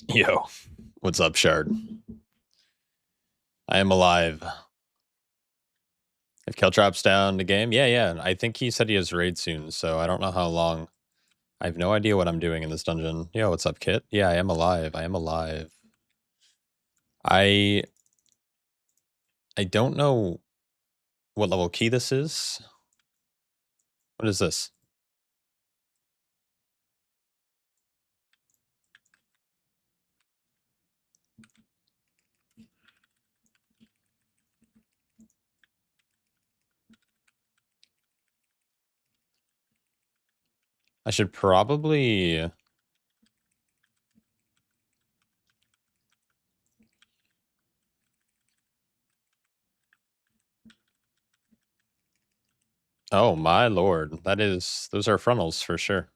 Yo, what's up, Shard? I am alive. If Kel drops down the game, yeah. I think he said he has raid soon, so I don't know how long. I have no idea what I'm doing in this dungeon. Yo, what's up, Kit? Yeah, I am alive. I am alive. I don't know what level key this is. What is this? I should probably... Oh, my lord. Those are frontals for sure.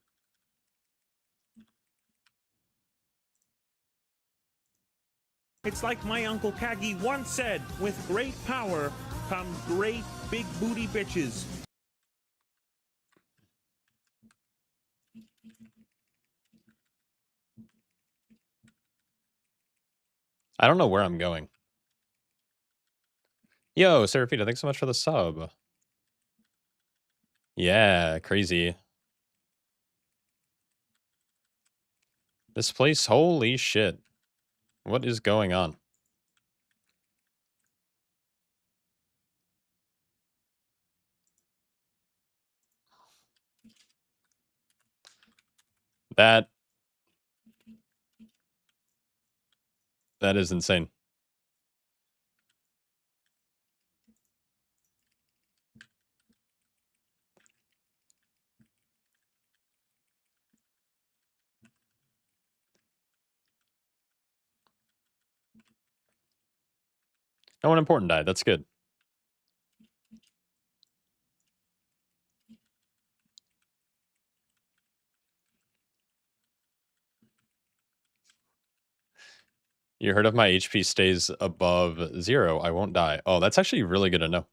It's like my Uncle Kagi once said, with great power comes great big booty bitches. I don't know where I'm going. Yo, Seraphita, thanks so much for the sub. Yeah, crazy. This place, holy shit. What is going on? That is insane. No one important died. That's good. You heard if my HP stays above 0, I won't die. Oh, that's actually really good to know.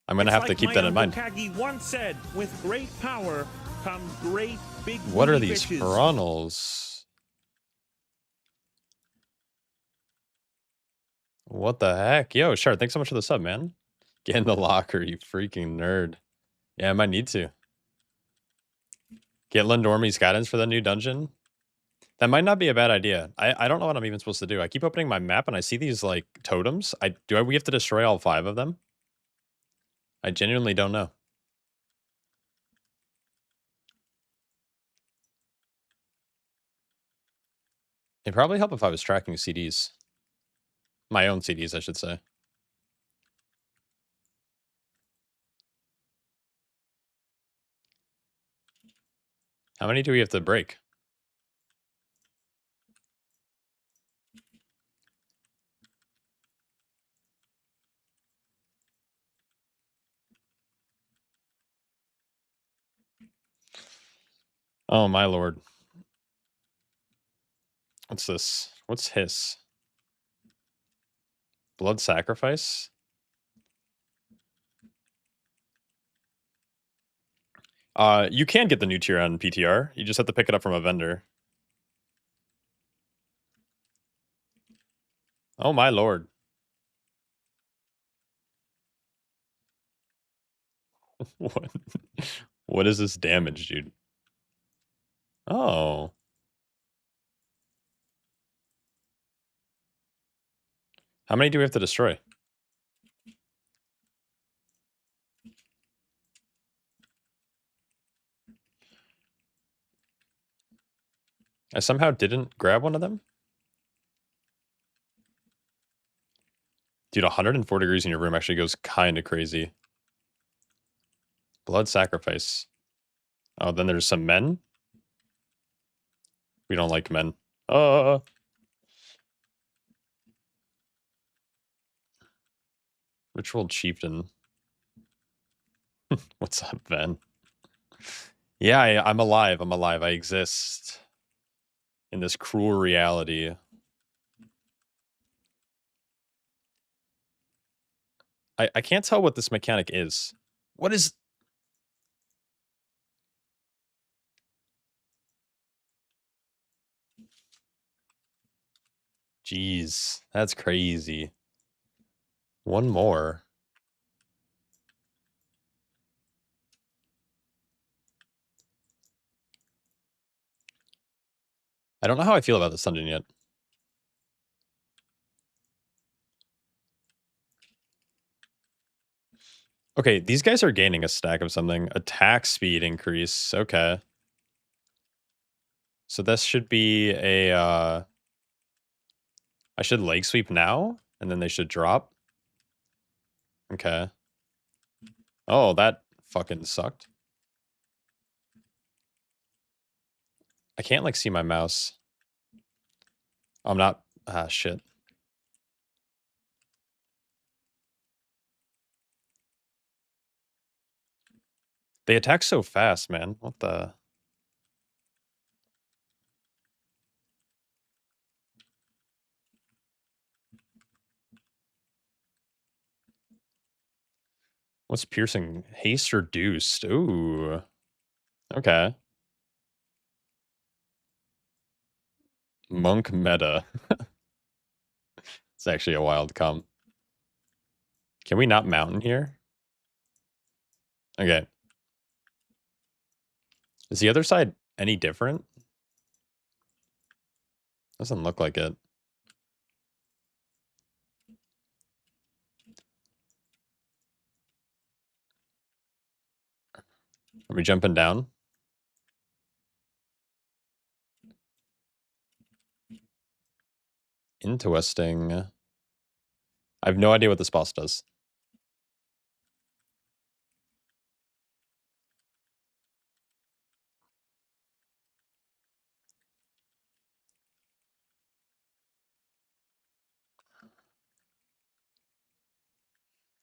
I'm going to have to keep that in mind. Kagi once said, with great power comes great big What are these bitches. frontals? What the heck? Yo, Shard, thanks so much for the sub, man. Get in the locker, you freaking nerd. Yeah, I might need to. Get Lindormi's guidance for the new dungeon? That might not be a bad idea. I don't know what I'm even supposed to do. I keep opening my map and I see these, like, totems. We have to destroy all 5 of them? I genuinely don't know. It'd probably help if I was tracking CDs. My own CDs, I should say. How many do we have to break? Oh, my lord. What's this? What's hiss? Blood sacrifice? You can get the new tier on PTR. You just have to pick it up from a vendor. Oh, my lord. What? What is this damage, dude? Oh. How many do we have to destroy? I somehow didn't grab one of them? Dude, 104 degrees in your room actually goes kind of crazy. Blood sacrifice. Oh, then there's some men? We don't like men. Ritual chieftain. What's up, Ben? Yeah, I'm alive. I'm alive. I exist in this cruel reality. I can't tell what this mechanic is. What is... Jeez, that's crazy. One more. I don't know how I feel about this dungeon yet. Okay, these guys are gaining a stack of something. Attack speed increase. Okay. So this should be a, I should leg sweep now, and then they should drop. Okay. Oh, that fucking sucked. I can't, like, see my mouse. I'm not, ah, shit. They attack so fast, man. What the? What's piercing? Haste reduced. Ooh. Okay. Monk meta. It's actually a wild comp. Can we not mountain here? Okay. Is the other side any different? Doesn't look like it. Are we jumping down? Interesting. I have no idea what this boss does.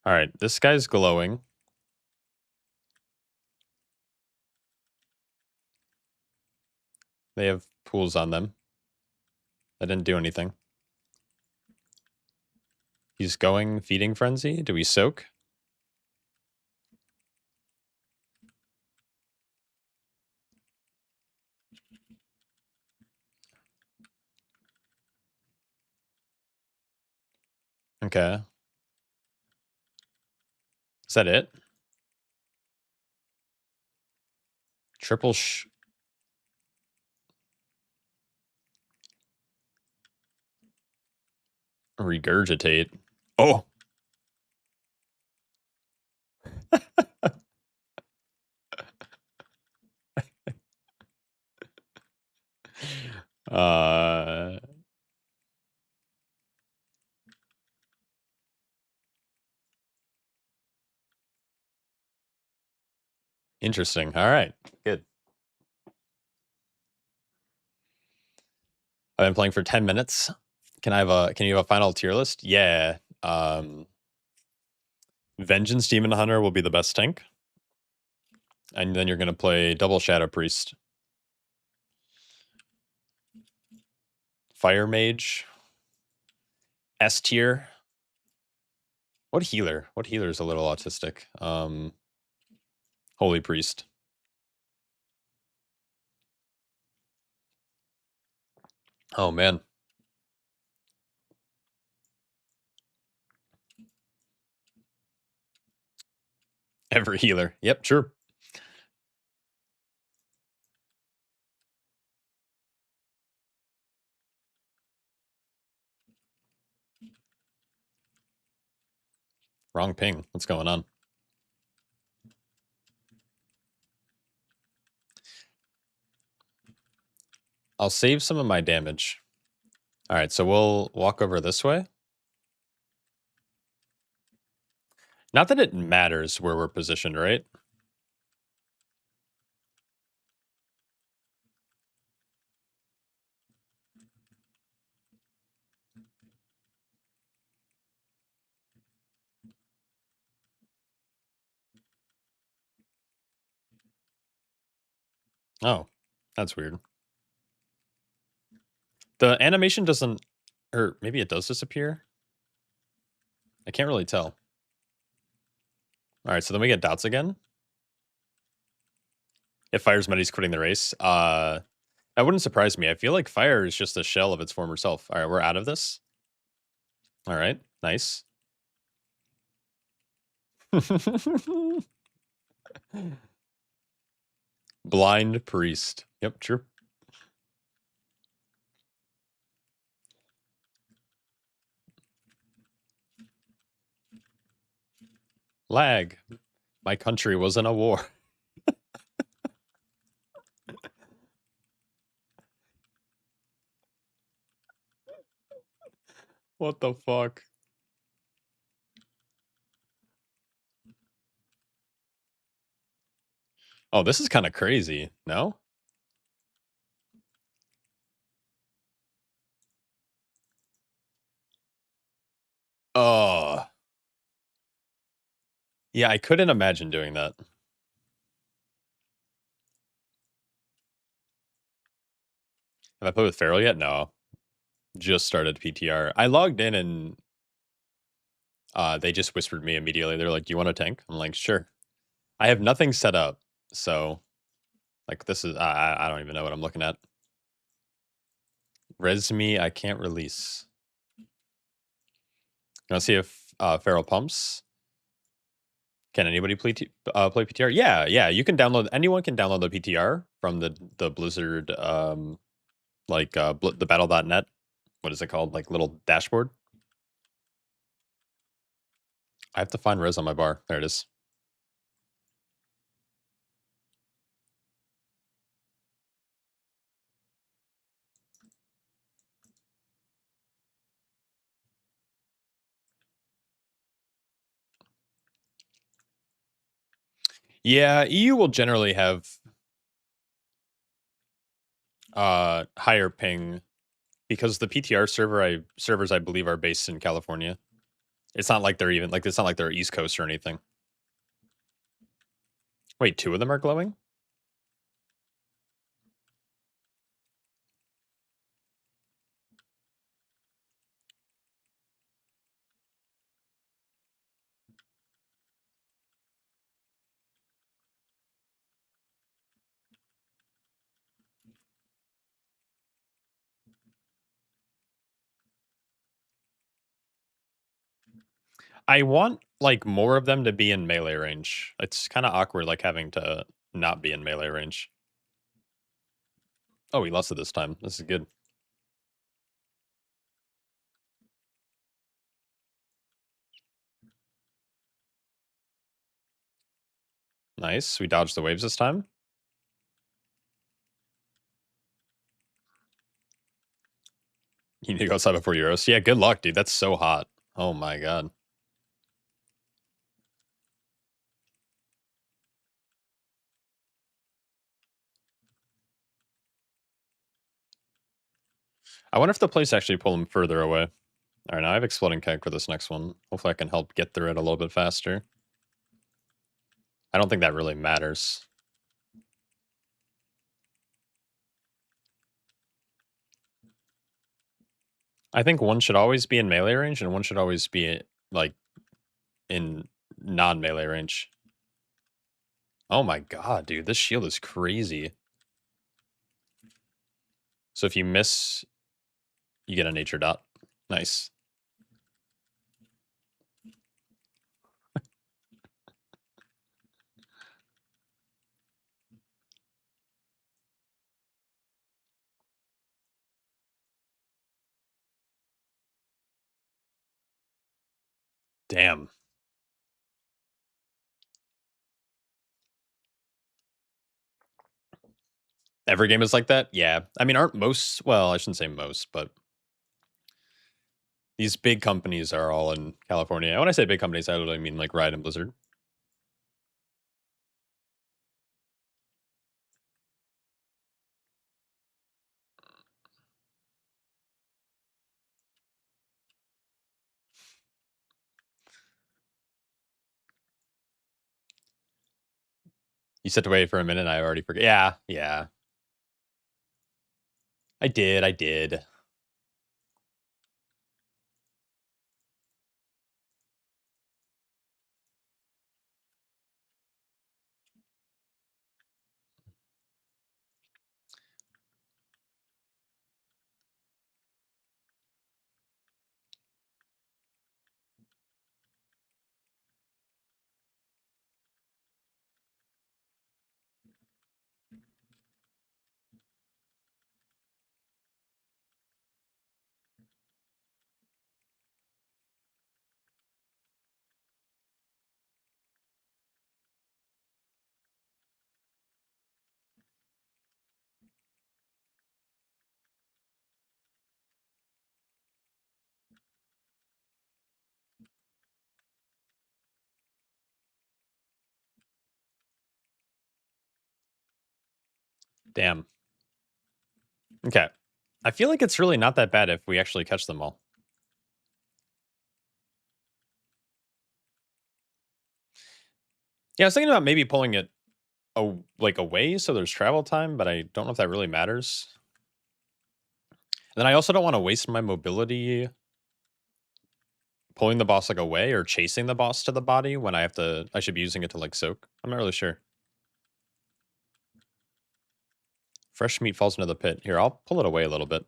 All right, this guy's glowing. They have pools on them. That didn't do anything. He's going feeding frenzy. Do we soak? Okay. Is that it? Triple regurgitate. Oh. uh Interesting. All right. Good. I've been playing for 10 minutes. Can you have a final tier list? Yeah. Vengeance Demon Hunter will be the best tank. And then you're gonna play double Shadow Priest. Fire Mage. S tier. What healer? What healer is a little autistic? Holy Priest. Oh man. Every healer. Yep, true. Wrong ping. What's going on? I'll save some of my damage. All right, so we'll walk over this way. Not that it matters where we're positioned, right? Oh, that's weird. The animation doesn't, or maybe it does disappear. I can't really tell. All right, so then we get dots again. If fires Meddy's quitting the race. That wouldn't surprise me. I feel like fire is just a shell of its former self. All right, we're out of this. All right, nice. Blind priest. Yep, true. Lag. My country was in a war. What the fuck? Oh, this is kind of crazy. No? Oh. Yeah, I couldn't imagine doing that. Have I played with Feral yet? No. Just started PTR. I logged in and they just whispered me immediately. They're like, "Do you want a tank?" I'm like, "Sure." I have nothing set up, so like this is I don't even know what I'm looking at. Resme I can't release. You want to see if Feral pumps? Can anybody play PTR? Yeah, yeah. You can download. Anyone can download the PTR from the Blizzard like the battle.net. What is it called? Like little dashboard. I have to find res on my bar. There it is. Yeah, EU will generally have higher ping because the PTR servers I believe are based in California. It's not like they're even like it's not like they're East Coast or anything. Wait, two of them are glowing? I want like more of them to be in melee range. It's kind of awkward like having to not be in melee range. Oh, we lost it this time. This is good. Nice. We dodged the waves this time. You need to go outside before Euros. Yeah, good luck, dude. That's so hot. Oh my god. I wonder if the place actually pull him further away. All right, now I have exploding keg for this next one. Hopefully I can help get through it a little bit faster. I don't think that really matters. I think one should always be in melee range and one should always be like in non-melee range. Oh my god, dude, this shield is crazy. So if you miss, you get a nature dot. Nice. Damn. Every game is like that? Yeah. I mean, aren't most, well, I shouldn't say most, but these big companies are all in California. When I say big companies, I literally mean like Riot and Blizzard. You said to wait for a minute, I already forget. Yeah, yeah. I did. Damn. Okay. I feel like it's really not that bad if we actually catch them all. Yeah, I was thinking about maybe pulling it like away so there's travel time, but I don't know if that really matters. And then I also don't want to waste my mobility pulling the boss like away or chasing the boss to the body when I should be using it to like soak. I'm not really sure. Fresh meat falls into the pit. Here, I'll pull it away a little bit.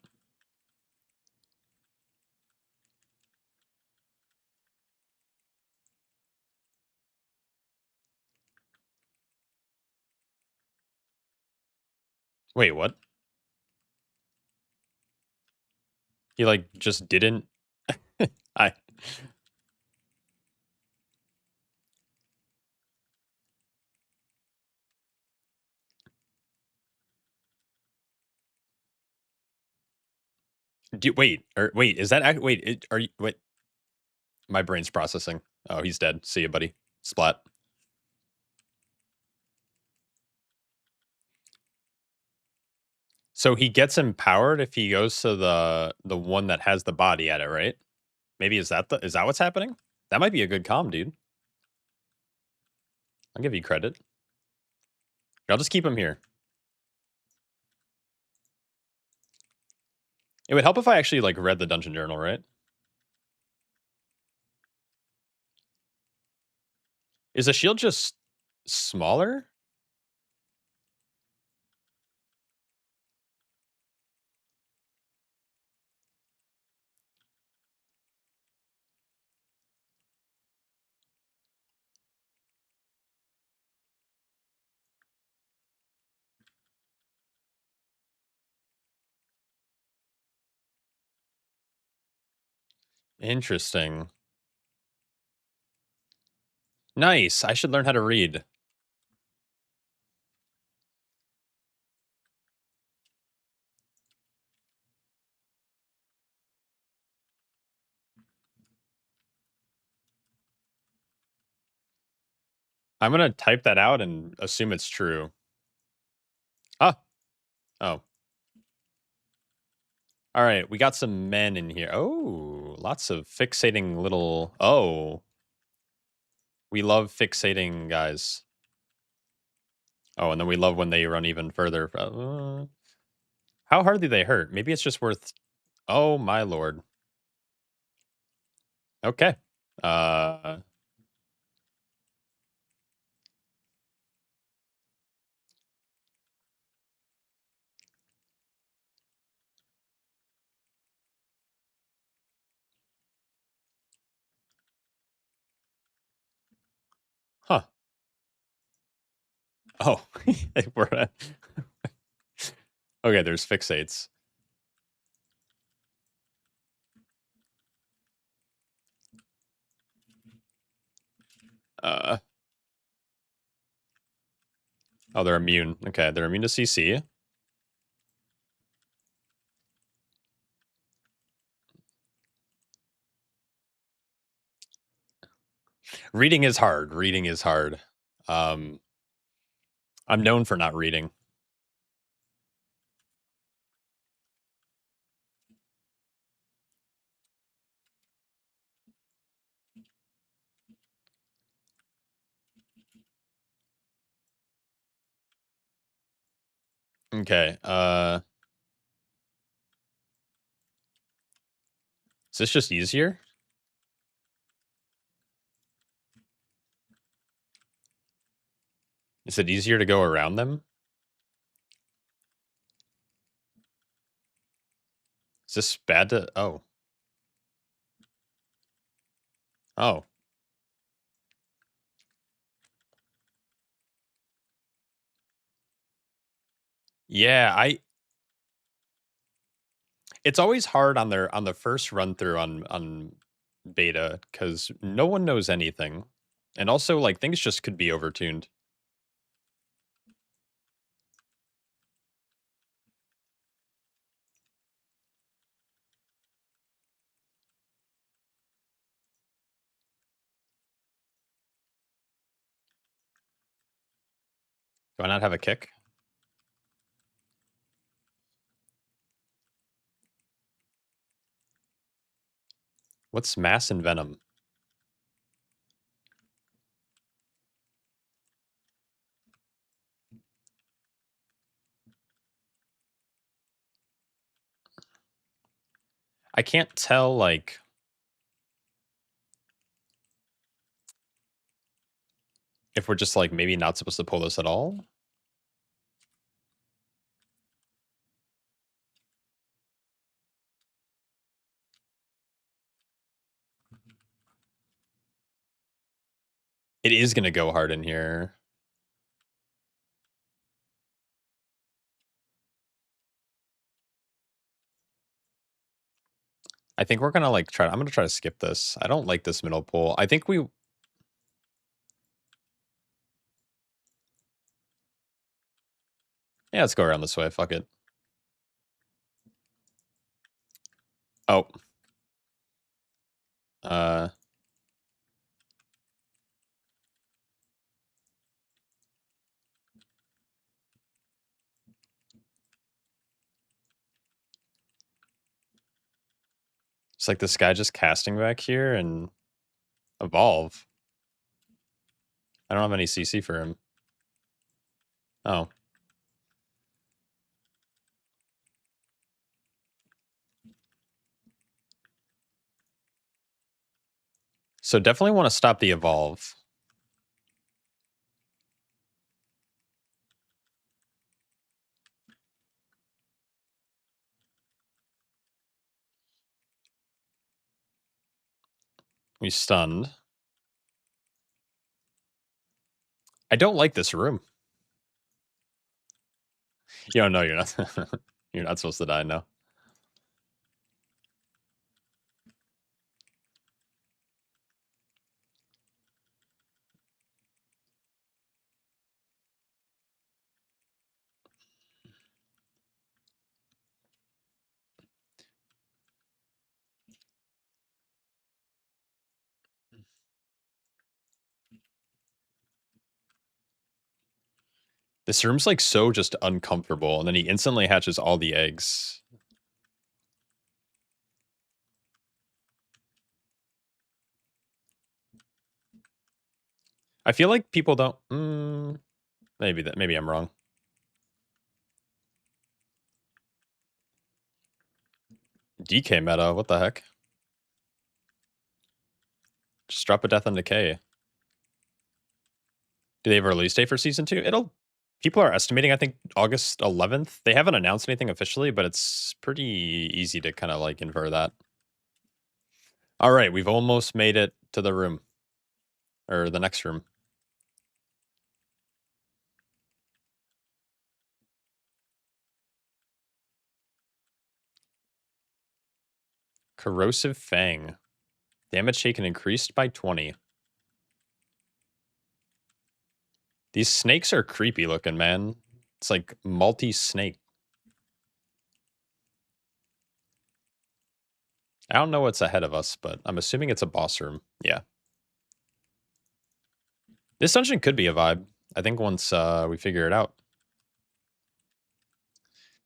Wait, what? He like just didn't I wait, or wait, is that wait, are you wait, my brain's processing. Oh, he's dead. See you, buddy. Splat. So he gets empowered if he goes to the one that has the body at it, right? Maybe is that what's happening? That might be a good comm, dude. I'll give you credit. I'll just keep him here. It would help if I actually like read the dungeon journal, right? Is the shield just smaller? Interesting. Nice. I should learn how to read. I'm gonna type that out and assume it's true. Ah. Oh. All right. We got some men in here. Oh, lots of fixating little. Oh, we love fixating guys. Oh, and then we love when they run even further. How hard do they hurt? Maybe it's just worth. Oh my lord. Okay. Uh. Huh. Oh. We're. Okay. There's fixates. Uh. Oh, they're immune. Okay, they're immune to CC. Reading is hard. Reading is hard. Um. I'm known for not reading. Okay. Is this just easier? Is it easier to go around them? Is this bad to? Oh. Oh. Yeah. It's always hard on the first run through on beta because no one knows anything, and also like things just could be overtuned. Do I not have a kick? What's mass and venom? I can't tell, like... if we're just, like, maybe not supposed to pull this at all? It is gonna go hard in here. I think we're gonna, like, I'm gonna try to skip this. I don't like this middle pull. I think we... yeah, let's go around this way. Fuck it. Oh. Uh... It's like this guy just casting back here and evolve. I don't have any CC for him. Oh. So definitely want to stop the evolve. We stunned. I don't like this room. You don't know you're not. You're not supposed to die now. This room's like so just uncomfortable, and then he instantly hatches all the eggs. I feel like people don't. Maybe I'm wrong. DK meta. What the heck? Just drop a death and decay. Do they have a release date for season 2? People are estimating, I think, August 11th. They haven't announced anything officially, but it's pretty easy to kind of like infer that. All right, we've almost made it to the room. Or the next room. Corrosive Fang. Damage taken increased by 20. These snakes are creepy looking, man. It's like multi-snake. I don't know what's ahead of us, but I'm assuming it's a boss room. Yeah. This dungeon could be a vibe. I think once we figure it out.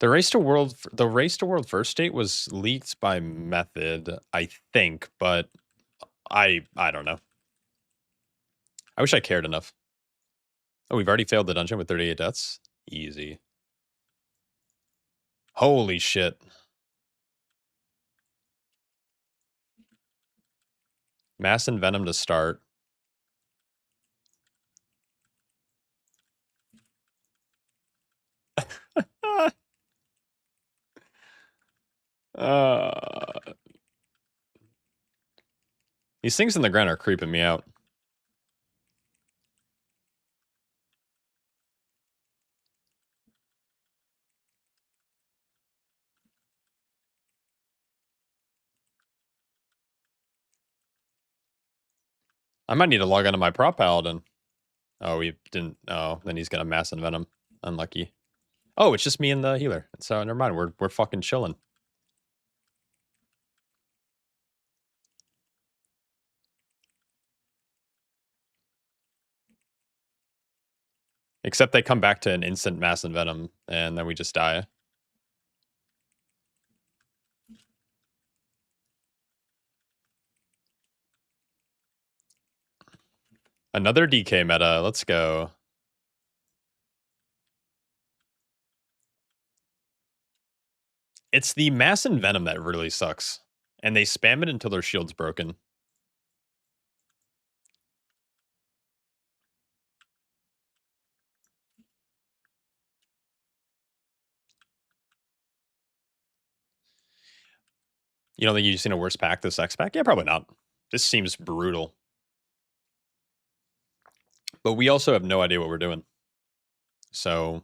The race to world first state was leaked by Method, I think, but I don't know. I wish I cared enough. Oh, we've already failed the dungeon with 38 deaths. Easy. Holy shit. Mass and Venom to start. These things in the ground are creeping me out. I might need to log onto my prop Paladin. Oh, we didn't. Oh, then he's gonna mass and venom. Unlucky. Oh, it's just me and the healer. So never mind. We're fucking chilling. Except they come back to an instant mass and venom, and then we just die. Another DK meta. Let's go. It's the Mass and Venom that really sucks. And they spam it until their shield's broken. You don't think you've seen a worse pack this X pack? Yeah, probably not. This seems brutal. But we also have no idea what we're doing. So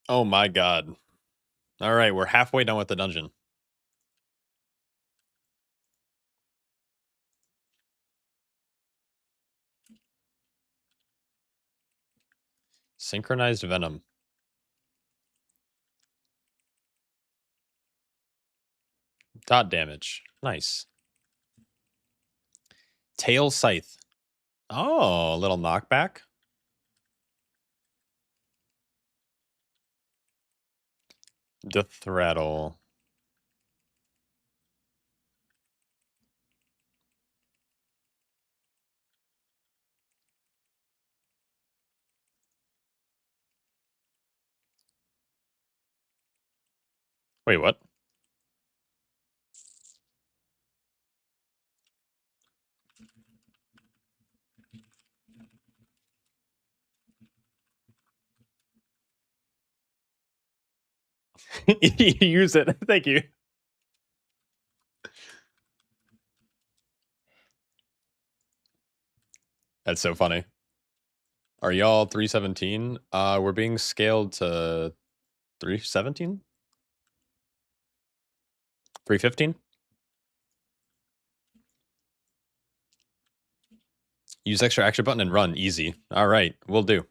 oh my god. All right, we're halfway done with the dungeon. Synchronized Venom. Dot damage. Nice. Tail Scythe. Oh, a little knockback. Death Rattle. Wait, what? Use it. Thank you. That's so funny. Are y'all 317? We're being scaled to 317? 315? Use extra action button and run. Easy. All right, we'll do.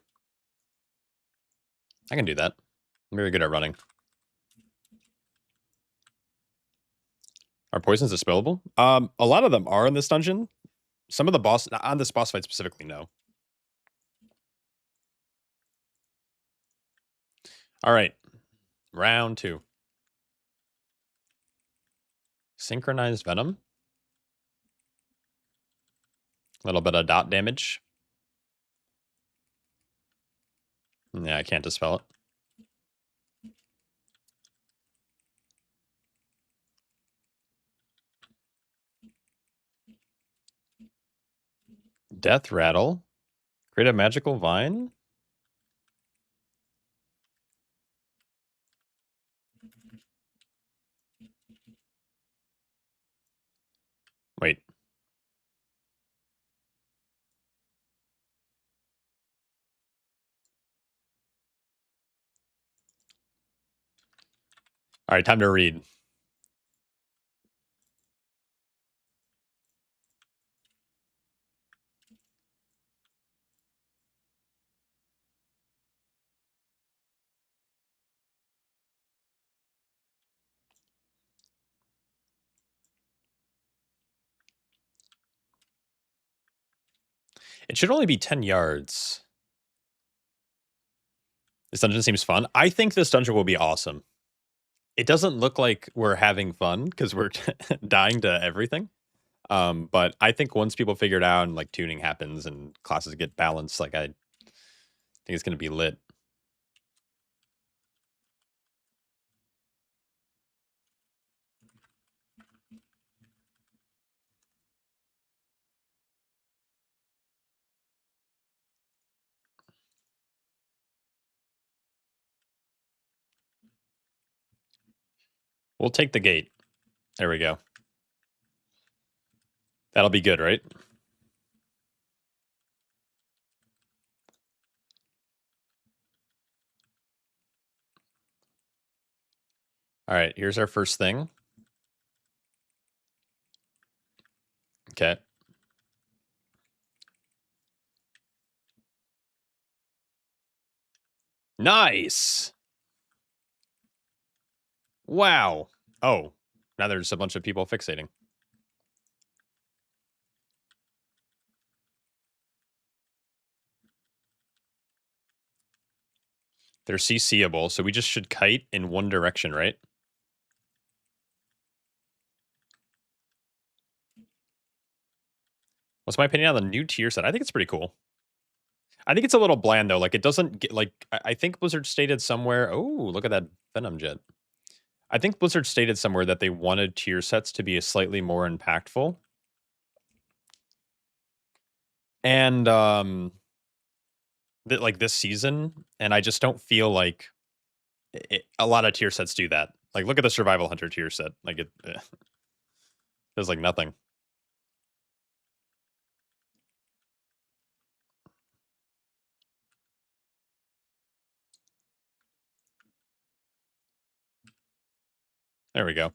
I can do that. I'm very good at running. Are poisons dispellable? A lot of them are in this dungeon. Some of the boss on this boss fight specifically, no. All right, round 2. Synchronized Venom. A little bit of dot damage. Yeah, I can't dispel it. Death Rattle. Create a magical vine. Wait. All right, time to read. It should only be 10 yards. This dungeon seems fun. I think this dungeon will be awesome. It doesn't look like we're having fun because we're dying to everything. But I think once people figure it out and like tuning happens and classes get balanced, like I think it's gonna be lit. We'll take the gate. There we go. That'll be good, right? All right, here's our first thing. Okay. Nice. Wow. Oh, now there's a bunch of people fixating. They're CCable, so we just should kite in one direction, right? What's my opinion on the new tier set? I think it's pretty cool. I think it's a little bland though. Like it doesn't get like I think Blizzard stated somewhere. Oh, look at that Venom Jet. I think Blizzard stated somewhere that they wanted tier sets to be a slightly more impactful. And that like this season, and I just don't feel like a lot of tier sets do that. Like look at the Survival Hunter tier set. Like it feels like nothing. There we go.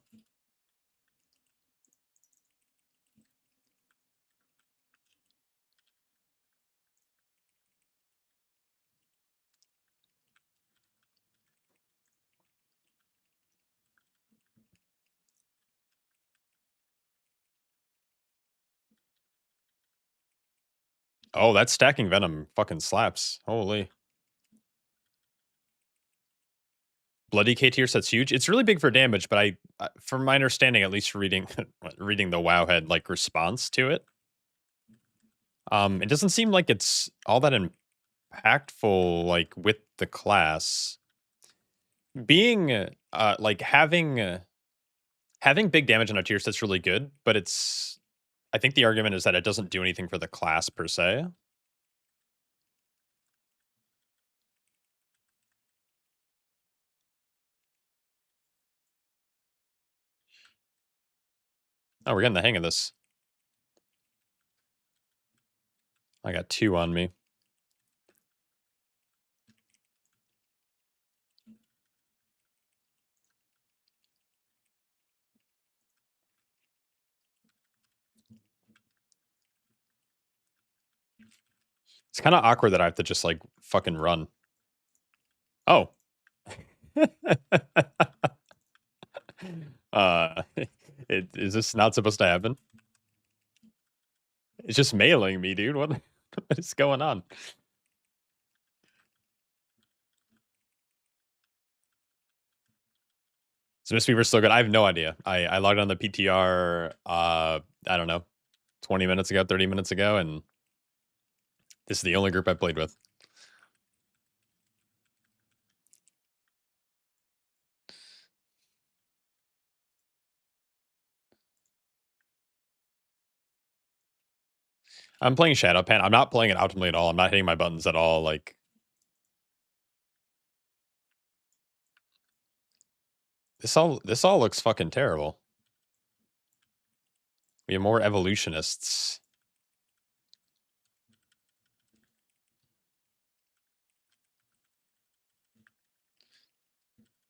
Oh, that stacking Venom fucking slaps. Holy. Bloody K tier set's huge. It's really big for damage, but from my understanding, at least reading reading the Wowhead like response to it, it doesn't seem like it's all that impactful. Like with the class being like having big damage on a tier set's really good, but it's I think the argument is that it doesn't do anything for the class per se. Oh, we're getting the hang of this. I got 2 on me. It's kind of awkward that I have to just like fucking run. Oh. uh, is this not supposed to happen? It's just mailing me, dude. What is going on? So Mistweaver's still good. I have no idea. I logged on the PTR. I don't know, 20 minutes ago, 30 minutes ago, and this is the only group I played with. I'm playing Shadowpan. I'm not playing it optimally at all. I'm not hitting my buttons at all. Like this all looks fucking terrible. We have more evolutionists.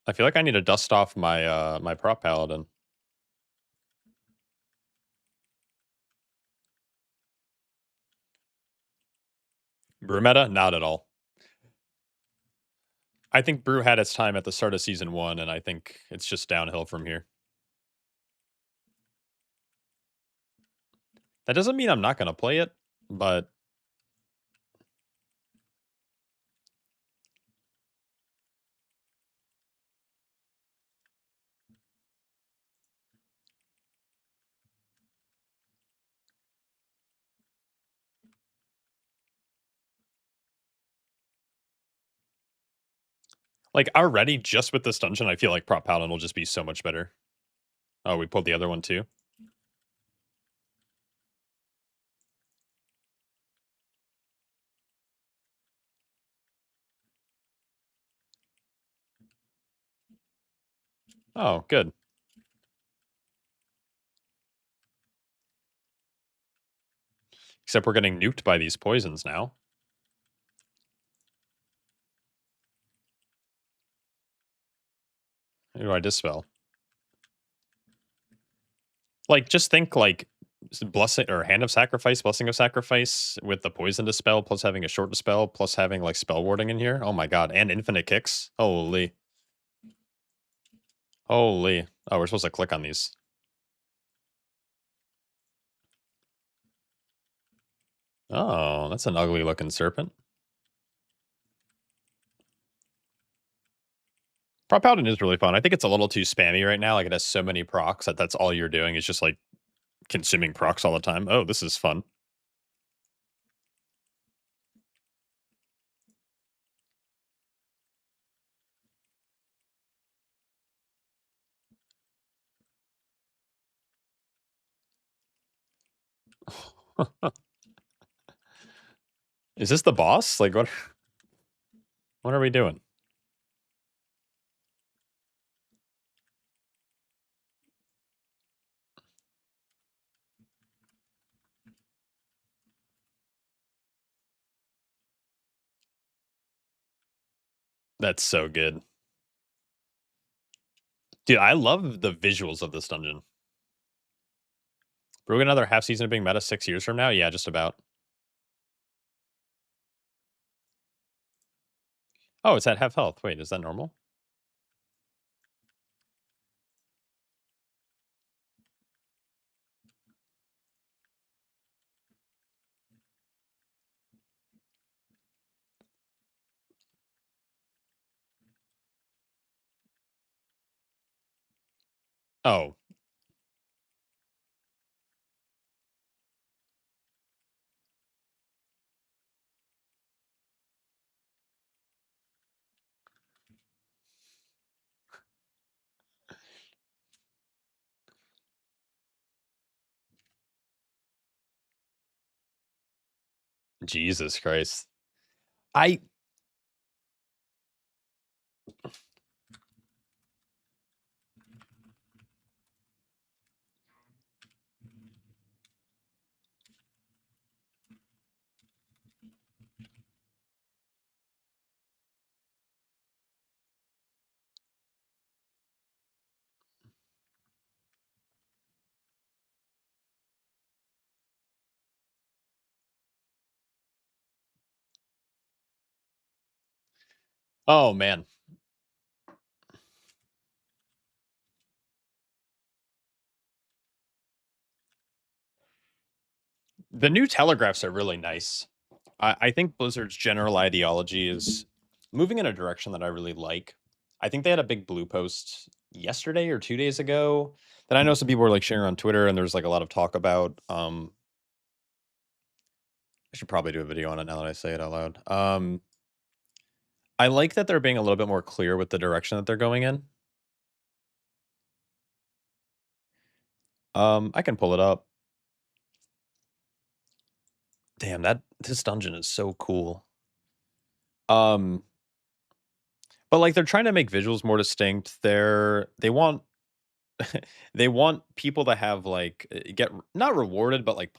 I feel like I need to dust off my my prop paladin. Brew meta? Not at all. I think Brew had its time at the start of season 1, and I think it's just downhill from here. That doesn't mean I'm not gonna play it, but like already just with this dungeon, I feel like prop paladin will just be so much better. Oh, we pulled the other one too. Oh, good. Except we're getting nuked by these poisons now. Who do I dispel? Like, just think like blessing or hand of sacrifice, blessing of sacrifice with the poison dispel, plus having a short dispel, plus having like spell warding in here. Oh my god, and infinite kicks. Holy, holy. Oh, we're supposed to click on these. Oh, that's an ugly looking serpent. Paladin is really fun. I think it's a little too spammy right now. Like it has so many procs that that's all you're doing is just like consuming procs all the time. Oh, this is fun. Is this the boss? Like what are we doing? That's so good. Dude, I love the visuals of this dungeon. We're gonna another half season of being meta 6 years from now? Yeah, just about. Oh, it's at half health. Wait, is that normal? Oh, Jesus Christ. I oh man. The new telegraphs are really nice. I think Blizzard's general ideology is moving in a direction that I really like. I think they had a big blue post yesterday or 2 days ago that I know some people were like sharing on Twitter, and there's like a lot of talk about. I should probably do a video on it now that I say it out loud. I like that they're being a little bit more clear with the direction that they're going in. I can pull it up. Damn, that this dungeon is so cool. Um, but like they're trying to make visuals more distinct. They want they want people to have like get not rewarded, but like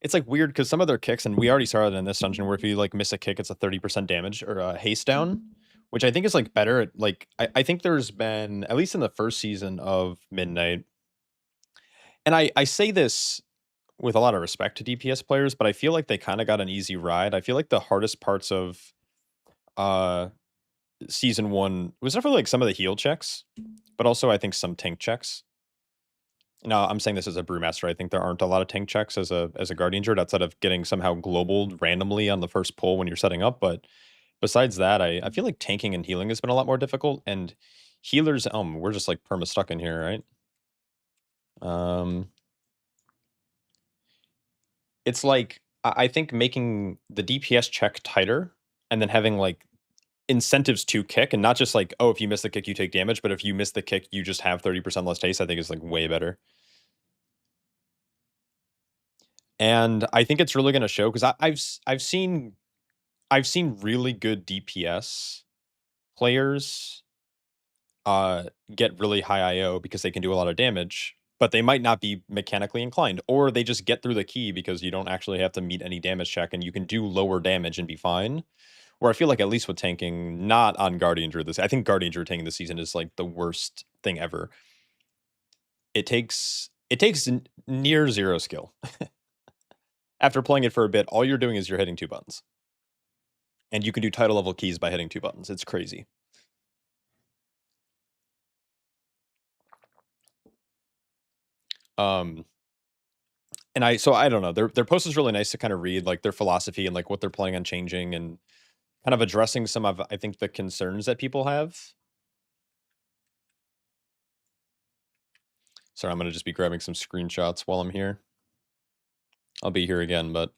it's like weird because some of their kicks, and we already saw it in this dungeon, where if you like miss a kick, it's a 30% damage or a haste down, which I think is like better. Like I think there's been at least in the first season of Midnight, and I say this with a lot of respect to DPS players, but I feel like they kind of got an easy ride. I feel like the hardest parts of uh season one was definitely like some of the heal checks, but also I think some tank checks. No, I'm saying this as a brewmaster. I think there aren't a lot of tank checks as a guardian druid outside of getting somehow globaled randomly on the first pull when you're setting up. But besides that, I feel like tanking and healing has been a lot more difficult. And healers, we're just like perma stuck in here, right? Um, it's like I think making the DPS check tighter and then having like incentives to kick and not just like, oh, if you miss the kick, you take damage, but if you miss the kick, you just have 30% less taste, I think is like way better. And I think it's really going to show because I've seen really good DPS players get really high IO because they can do a lot of damage. but they might not be mechanically inclined, or they just get through the key because you don't actually have to meet any damage check and you can do lower damage and be fine. Where I feel like at least with tanking, not on Guardian Druid I think Guardian Druid tanking this season is like the worst thing ever. It takes near zero skill. After playing it for a bit, all you're doing is you're hitting 2 buttons. And you can do title level keys by hitting 2 buttons. It's crazy. And I don't know. Their post is really nice to kind of read like their philosophy and like what they're planning on changing and kind of addressing some of I think the concerns that people have. Sorry, I'm gonna just be grabbing some screenshots while I'm here. I'll be here again, but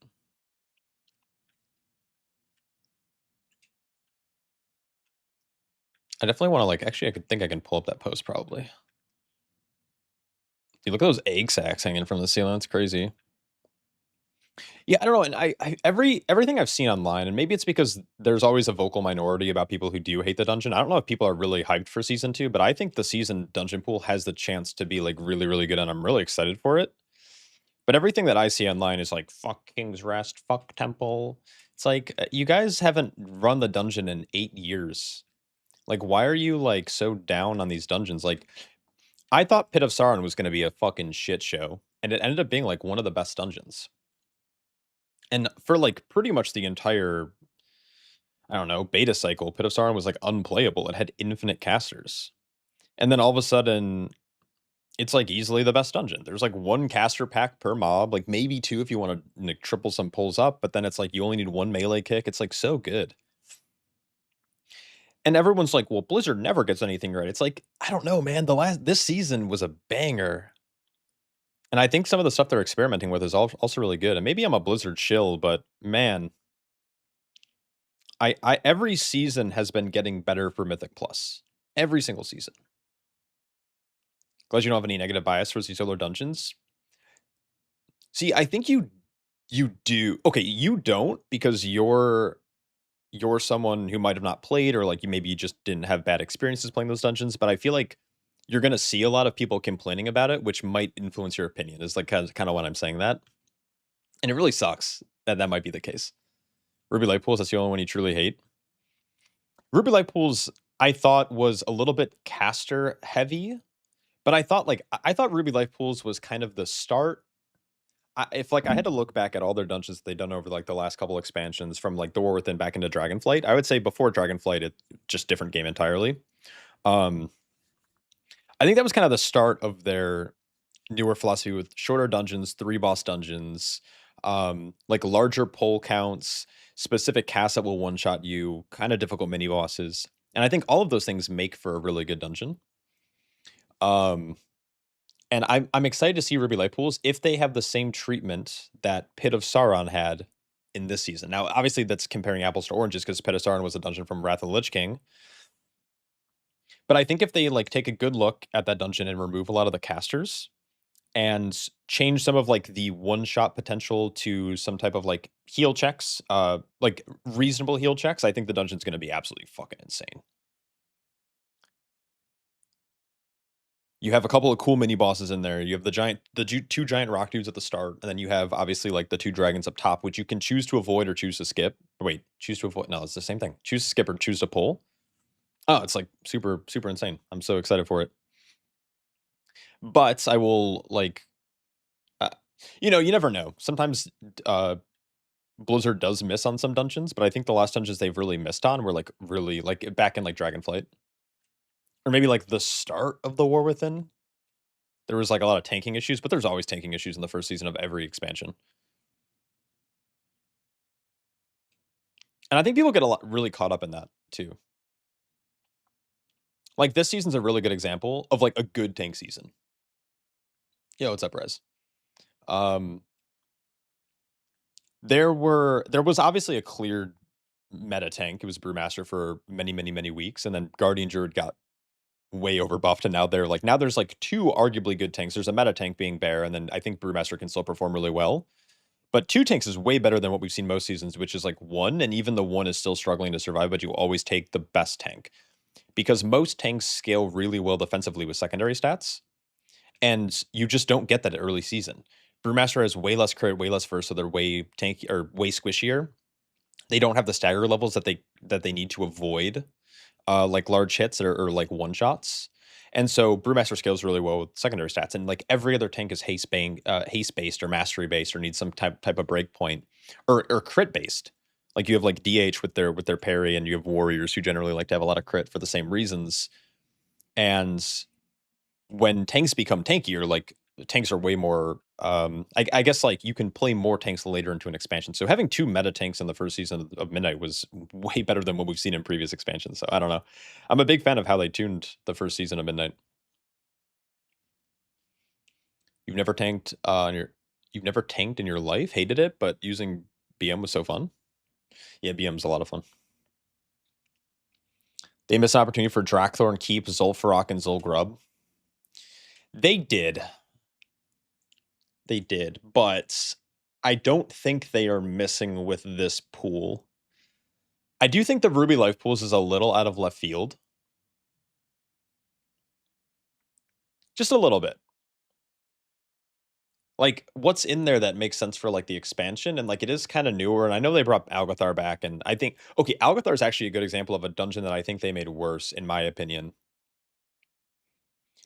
I definitely want to like actually I think I can pull up that post probably. Dude, look at those egg sacs hanging from the ceiling. That's crazy. Yeah, I don't know, and everything I've seen online, and maybe it's because there's always a vocal minority about people who do hate the dungeon. I don't know if people are really hyped for season 2, but I think the season dungeon pool has the chance to be like really, really good, and I'm really excited for it. But everything that I see online is like fuck King's Rest, fuck Temple. It's like you guys haven't run the dungeon in 8 years. Like, why are you like so down on these dungeons? Like, I thought Pit of Sauron was going to be a fucking shit show, and it ended up being like one of the best dungeons. And for like pretty much the entire, I don't know, beta cycle, Pit of Sauron was like unplayable. It had infinite casters. And then all of a sudden, it's like easily the best dungeon. There's like 1 caster pack per mob, like maybe 2 if you want to like, triple some pulls up, but then it's like you only need 1 melee kick. It's like so good. And everyone's like, well, Blizzard never gets anything right. It's like, I don't know, man. This season was a banger. And I think some of the stuff they're experimenting with is also really good. And maybe I'm a Blizzard shill, but man, every season has been getting better for Mythic Plus. Every single season. Glad you don't have any negative bias towards these solo dungeons. See, I think you do. Okay, you don't because you're someone who might have not played or like you just didn't have bad experiences playing those dungeons, but I feel like you're going to see a lot of people complaining about it, which might influence your opinion. Is like kind of what I'm saying that. And it really sucks that that might be the case. Ruby Light Pools, that's the only one you truly hate. Ruby Light Pools, I thought was a little bit caster heavy, but I thought Ruby Light Pools was kind of the start. If like I had to look back at all their dungeons that they've done over like the last couple expansions from like the War Within back into Dragonflight, I would say before Dragonflight, it's just different game entirely. I think that was kind of the start of their newer philosophy with shorter dungeons, 3 boss dungeons, like larger pull counts, specific casts that will one-shot you, kind of difficult mini bosses. And I think all of those things make for a really good dungeon. And I'm excited to see Ruby Light Pools if they have the same treatment that Pit of Sauron had in this season. Now, obviously, that's comparing apples to oranges because Pit of Sauron was a dungeon from Wrath of the Lich King. But I think if they like take a good look at that dungeon and remove a lot of the casters and change some of like the one-shot potential to some type of like heal checks, like reasonable heal checks, I think the dungeon's going to be absolutely fucking insane. You have a couple of cool mini bosses in there. You have the 2 giant rock dudes at the start, and then you have obviously like the 2 dragons up top, which you can choose to avoid or choose to skip. Wait, choose to avoid? No, it's the same thing. Choose to skip or choose to pull. Oh, it's like super, super insane. I'm so excited for it. But I will like, you know, you never know. Sometimes Blizzard does miss on some dungeons, but I think the last dungeons they've really missed on were like really like back in like Dragonflight. Or maybe like the start of the War Within. There was like a lot of tanking issues, but there's always tanking issues in the first season of every expansion. And I think people get really caught up in that too. Like this season's a really good example of like a good tank season. Yo, what's up, Rez? There was obviously a clear meta tank. It was Brewmaster for many, many, many weeks, and then Guardian Druid got way overbuffed, and now there's like 2 arguably good tanks. There's a meta tank being Bear, and then I think Brewmaster can still perform really well. But 2 tanks is way better than what we've seen most seasons, which is like 1, and even the 1 is still struggling to survive, but you always take the best tank. Because most tanks scale really well defensively with secondary stats. and you just don't get that early season. Brewmaster has way less crit, way less first, so they're way tanky or way squishier. They don't have the stagger levels that they need to avoid like large hits or like one shots. And so Brewmaster scales really well with secondary stats. And like every other tank is haste based or mastery based or needs some type of breakpoint or crit based. Like you have like DH with their parry, and you have warriors who generally like to have a lot of crit for the same reasons. And when tanks become tankier, like tanks are way more I guess like you can play more tanks later into an expansion. So having 2 meta tanks in the first season of Midnight was way better than what we've seen in previous expansions. So I don't know. I'm a big fan of how they tuned the first season of Midnight. You've never tanked you've never tanked in your life, hated it, but using BM was so fun. Yeah, BM's a lot of fun. They missed an opportunity for Drakthorn, Keep, Zul'Farrak, and Zul'Grub. They did. They did, but I don't think they are missing with this pool. I do think the Ruby Life pools is a little out of left field. Just a little bit. Like, what's in there that makes sense for, like, the expansion? And, like, it is kinda newer, and I know they brought Algothar back, and I think okay, Algothar is actually a good example of a dungeon that I think they made worse, in my opinion.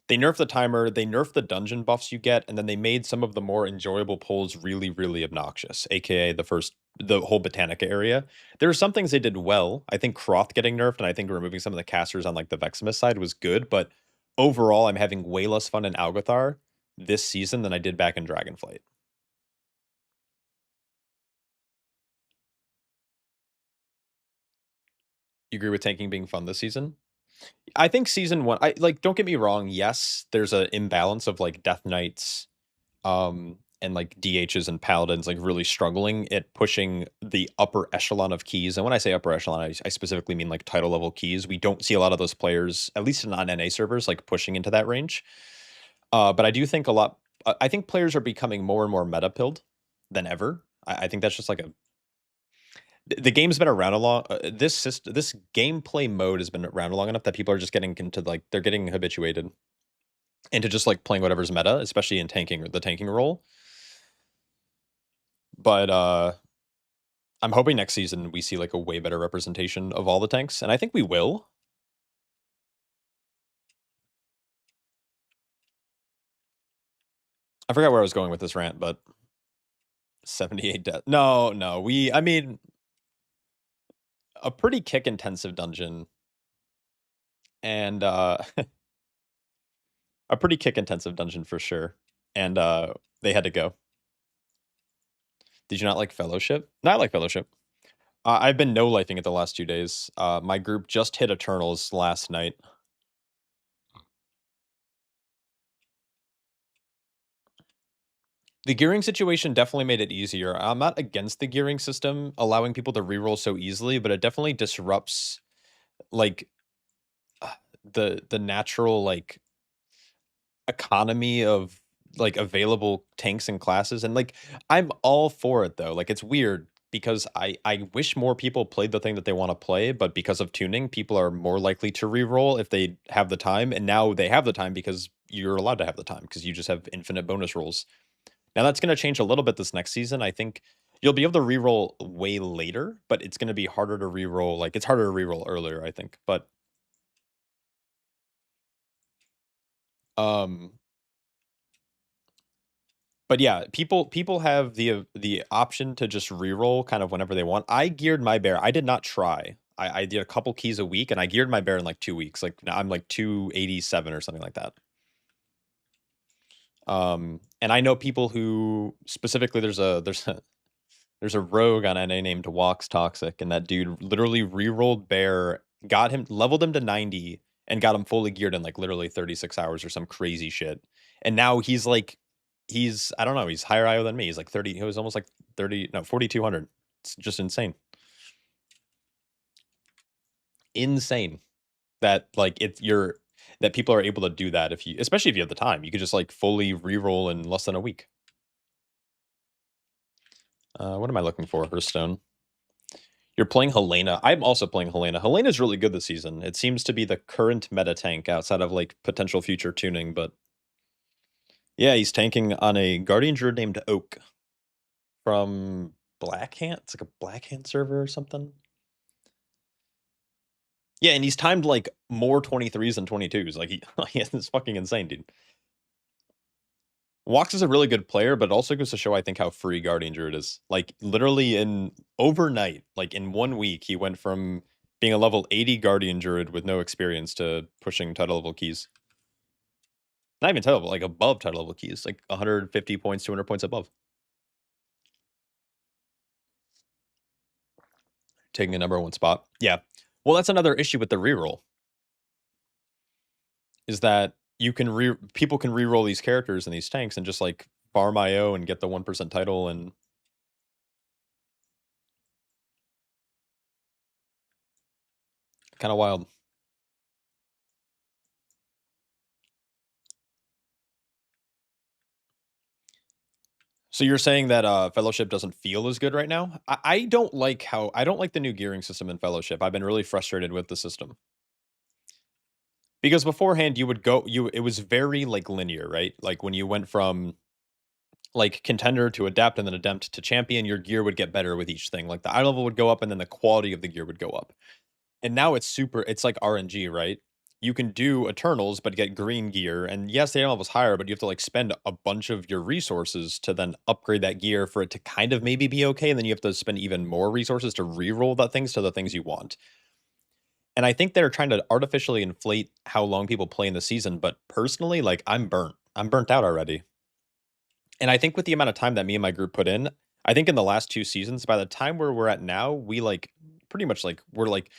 They nerfed the timer, they nerfed the dungeon buffs you get, and then they made some of the more enjoyable pulls really, really obnoxious, AKA the whole Botanica area. There are some things they did well. I think Croth getting nerfed, and I think removing some of the casters on, like, the Veximus side was good, but overall, I'm having way less fun in Algothar this season than I did back in Dragonflight. You agree with tanking being fun this season? I think season 1 I like, don't get me wrong, yes, there's an imbalance of, like, Death Knights, and, like, DHs and Paladins, like, really struggling at pushing the upper echelon of keys, and when I say upper echelon, I specifically mean, like, title level keys. We don't see a lot of those players, at least in non-NA servers, like, pushing into that range. But I do think I think players are becoming more and more meta-pilled than ever. I think that's just, like, the game's been around a long this gameplay mode has been around long enough that people are just getting into, like, they're getting habituated into just, like, playing whatever's meta, especially in tanking or the tanking role. But, I'm hoping next season we see, like, a way better representation of all the tanks, and I think we will. I forgot where I was going with this rant, but 78 death. No, no, I mean, a pretty kick-intensive dungeon and, a pretty kick-intensive dungeon for sure, and, they had to go. Did you not like Fellowship? No, I like Fellowship. I've been no-lifing it the last 2 days. My group just hit Eternals last night. The gearing situation definitely made it easier. I'm not against the gearing system allowing people to reroll so easily, but it definitely disrupts, like, the natural, like, economy of, like, available tanks and classes, and, like, I'm all for it, though. Like, it's weird because I wish more people played the thing that they wanna play, but because of tuning, people are more likely to reroll if they have the time, and now they have the time because you're allowed to have the time because you just have infinite bonus rolls. Now that's gonna change a little bit this next season. I think you'll be able to reroll way later, but it's gonna be harder to reroll, like, it's harder to reroll earlier, I think, um but yeah, people have the option to just reroll kind of whenever they want. I geared my bear. I did not try. I did a couple keys a week, and I geared my bear in, like, 2 weeks. Like, now I'm, like, 287 or something like that. And I know people who specifically there's a rogue on NA named Walks Toxic, and that dude literally rerolled bear, got him leveled him to 90, and got him fully geared in, like, literally 36 hours or some crazy shit. And now he's like I don't know, he's higher IO than me. He's like 30, he was almost like 30, no, 4,200. It's just insane. Insane that, like, that people are able to do that if you, especially if you have the time. You could just, like, fully reroll in less than a week. What am I looking for? Hearthstone. You're playing Helena. I'm also playing Helena. Helena's really good this season. It seems to be the current meta tank outside of, like, potential future tuning, but Yeah, he's tanking on a Guardian Druid named Oak from Blackhand. It's like a Blackhand server or something. Yeah, and he's timed like more 23s than 22s. Like it's fucking insane, dude. Walks is a really good player, but it also goes to show, I think, how free Guardian Druid is. Like literally in overnight, like in 1 week, he went from being a level 80 Guardian Druid with no experience to pushing title level keys. Not even title level, like above title level keys, like 150 points, 200 points above. Taking a number one spot. Yeah. Well, that's another issue with the reroll. Is that you can people can reroll these characters and these tanks and just like farm IO and get the 1% title and kind of wild. So you're saying that Fellowship doesn't feel as good right now? I don't like the new gearing system in Fellowship. I've been really frustrated with the system. Because beforehand you would go it was very like linear, right? Like when you went from like contender to adapt and then adapt to champion, your gear would get better with each thing. Like the eye level would go up and then the quality of the gear would go up. And now it's like RNG, right? You can do Eternals, but get green gear. And yes, the item level's higher, but you have to like spend a bunch of your resources to then upgrade that gear for it to kind of maybe be okay. And then you have to spend even more resources to reroll that things to the things you want. And I think they're trying to artificially inflate how long people play in the season. But personally, like I'm burnt. I'm burnt out already. And I think with the amount of time that me and my group put in, I think in the last 2 seasons, by the time where we're at now, we like pretty much like we're like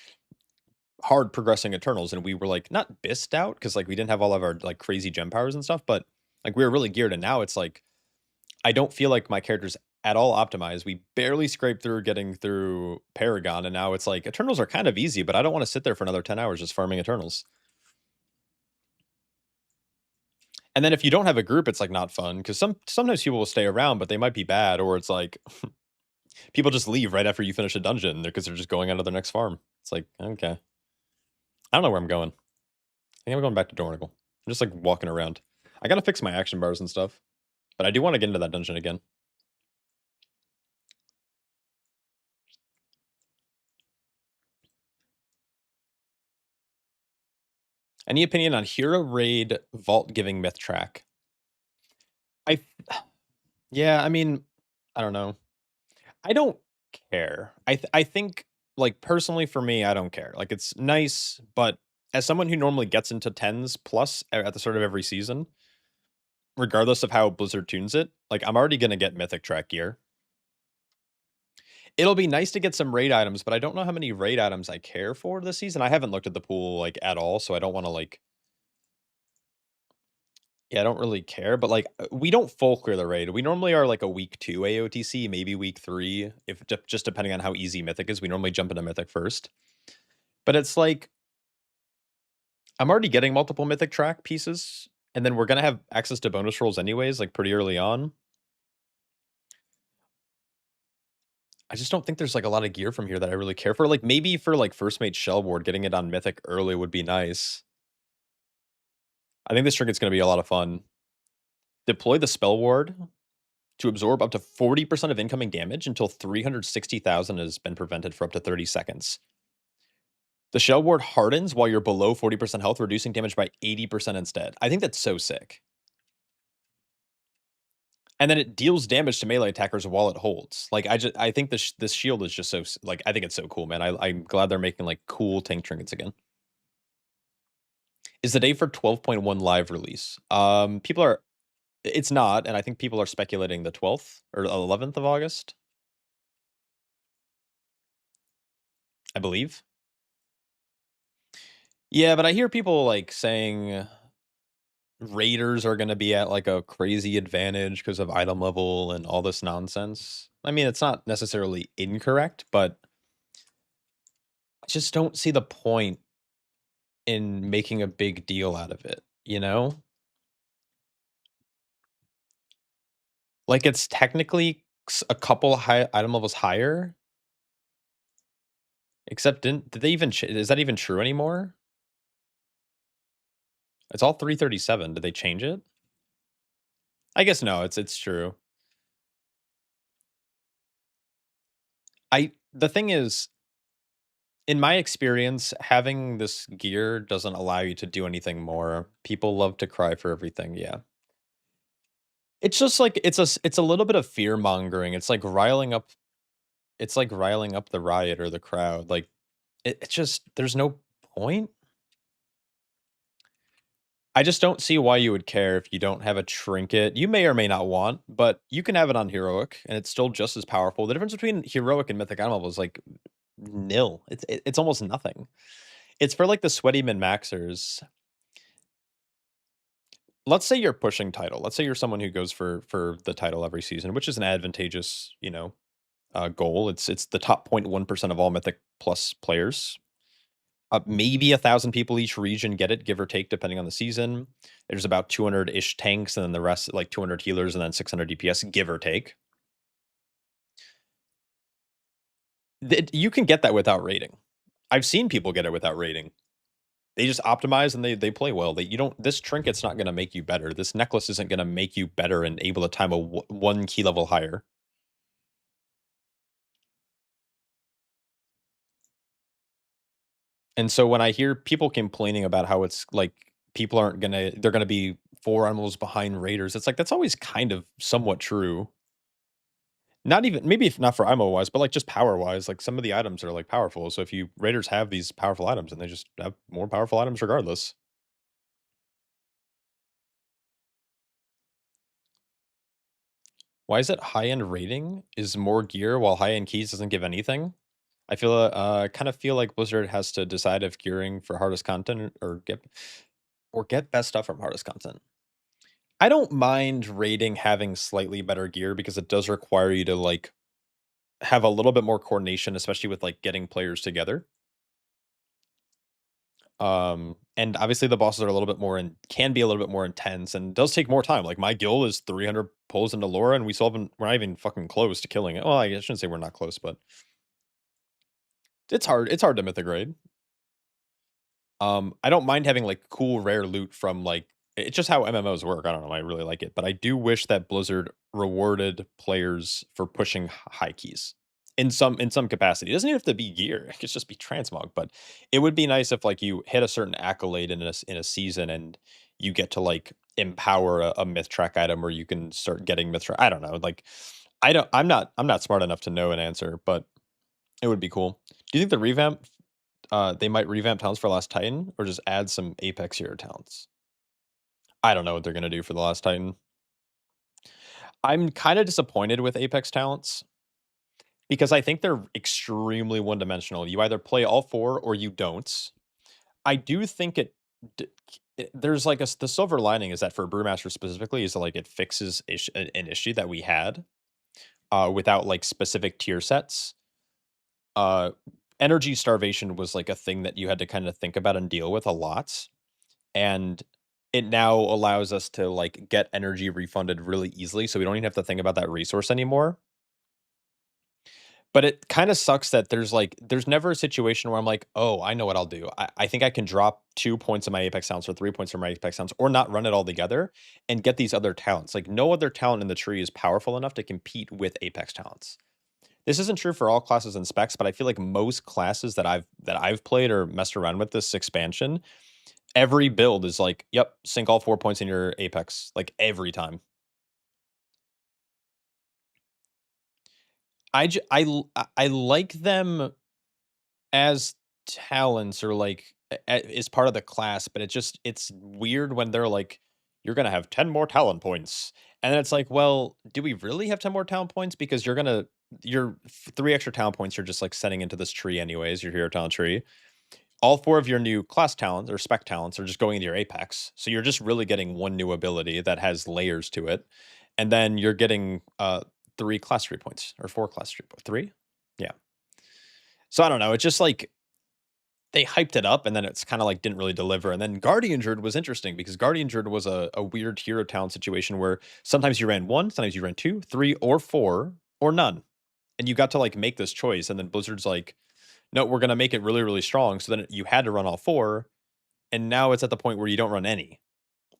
hard progressing Eternals, and we were like not bissed out because like we didn't have all of our like crazy gem powers and stuff, but like we were really geared. And now it's like I don't feel like my character's at all optimized. We barely scraped through getting through Paragon, and now it's like Eternals are kind of easy, but I don't want to sit there for another 10 hours just farming Eternals. And then if you don't have a group, it's like not fun because sometimes people will stay around, but they might be bad, or it's like people just leave right after you finish a dungeon because they're just going on to their next farm. It's like okay, I don't know where I'm going. I think I'm going back to Dornigal. I'm just like walking around. I gotta fix my action bars and stuff, but I do want to get into that dungeon again. Any opinion on Hero Raid Vault Giving Myth Track? I yeah, I mean, I don't know. I don't care. I think like personally for me, I don't care. Like it's nice, but as someone who normally gets into tens plus at the start of every season, regardless of how Blizzard tunes it, like I'm already gonna get Mythic Track gear. It'll be nice to get some raid items, but I don't know how many raid items I care for this season. I haven't looked at the pool like at all, so I don't want to like yeah, I don't really care, but like we don't full clear the raid. We normally are like a week 2 AOTC, maybe week 3, if just depending on how easy Mythic is. We normally jump into Mythic first. But it's like I'm already getting multiple Mythic track pieces, and then we're gonna have access to bonus rolls anyways, like pretty early on. I just don't think there's like a lot of gear from here that I really care for. Like maybe for like first mate shell ward, getting it on Mythic early would be nice. I think this trinket's gonna be a lot of fun. Deploy the spell ward to absorb up to 40% of incoming damage until 360,000 has been prevented for up to 30 seconds. The shell ward hardens while you're below 40% health, reducing damage by 80% instead. I think that's so sick. And then it deals damage to melee attackers while it holds. Like I think this shield is just so like I think it's so cool, man. I'm glad they're making like cool tank trinkets again. Is the day for 12.1 live release? People are it's not, and I think people are speculating the 12th or 11th of August, I believe. Yeah, but I hear people like saying raiders are going to be at like a crazy advantage because of item level and all this nonsense. I mean, it's not necessarily incorrect, but I just don't see the point in making a big deal out of it, you know? Like it's technically a couple high item levels higher, except did they even is that even true anymore? It's all 337. Did they change it? I guess no, it's true. The thing is, in my experience, having this gear doesn't allow you to do anything more. People love to cry for everything, yeah. It's just like it's a little bit of fear mongering. It's like riling up the riot or the crowd. Like it's just there's no point. I just don't see why you would care if you don't have a trinket. You may or may not want, but you can have it on heroic and it's still just as powerful. The difference between heroic and mythic item level is like nil. It's almost nothing. It's for like the sweaty min maxers. Let's say you're pushing title. Let's say you're someone who goes for the title every season, which is an advantageous, goal. It's the top 0.1% of all Mythic Plus players. Maybe 1,000 people each region get it, give or take, depending on the season. There's about 200-ish tanks, and then the rest, like 200 healers, and then 600 DPS, give or take. You can get that without rating. I've seen people get it without rating. They just optimize and they play well. You don't. This trinket's not going to make you better. This necklace isn't going to make you better and able to time one key level higher. And so when I hear people complaining about how it's like people aren't gonna they're gonna be 4 animals behind raiders, it's like that's always kind of somewhat true. Not even maybe if not for IMO wise, but like just power wise, like some of the items are like powerful. So if you raiders have these powerful items and they just have more powerful items regardless. Why is it high end rating is more gear while high end keys doesn't give anything? I feel kind of feel like Blizzard has to decide if gearing for hardest content or get best stuff from hardest content. I don't mind raiding having slightly better gear because it does require you to, like, have a little bit more coordination, especially with, like, getting players together. And obviously the bosses are a little bit more and can be a little bit more intense and does take more time. Like, my guild is 300 pulls into Laura, and we're not even fucking close to killing it. Well, I shouldn't say we're not close, but it's hard to mythic raid. I don't mind having, like, cool rare loot from, like it's just how MMOs work, I don't know, I really like it, but I do wish that Blizzard rewarded players for pushing high keys in some capacity. It doesn't even have to be gear, it could just be transmog, but it would be nice if, like, you hit a certain accolade in a season and you get to, like, empower a myth track item where you can start getting myth track I don't know, like, I'm not smart enough to know an answer, but it would be cool. Do you think the revamp they might revamp talents for Last Titan or just add some Apex hero talents? I don't know what they're gonna do for the Last Titan. I'm kinda disappointed with Apex talents because I think they're extremely one-dimensional. You either play all 4 or you don't. I do think d there's like the silver lining is that for Brewmaster specifically is that, like, it fixes an issue that we had, without, like, specific tier sets. Uh, Energy starvation was, like, a thing that you had to kinda think about and deal with a lot. And it now allows us to, like, get energy refunded really easily, so we don't even have to think about that resource anymore. But it kinda sucks that there's never a situation where I'm like, "Oh, I know what I'll do. I think I can drop 2 points of my Apex talents or 3 points from my Apex talents or not run it all together and get these other talents." Like, no other talent in the tree is powerful enough to compete with Apex talents. This isn't true for all classes and specs, but I feel like most classes that I've played or messed around with this expansion, every build is like, "Yep, sink all 4 points in your Apex," like, every time. I like them as talents or, like, as part of the class, but it's weird when they're like, "You're gonna have 10 more talent points," and then it's like, "Well, do we really have 10 more talent points? Because your 3 extra talent points you're just, like, setting into this tree anyways, your hero talent tree. All 4 of your new class talents or spec talents are just going into your Apex. So you're just really getting 1 new ability that has layers to it. And then you're getting 3 class tree points or 4 class tree points. 3? Yeah. So I don't know. It's just like they hyped it up and then it's kind of like didn't really deliver. And then Guardian Druid was interesting because Guardian Druid was a weird hero talent situation where sometimes you ran 1, sometimes you ran 2, 3, or 4, or none. And you got to like make this choice. And then Blizzard's like, no, we're going to make it really, really strong. So then you had to run all 4. And now it's at the point where you don't run any.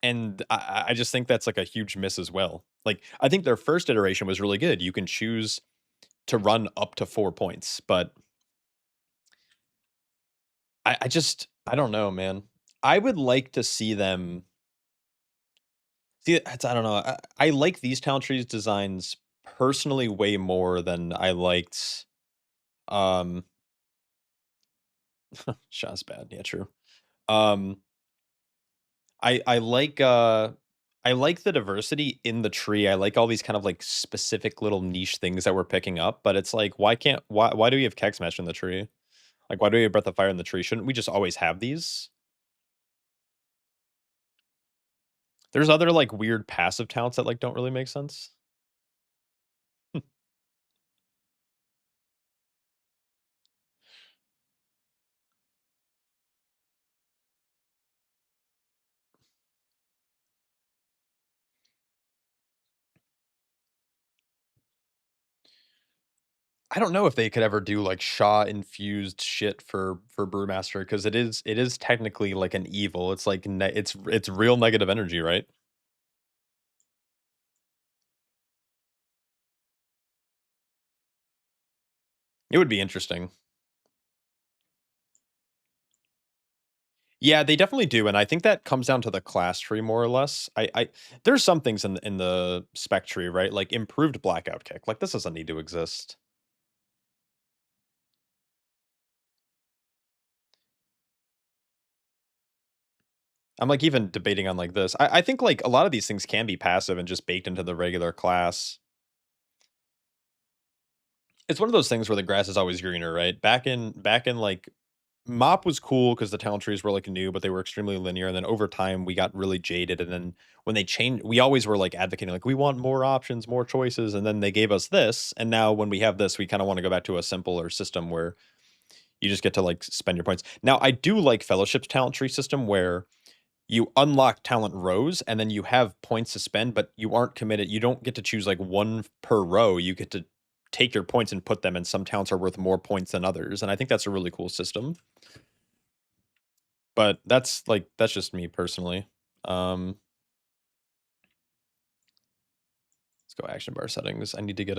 And I just think that's like a huge miss as well. Like I think their first iteration was really good. You can choose to run up to 4 points, but I don't know, man. I would like to see them see I don't know. I like these talent trees designs personally way more than I liked um Shaw's bad. Yeah, true. Um I like the diversity in the tree. I like all these kind of like specific little niche things that we're picking up, but it's like why do we have Keg Smash in the tree? Like why do we have Breath of Fire in the tree? Shouldn't we just always have these? There's other like weird passive talents that like don't really make sense. I don't know if they could ever do like Shaw infused shit for Brewmaster because it is technically like an evil. It's like it's real negative energy, right? It would be interesting. Yeah, they definitely do, and I think that comes down to the class tree more or less. I there's some things in the spec tree, right? Like improved blackout kick. Like this doesn't need to exist. I'm like even debating on like this. I think like a lot of these things can be passive and just baked into the regular class. It's one of those things where the grass is always greener, right? Back in like Mop was cool because the talent trees were like new, but they were extremely linear. And then over time, we got really jaded. And then when they changed, we always were like advocating, like, we want more options, more choices. And then they gave us this. And now when we have this, we kind of want to go back to a simpler system where you just get to like spend your points. Now, I do like Fellowship's talent tree system where you unlock talent rows and then you have points to spend, but you aren't committed. You don't get to choose like one per row. You get to take your points and put them, and some talents are worth more points than others. And I think that's a really cool system. But that's just me personally. Let's go action bar settings. I need to get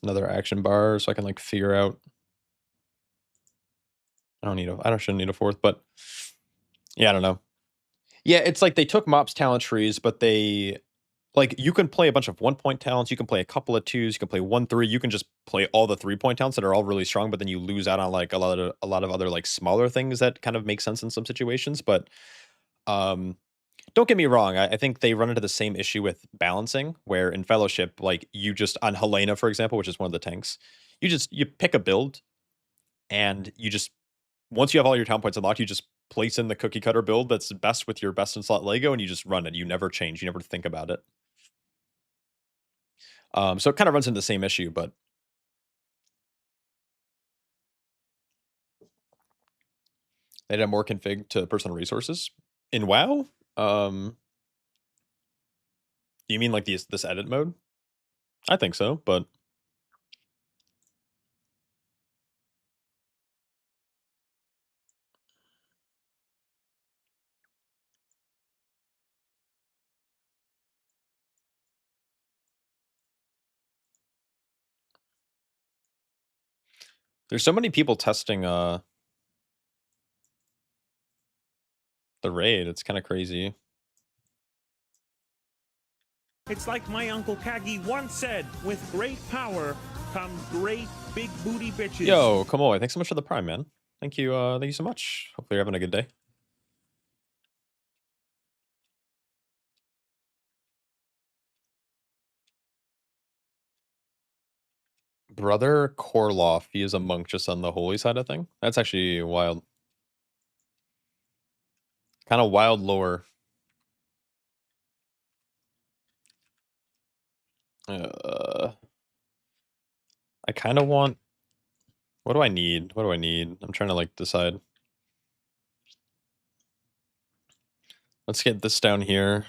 another action bar so I can like figure out. I shouldn't need a fourth, but yeah, I don't know. Yeah, it's like they took Mop's talent trees, but they like you can play a bunch of 1 point talents, you can play a couple of twos, you can play 1-3, you can just play all the 3 point talents that are all really strong, but then you lose out on like a lot of other like smaller things that kind of make sense in some situations. But um don't get me wrong, I think they run into the same issue with balancing, where in Fellowship, like, you just on Helena, for example, which is one of the tanks, you pick a build, and you just once you have all your talent points unlocked, you just place in the cookie cutter build that's best with your best in slot Lego, and you just run it. You never change, you never think about it. So it kinda runs into the same issue, but they'd have more config to personal resources. In WoW? Do you mean like this edit mode? I think so, but there's so many people testing, the raid, it's kinda crazy. It's like my Uncle Kagi once said, with great power comes great big booty bitches. Yo, Kamoy, thanks so much for the prime, man. Thank you so much. Hopefully you're having a good day. Brother Korloff, he is a monk just on the holy side of thing. That's actually wild. Kind of wild lore. Uh, I kind of want. What do I need? What do I need? I'm trying to like decide. Let's get this down here.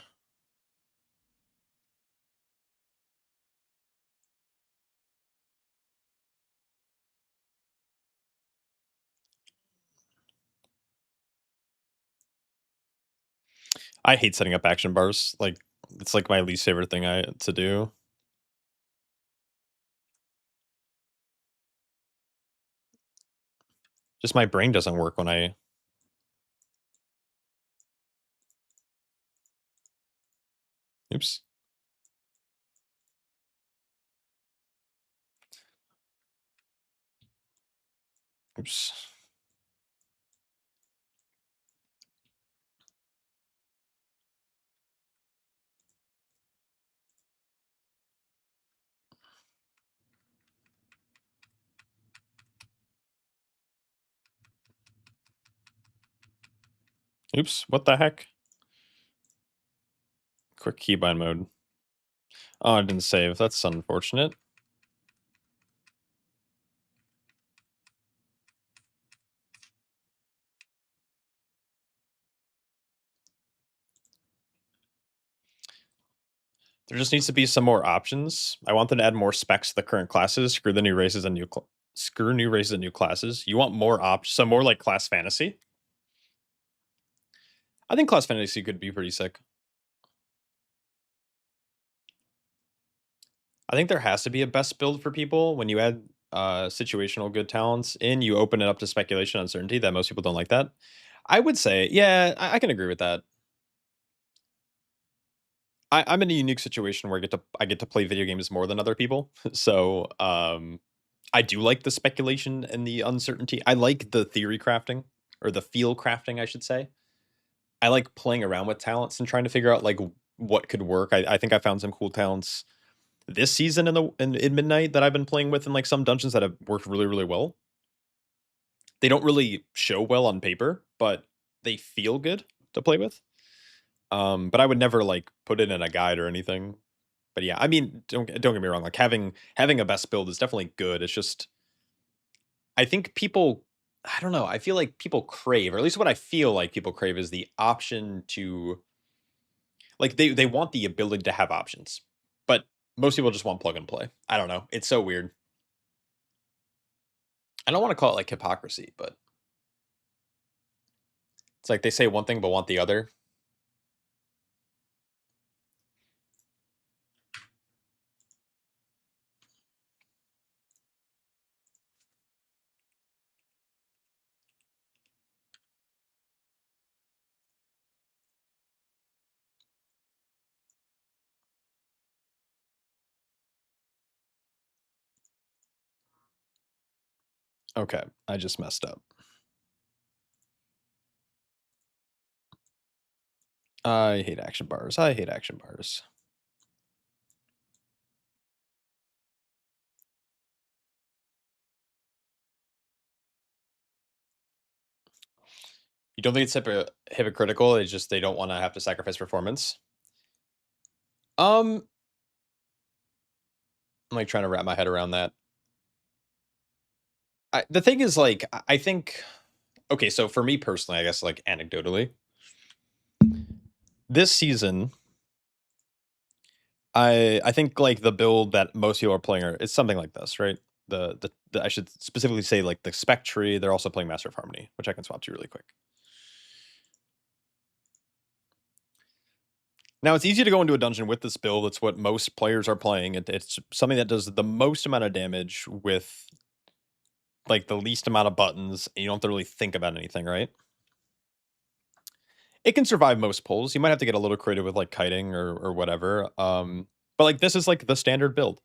I hate setting up action bars. Like, it's like my least favorite thing to do. Just my brain doesn't work when I. Oops. Oops. Oops. What the heck? Quick keybind mode. Oh, I didn't save. That's unfortunate. There just needs to be some more options. I want them to add more specs to the current classes. Screw the new races and screw new races and new classes. You want more some more like class fantasy. I think class fantasy could be pretty sick. I think there has to be a best build for people when you add situational good talents in. You open it up to speculation uncertainty. That most people don't like that. I would say, yeah, I can agree with that. I'm in a unique situation where I get to play video games more than other people. So I do like the speculation and the uncertainty. I like the theory crafting or the feel crafting, I should say. I like playing around with talents and trying to figure out like what could work. I think I found some cool talents this season in Midnight that I've been playing with in like some dungeons that have worked really, really well. They don't really show well on paper, but they feel good to play with. But I would never like put it in a guide or anything. But yeah, I mean, don't get me wrong. Like having a best build is definitely good. It's just I think people, I don't know. I feel like people crave, or at least what I feel like people crave, is the option to like they want the ability to have options, but most people just want plug and play. I don't know. It's so weird. I don't want to call it like hypocrisy, but it's like they say one thing but want the other. Okay, I just messed up. I hate action bars. I hate action bars. You don't think it's hypocritical? It's just they don't want to have to sacrifice performance. I'm like trying to wrap my head around that. The thing is, like, I think, okay, so for me personally, I guess, like, anecdotally, this season, I think like the build that most people are playing are it's something like this, right? The I should specifically say like the spec tree. They're also playing Master of Harmony, which I can swap to really quick. Now it's easy to go into a dungeon with this build. It's what most players are playing. It's something that does the most amount of damage with like the least amount of buttons. And you don't have to really think about anything, right? It can survive most pulls. You might have to get a little creative with like kiting or whatever. But like this is like the standard build.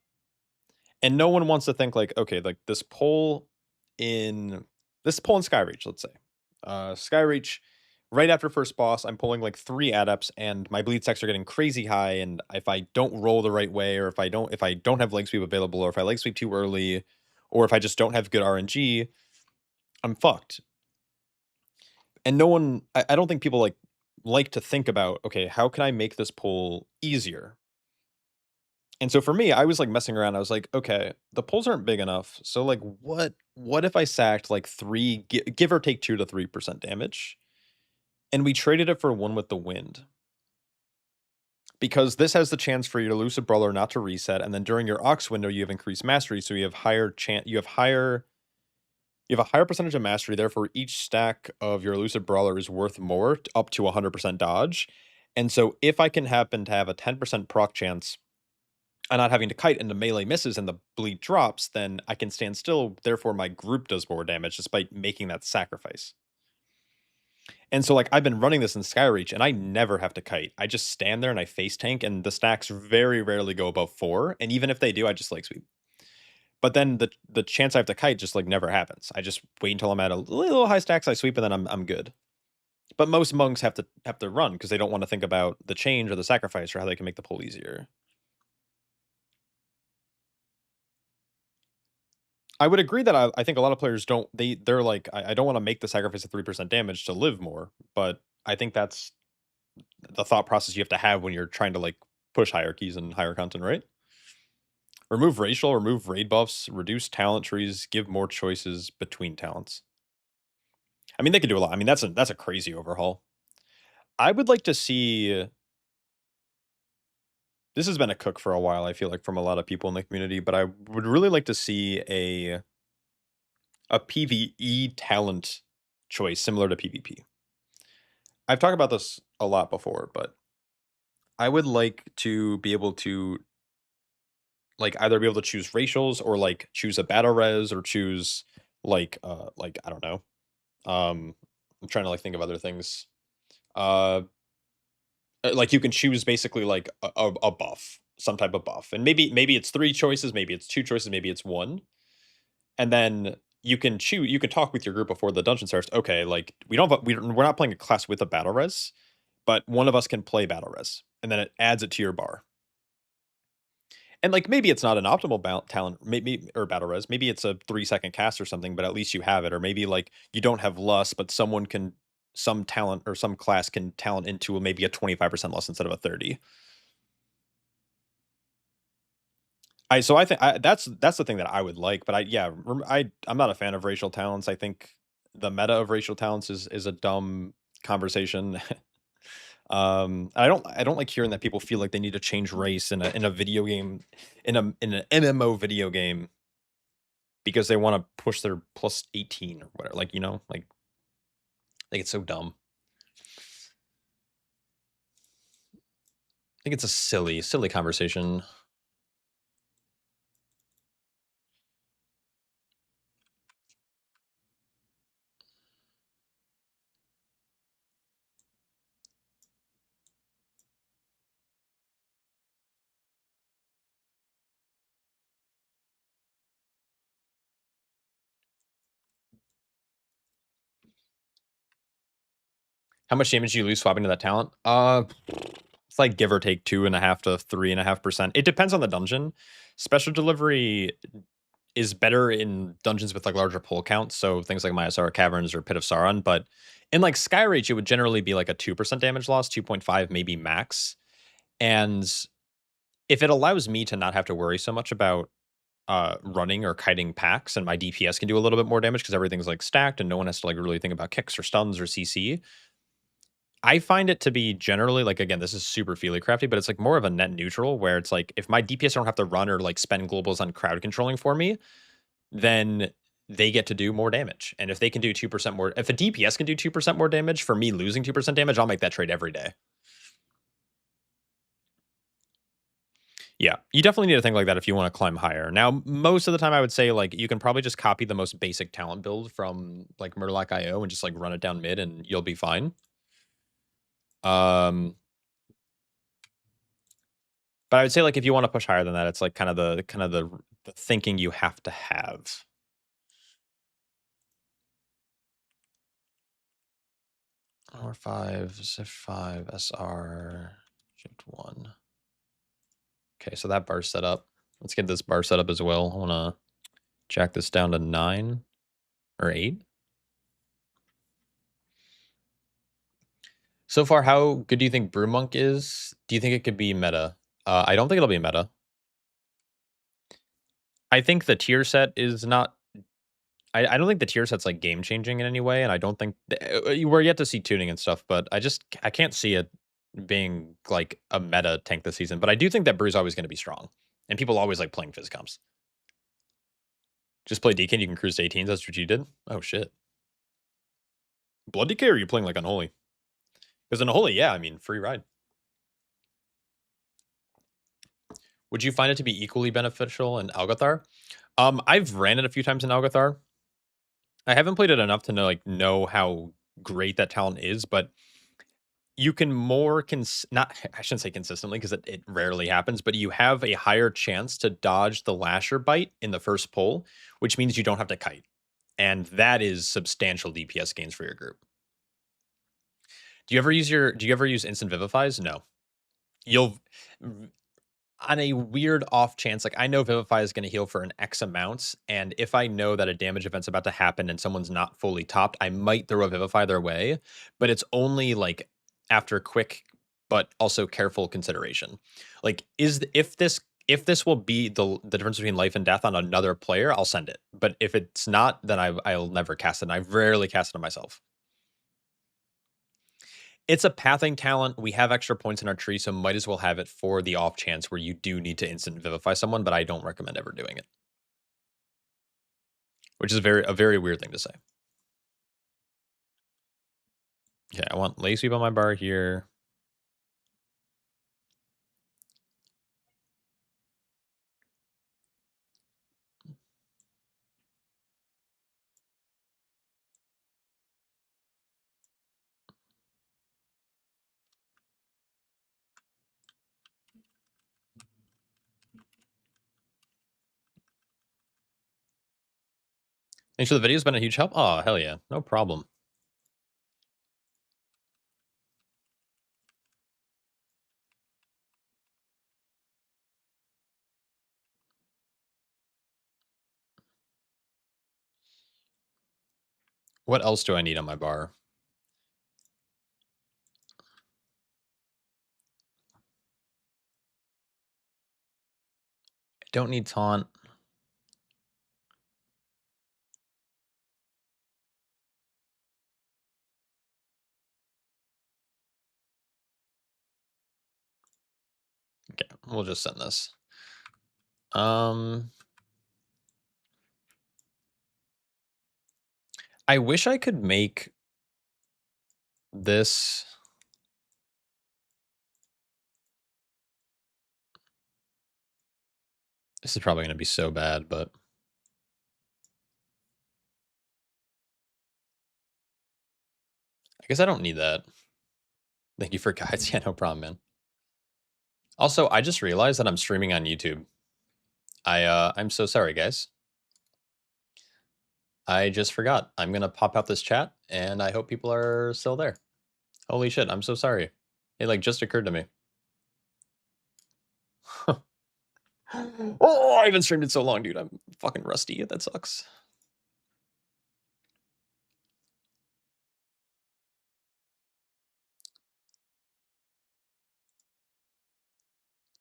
And no one wants to think like, okay, like this pull in Skyreach, let's say. Skyreach, right after first boss, I'm pulling like 3 adepts and my bleed stacks are getting crazy high. And if I don't roll the right way, or if I don't have leg sweep available, or if I leg sweep too early, or if I just don't have good RNG, I'm fucked. And no one I don't think people like to think about, okay, how can I make this pull easier? And so for me, I was like messing around. I was like, okay, the pulls aren't big enough. So like what if I sacked like 3 give or take 2 to 3% damage and we traded it for one with the wind? Because this has the chance for your elusive brawler not to reset, and then during your Ox window you have increased mastery, so you have a higher percentage of mastery, therefore each stack of your elusive brawler is worth more up to 100% dodge. And so if I can happen to have a 10% proc chance on not having to kite and the melee misses and the bleed drops, then I can stand still. Therefore, my group does more damage despite making that sacrifice. And so, like, I've been running this in Skyreach, and I never have to kite. I just stand there and I face tank, and the stacks very rarely go above 4. And even if they do, I just like sweep. But then the chance I have to kite just like never happens. I just wait until I'm at a little high stacks, I sweep, and then I'm good. But most monks have to run because they don't want to think about the change or the sacrifice or how they can make the pull easier. I would agree that I think a lot of players don't they're like I don't want to make the sacrifice of 3% damage to live more, but I think that's the thought process you have to have when you're trying to like push hierarchies and higher content, right? Remove racial, remove raid buffs, reduce talent trees, give more choices between talents. I mean, they could do a lot. I mean, that's a crazy overhaul. I would like to see. This has been a cook for a while, I feel like, from a lot of people in the community, but I would really like to see a PvE talent choice similar to PvP. I've talked about this a lot before, but I would like to be able to like either be able to choose racials or like choose a battle res or choose like I don't know. I'm trying to like think of other things. Uh like you can choose basically like a buff, some type of buff. And maybe it's 3 choices, maybe it's 2 choices, maybe it's 1. And then you can talk with your group before the dungeon starts. Okay, like we're not playing a class with a battle res, but one of us can play battle res, and then it adds it to your bar. And like maybe it's not an optimal talent, maybe or battle res, maybe it's a 3-second cast or something, but at least you have it. Or maybe like you don't have lust, but some talent or some class can talent into maybe a 25% lust instead of a 30. I think that's the thing that I would like, but I'm not a fan of racial talents. I think the meta of racial talents is a dumb conversation. I don't like hearing that people feel like they need to change race in a video game, in an MMO video game, because they want to push their plus 18 or whatever. Like, I think it's so dumb. I think it's a silly conversation. How much damage do you lose swapping to that talent? It's like give or take 2.5 to 3.5%. It depends on the dungeon. Special delivery is better in dungeons with like larger pull counts, so things like Myasara Caverns or Pit of Sauron. But in like Skyreach, it would generally be like a 2% damage loss, 2.5 maybe max. And if it allows me to not have to worry so much about running or kiting packs, and my DPS can do a little bit more damage because everything's like stacked and no one has to like really think about kicks or stuns or CC. I find it to be generally like, again, this is super feely crafty, but it's like more of a net neutral where it's like if my DPS don't have to run or like spend globals on crowd controlling for me, then they get to do more damage. And if they can do 2% more, if a DPS can do 2% more damage for me losing 2% damage, I'll make that trade every day. Yeah, you definitely need to think like that if you want to climb higher. Now, most of the time, I would say like you can probably just copy the most basic talent build from like Murloc.io and just like run it down mid, and you'll be fine. But I would say like if you want to push higher than that, it's like kind of the thinking you have to have. R5, Ziff5, SR, Shift 1. Okay, so that bar set up. Let's get this bar set up as well. I want to jack this down to 9 or 8. So far, how good do you think Brewmonk is? Do you think it could be meta? I don't think it'll be meta. I think the tier set is not. I don't think the tier set's like game changing in any way, and I don't think we're yet to see tuning and stuff. But I can't see it being like a meta tank this season. But I do think that Brew's always going to be strong, and people always like playing Fizz comps. Just play DK and you can cruise to 18s. That's what you did? Oh, shit. Blood DK or are you playing like Unholy? Because Unholy, yeah, I mean, free ride. Would you find it to be equally beneficial in Algothar? I've ran it a few times in Algothar. I haven't played it enough to know how great that talent is, but you can more not I shouldn't say consistently because it rarely happens, but you have a higher chance to dodge the lasher bite in the first pull, which means you don't have to kite. And that is substantial DPS gains for your group. Do you ever use instant vivifies? No. You'll on a weird off chance, like I know Vivify is going to heal for an X amount, and if I know that a damage event's about to happen and someone's not fully topped, I might throw a Vivify their way, but it's only like after quick but also careful consideration. Like, if this will be the difference between life and death on another player, I'll send it. But if it's not, then I'll never cast it. And I rarely cast it on myself. It's a pathing talent. We have extra points in our tree, so might as well have it for the off chance where you do need to instant vivify someone, but I don't recommend ever doing it. Which is a very weird thing to say. Okay, I want lay sweep on my bar here. Thanks for the video. It's been a huge help. Oh, hell yeah. No problem. What else do I need on my bar? I don't need taunt. Okay, we'll just send this. I wish I could make this. This is probably going to be so bad, but I guess I don't need that. Thank you for guides. Yeah, no problem, man. Also, I just realized that I'm streaming on YouTube. I'm so sorry, guys. I just forgot. I'm gonna pop out this chat, and I hope people are still there. Holy shit, I'm so sorry. It like just occurred to me. Oh, I haven't streamed in so long, dude. I'm fucking rusty. That sucks.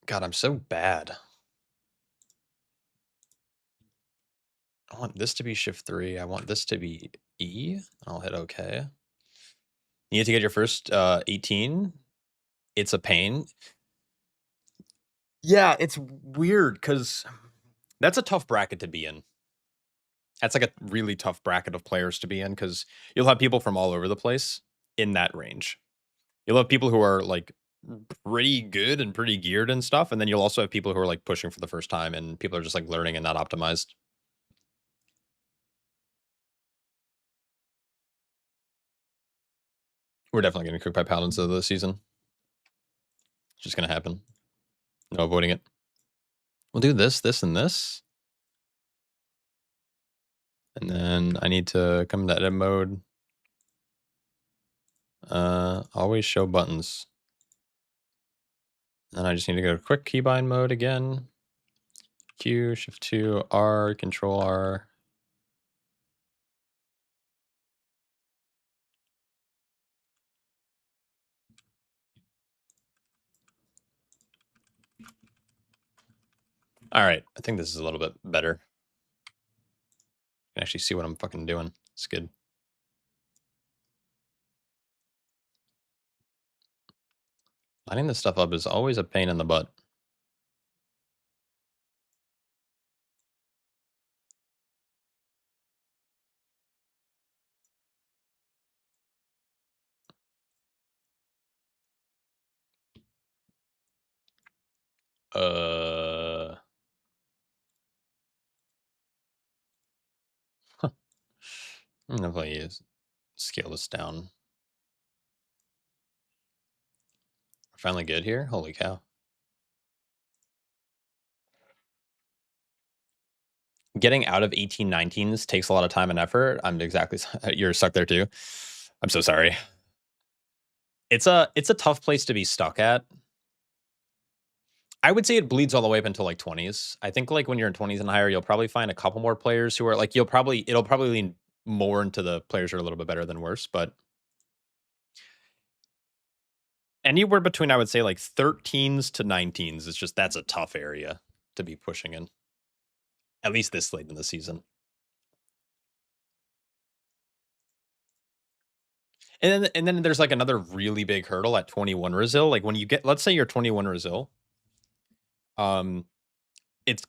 God, I'm so bad. I want this to be shift 3. I want this to be E. I'll hit OK. You need to get your first 18. It's a pain. Yeah, it's weird because that's a tough bracket to be in. That's like a really tough bracket of players to be in because you'll have people from all over the place in that range. You'll have people who are like pretty good and pretty geared and stuff, and then you'll also have people who are like pushing for the first time, and people are just like learning and not optimized. We're definitely getting cooked by Paladins of the season. It's just gonna happen. No avoiding it. We'll do this, this, and this. And then I need to come into edit mode. Always show buttons. And I just need to go to quick keybind mode again. Q, shift 2, R, control R. All right, I think this is a little bit better. I can actually see what I'm fucking doing. It's good. Lining this stuff up is always a pain in the butt. I'm gonna play scale this down. Finally good here. Holy cow! Getting out of 1819s takes a lot of time and effort. I'm exactly you're stuck there too. I'm so sorry. It's a tough place to be stuck at. I would say it bleeds all the way up until like 20s. I think like when you're in 20s and higher, you'll probably find a couple more players who are like it'll probably lean more into the players who are a little bit better than worse, but anywhere between I would say like 13s to 19s is just that's a tough area to be pushing in. At least this late in the season. And then there's like another really big hurdle at 21 Brazil. Like when you get let's say you're 21 Brazil, um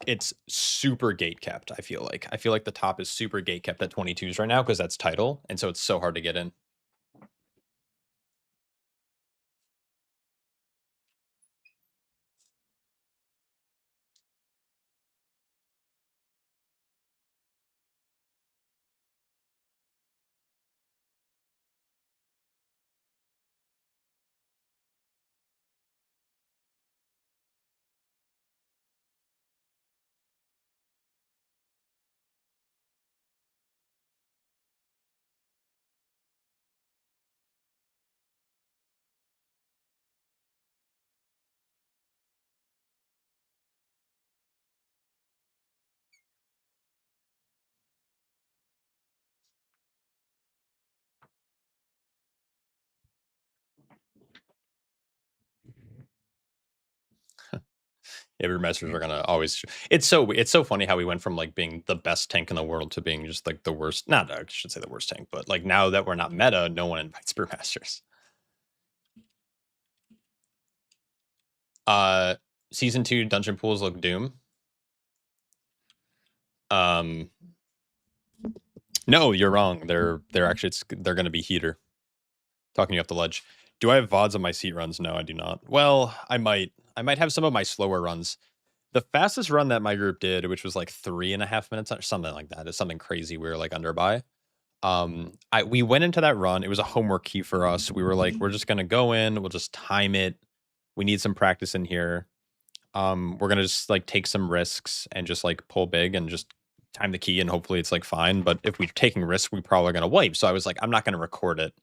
it's super gate kept, I feel like. I feel like the top is super gate kept at 22s right now because that's title, and so it's so hard to get in. Yeah, remasters are gonna always. It's so funny how we went from like being the best tank in the world to being just like the worst. Not I should say the worst tank, but like now that we're not meta, no one invites brewmasters. Uh, season 2 dungeon pools look doom. Um, no, you're wrong. They're actually they're gonna be heater. Talking you off the ledge. Do I have VODs on my seat runs? No, I do not. Well, I might. I might have some of my slower runs. The fastest run that my group did, which was like 3.5 minutes or something like that, is something crazy. We were like under by. We went into that run. It was a homework key for us. We were like, we're just gonna go in. We'll just time it. We need some practice in here. We're gonna just like take some risks and just like pull big and just time the key and hopefully it's like fine. But if we're taking risks, we probably are gonna wipe. So I was like, I'm not gonna record it.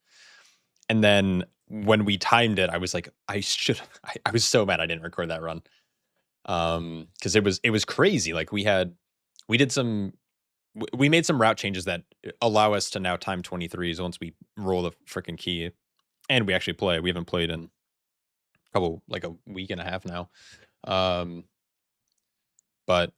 And then when we timed it, I was like, I should. I was so mad I didn't record that run. Because it was crazy. Like we did some we made some route changes that allow us to now time 23s once we roll the freaking key, and we actually play. We haven't played in couple like a week and a half now. Um, but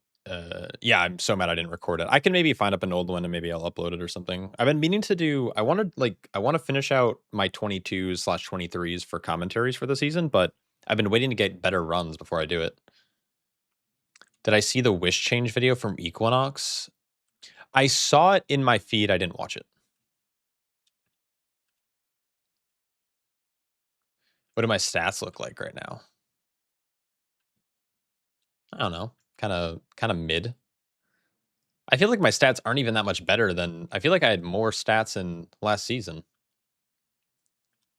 yeah, I'm so mad I didn't record it. I can maybe find up an old one and maybe I'll upload it or something. I've been meaning to do. I want to finish out my 22s/23s for commentaries for the season, but I've been waiting to get better runs before I do it. Did I see the wish change video from Equinox? I saw it in my feed. I didn't watch it. What do my stats look like right now? I don't know. Kind of mid. I feel like my stats aren't even that much better than I feel like I had more stats in last season.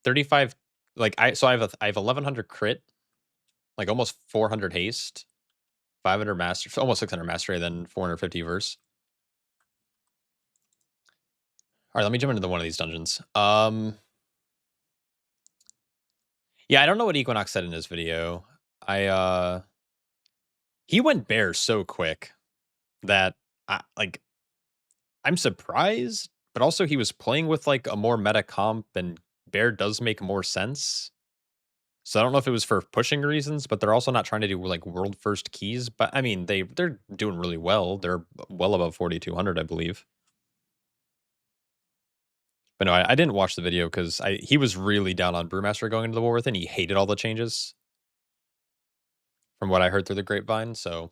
35 like I have 1100 crit, like almost 400 haste, 500 master, almost 600 mastery, then 450 verse. All right, let me jump into one of these dungeons. Yeah, I don't know what Equinox said in his video. He went bear so quick that I'm surprised, but also he was playing with like a more meta comp and bear does make more sense. So I don't know if it was for pushing reasons, but they're also not trying to do like world first keys. But I mean, they're doing really well. They're well above 4,200, I believe. But no, I didn't watch the video because he was really down on Brewmaster going into the war with it. And he hated all the changes, from what I heard through the grapevine. So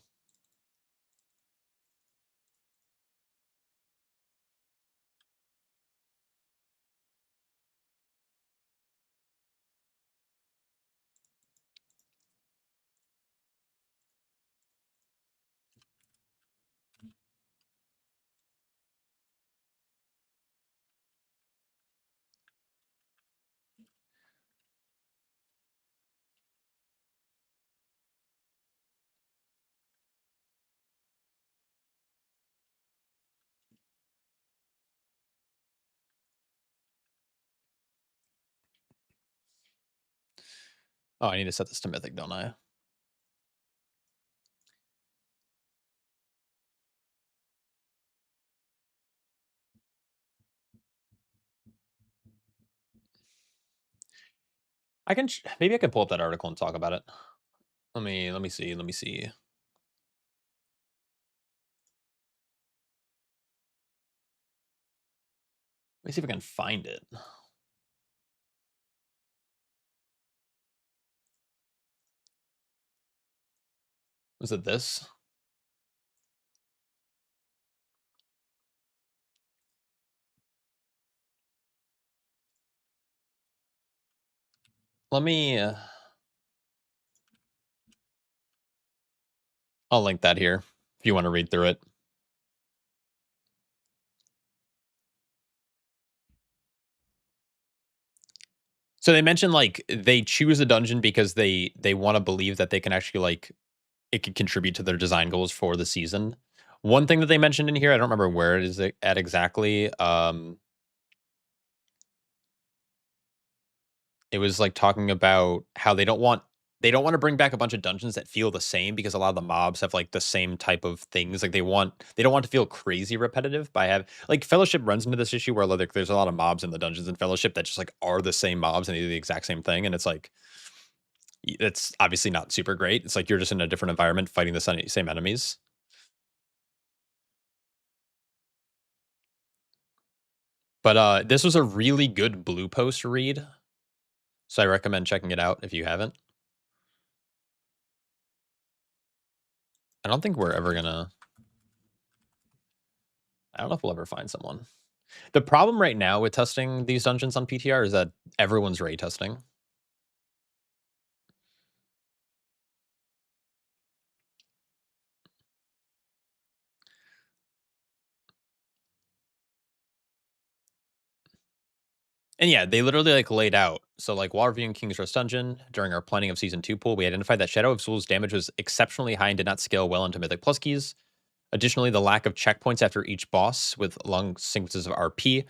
Oh, I need to set this to mythic, don't I? I can maybe I can pull up that article and talk about it. Let me see. Let me see. Let me see if I can find it. Was it this? Let me. I'll link that here if you want to read through it. So they mentioned like they choose a dungeon because they want to believe that they can actually like it could contribute to their design goals for the season. One thing that they mentioned in here, I don't remember where it is at exactly. It was like talking about how they don't want to bring back a bunch of dungeons that feel the same because a lot of the mobs have like the same type of things. Like they don't want to feel crazy repetitive by have like Fellowship runs into this issue where like there's a lot of mobs in the dungeons in Fellowship that just like are the same mobs and they do the exact same thing, and it's like it's obviously not super great. It's like you're just in a different environment fighting the same enemies. But this was a really good Blue Post read, so I recommend checking it out if you haven't. I don't think we're ever gonna. I don't know if we'll ever find someone. The problem right now with testing these dungeons on PTR is that everyone's raid testing. And yeah, they literally like laid out. So like while reviewing King's Rest Dungeon during our planning of season 2 pool, we identified that Shadow of Soul's damage was exceptionally high and did not scale well into Mythic Plus keys. Additionally, the lack of checkpoints after each boss with long sequences of RP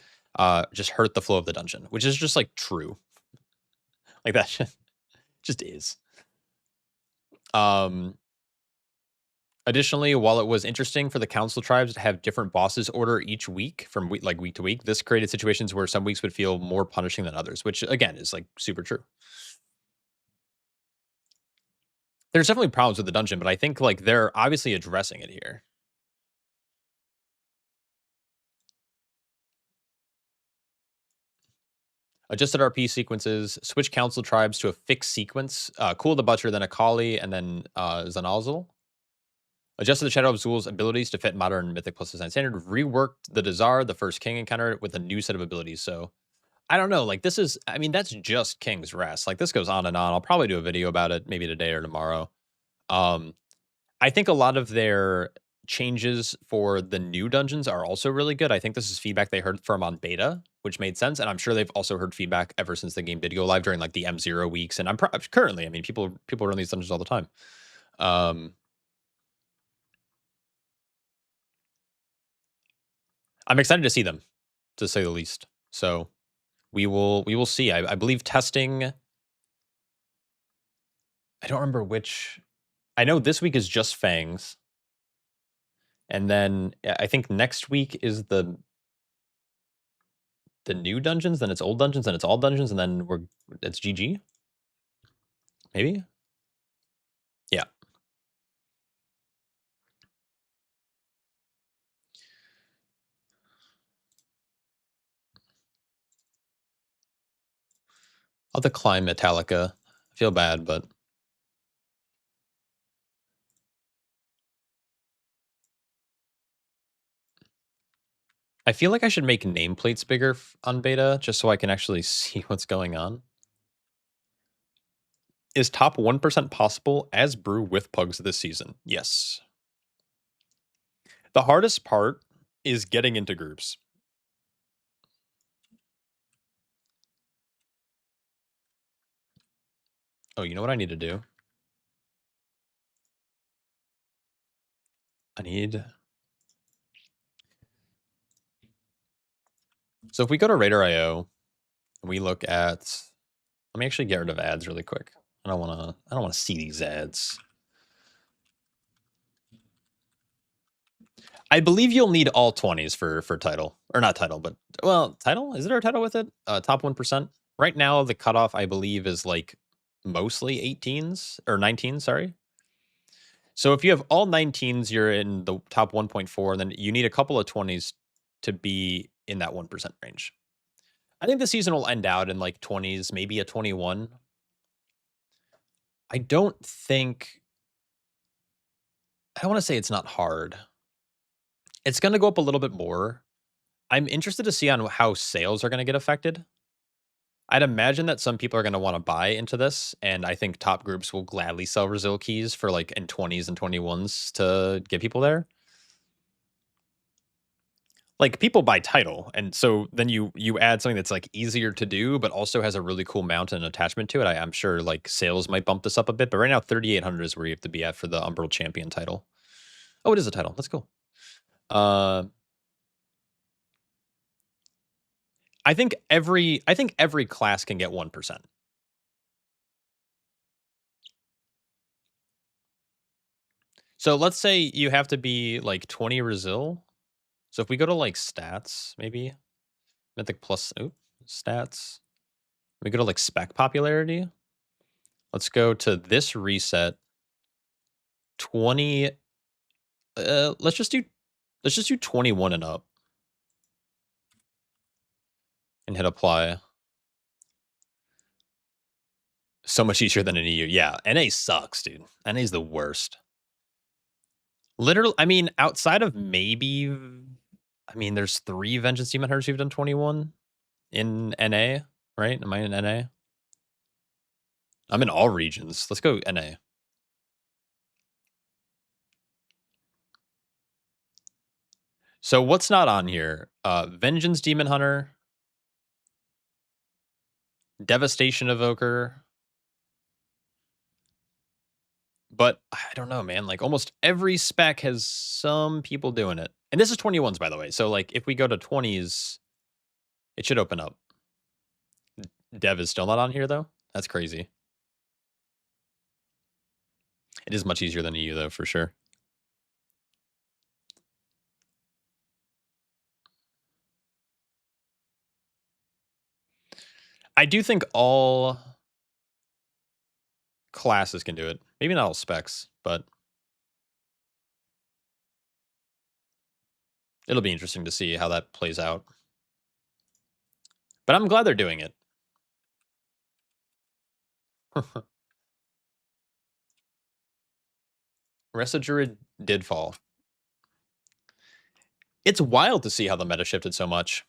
just hurt the flow of the dungeon, which is just like true. Like that just is. Um, Additionally, while it was interesting for the council tribes to have different bosses order each week from week to week, this created situations where some weeks would feel more punishing than others, which again is like super true. There's definitely problems with the dungeon, but I think like they're obviously addressing it here. Adjusted RP sequences, switch council tribes to a fixed sequence, cool the butcher, then Akali, and then Zanalzal. Adjusted the Shadow of Zul's abilities to fit modern Mythic Plus design standard. Reworked the Dazar, the first king encounter, with a new set of abilities. So I don't know. Like this is, I mean, that's just King's Rest. Like this goes on and on. I'll probably do a video about it maybe today or tomorrow. Um, I think a lot of their changes for the new dungeons are also really good. I think this is feedback they heard from on beta, which made sense, and I'm sure they've also heard feedback ever since the game did go live during like the M0 weeks. And I'm currently, I mean, people run these dungeons all the time. Um, I'm excited to see them, to say the least. So we will see. I believe testing. I don't remember which. I know this week is just Fangs, and then I think next week is the new dungeons. Then it's old dungeons. Then it's all dungeons, and then it's GG. Maybe. Yeah. I'll decline Metallica. I feel bad, but I feel like I should make nameplates bigger on beta just so I can actually see what's going on. Is top 1% possible as brew with pugs this season? Yes. The hardest part is getting into groups. Oh, you know what I need to do? I need. So if we go to Radar.io and we look at, let me actually get rid of ads really quick. I don't want to see these ads. I believe you'll need all 20s for title. Or not title, but well, title? Is there a title with it? Top 1%? Right now the cutoff I believe is like mostly 18s or 19s, sorry. So if you have all 19s, you're in the top 1.4, and then you need a couple of 20s to be in that 1% range. I think the season will end out in like 20s, maybe a 21. I don't think I want to say it's not hard. It's going to go up a little bit more. I'm interested to see on how sales are going to get affected. I'd imagine that some people are going to want to buy into this, and I think top groups will gladly sell Resil keys for like in 20s and 21s to get people there. Like people buy title, and so then you add something that's like easier to do, but also has a really cool mount and attachment to it. I'm sure like sales might bump this up a bit, but right now 3,800 is where you have to be at for the Umbral Champion title. Oh, it is a title. That's cool. I think every class can get 1%. So let's say you have to be like 20 Resil. So if we go to like stats, maybe Mythic plus stats, we go to like spec popularity. Let's go to this reset 20. Let's just do 21 and up and hit apply. So much easier than an EU. Yeah, NA sucks, dude. NA is the worst. Literally, I mean, outside of maybe, I mean, there's 3 Vengeance Demon Hunters who've done 21 in NA, right? Am I in NA? I'm in all regions. Let's go NA. So what's not on here? Vengeance Demon Hunter, Devastation Evoker. But I don't know, man. Like almost every spec has some people doing it. And this is 21s, by the way. So like if we go to 20s, it should open up. Dev is still not on here though. That's crazy. It is much easier than EU though, for sure. I do think all classes can do it. Maybe not all specs, but it'll be interesting to see how that plays out. But I'm glad they're doing it. Residue did fall. It's wild to see how the meta shifted so much.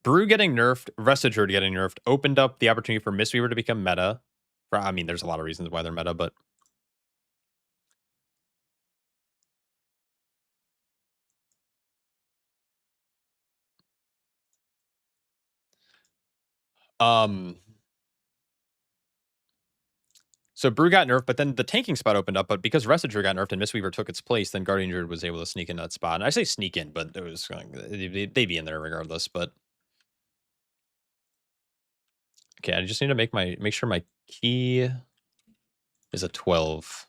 Brew getting nerfed, Residue getting nerfed, opened up the opportunity for Mistweaver to become meta. I mean, there's a lot of reasons why they're meta, but so Brew got nerfed, but then the tanking spot opened up. But because Residue got nerfed and Mistweaver took its place, then Guardian Druid was able to sneak in that spot. And I say sneak in, but it was they'd be in there regardless. But okay, I just need to make sure my key is a 12.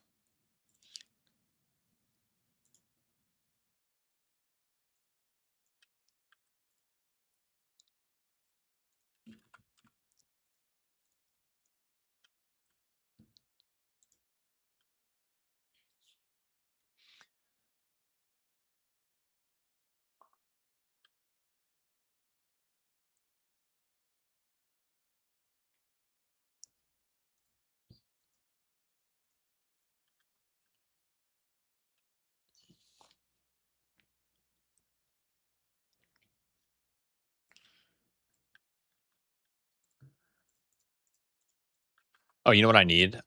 Oh, you know what I need?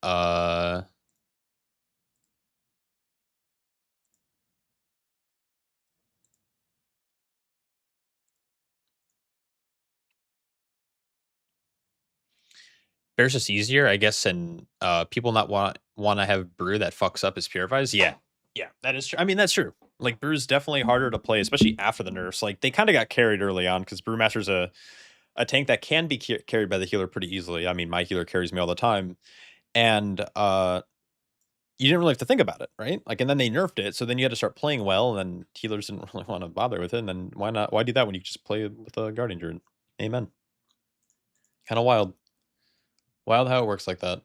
Bear's just easier, I guess, and people not want to have Brew that fucks up his purifies. Yeah, that is true. I mean, that's true. Like Brew's definitely harder to play, especially after the nerfs. Like they kind of got carried early on because Brewmaster's a a tank that can be carried by the healer pretty easily. I mean, my healer carries me all the time, and you didn't really have to think about it, right? Like, and then they nerfed it, so then you had to start playing well, and then healers didn't really want to bother with it. And then why not? Why do that when you just play with a guardian druid? Amen. Kind of wild. Wild how it works like that.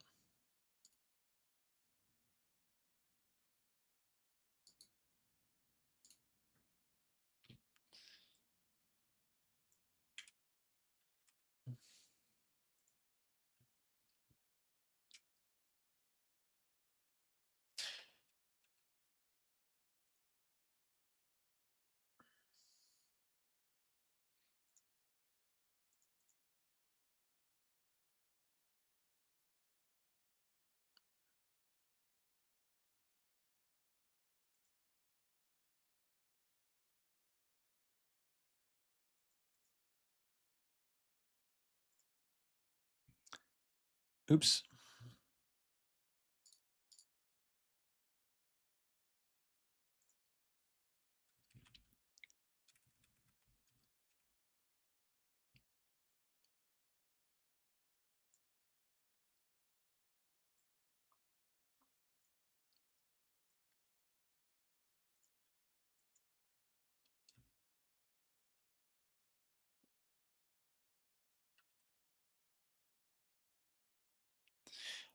Oops.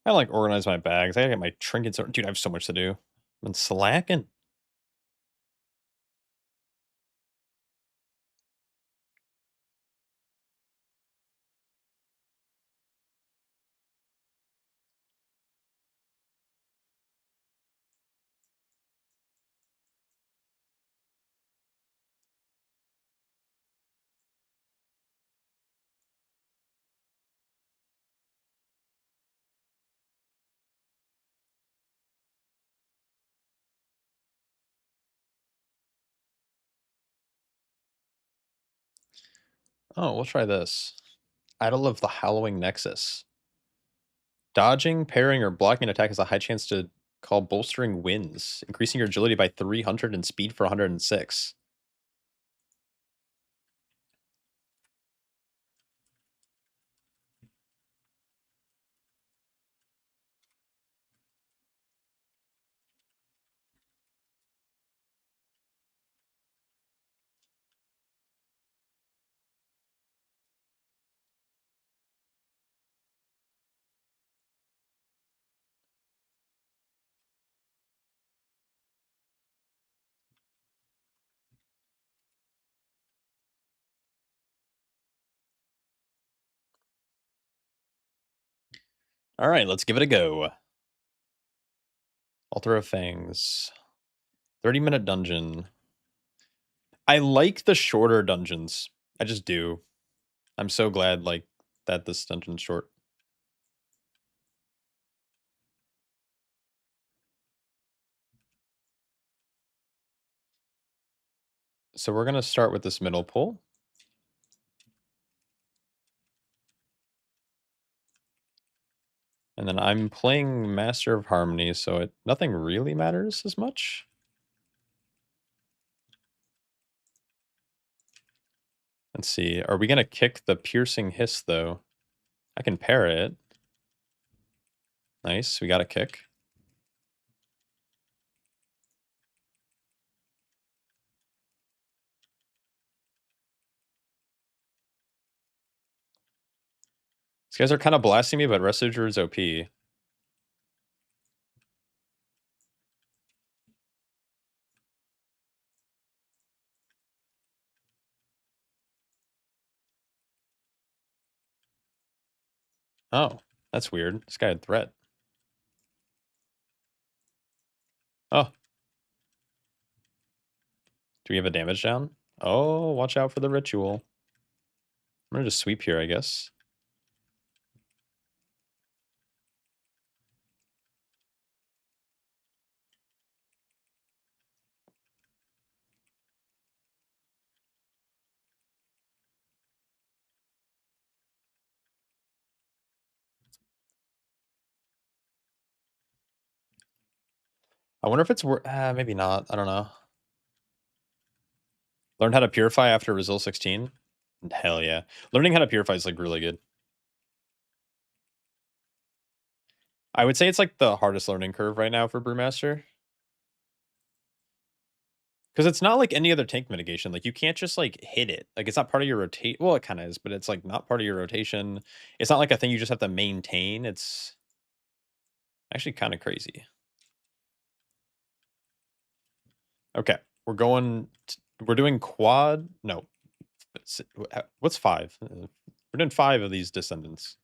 I like organize my bags. I gotta get my trinkets. Dude, I have so much to do. I've been slacking. Oh, we'll try this. Idol of the Hallowing Nexus. Dodging, parrying, or blocking an attack has a high chance to call bolstering wins, increasing your agility by 300 and speed for 106. All right, let's give it a go. Altar of Fangs. 30-minute dungeon. I like the shorter dungeons. I just do. I'm so glad like that this dungeon's short. So we're gonna start with this middle pull. And then I'm playing Master of Harmony, so nothing really matters as much. Let's see. Are we gonna kick the piercing hiss though? I can pair it. Nice. We got a kick. These guys are kind of blasting me, but Resto Druid's OP. Oh, that's weird. This guy had threat. Oh. Do we have a damage down? Oh, watch out for the ritual. I'm gonna just sweep here, I guess. I wonder if it's maybe not. I don't know. Learned how to purify after Result 16. Hell yeah. Learning how to purify is, like, really good. I would say it's, like, the hardest learning curve right now for Brewmaster. Because it's not like any other tank mitigation, like, you can't just, like, hit it. Like, it's not part of your rotate well, it kinda is, but it's, like, not part of your rotation. It's not like a thing you just have to maintain, it's actually kinda crazy. Okay, we're doing quad no, what's 5? We're doing 5 of these Descendants,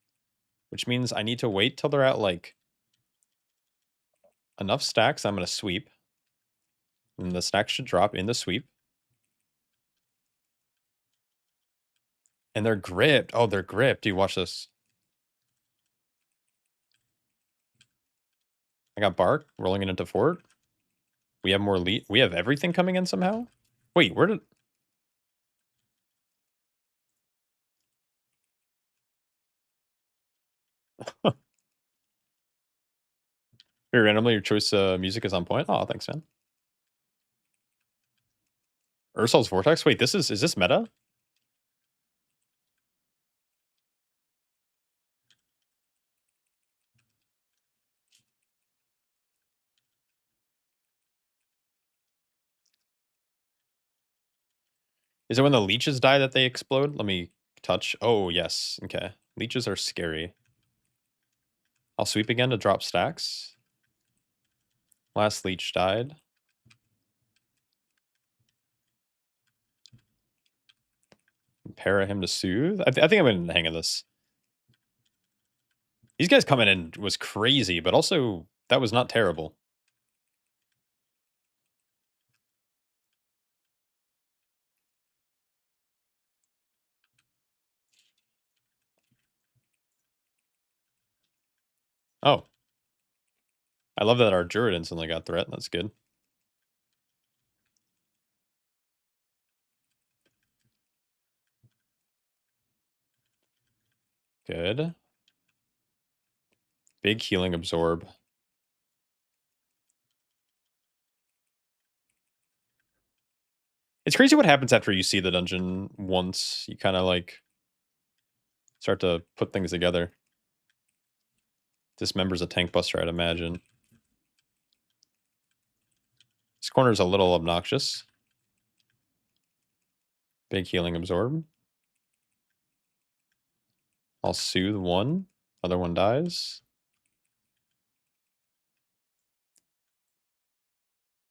which means I need to wait till they're at, like, enough stacks, I'm gonna sweep, and the stacks should drop in the sweep. And they're gripped. Oh, they're gripped. Dude, watch this. I got Bark rolling it into Fort. We have more lead. We have everything coming in somehow? Wait, where did... Very randomly, your choice music is on point? Oh, thanks, man. Ursol's Vortex? Wait, is this meta? Is it when the leeches die that they explode? Let me touch. Oh, yes. Okay. Leeches are scary. I'll sweep again to drop stacks. Last leech died. Para him to soothe. I think I'm in the hang of this. These guys coming in was crazy, but also that was not terrible. Oh. I love that our Druid instantly got threat. That's good. Good. Big healing absorb. It's crazy what happens after you see the dungeon once. You kind of like start to put things together. Dismembers a tank buster, I'd imagine. This corner's a little obnoxious. Big healing absorb. I'll soothe one. Other one dies.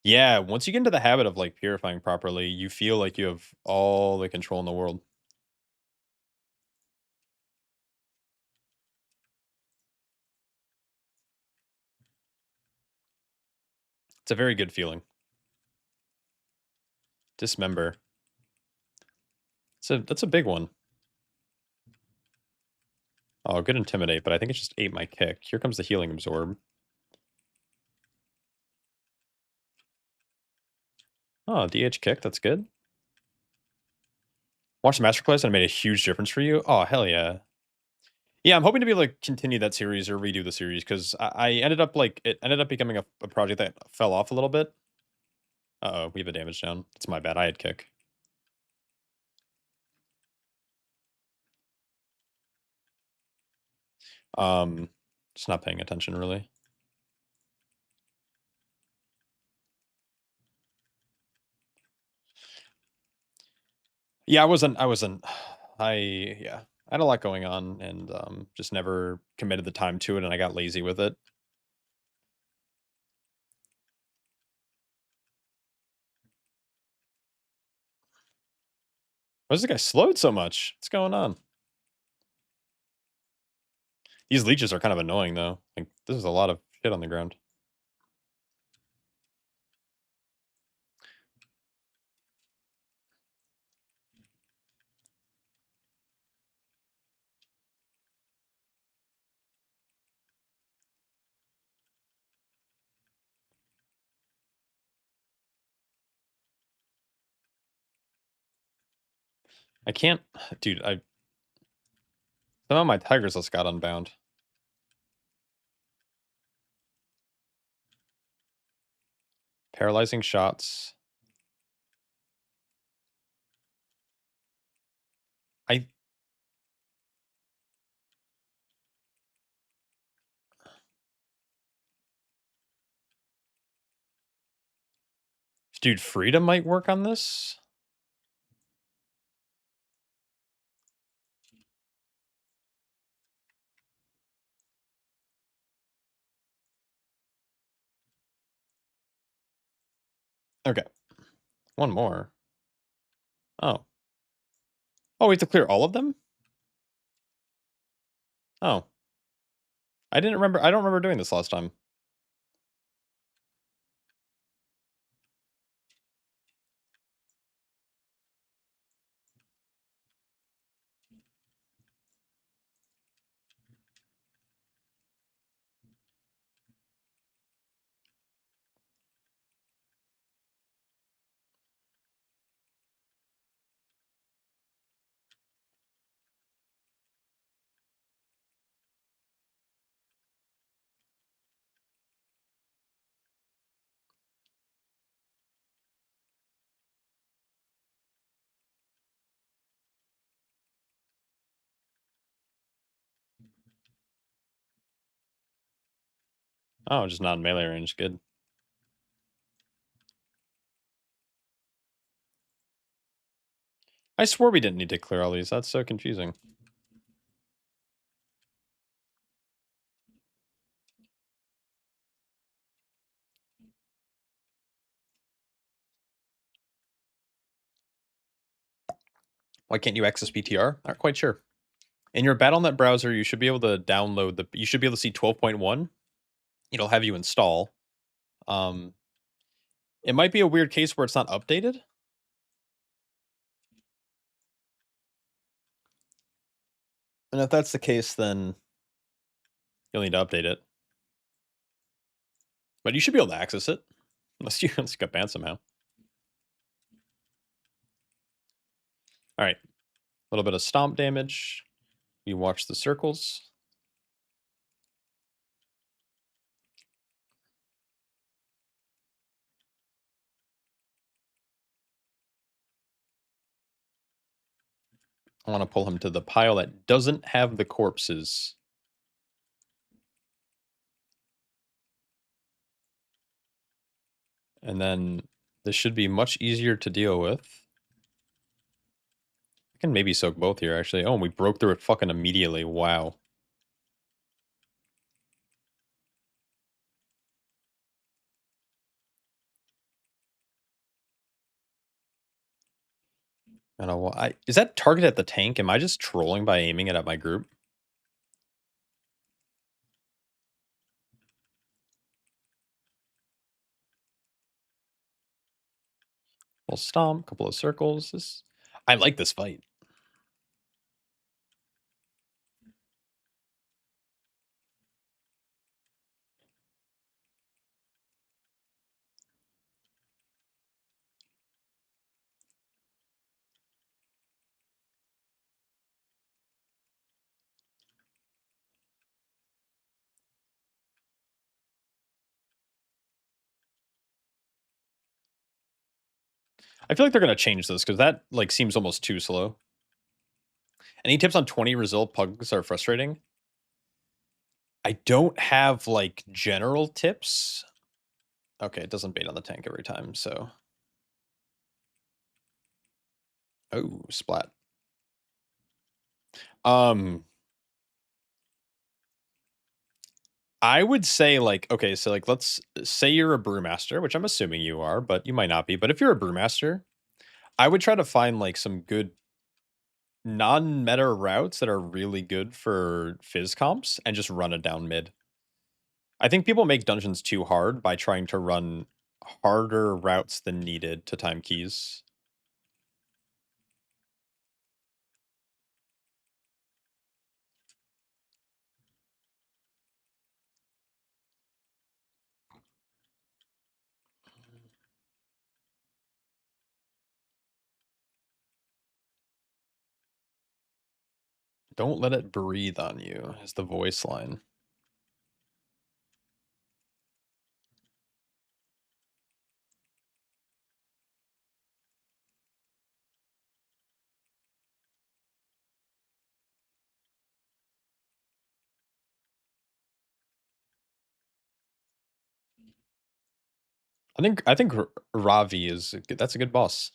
Yeah, once you get into the habit of like purifying properly, you feel like you have all the control in the world. It's a very good feeling. Dismember. That's a big one. Oh, good intimidate, but I think it just ate my kick. Here comes the healing absorb. Oh, DH kick, that's good. Watch the masterclass and it made a huge difference for you. Oh, hell yeah. Yeah, I'm hoping to be able to continue that series or redo the series because I ended up like it ended up becoming a project that fell off a little bit. Uh-oh, we have a damage down. It's my bad. I had kick. Just not paying attention really. Yeah, I wasn't I yeah. I had a lot going on and just never committed the time to it and I got lazy with it. Why is this guy slowed so much? What's going on? These leeches are kind of annoying though. Like this is a lot of shit on the ground. I can't dude, I somehow my tigers just got unbound. Paralyzing shots. Dude, Freedom might work on this. Okay. One more. Oh. Oh, we have to clear all of them? Oh. I don't remember doing this last time. Oh, just not in melee range. Good. I swore we didn't need to clear all these. That's so confusing. Why can't you access BTR? Not quite sure. In your BattleNet browser, you should be able to download you should be able to see 12.1. It'll have you install. It might be a weird case where it's not updated. And if that's the case, then you'll need to update it. But you should be able to access it. Unless you got banned somehow. Alright. A little bit of stomp damage. You watch the circles. I want to pull him to the pile that doesn't have the corpses. And then this should be much easier to deal with. I can maybe soak both here, actually. Oh, and we broke through it fucking immediately. Wow. And is that target at the tank? Am I just trolling by aiming it at my group? Little stomp, couple of circles. I like this fight. I feel like they're gonna change this because that like seems almost too slow. Any tips on 20 result pugs are frustrating? I don't have like general tips. Okay, it doesn't bait on the tank every time, so. Oh, splat. Um, I would say like, okay, so like let's say you're a brewmaster, which I'm assuming you are, but you might not be. But if you're a brewmaster, I would try to find like some good non-meta routes that are really good for fizz comps and just run it down mid. I think people make dungeons too hard by trying to run harder routes than needed to time keys. Don't let it breathe on you is the voice line. I think Ravi that's a good boss.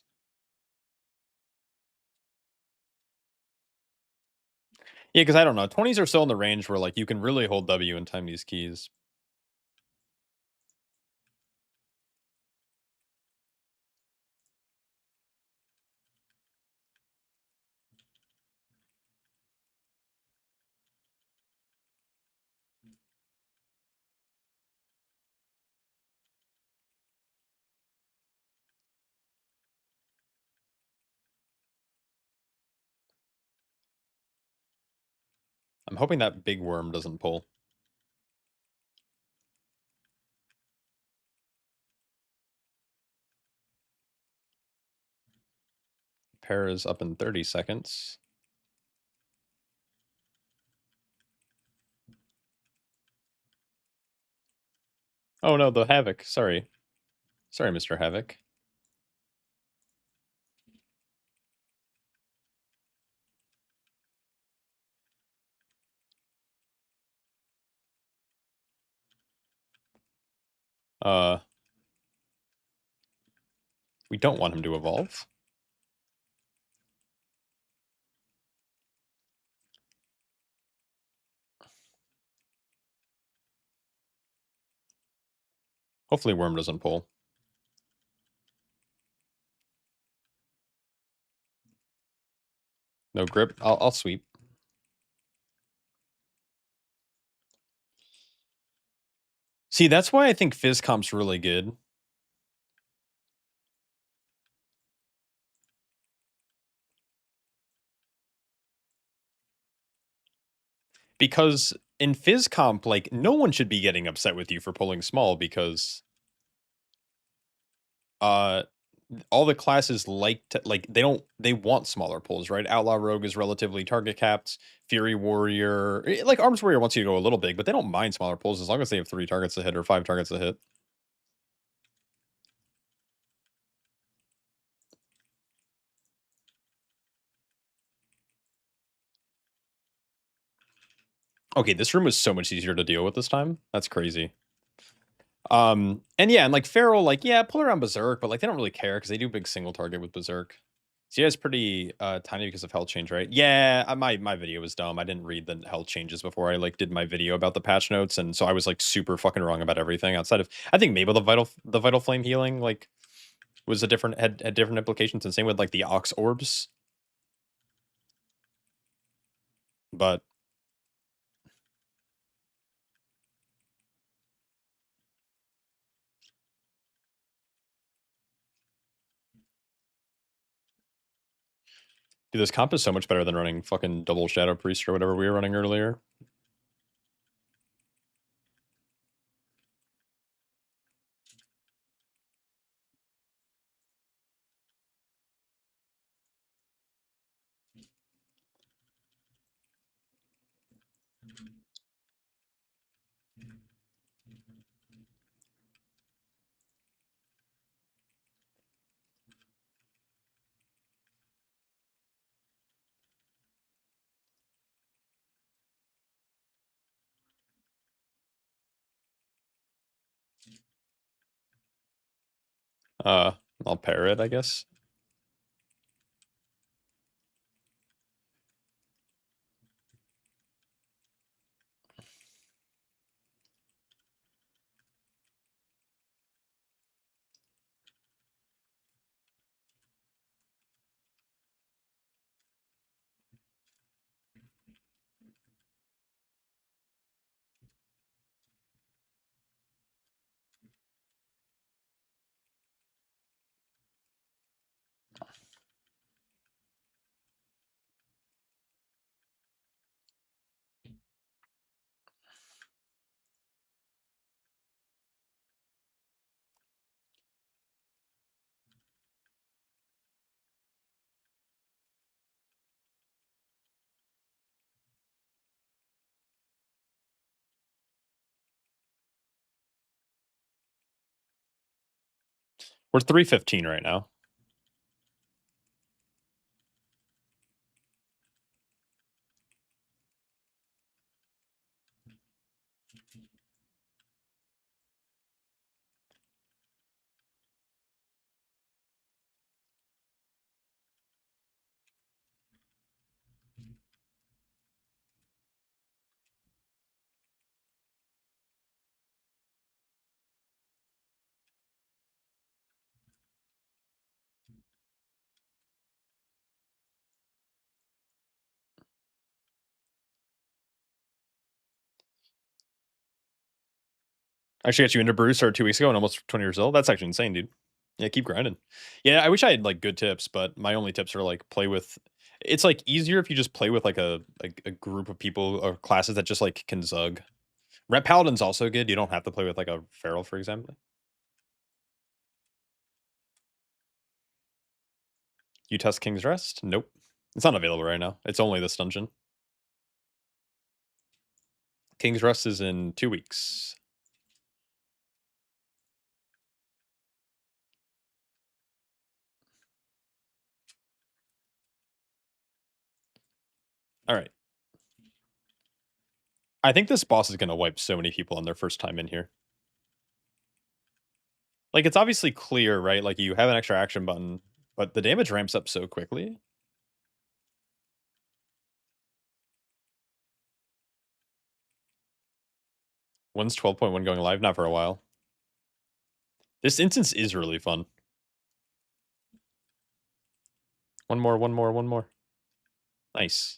Yeah, because I don't know. 20s are still in the range where like you can really hold W and time these keys. I'm hoping that big worm doesn't pull. Pair is up in 30 seconds. Oh no, the Havoc. Sorry. Sorry, Mr. Havoc. Uh, we don't want him to evolve. Hopefully worm doesn't pull. No grip. I'll sweep. See, that's why I think Fizzcomp's really good. Because in Fizzcomp, like, no one should be getting upset with you for pulling small because uh all the classes they want smaller pulls, right? Outlaw Rogue is relatively target capped. Fury Warrior, like Arms Warrior wants you to go a little big, but they don't mind smaller pulls as long as they have 3 targets to hit or 5 targets to hit. Okay, this room was so much easier to deal with this time. That's crazy. And yeah, and like Feral, like, yeah, pull around Berserk, but like they don't really care because they do big single target with Berserk. So yeah, it's pretty tiny because of health change, right? Yeah, my video was dumb. I didn't read the health changes before I like did my video about the patch notes, and so I was like super fucking wrong about everything outside of I think maybe the vital flame healing like was a different had different implications, and same with like the ox orbs. But dude, this comp is so much better than running fucking double Shadow Priest or whatever we were running earlier. Uh, I'll pair it, I guess. We're 315 right now. I actually got you into Brew, started 2 weeks ago and almost 20 years old. That's actually insane, dude. Yeah, keep grinding. Yeah, I wish I had like good tips, but my only tips are like play with. It's like easier if you just play with like a group of people or classes that just like can zug. Red Paladin's also good. You don't have to play with like a feral, for example. You test King's Rest? Nope. It's not available right now. It's only this dungeon. King's Rest is in 2 weeks. All right. I think this boss is going to wipe so many people on their first time in here. Like, it's obviously clear, right? Like, you have an extra action button, but the damage ramps up so quickly. When's 12.1 going live? Not for a while. This instance is really fun. One more, one more, one more. Nice.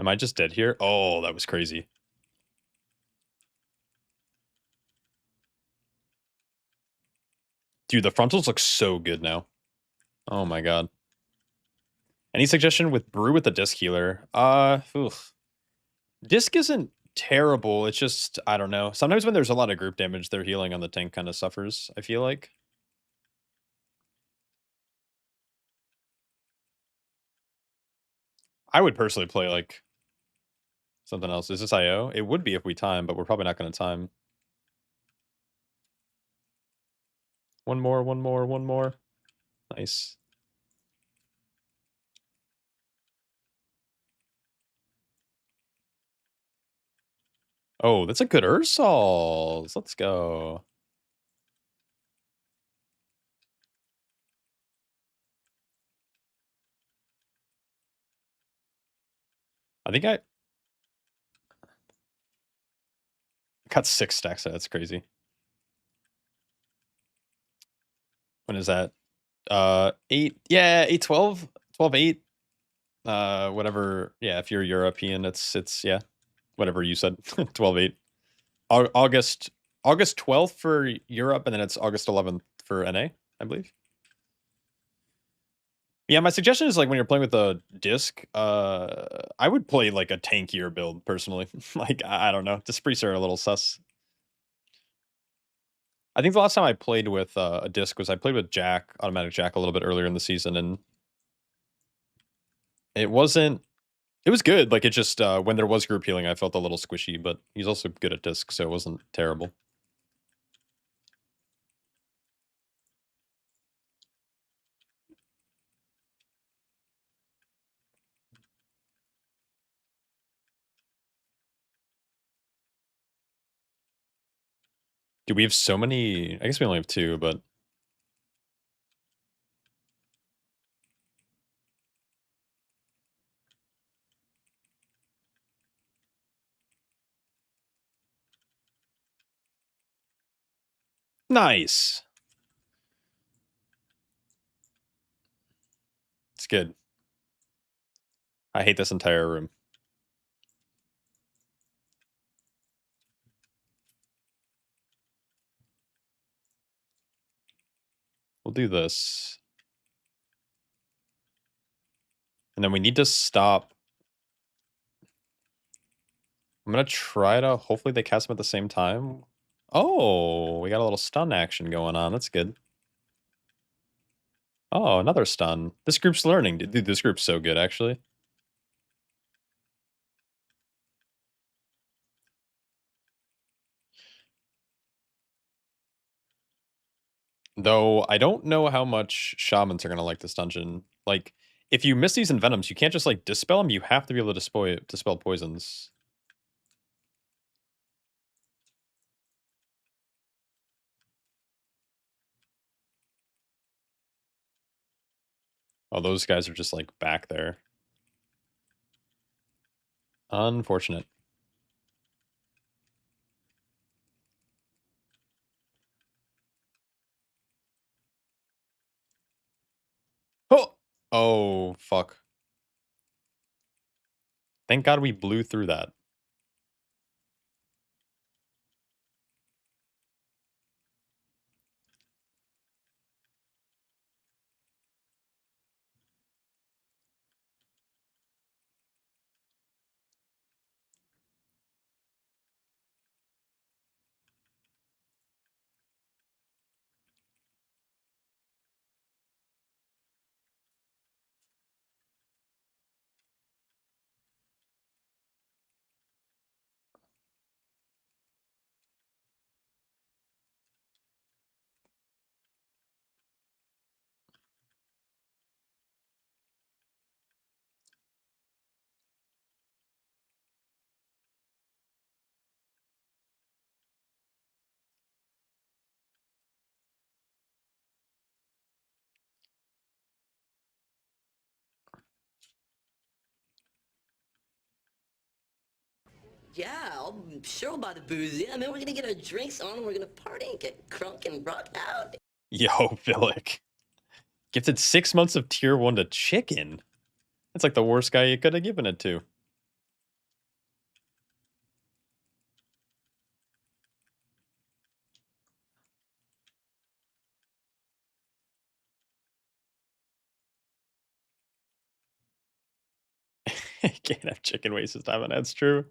Am I just dead here? Oh, that was crazy. Dude, the frontals look so good now. Oh my god. Any suggestion with Brew with the disc healer? Oof. Disc isn't terrible. It's just, I don't know. Sometimes when there's a lot of group damage, their healing on the tank kind of suffers, I feel like. I would personally play like something else. Is this IO? It would be if we time, but we're probably not going to time. One more, one more, one more. Nice. Oh, that's a good Ursols. Let's go. I think I got 6 stacks. That's crazy. When is that? 8. Yeah, 8, 12. 12, 8. Whatever. Yeah, if you're European, it's yeah. Whatever you said. 12, 8. August 12th for Europe, and then it's August 11th for NA, I believe. Yeah, my suggestion is like when you're playing with the disc, I would play like a tankier build personally. Like I don't know, just priests are a little sus. I think the last time I played with a disc was I played with Jack, automatic Jack, a little bit earlier in the season, and it wasn't. It was good. Like it just when there was group healing, I felt a little squishy, but he's also good at disc, so it wasn't terrible. Do we have so many? I guess we only have 2, but nice. It's good. I hate this entire room. We'll do this. And then we need to stop. I'm going to try to, hopefully they cast them at the same time. Oh, we got a little stun action going on. That's good. Oh, another stun. This group's learning. Dude, this group's so good, actually. Though, I don't know how much shamans are going to like this dungeon. Like, if you miss these envenoms, you can't just, like, dispel them. You have to be able to dispel poisons. Oh, those guys are just like back there. Unfortunate. Oh! Oh, fuck. Thank God we blew through that. Yeah, I'm sure about the booze. Yeah, man, we're gonna get our drinks on. We're gonna party and get crunk and rock out. Yo, Villic. Gifted 6 months of tier 1 to chicken. That's like the worst guy you could have given it to. Can't have chicken waste his time, and that's true.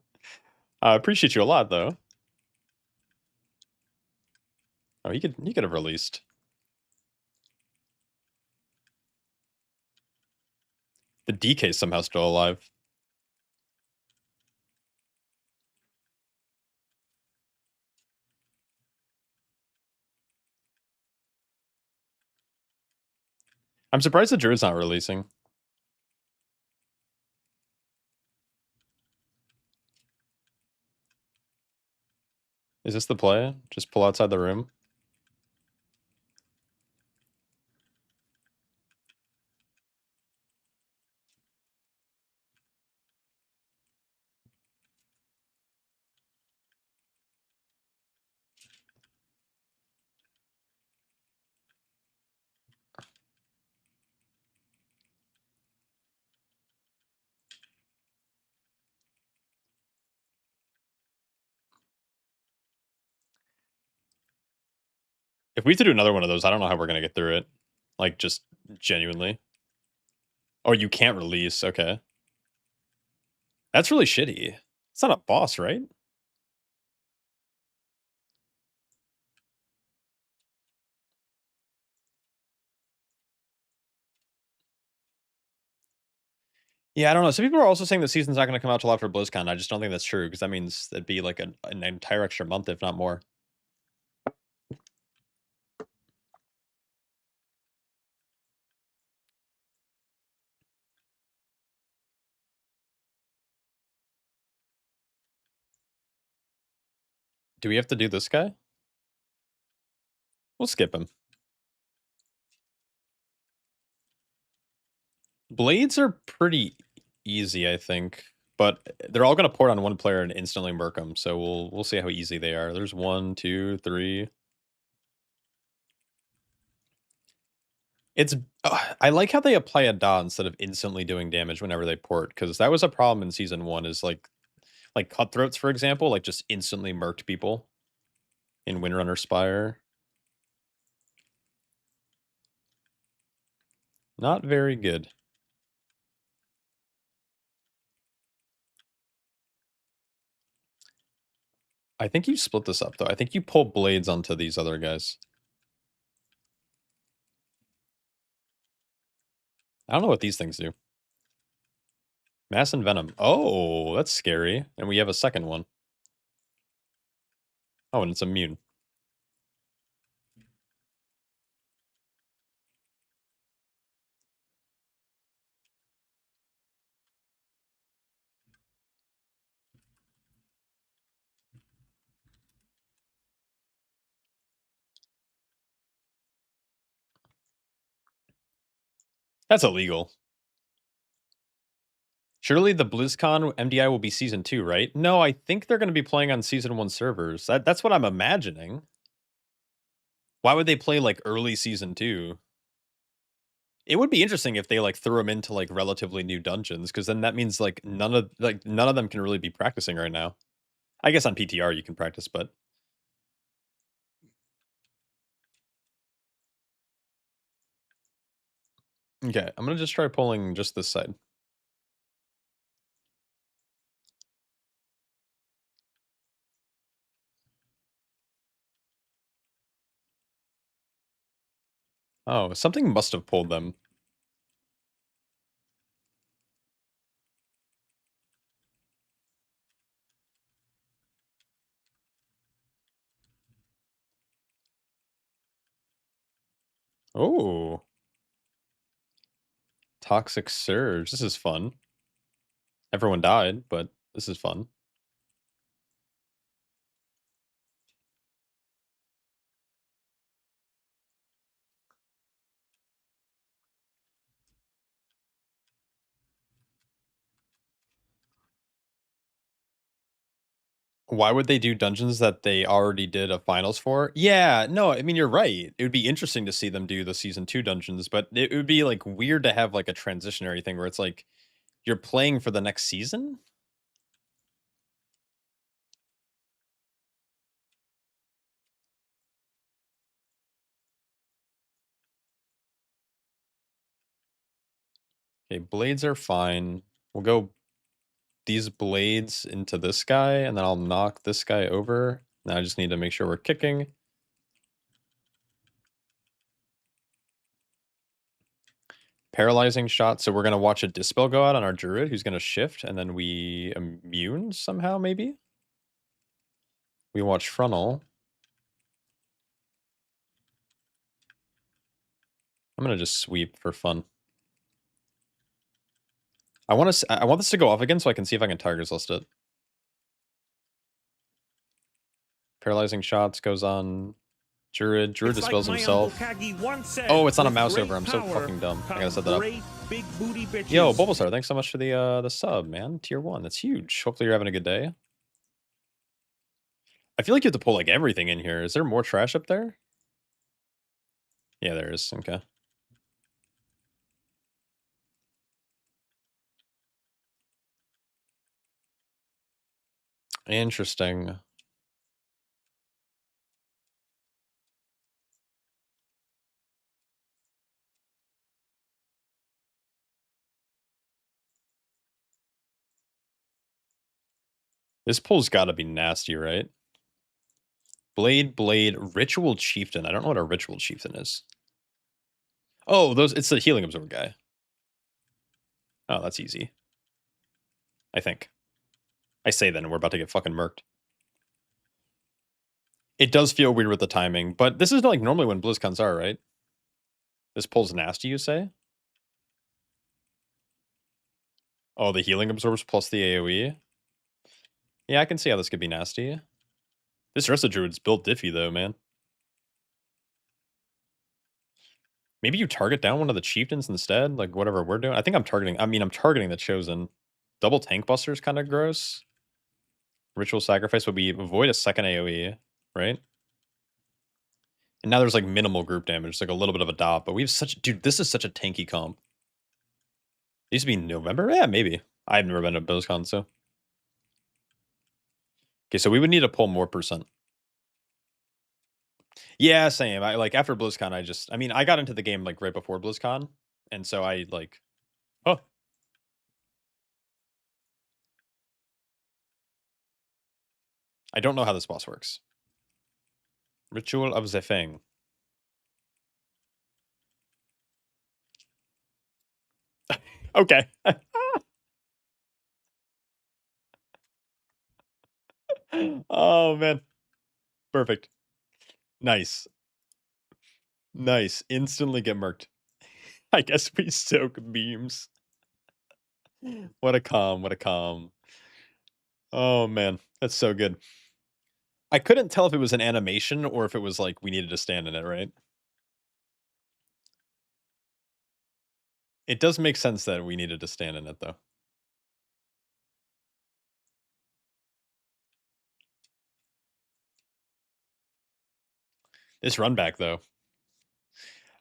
I appreciate you a lot, though. Oh, you could have released. The DK is somehow still alive. I'm surprised the Druid's not releasing. Is this the play? Just pull outside the room? If we have to do another one of those, I don't know how we're gonna get through it. Like, just genuinely. Oh, you can't release. Okay. That's really shitty. It's not a boss, right? Yeah, I don't know. Some people are also saying the season's not going to come out till after BlizzCon. I just don't think that's true because that means it'd be like an entire extra month, if not more. Do we have to do this guy? We'll skip him. Blades are pretty easy, I think, but they're all going to port on one player and instantly murk them. So we'll see how easy they are. There's 1, 2, 3. It's I like how they apply a dot instead of instantly doing damage whenever they port, because that was a problem in season 1. Is like cutthroats, for example, like just instantly murked people in Windrunner Spire. Not very good. I think you split this up, though. I think you pull blades onto these other guys. I don't know what these things do. Mass and Venom. Oh, that's scary. And we have a second one. Oh, and it's immune. That's illegal. Surely the BlizzCon MDI will be season 2, right? No, I think they're going to be playing on season 1 servers. That's what I'm imagining. Why would they play like early season 2? It would be interesting if they like threw them into like relatively new dungeons, because then that means like none of them can really be practicing right now. I guess on PTR you can practice, but okay, I'm gonna just try pulling just this side. Oh, something must have pulled them. Oh, toxic surge. This is fun. Everyone died, but this is fun. Why would they do dungeons that they already did a finals for? Yeah, no, I mean, you're right. It would be interesting to see them do the season 2 dungeons, but it would be like weird to have like a transitionary thing where it's like you're playing for the next season. Okay, blades are fine. We'll go these blades into this guy, and then I'll knock this guy over. Now I just need to make sure we're kicking. Paralyzing shot. So we're going to watch a Dispel go out on our Druid, who's going to shift, and then we immune somehow, maybe? We watch Frontal. I'm going to just sweep for fun. I want this to go off again so I can see if I can Tiger's List it. Paralyzing shots goes on Druid. Druid dispels himself. Oh, it's not a mouse over. I'm so fucking dumb. I gotta set that up. Yo, Bulbasaur, thanks so much for the sub, man. Tier 1. That's huge. Hopefully you're having a good day. I feel like you have to pull like everything in here. Is there more trash up there? Yeah, there is. Okay. Interesting. This pull's got to be nasty, right? Blade, Ritual Chieftain. I don't know what a Ritual Chieftain is. Oh, it's the Healing Absorb guy. Oh, that's easy. I think. I say then, and we're about to get fucking murked. It does feel weird with the timing, but this is like normally when BlizzCons are, right? This pull's nasty, you say? Oh, the Healing Absorbs plus the AoE? Yeah, I can see how this could be nasty. This rest of Druid's built diffy, though, man. Maybe you target down one of the Chieftains instead, like whatever we're doing. I'm targeting the Chosen. Double Tank Buster is kind of gross. Ritual Sacrifice would be avoid a second AoE, right? And now there's like minimal group damage, like a little bit of a dot, but we have dude, this is such a tanky comp. It used to be November? Yeah, maybe. I've never been to BlizzCon, so. Okay, so we would need to pull more percent. Yeah, same. I like after BlizzCon, I got into the game like right before BlizzCon, and so I like, oh. I don't know how this boss works. Ritual of the Fang. Okay. Oh man. Perfect. Nice. Nice. Instantly get murked. I guess we soak beams. What a calm. What a calm. Oh man. That's so good. I couldn't tell if it was an animation or if it was like we needed to stand in it, right? It does make sense that we needed to stand in it, though. This run back, though.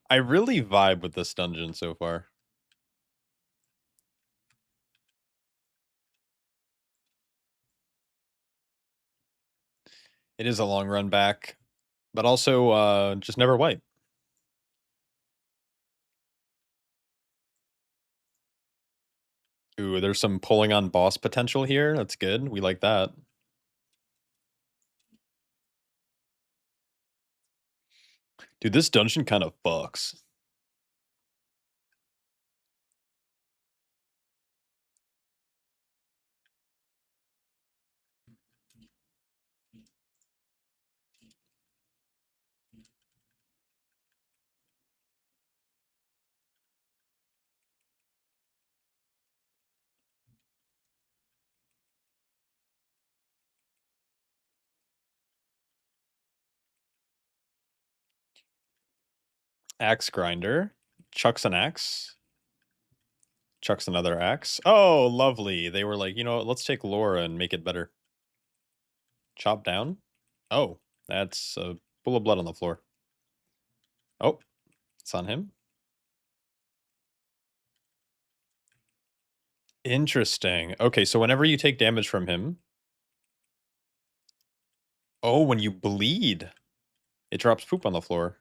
I really vibe with this dungeon so far. It is a long run back, but also just never wipe. Ooh, there's some pulling on boss potential here. That's good. We like that. Dude, this dungeon kind of fucks. Axe grinder. Chucks an axe. Chucks another axe. Oh, lovely. They were like, you know what? Let's take Laura and make it better. Chop down. Oh, that's a pool of blood on the floor. Oh, it's on him. Interesting. Okay, so whenever you take damage from him. Oh, when you bleed, it drops poop on the floor.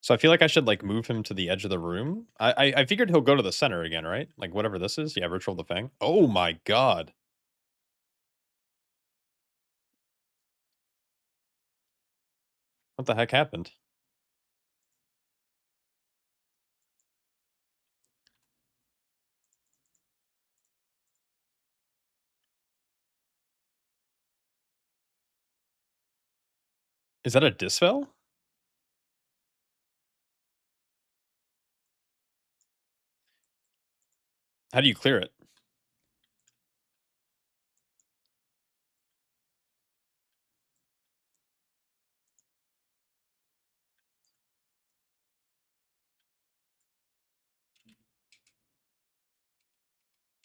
So I feel like I should like move him to the edge of the room. I figured he'll go to the center again, right? Like whatever this is. Yeah, Ritual of the Fang. Oh my god. What the heck happened? Is that a dispel? How do you clear it?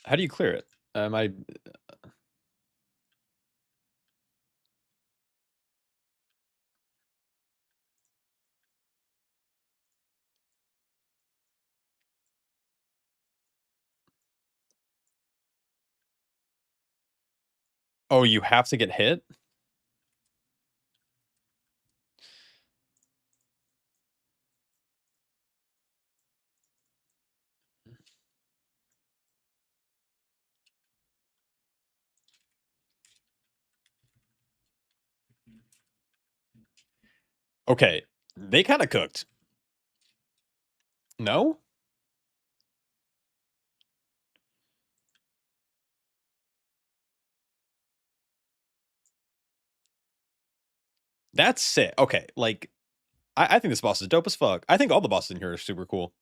How do you clear it? I Oh, you have to get hit? Okay. They kind of cooked. No? That's sick. Okay, like I think this boss is dope as fuck. I think all the bosses in here are super cool.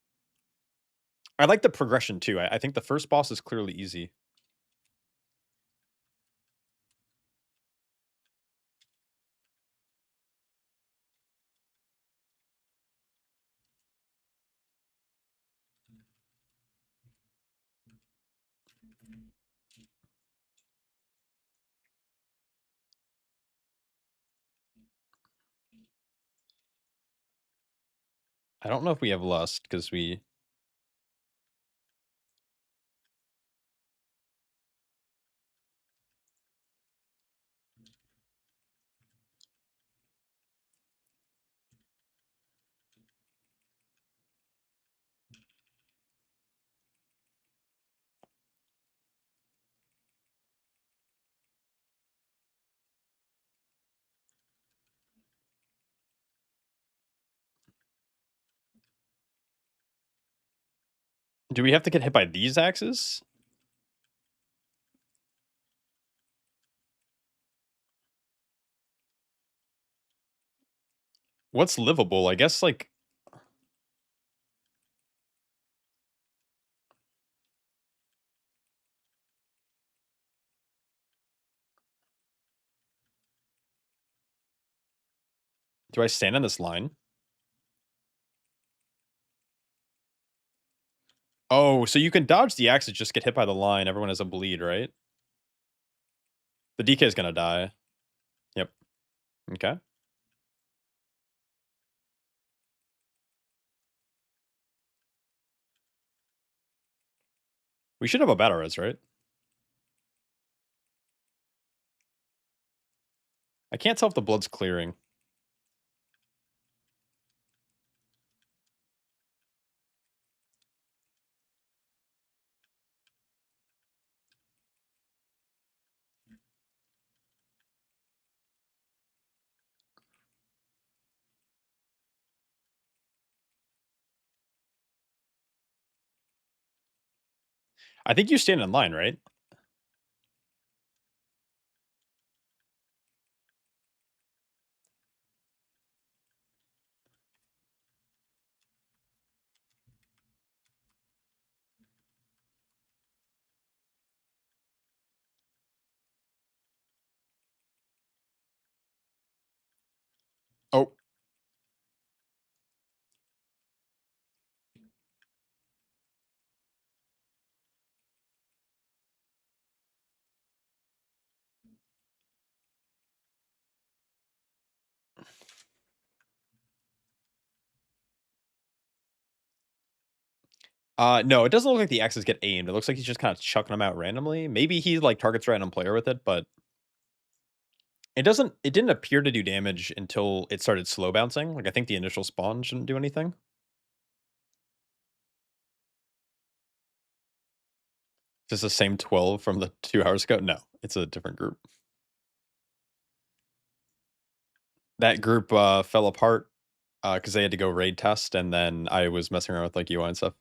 I like the progression too. I think the first boss is clearly easy. I don't know if we have lust because we. Do we have to get hit by these axes? What's livable? I guess like. Do I stand on this line? Oh, so you can dodge the axes, just get hit by the line. Everyone has a bleed, right? The DK is gonna die. Yep. Okay. We should have a battle res, right? I can't tell if the blood's clearing. I think you stand in line, right? Oh. No, it doesn't look like the axes get aimed. It looks like he's just kind of chucking them out randomly. Maybe he like targets random player with it, but it didn't appear to do damage until it started slow bouncing. Like I think the initial spawn shouldn't do anything. Is this the same 12 from the 2 hours ago? No, it's a different group. That group fell apart because they had to go raid test, and then I was messing around with like UI and stuff.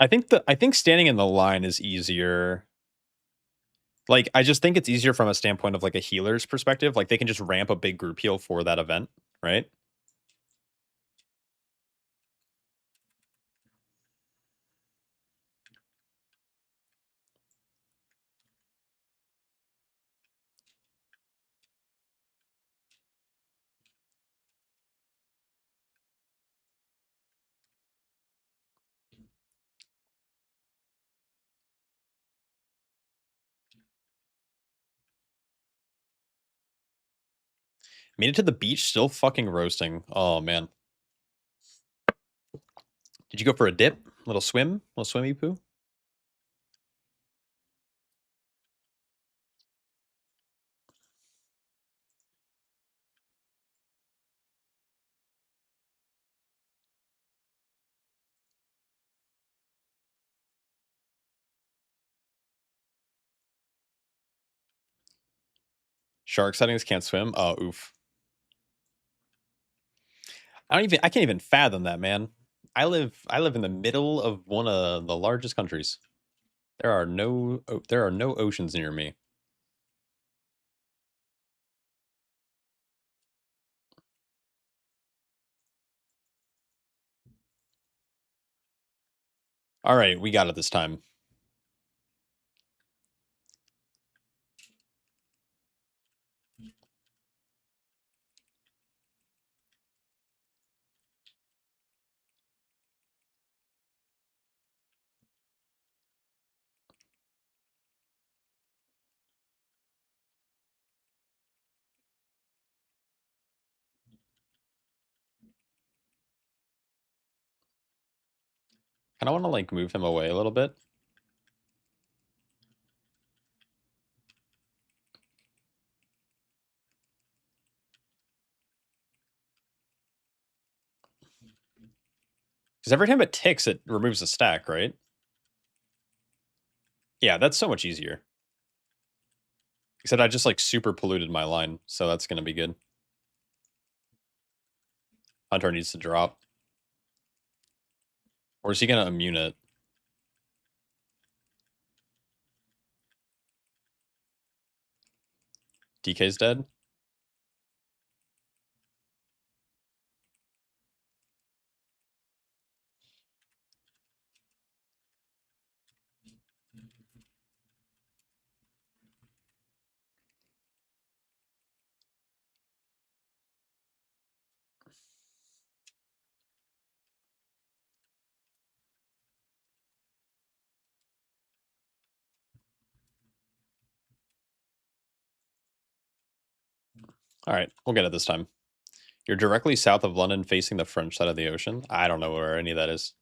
I think standing in the line is easier. Like, I just think it's easier from a standpoint of like a healer's perspective. Like, they can just ramp a big group heal for that event, right? Made it to the beach, still fucking roasting. Oh man. Did you go for a dip? Little swim? Little swimmy poo? Shark settings can't swim? Oh, oof. I can't even fathom that, man. I live in the middle of one of the largest countries. There are no oceans near me. All right, we got it this time. Kind of want to like move him away a little bit. Because every time it ticks, it removes a stack, right? Yeah, that's so much easier. Except I just like super polluted my line, so that's gonna be good. Hunter needs to drop. Or is he gonna immune it? DK's dead. All right, we'll get it this time. You're directly south of London, facing the French side of the ocean. I don't know where any of that is.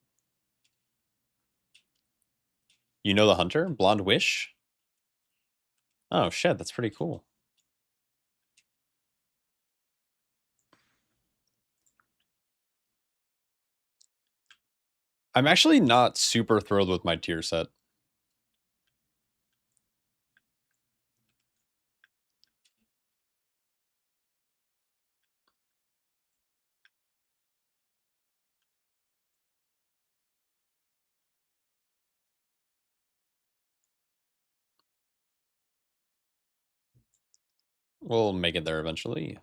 You know the hunter? Blonde Wish? Oh, shit, that's pretty cool. I'm actually not super thrilled with my tier set. We'll make it there eventually.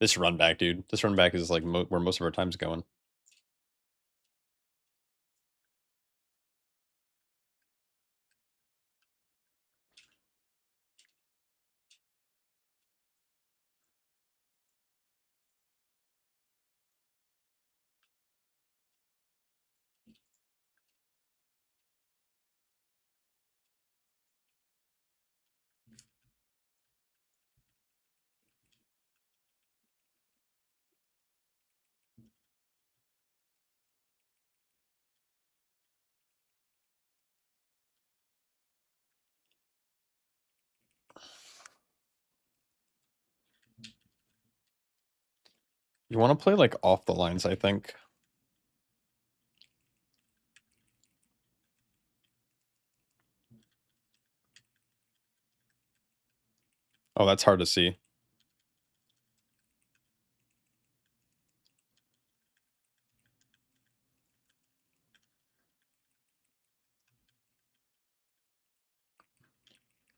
This run back, dude. This run back is like where most of our time's going. You want to play like off the lines, I think. Oh, that's hard to see.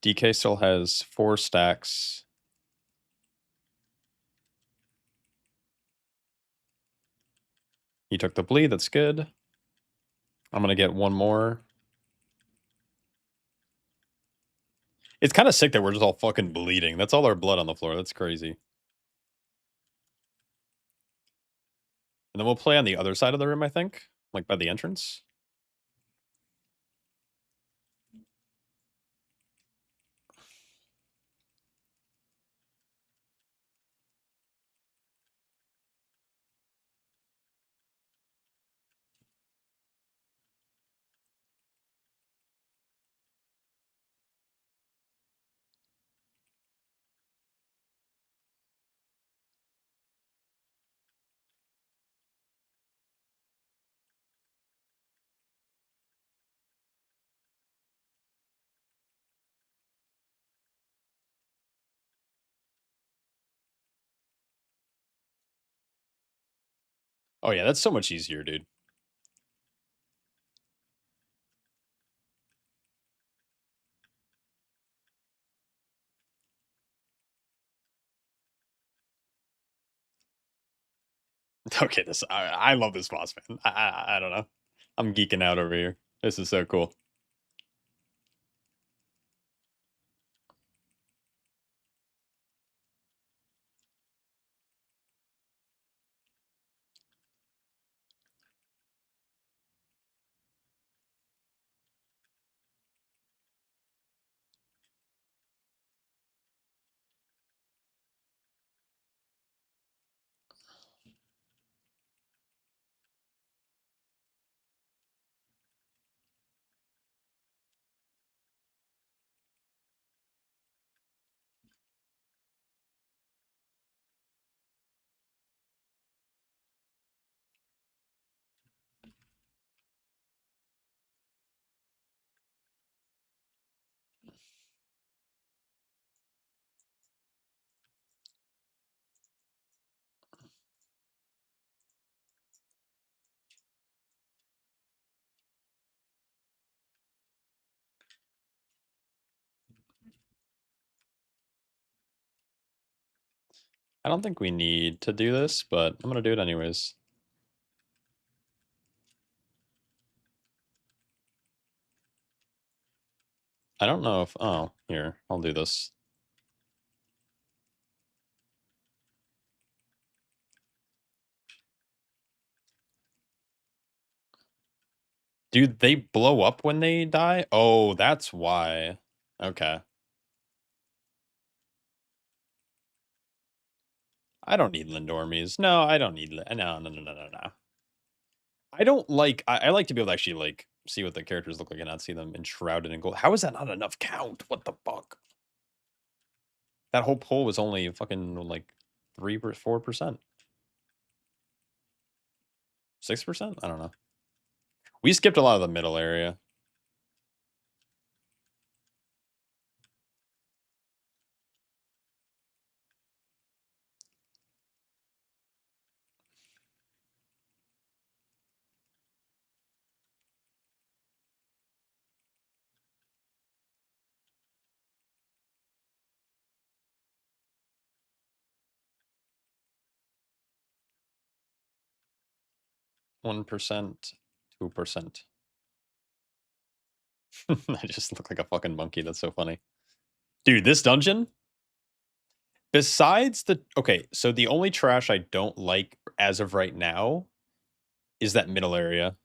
DK still has 4 stacks. He took the bleed, that's good. I'm gonna get one more. It's kind of sick that we're just all fucking bleeding. That's all our blood on the floor. That's crazy. And then we'll play on the other side of the room, I think. Like by the entrance. Oh yeah, that's so much easier, dude. Okay, this I love this boss, man. I don't know. I'm geeking out over here. This is so cool. I don't think we need to do this, but I'm gonna do it anyways. I don't know if... Oh, here. I'll do this. Dude, they blow up when they die? Oh, that's why. Okay. I don't need Lindormies. No, I don't need... No, no, no, no, no, no. I don't like... I like to be able to actually, like, see what the characters look like and not see them enshrouded in gold. How is that not enough count? What the fuck? That whole poll was only fucking, like, 3 or 4%. 6%? I don't know. We skipped a lot of the middle area. %, 2%. I just look like a fucking monkey. That's so funny. Dude, this dungeon, besides the... Okay, so the only trash I don't like as of right now is that middle area.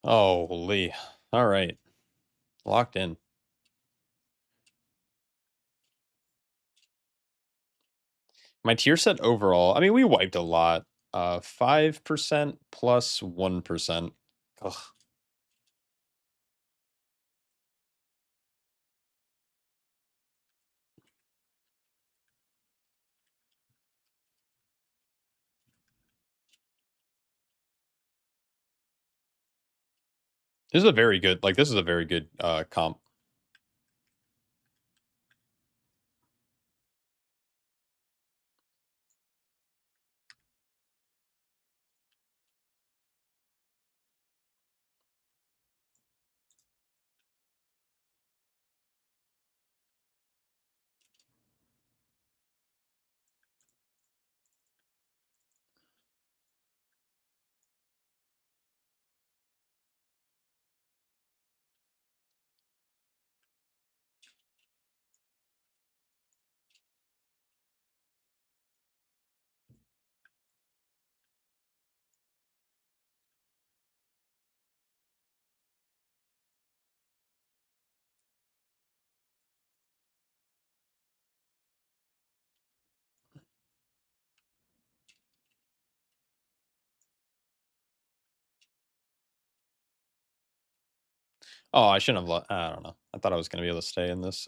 Oh, holy. All right. Locked in. My tier set overall, I mean, we wiped a lot. 5% plus 1%. Ugh. This is a very good, like, this is a very good comp. Oh, I shouldn't have I don't know. I thought I was going to be able to stay in this.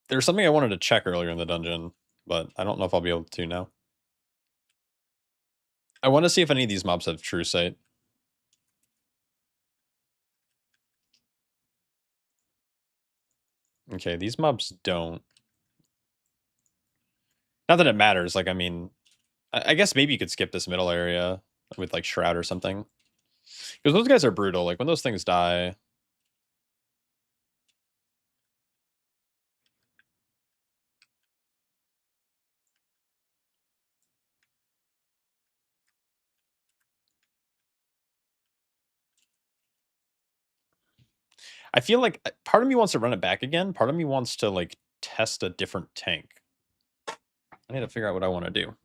There's something I wanted to check earlier in the dungeon, but I don't know if I'll be able to now. I want to see if any of these mobs have true sight. Okay, these mobs don't. Not that it matters. Like, I mean, I guess maybe you could skip this middle area with, like, Shroud or something. Because those guys are brutal. Like, when those things die... I feel like part of me wants to run it back again. Part of me wants to, like, test a different tank. I need to figure out what I want to do.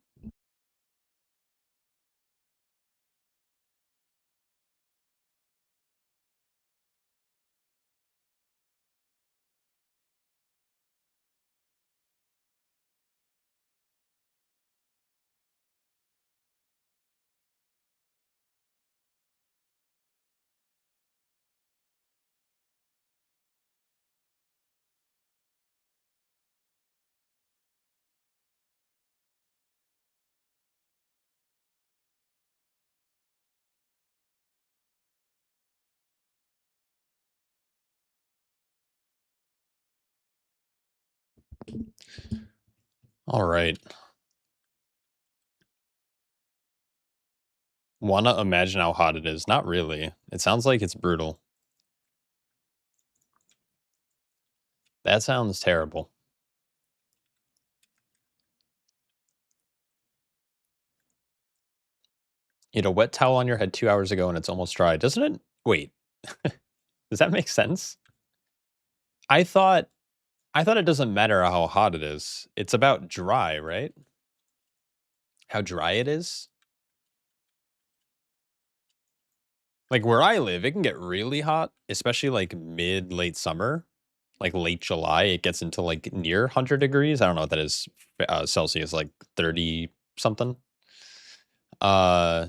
All right. Wanna imagine how hot it is? Not really. It sounds like it's brutal. That sounds terrible. You had a wet towel on your head 2 hours ago and it's almost dry. Doesn't it? Wait, does that make sense? I thought I thought it doesn't matter how hot it is. It's about dry, right? How dry it is? Like where I live, it can get really hot, especially like mid late summer, like late July. It gets into like near 100 degrees. I don't know what that is Celsius, like 30 something. Uh,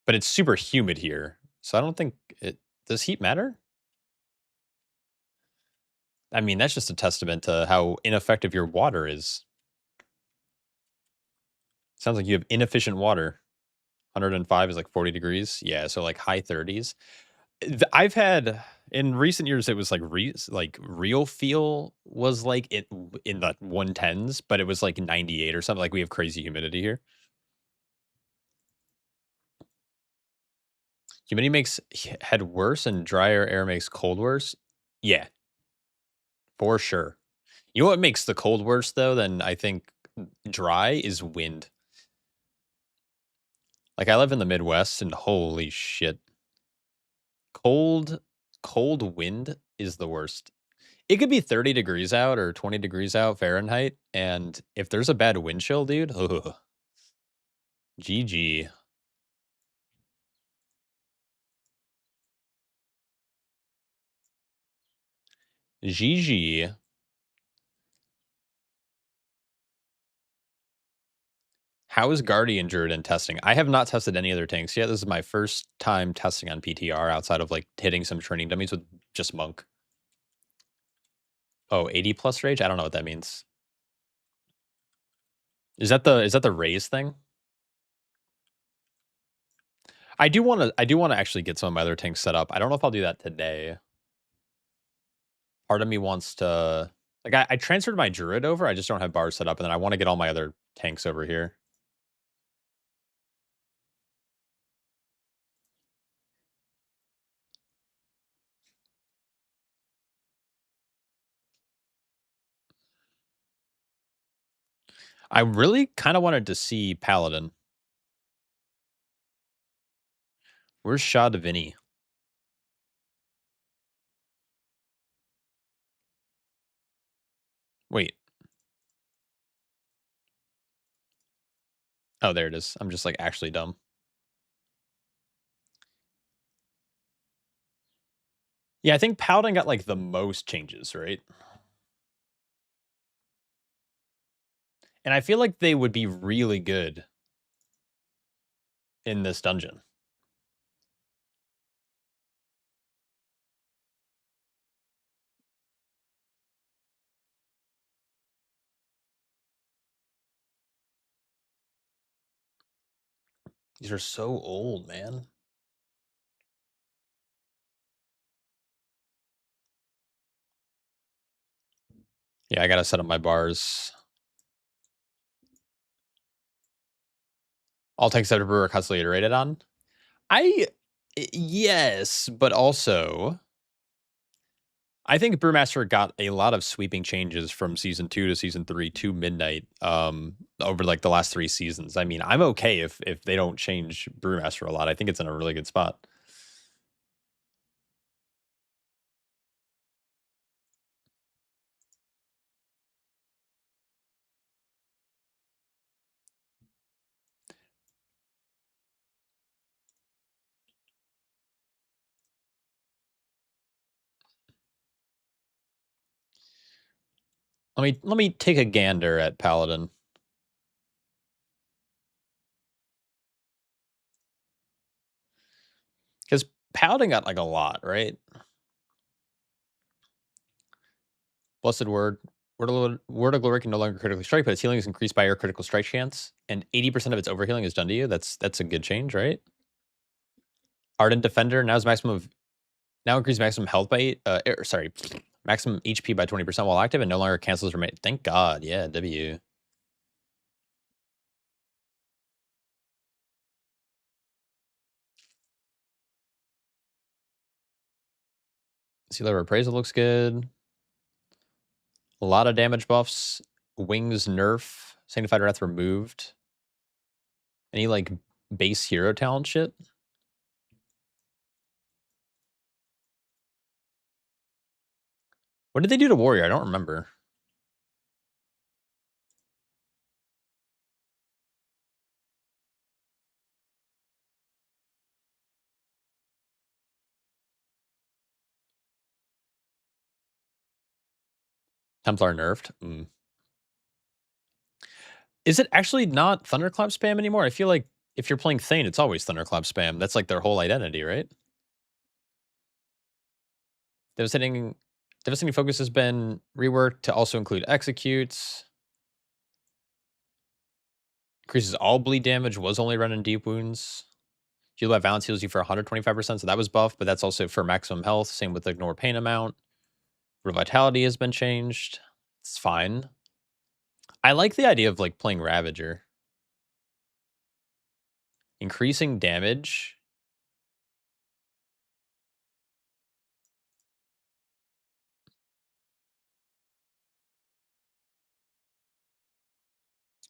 but it's super humid here, so I don't think it does. Heat matter? I mean, that's just a testament to how ineffective your water is. Sounds like you have inefficient water. 105 is like 40 degrees. Yeah, so like high 30s. I've had in recent years it was like real feel was like it in the 110s, but it was like 98 or something. Like we have crazy humidity here. Humidity makes head worse and drier air makes cold worse. Yeah, for sure. You know what makes the cold worse though than I think dry is wind. Like I live in the Midwest and holy shit. Cold cold wind is the worst. It could be 30 degrees out or 20 degrees out Fahrenheit, and if there's a bad wind chill, dude, ugh, GG. GG. How is Guardian Druid in testing? I have not tested any other tanks yet. This is my first time testing on PTR outside of like hitting some training dummies with just Monk. Oh, 80 plus rage? I don't know what that means. Is that the raise thing? I do wanna actually get some of my other tanks set up. I don't know if I'll do that today. Part of me wants to like I transferred my druid over. I just don't have bars set up, and then I want to get all my other tanks over here. I really kind of wanted to see Paladin. Where's Shah Divini? Wait. Oh, there it is. I'm just like actually dumb. Yeah, I think Paladin got like the most changes, right? And I feel like they would be really good in this dungeon. These are so old, man. Yeah, I gotta set up my bars. All tanks that are constantly iterated on. Yes, but also I think Brewmaster got a lot of sweeping changes from season 2 to season 3 to Midnight over like the last 3 seasons. I mean, I'm okay if they don't change Brewmaster a lot. I think it's in a really good spot. Let me take a gander at Paladin. Because Paladin got like a lot, right? Blessed Word. Word of Glory can no longer critically strike, but its healing is increased by your critical strike chance, and 80% of its overhealing is done to you. That's a good change, right? Ardent Defender now increase maximum health by sorry, Maximum HP by 20% while active and no longer cancels remain. Thank God. Yeah, W. Sealer Appraisal looks good. A lot of damage buffs. Wings nerf. Sanctified Wrath removed. Any like base hero talent shit? What did they do to Warrior? I don't remember. Templar nerfed. Is it actually not Thunderclap spam anymore? I feel like if you're playing Thane, it's always Thunderclap spam. That's like their whole identity, right? Devastating Focus has been reworked to also include executes. Increases all bleed damage, was only run in deep wounds. Heal by Balance heals you for 125%, so that was buffed, but that's also for maximum health. Same with Ignore Pain amount. Vitality has been changed. It's fine. I like the idea of like playing Ravager. Increasing damage.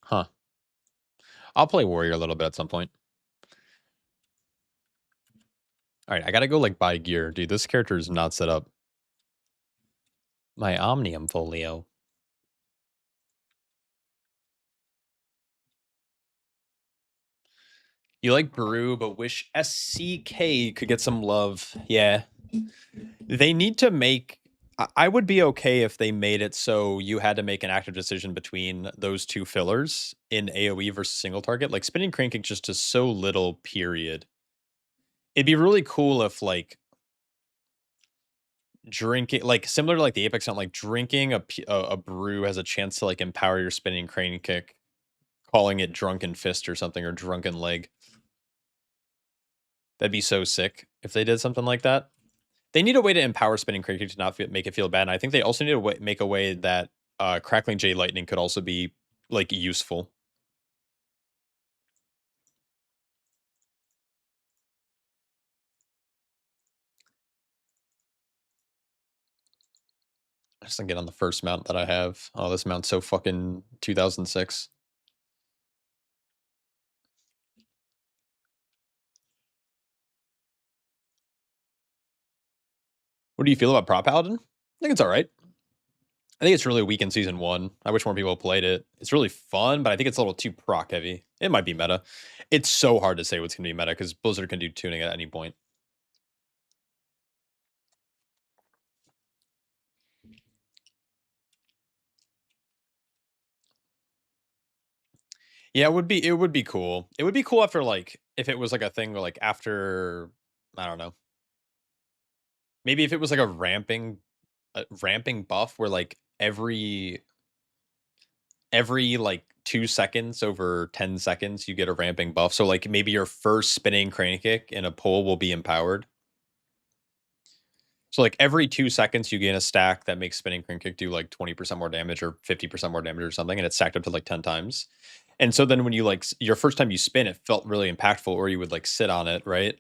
Huh. I'll play Warrior a little bit at some point. Alright, I gotta go like buy gear. Dude, this character is not set up. My Omnium Folio. You like Brew, but wish SCK could get some love. Yeah. They need to make... I would be okay if they made it so you had to make an active decision between those two fillers in AoE versus single target. Like, Spinning Crane Kick just does so little, period. It'd be really cool if, like, drinking... Like, similar to, like, the Apex Hunt, like, drinking a brew has a chance to, like, empower your Spinning Crane Kick. Calling it Drunken Fist or something, or Drunken Leg. That'd be so sick if they did something like that. They need a way to empower Spinning Crane Kick to not make it feel bad. And I think they also need to make a way that Crackling Jade Lightning could also be like useful. I just didn't get on the first mount that I have. Oh, this mount's so fucking 2006. What do you feel about Prop Paladin? I think it's all right. I think it's really weak in Season 1. I wish more people played it. It's really fun, but I think it's a little too proc heavy. It might be meta. It's so hard to say what's going to be meta because Blizzard can do tuning at any point. Yeah, it would be cool. It would be cool after like if it was like a thing where like after I don't know. Maybe if it was like a ramping buff where like every like 2 seconds over 10 seconds you get a ramping buff. So like maybe your first spinning crane kick in a pull will be empowered. So like every 2 seconds you gain a stack that makes spinning crane kick do like 20% more damage or 50% more damage or something, and it's stacked up to like 10 times. And so then when you like your first time you spin, it felt really impactful, or you would like sit on it, right?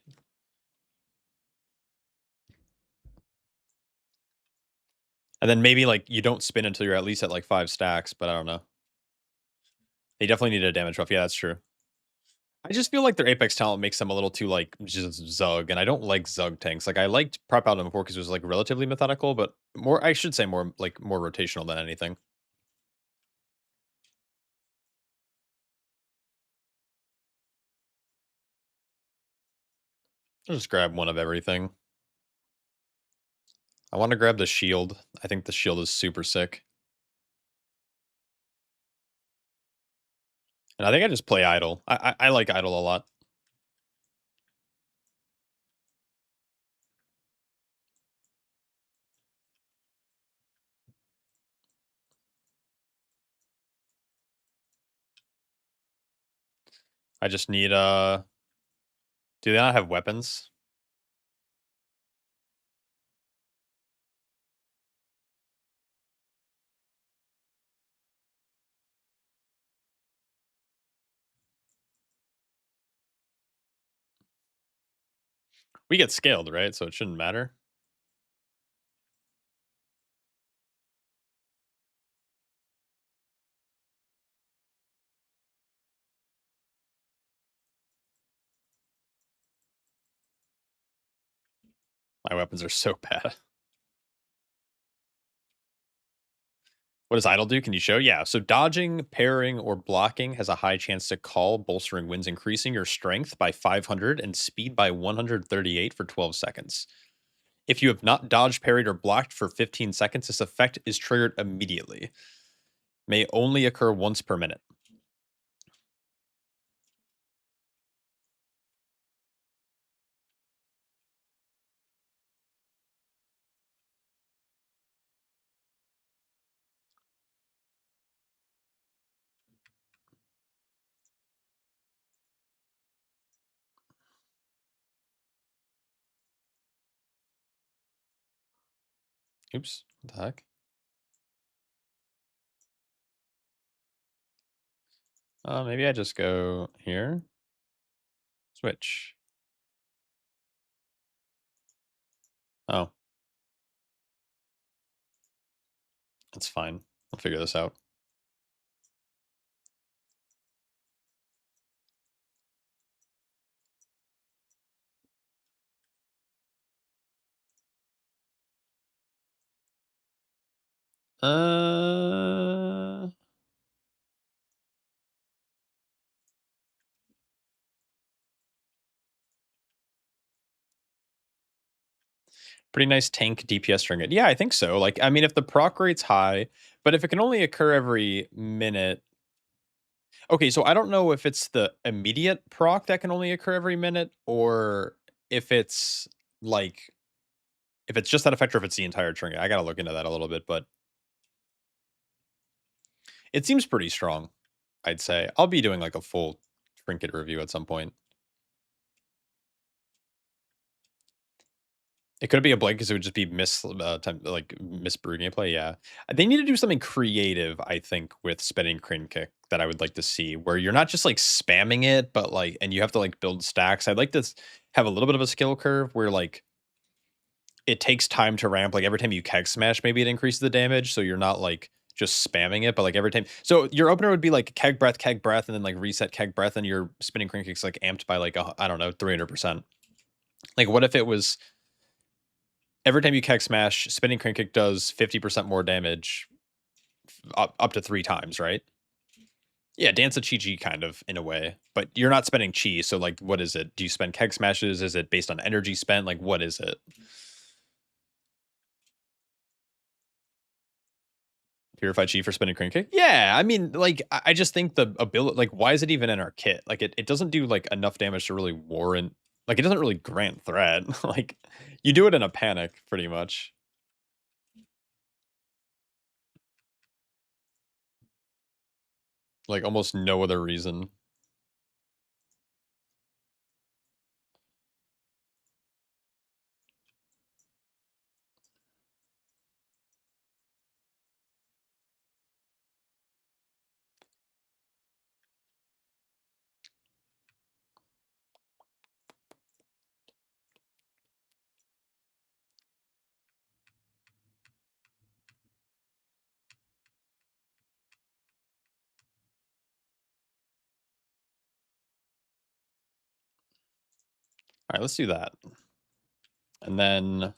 And then maybe like you don't spin until you're at least at like 5 stacks, but I don't know. They definitely need a damage buff. Yeah, that's true. I just feel like their Apex talent makes them a little too like just Zug, and I don't like Zug tanks. Like I liked Prop Out before because it was like relatively methodical, but more I should say more like more rotational than anything. I'll just grab one of everything. I want to grab the shield. I think the shield is super sick. And I think I just play Idol. I like Idol a lot. I just need do they not have weapons? We get scaled, right? So it shouldn't matter. My weapons are so bad. What does idle do? Can you show? Yeah. So dodging, parrying, or blocking has a high chance to call, bolstering wins, increasing your strength by 500 and speed by 138 for 12 seconds. If you have not dodged, parried, or blocked for 15 seconds, this effect is triggered immediately. May only occur once per minute. Oops. What the heck? Maybe I just go here. Switch. Oh, that's fine. I'll figure this out. Uh, Pretty nice tank DPS trinket. Yeah, I think so. Like, I mean, if the proc rate's high, but if it can only occur every minute. Okay, so I don't know if it's the immediate proc that can only occur every minute, or if it's like if it's just that effect, or if it's the entire trinket. I gotta look into that a little bit, but it seems pretty strong. I'd say I'll be doing like a full trinket review at some point. It could be a blank because it would just be misbrewed gameplay. Yeah, they need to do something creative. I think with spinning crane kick that I would like to see, where you're not just like spamming it, but like, and you have to like build stacks. I'd like to have a little bit of a skill curve where like it takes time to ramp. Like every time you keg smash, maybe it increases the damage, so you're not like just spamming it, but like every time. So your opener would be like keg breath, and then like reset keg breath, and your spinning crane kick's like amped by like I don't know 300%. Like what if it was every time you keg smash, spinning crane kick does 50% more damage up to 3 times, right? Yeah, dance a chi kind of in a way, but you're not spending chi. So like, what is it? Do you spend keg smashes? Is it based on energy spent? Like, what is it? Purified chi for spinning crane kick? Yeah, I mean, like, I just think the ability, like, why is it even in our kit? Like, it doesn't do like enough damage to really warrant. Like, it doesn't really grant threat. Like, you do it in a panic, pretty much. Like, almost no other reason. All right, let's do that, and then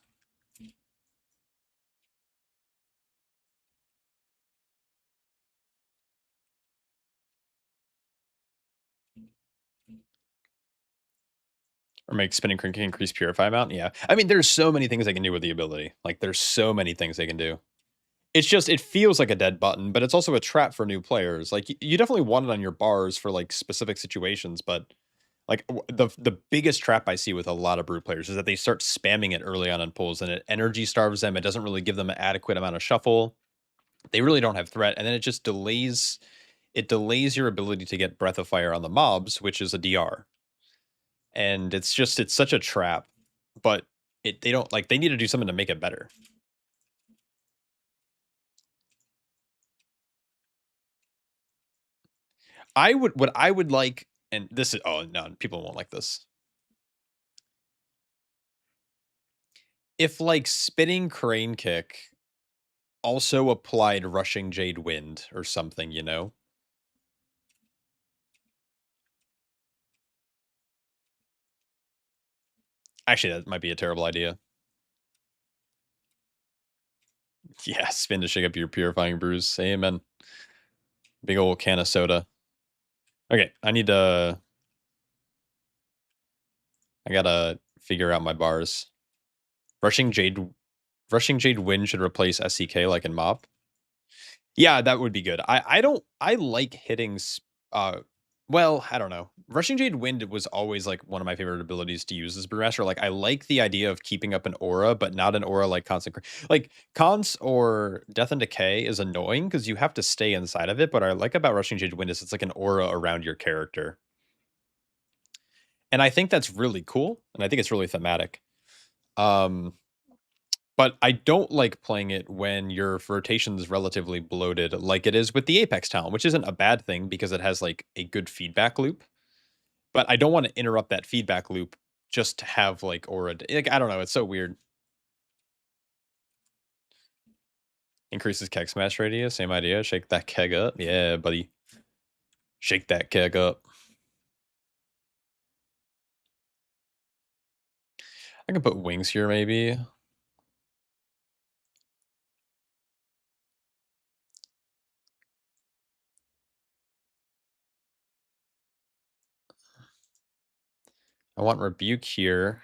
or make spinning crank increase purify amount. Yeah. I mean, there's so many things they can do with the ability. Like, there's so many things they can do. It's just, it feels like a dead button, but it's also a trap for new players. Like, you definitely want it on your bars for like specific situations, but like the biggest trap I see with a lot of brute players is that they start spamming it early on in pulls, and it energy starves them. It doesn't really give them an adequate amount of shuffle. They really don't have threat, and then it just delays. It delays your ability to get breath of fire on the mobs, which is a DR. And it's such a trap, but they don't like, they need to do something to make it better. What I would like, and this is, oh no, people won't like this. if like spinning crane kick also applied rushing jade wind or something, you know? Actually, that might be a terrible idea. Yeah, spin to shake up your purifying brews. Amen. Big old can of soda. Okay, I gotta figure out my bars. Rushing Jade Rushing Jade Wind should replace SCK like in MOP. Yeah, that would be good. I like hitting well, I don't know. Rushing Jade Wind was always like one of my favorite abilities to use as Brewmaster. Like I like the idea of keeping up an aura, but not an aura like constant like Cons or Death and Decay is annoying because you have to stay inside of it. But what I like about Rushing Jade Wind is it's like an aura around your character. And I think that's really cool. And I think it's really thematic. Um, but I don't like playing it when your rotation is relatively bloated, like it is with the Apex talent, which isn't a bad thing because it has like a good feedback loop. But I don't want to interrupt that feedback loop just to have like aura. Like I don't know, it's so weird. Increases keg smash radius, same idea. Shake that keg up, yeah, buddy. Shake that keg up. I can put wings here, maybe. I want rebuke here.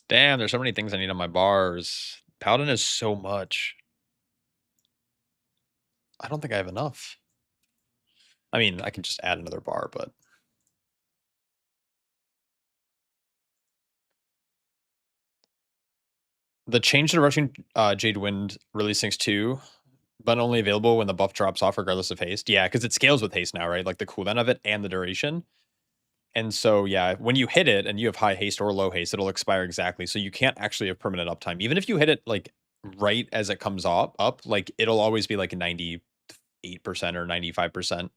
Damn, there's so many things I need on my bars. Paladin is so much. I don't think I have enough. I mean, I can just add another bar, but the change to rushing Jade Wind release syncs 2, but only available when the buff drops off regardless of haste. Yeah, because it scales with haste now, right? Like the cooldown of it and the duration. And so, yeah, when you hit it and you have high haste or low haste, it'll expire exactly. So you can't actually have permanent uptime. Even if you hit it like right as it comes up, like it'll always be like 98% or 95%.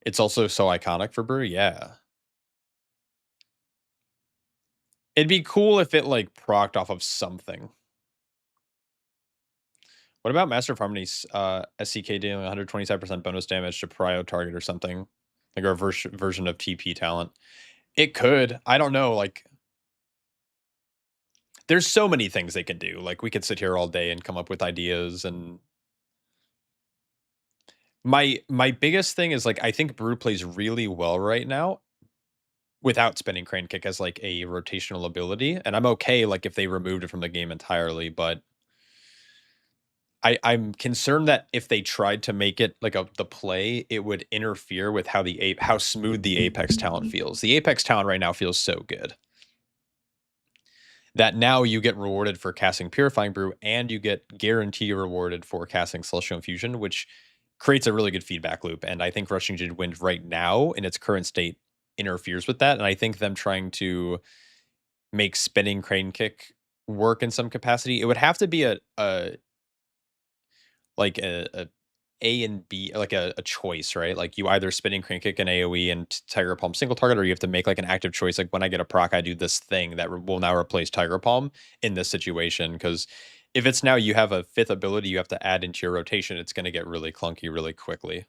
It's also so iconic for Brew. Yeah. It'd be cool if it like procced off of something. What about Master of Harmony's SCK dealing 127% bonus damage to prio target or something? Like a version of TP talent. It could. I don't know. Like, there's so many things they can do. Like, we could sit here all day and come up with ideas. And my biggest thing is like, I think Brew plays really well right now without spinning Crane Kick as like a rotational ability. And I'm okay like if they removed it from the game entirely, but I'm concerned that if they tried to make it like the play, it would interfere with how smooth the Apex talent feels. The Apex talent right now feels so good that now you get rewarded for casting Purifying Brew and you get guarantee rewarded for casting Celestial Infusion, which creates a really good feedback loop. And I think Rushing Jade Wind right now in its current state interferes with that. And I think them trying to make spinning Crane Kick work in some capacity, it would have to be a like a and B, like a choice, right? Like you either spinning Crane Kick and AoE and Tiger Palm single target, or you have to make like an active choice. Like when I get a proc, I do this thing that will now replace Tiger Palm in this situation. Because if it's now you have a fifth ability you have to add into your rotation, it's going to get really clunky really quickly.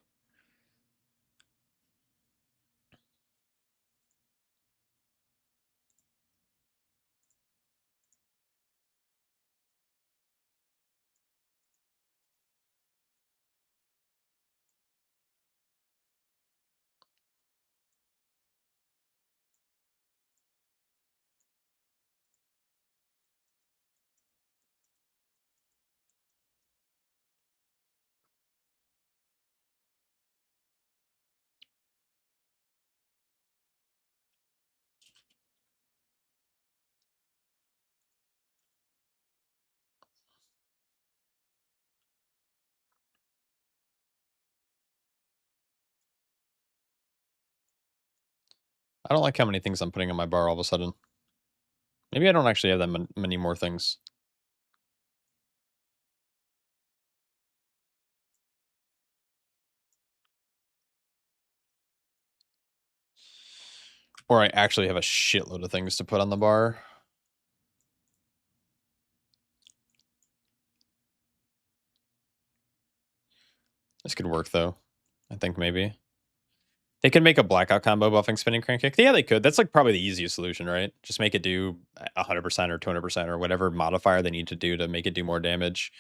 I don't like how many things I'm putting on my bar all of a sudden. Maybe I don't actually have that many more things. Or I actually have a shitload of things to put on the bar. This could work, though. I think maybe. They could make a blackout combo buffing spinning crank kick. Yeah, they could. That's like probably the easiest solution, right? Just make it do 100% or 200% or whatever modifier they need to do to make it do more damage.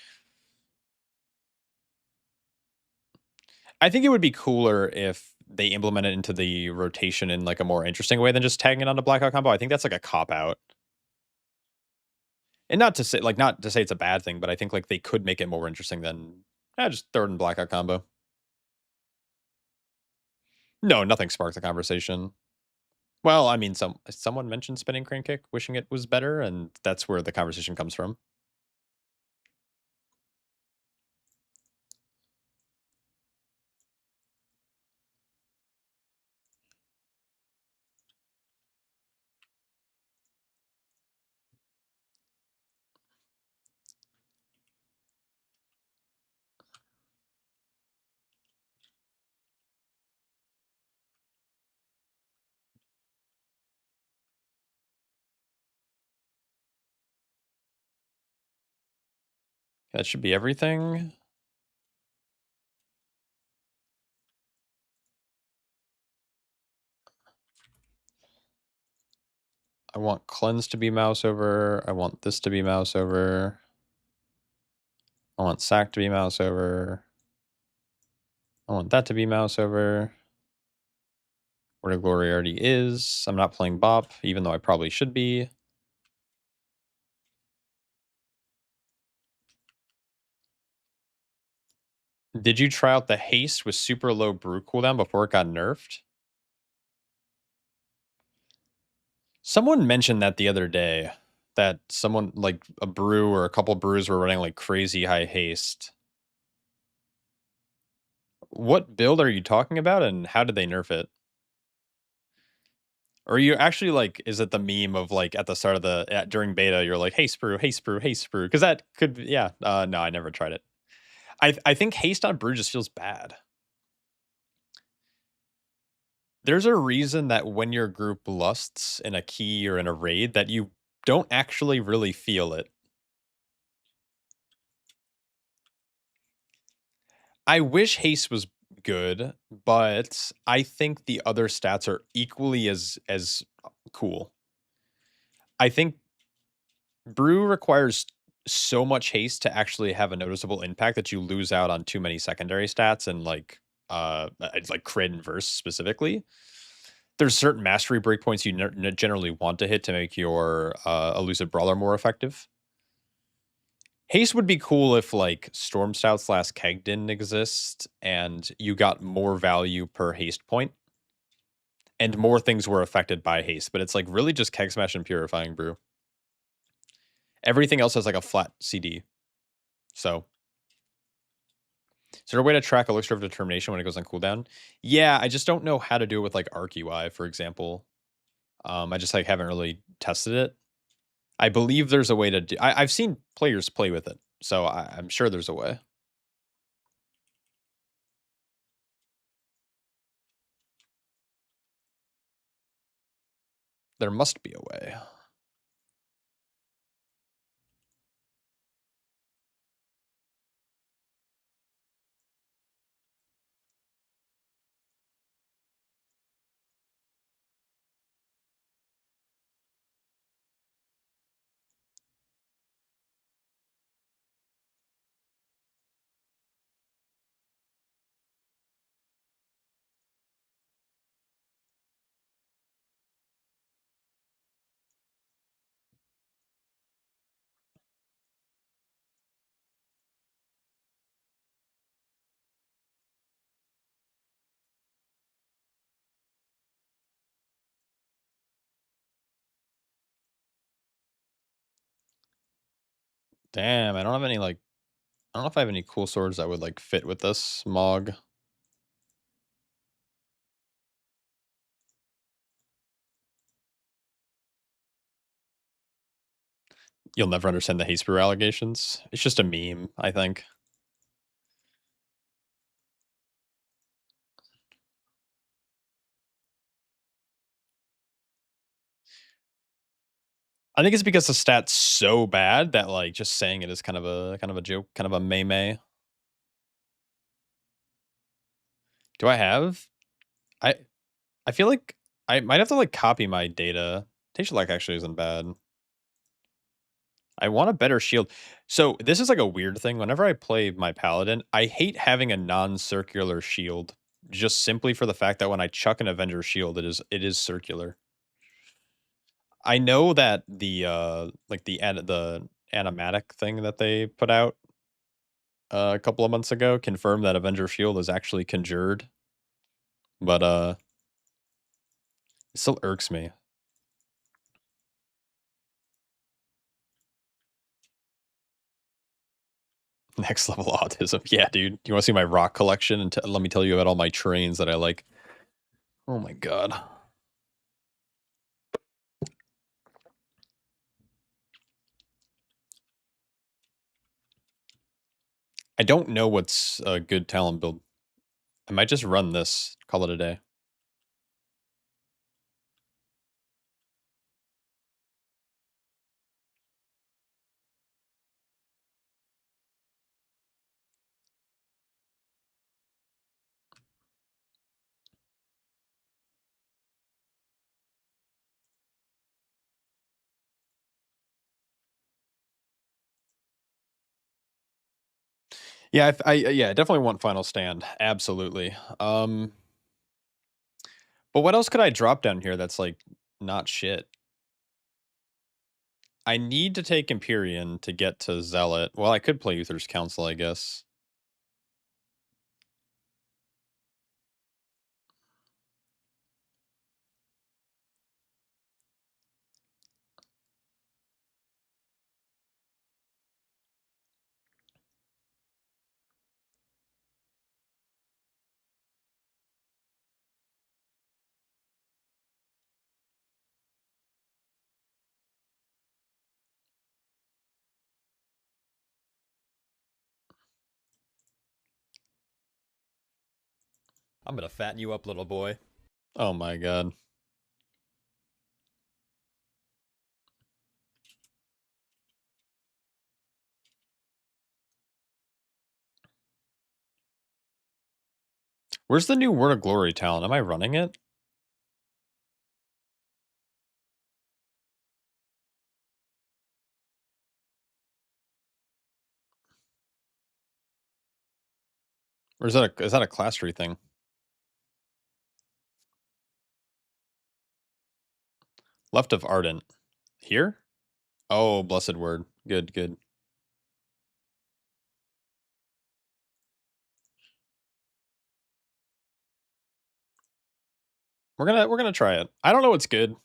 I think it would be cooler if they implement it into the rotation in like a more interesting way than just tagging it on a blackout combo. I think that's like a cop out. And not to say it's a bad thing, but I think like they could make it more interesting than just throw it in blackout combo. No, nothing sparked the conversation. Well, I mean, someone mentioned spinning crane kick, wishing it was better, and that's where the conversation comes from. That should be everything. I want cleanse to be mouse over. I want this to be mouse over. I want sack to be mouse over. I want that to be mouse over. Word of Glory already is. I'm not playing Bop, even though I probably should be. Did you try out the haste with super low brew cooldown before it got nerfed? Someone mentioned that the other day. That someone, like a brew or a couple brews were running like crazy high haste. What build are you talking about and how did they nerf it? Or are you actually like, is it the meme of like at the start of during beta, you're like, hey, sprue, hey, sprue, hey, sprue? Because that could, yeah. No, I never tried it. I think haste on brew just feels bad. There's a reason that when your group lusts in a key or in a raid that you don't actually really feel it. I wish haste was good, but I think the other stats are equally as cool. I think brew requires so much haste to actually have a noticeable impact that you lose out on too many secondary stats and it's like crit and verse specifically. There's certain mastery breakpoints you generally want to hit to make your elusive brawler more effective. Haste would be cool if like Storm Stout's last keg didn't exist and you got more value per haste point and more things were affected by haste, but it's like really just keg smash and purifying brew. Everything else has like a flat CD. So is there a way to track Elixir of Determination when it goes on cooldown? Yeah, I just don't know how to do it with like Arc UI, for example. I just like haven't really tested it. I believe there's a way to do. I've seen players play with it, so I'm sure there's a way. There must be a way. Damn, I don't have any like. I don't know if I have any cool swords that would like fit with this Mog. You'll never understand the hate brew allegations. It's just a meme, I think. I think it's because the stat's so bad that, like, just saying it is kind of a joke, kind of a meme. Do I have? I I feel like I might have to, like, copy my data. Luck actually isn't bad. I want a better shield. So, this is, like, a weird thing. Whenever I play my Paladin, I hate having a non-circular shield, just simply for the fact that when I chuck an Avenger shield, it is circular. I know that like, the animatic thing that they put out, a couple of months ago confirmed that Avenger shield is actually conjured, but, it still irks me. Next level autism. Yeah, dude. You wanna see my rock collection and let me tell you about all my trains that I like. Oh my god. I don't know what's a good talent build. I might just run this, call it a day. Yeah, yeah, I definitely want Final Stand. Absolutely. But what else could I drop down here that's, like, not shit? I need to take Empyrean to get to Zealot. Well, I could play Uther's Council, I guess. I'm gonna fatten you up, little boy. Oh my god. Where's the new Word of Glory talent? Am I running it? Or is that a class tree thing? Left of Ardent. Here? Oh, blessed word. Good, good. We're gonna try it. I don't know what's good.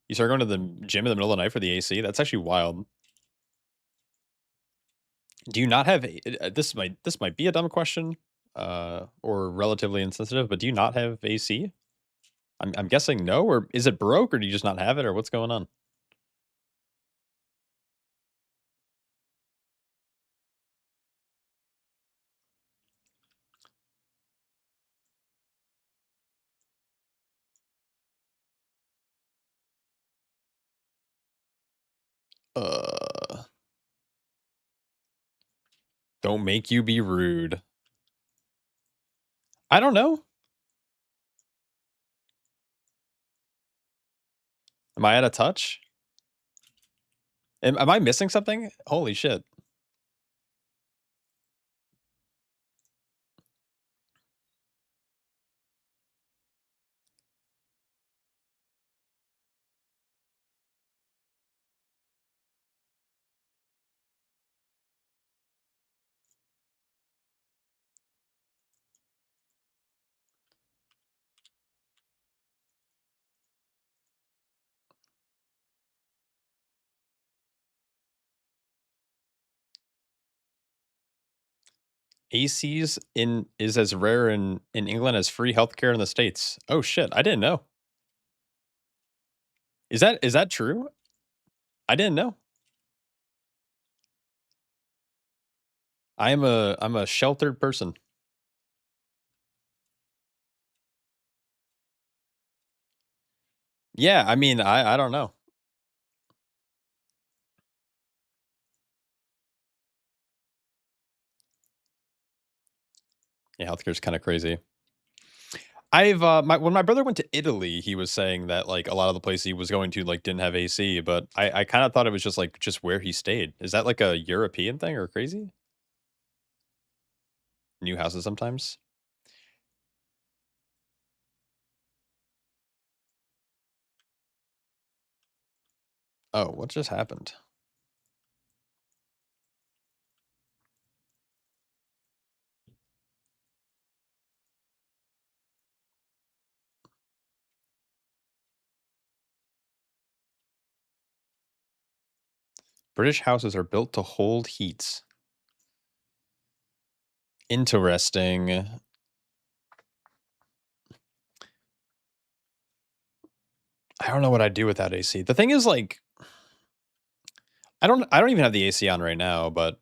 You start going to the gym in the middle of the night for the AC? That's actually wild. Do you not have this might be a dumb question, or relatively insensitive, but do you not have AC? I'm guessing no, or is it broke, or do you just not have it, or what's going on? Uh, don't make you be rude. I don't know. Am I out of touch? Am I missing something? Holy shit. ACs in is as rare in England as free healthcare in the States. Oh shit, I didn't know. Is that true? I didn't know. I'm a sheltered person. Yeah, I mean, I don't know. Yeah, healthcare's kind of crazy. I've when my brother went to Italy, he was saying that like a lot of the places he was going to like didn't have AC, but I kind of thought it was just like just where he stayed. Is that like a European thing or crazy? New houses sometimes. Oh, what just happened? British houses are built to hold heat. Interesting. I don't know what I'd do without AC. The thing is like I don't even have the AC on right now, but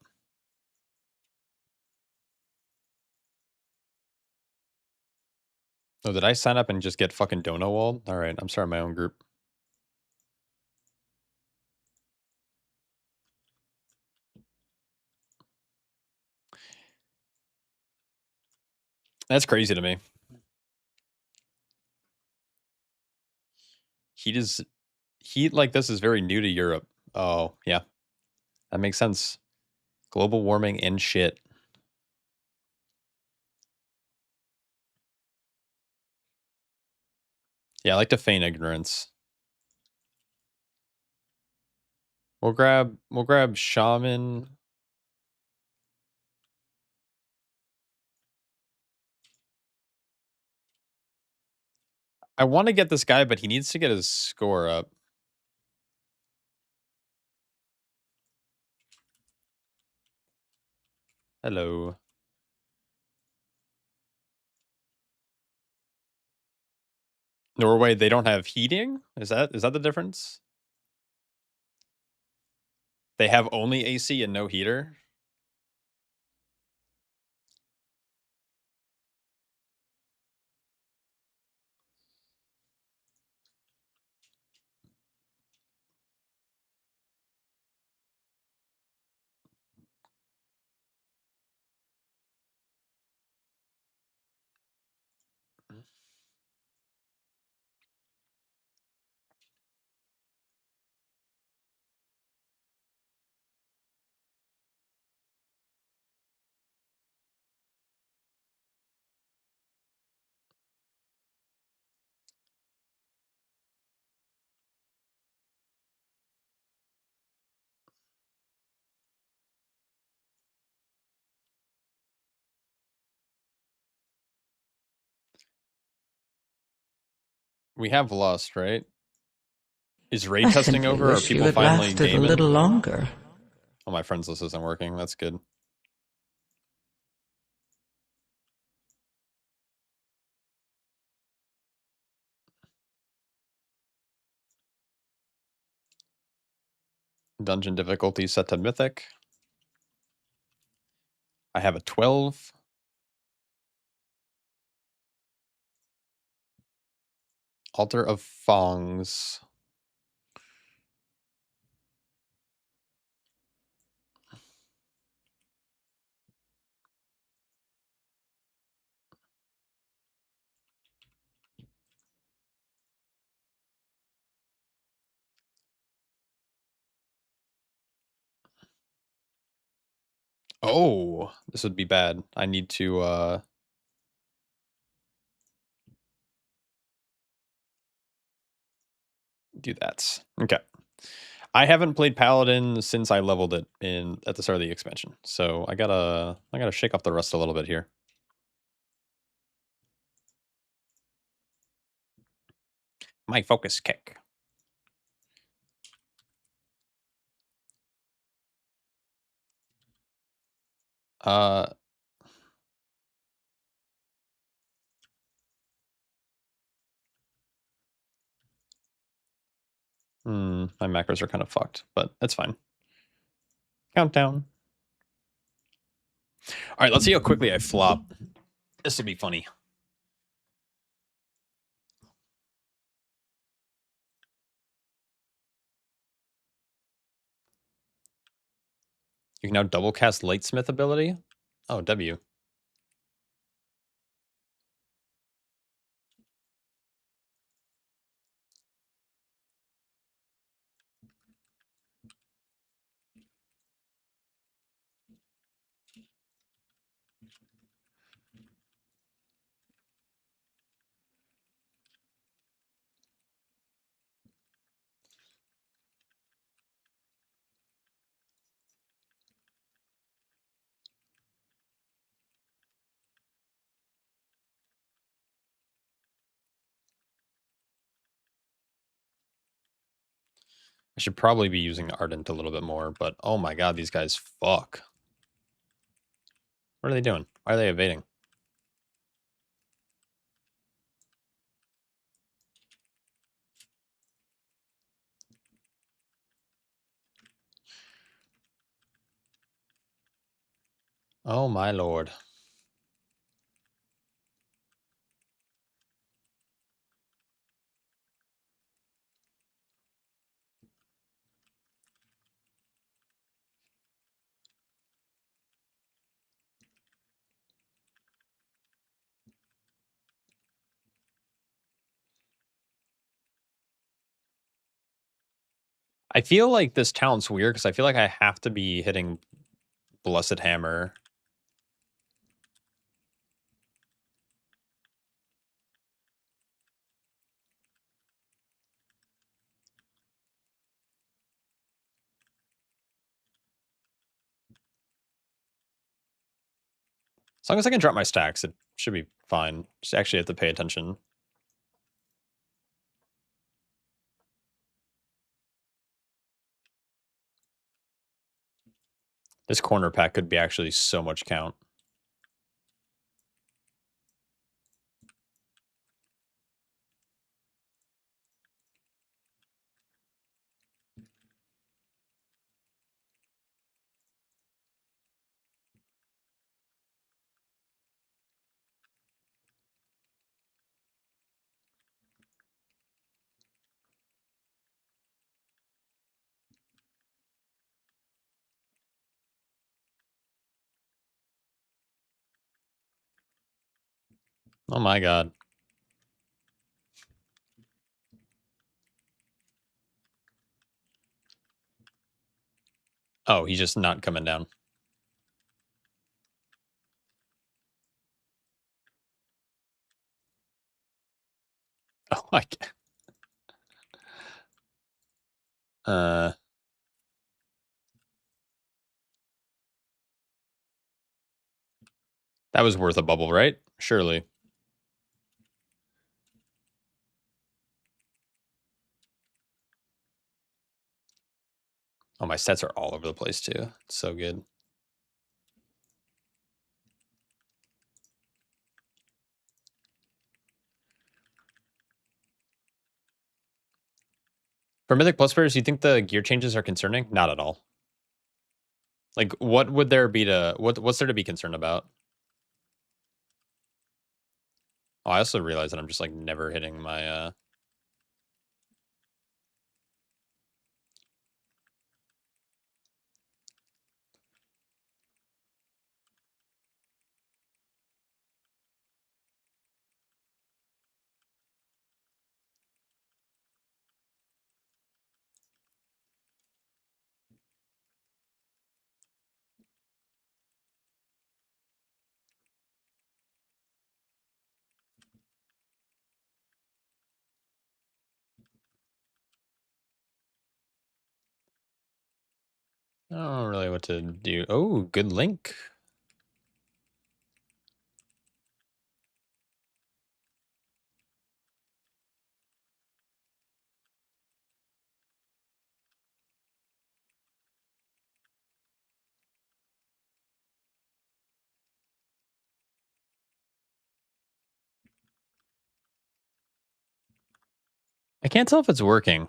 oh, did I sign up and just get fucking dono walled? All right, I'm starting my own group. That's crazy to me. Heat is heat like this is very new to Europe. Oh, yeah. That makes sense. Global warming and shit. Yeah, I like to feign ignorance. We'll grab shaman. I want to get this guy, but he needs to get his score up. Hello. Norway, they don't have heating? Is that the difference? They have only AC and no heater? We have lost, right? Is raid I testing simply over? Are wish you people had finally lasted a gaming? little longer. Oh, my friends list isn't working. That's good. Dungeon difficulty set to mythic. I have a 12. Altar of Fongs. Oh, this would be bad. I need to do that. Okay. I haven't played Paladin since I leveled it in at the start of the expansion. So I gotta shake off the rust a little bit here. My focus kick. Uh My macros are kind of fucked, but that's fine. Countdown. All right, let's see how quickly I flop. This will be funny. You can now double cast Lightsmith ability. Oh, W. I should probably be using Ardent a little bit more, but oh my god, these guys fuck. What are they doing? Why are they evading? Oh my lord. I feel like this talent's weird because I feel like I have to be hitting Blessed Hammer. As long as I can drop my stacks, it should be fine. Just actually have to pay attention. This corner pack could be actually so much count. Oh my god. Oh, he's just not coming down. Oh my god. That was worth a bubble, right? Surely. Oh, my stats are all over the place too. It's so good. For Mythic Plus players, you think the gear changes are concerning? Not at all. Like, what would there be to what's there to be concerned about? Oh, I also realize that I'm just like never hitting my I don't know really what to do. Oh, good link. I can't tell if it's working.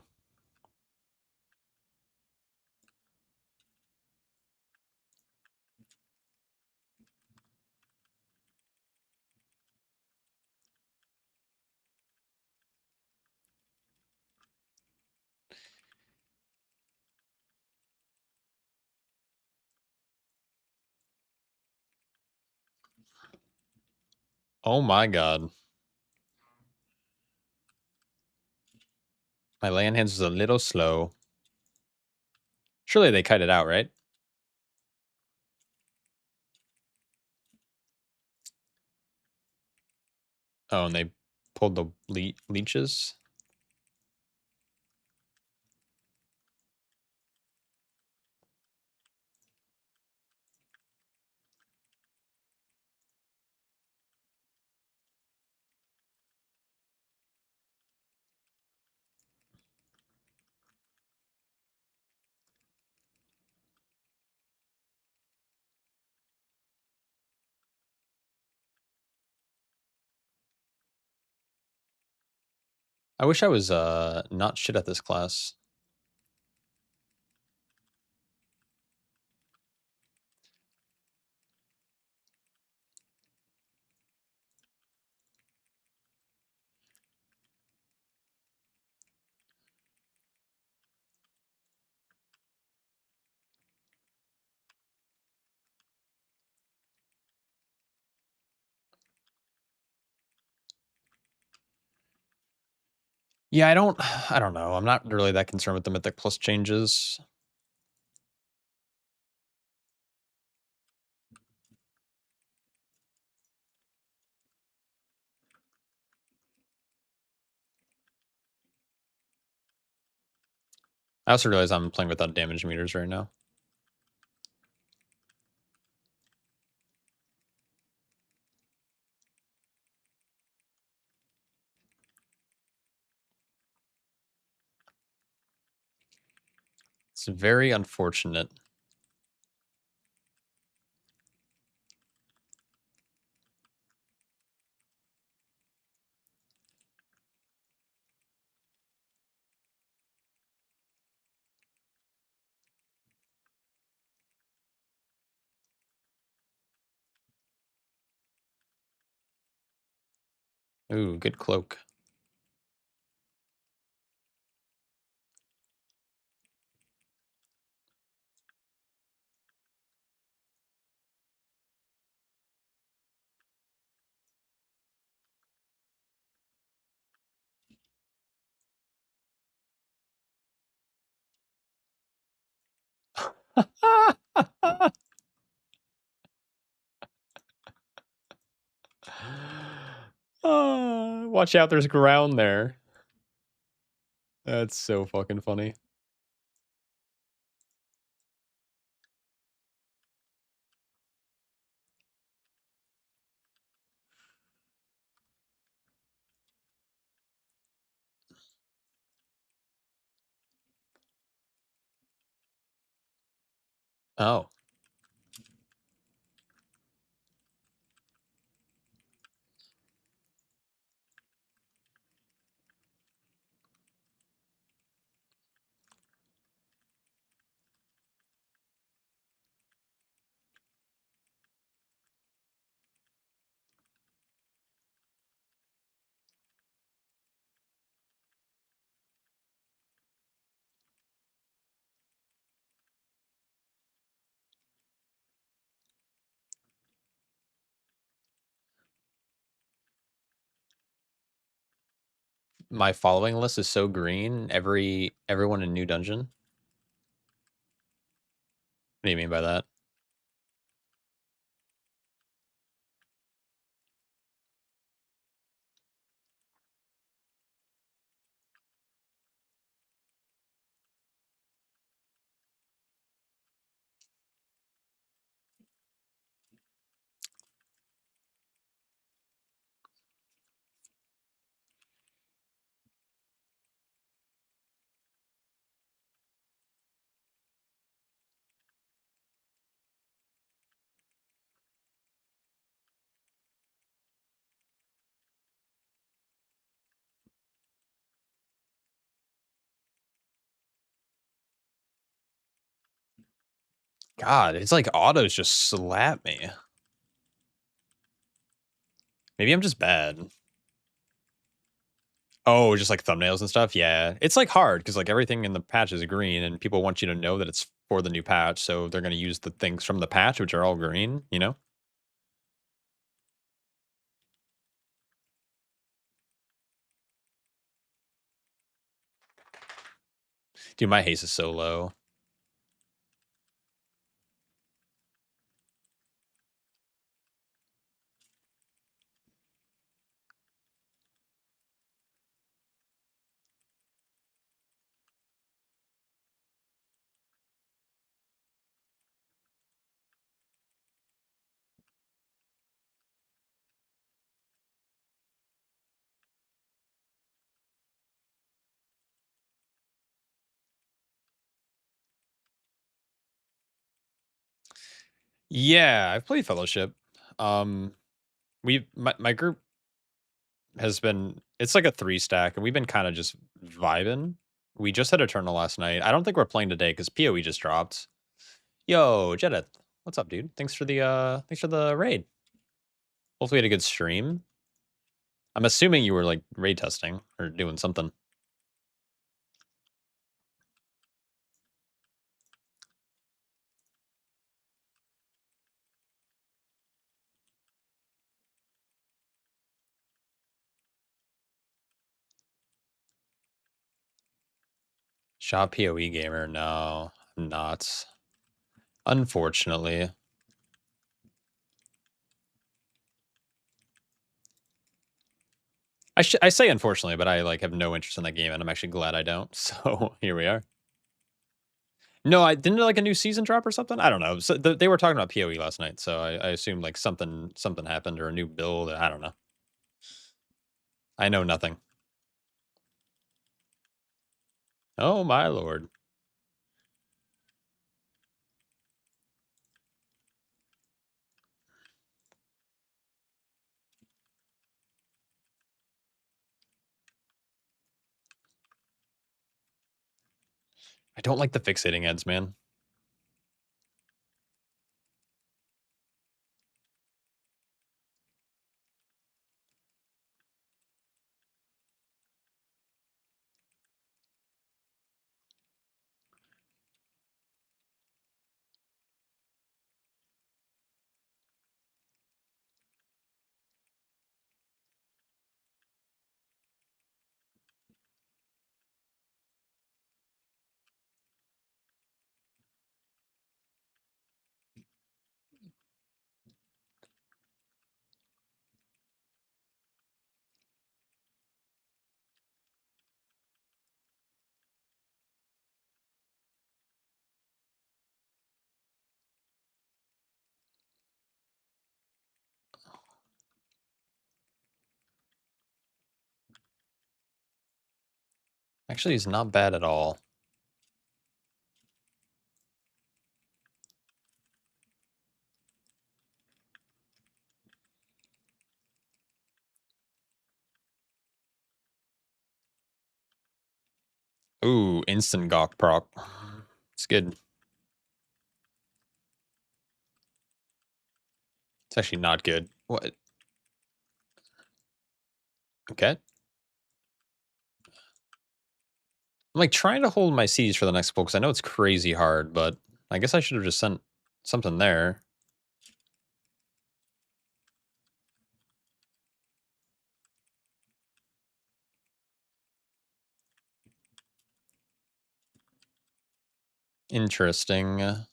Oh my god. My land hands is a little slow. Surely they kite it out, right? Oh, and they pulled the leeches? I wish I was, not shit at this class. Yeah, I don't know. I'm not really that concerned with the Mythic Plus changes. I also realize I'm playing without damage meters right now. It's very unfortunate. Ooh, good cloak. Watch out, there's ground there. That's so fucking funny. Oh. My following list is so green. Everyone in New Dungeon. What do you mean by that? God, it's like autos just slap me. Maybe I'm just bad. Oh, just like thumbnails and stuff? Yeah. It's like hard because like everything in the patch is green and people want you to know that it's for the new patch. So they're going to use the things from the patch, which are all green, you know? Dude, my haste is so low. Yeah, I've played Fellowship. My group has been it's like a 3 stack, and we've been kinda just vibing. We just had Eternal last night. I don't think we're playing today because PoE just dropped. Yo, Jedith, what's up, dude? Thanks for the raid. Hopefully you had a good stream. I'm assuming you were, like, raid testing or doing something. Shop PoE gamer? No, I'm not. Unfortunately. I say unfortunately, but I, like, have no interest in that game, and I'm actually glad I don't, so here we are. No, I didn't like a new season drop or something? I don't know. So they were talking about PoE last night, so I assumed, like, something happened or a new build, I don't know. I know nothing. Oh my lord. I don't like the fixating heads, man. Actually, he's not bad at all. Ooh, instant gawk proc. It's good. It's actually not good. What? Okay. I'm, like, trying to hold my C's for the next pull because I know it's crazy hard, but I guess I should have just sent something there. Interesting.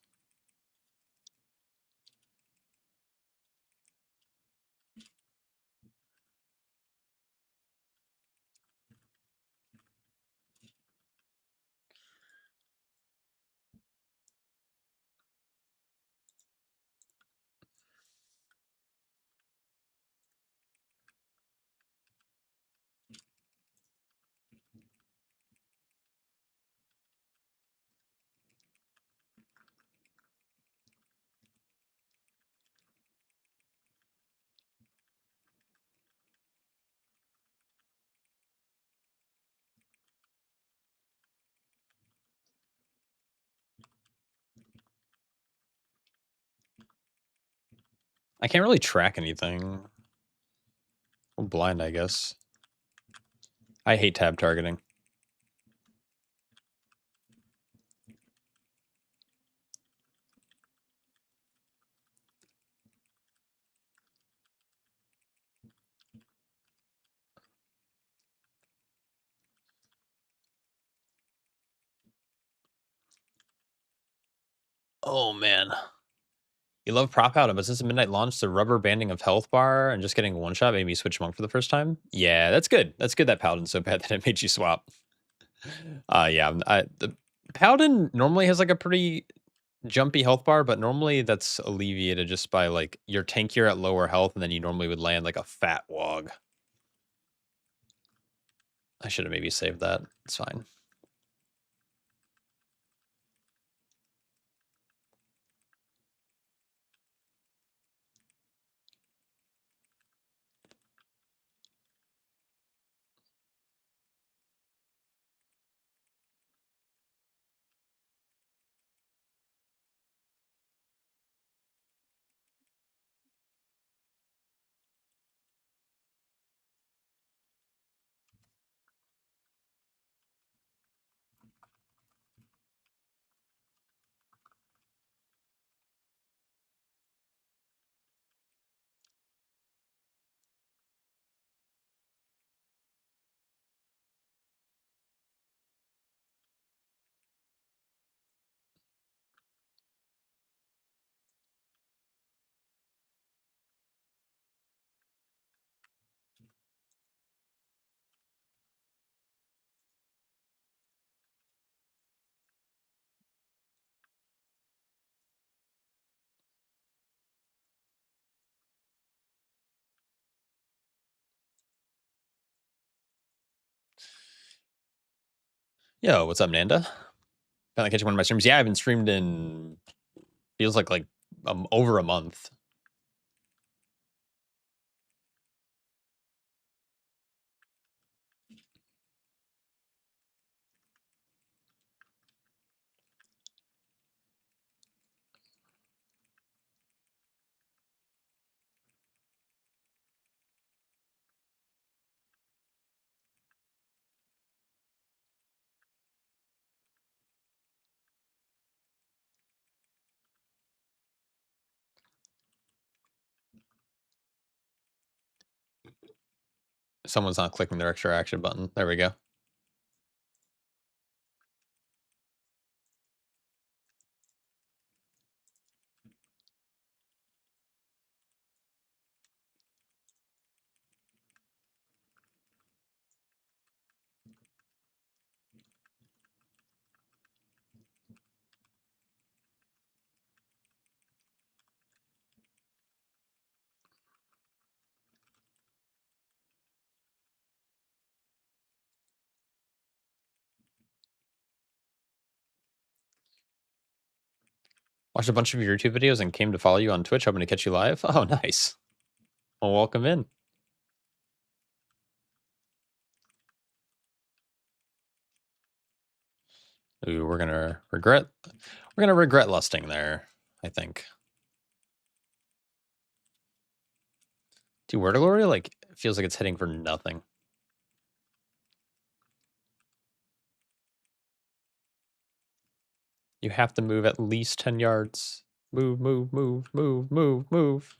I can't really track anything. I'm blind, I guess. I hate tab targeting. Oh, man. You love prop out, but since the midnight launch, the rubber banding of health bar and just getting one shot made me switch monk for the first time. Yeah, that's good. That's good that Paladin's so bad that it made you swap. Yeah, the Paladin normally has like a pretty jumpy health bar, but normally that's alleviated just by like you're tankier at lower health, and then you normally would land like a fat wog. I should have maybe saved that. It's fine. Yo, what's up, Nanda? Finally catching one of my streams. Yeah, I haven't streamed in feels like over a month. Someone's not clicking their extra action button. There we go. Watched a bunch of your YouTube videos and came to follow you on Twitch, hoping to catch you live. Oh, nice. Well, welcome in. Ooh, we're gonna regret lusting there, I think. Dude, Word Glory, like, feels like it's hitting for nothing. You have to move at least 10 yards. Move, move, move, move, move, move.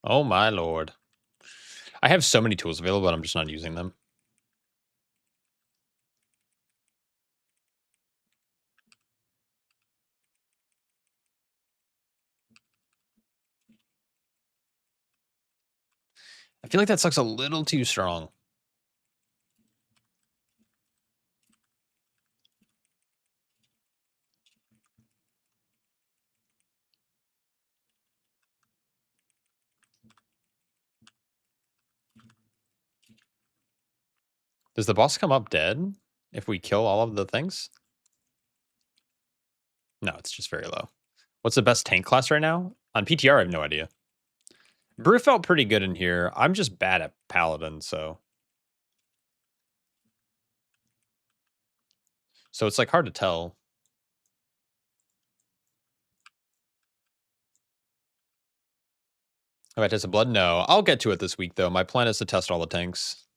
Oh my lord. I have so many tools available, but I'm just not using them. I feel like that sucks a little too strong. Does the boss come up dead if we kill all of the things? No, it's just very low. What's the best tank class right now? On PTR, I have no idea. Brew felt pretty good in here. I'm just bad at Paladin, so. So it's like hard to tell. Have I tested blood? No. I'll get to it this week, though. My plan is to test all the tanks.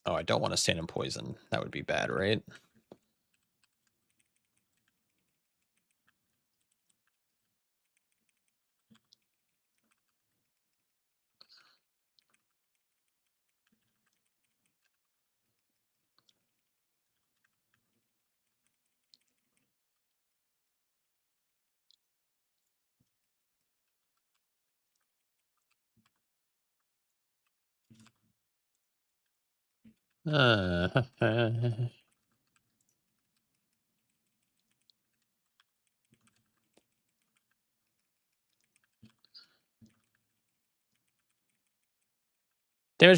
Oh, I don't want to stand in poison. That would be bad, right? Damage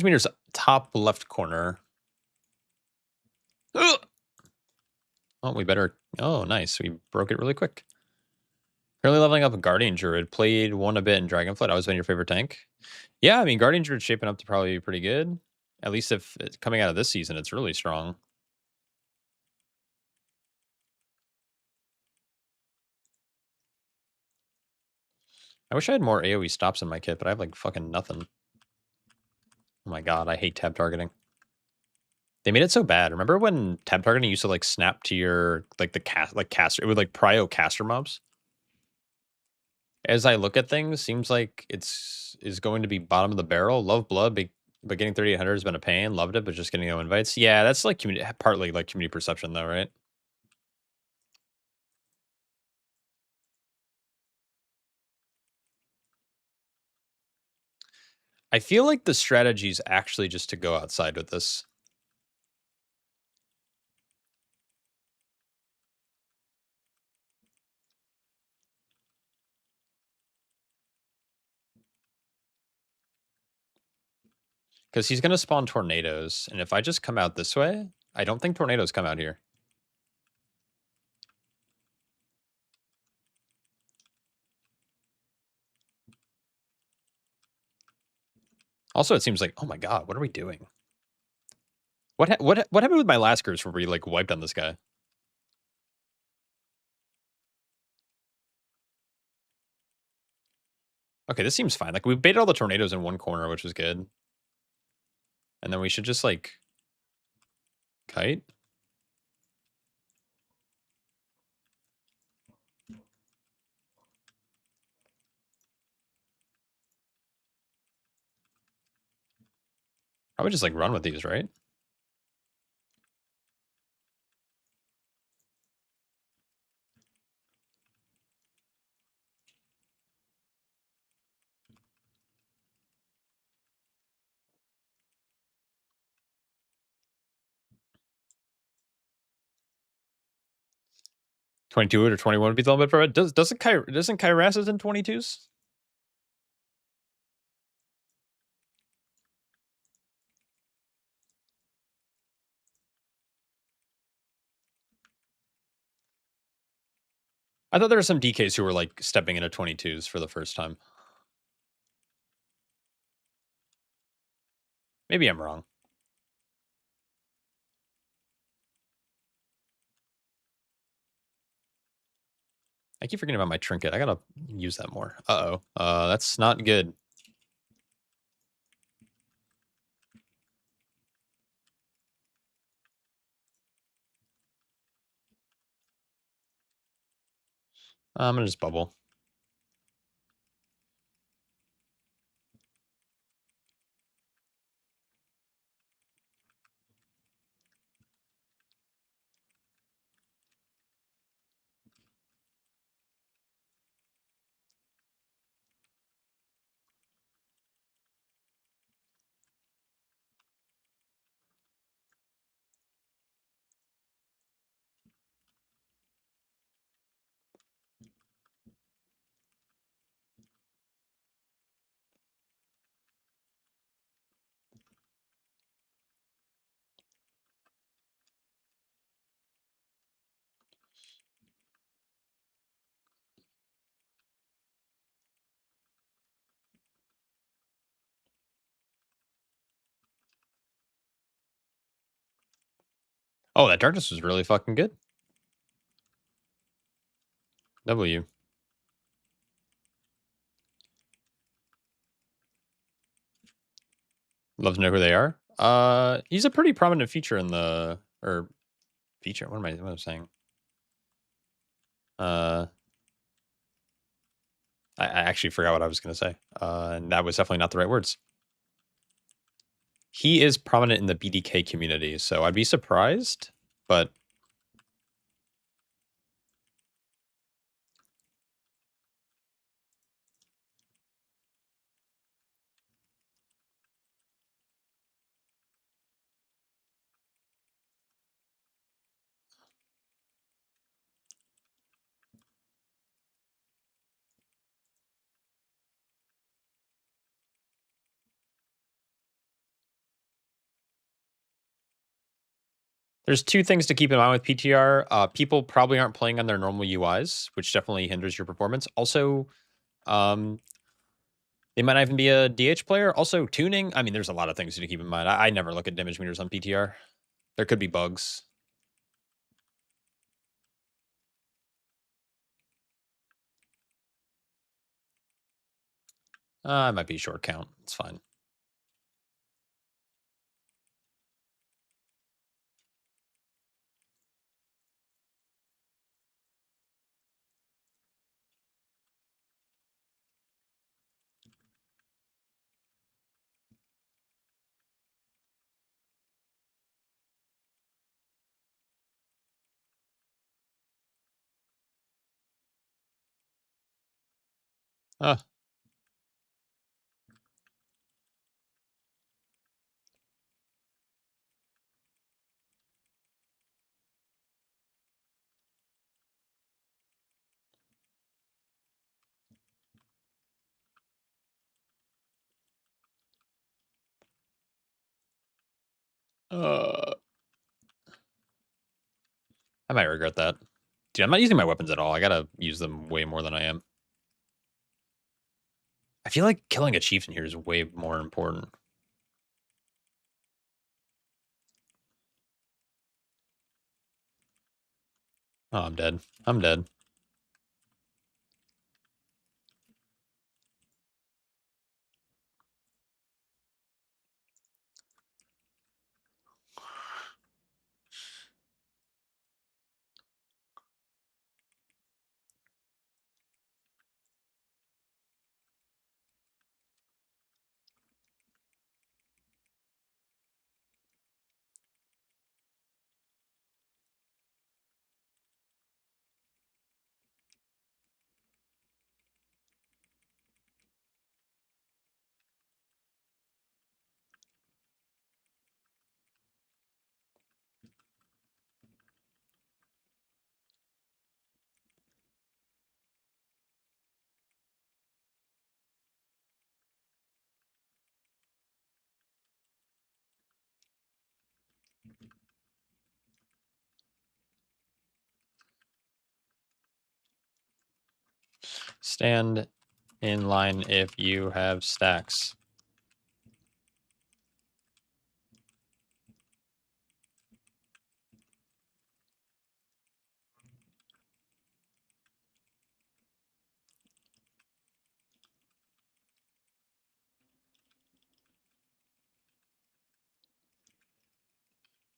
meter's top left corner. Ugh! Oh, we better. Oh, nice. We broke it really quick. Currently leveling up a Guardian Druid. Played one a bit in Dragonflight. Always been your favorite tank. Yeah, I mean, Guardian Druid's shaping up to probably be pretty good. At least if it's coming out of this season, it's really strong. I wish I had more AoE stops in my kit, but I have like fucking nothing. Oh my god, I hate tab targeting. They made it so bad. Remember when tab targeting used to like snap to your like the caster? It would like prio caster mobs. As I look at things, seems like it's is going to be bottom of the barrel. Love blood, but getting 3800 has been a pain. Loved it, but just getting no invites. Yeah, that's like community, partly like community perception, though, right? I feel like the strategy is actually just to go outside with this. Because he's going to spawn tornadoes. And if I just come out this way, I don't think tornadoes come out here. Also, it seems like, oh my god, what are we doing? What happened with my last curse where we like wiped on this guy? Okay, this seems fine. Like we baited all the tornadoes in one corner, which was good. And then we should just like kite. Probably just like run with these, right? $22 or 21 would be the limit for it. Doesn't Kairas is in 22s? I thought there were some DKs who were like stepping into 22s for the first time. Maybe I'm wrong. I keep forgetting about my trinket. I gotta use that more. Uh-oh. That's not good. I'm gonna just bubble. Oh, that darkness was really fucking good. W. Love to know who they are. He's a pretty prominent feature in the feature. What am I saying? Uh, I actually forgot what I was gonna say. And that was definitely not the right words. He is prominent in the BDK community, so I'd be surprised, but there's two things to keep in mind with PTR. People probably aren't playing on their normal UIs, which definitely hinders your performance. Also, they might not even be a DH player. Also, tuning. I mean, there's a lot of things to keep in mind. I never look at damage meters on PTR. There could be bugs. It might be a short count. It's fine. Uh, uh, I might regret that. Dude, I'm not using my weapons at all. I gotta use them way more than I am. I feel like killing a chieftain here is way more important. Oh, I'm dead. I'm dead. Stand in line if you have stacks.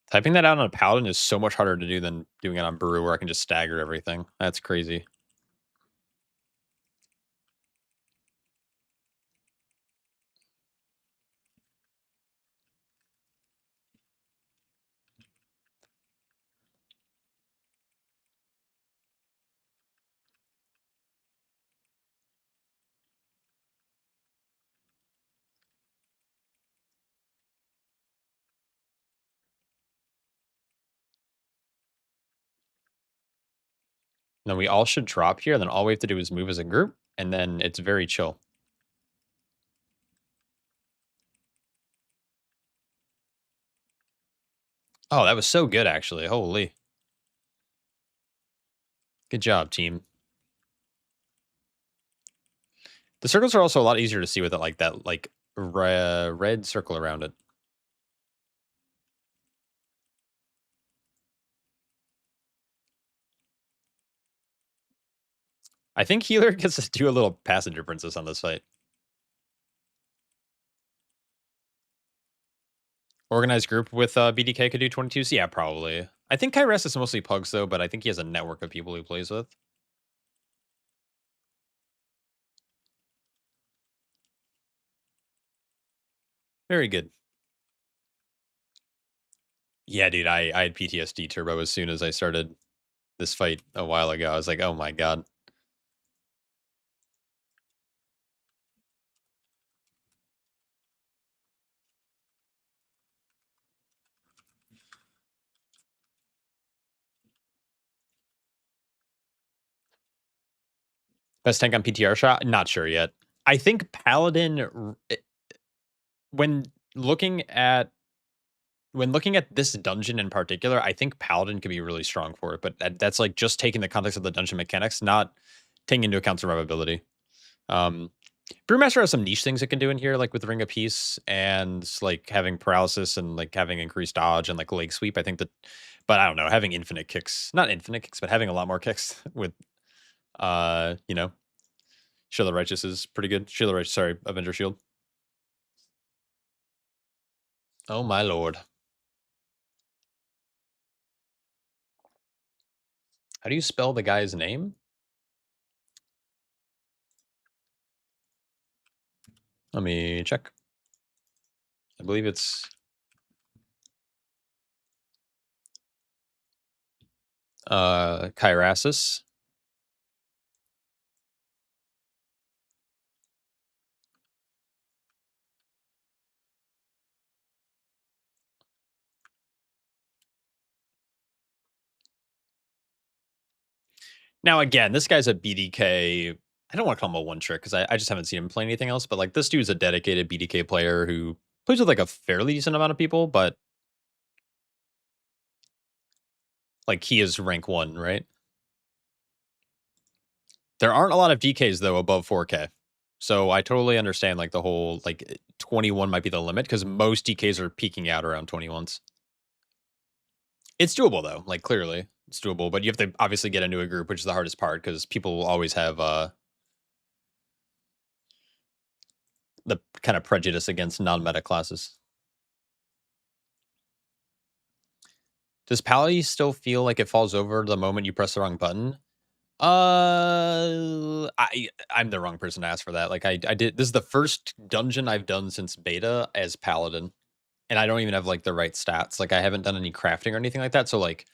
Typing that out on a Paladin is so much harder to do than doing it on Brew, where I can just stagger everything. That's crazy. And then we all should drop here, and then all we have to do is move as a group, and then it's very chill. Oh, that was so good, actually. Holy. Good job, team. The circles are also a lot easier to see with it like that, like red circle around it. I think healer gets to do a little passenger princess on this fight. Organized group with BDK could do 22s? Yeah, probably. I think Kyress is mostly pugs, though, but I think he has a network of people he plays with. Very good. Yeah, dude, I had PTSD turbo as soon as I started this fight a while ago. I was like, oh my god. Best tank on PTR shot? Not sure yet. I think Paladin, when looking at this dungeon in particular, I think Paladin could be really strong for it, but that's like just taking the context of the dungeon mechanics, not taking into account survivability. Um, Brewmaster has some niche things it can do in here, like with Ring of Peace and like having paralysis and like having increased dodge and like leg sweep. I think that, but I don't know, having infinite kicks, not infinite kicks, but having a lot more kicks with, you know, Shield of Righteous is pretty good. Shield of Righteous, sorry, Avenger Shield. Oh my lord. How do you spell the guy's name? Let me check. I believe it's Kyrasis. Now again, this guy's a BDK. I don't want to call him a one trick because I just haven't seen him play anything else. But like this dude's a dedicated BDK player who plays with like a fairly decent amount of people, but like he is rank 1, right? There aren't a lot of DKs though above 4K. So I totally understand like the whole like 21 might be the limit because most DKs are peaking out around 21s. It's doable though, like clearly it's doable, but you have to obviously get into a group, which is the hardest part because people will always have the kind of prejudice against non-meta classes. Does Pally still feel like it falls over the moment you press the wrong button? I'm the wrong person to ask for that. Like I did this is the first dungeon I've done since beta as Paladin, and I don't even have like the right stats. Like I haven't done any crafting or anything like that. So like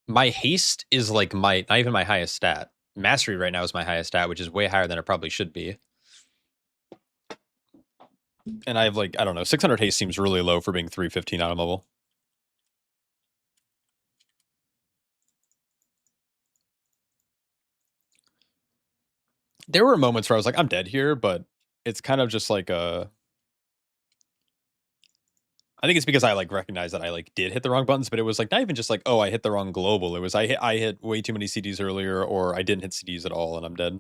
my haste is like my not even my highest stat. Mastery right now is my highest stat, which is way higher than it probably should be. And I have like I don't know, 600 haste seems really low for being 315 item level. There were moments where I was like, I'm dead here, but it's kind of just like I think it's because I like recognized that I like did hit the wrong buttons, but it was like not even just like, oh, I hit the wrong global. It was I hit way too many CDs earlier, or I didn't hit CDs at all, and I'm dead.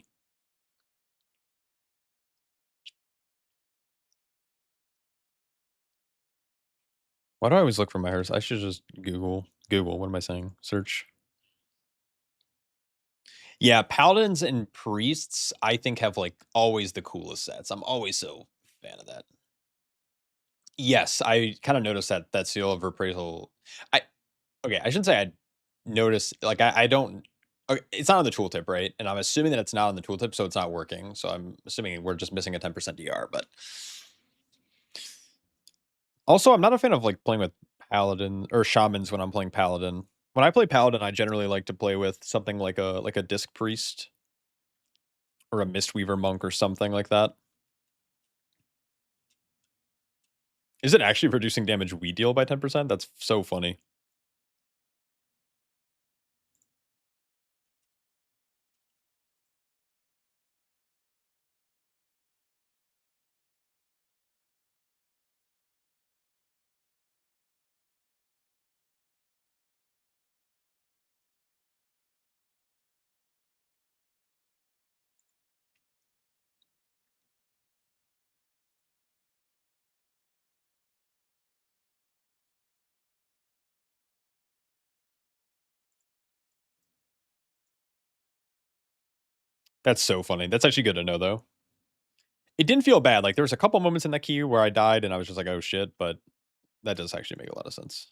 Why do I always look for my hers? I should just Google. What am I saying? Search. Yeah, paladins and priests, I think have like always the coolest sets. I'm always so fan of that. Yes, I kind of noticed that seal of appraisal. I okay, I shouldn't say I noticed. Like I don't. Okay, it's not on the tooltip, right? And I'm assuming that it's not on the tooltip, so it's not working. So I'm assuming we're just missing a 10% DR. But also, I'm not a fan of like playing with paladin or shamans when I'm playing paladin. When I play paladin, I generally like to play with something like a disc priest or a mistweaver monk or something like that. Is it actually reducing damage we deal by 10%? That's so funny. That's so funny. That's actually good to know, though. It didn't feel bad. Like, there was a couple moments in that queue where I died and I was just like, "Oh, shit," but that does actually make a lot of sense.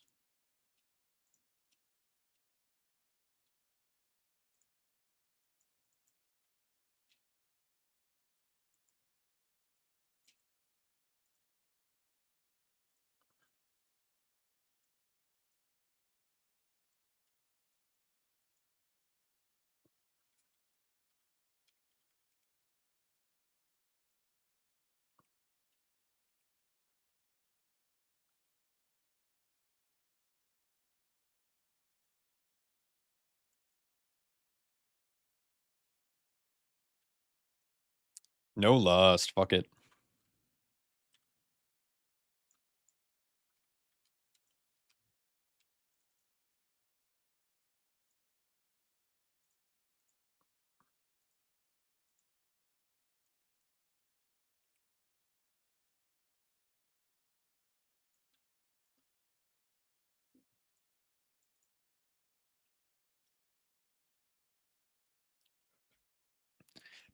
No lust. Fuck it.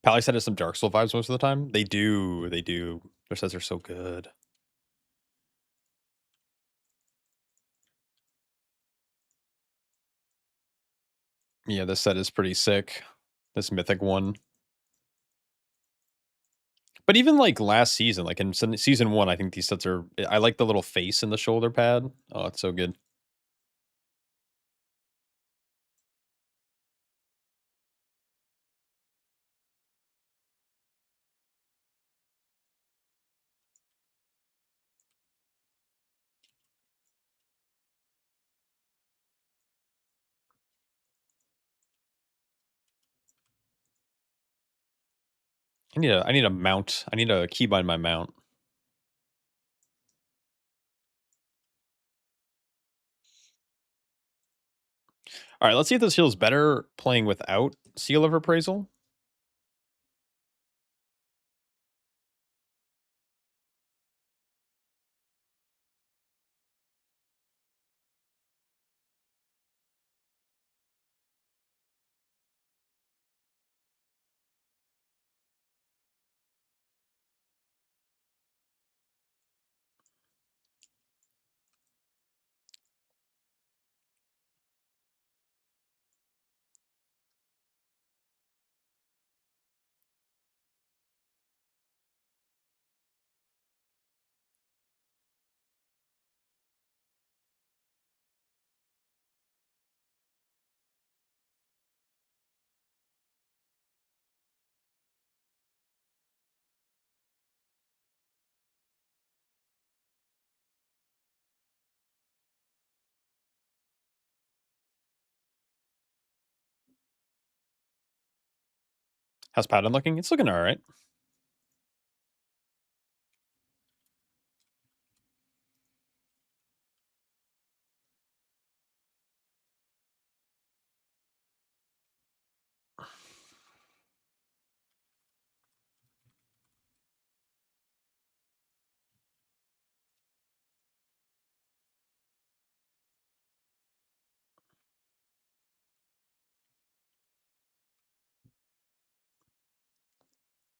Pally said has some Dark Soul vibes most of the time. They do. They do. Their sets are so good. Yeah, this set is pretty sick. This mythic one. But even like last season, like in season 1, I think these sets are. I like the little face in the shoulder pad. Oh, it's so good. I need a mount. I need a keybind my mount. All right, let's see if this feels better playing without Seal of Appraisal. How's Paladin looking? It's looking all right.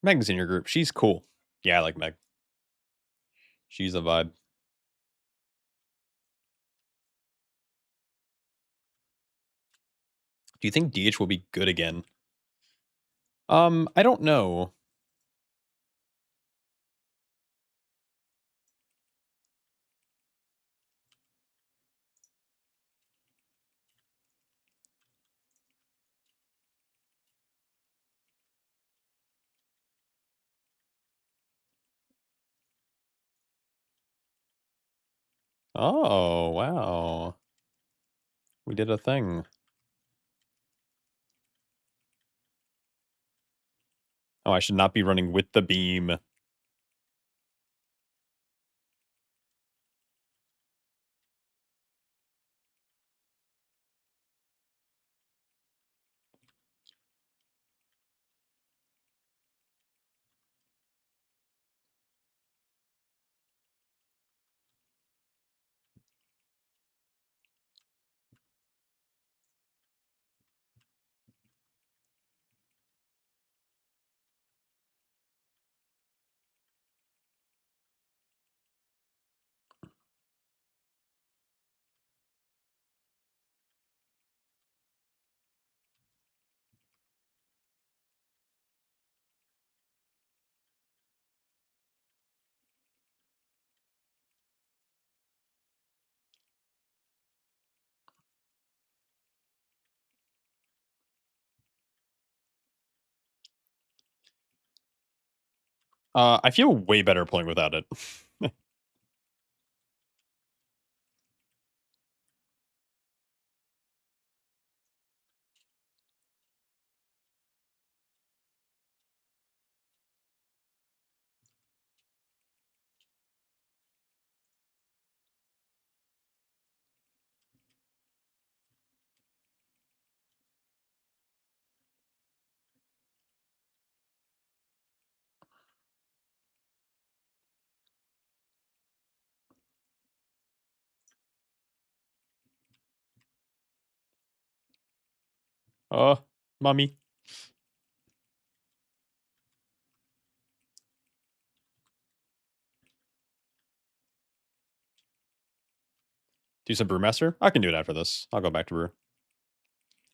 Meg's in your group. She's cool. Yeah, I like Meg. She's a vibe. Do you think DH will be good again? I don't know. Oh, wow. We did a thing. Oh, I should not be running with the beam. I feel way better playing without it. Mummy. Do some Brewmaster? I can do it after this. I'll go back to Brew.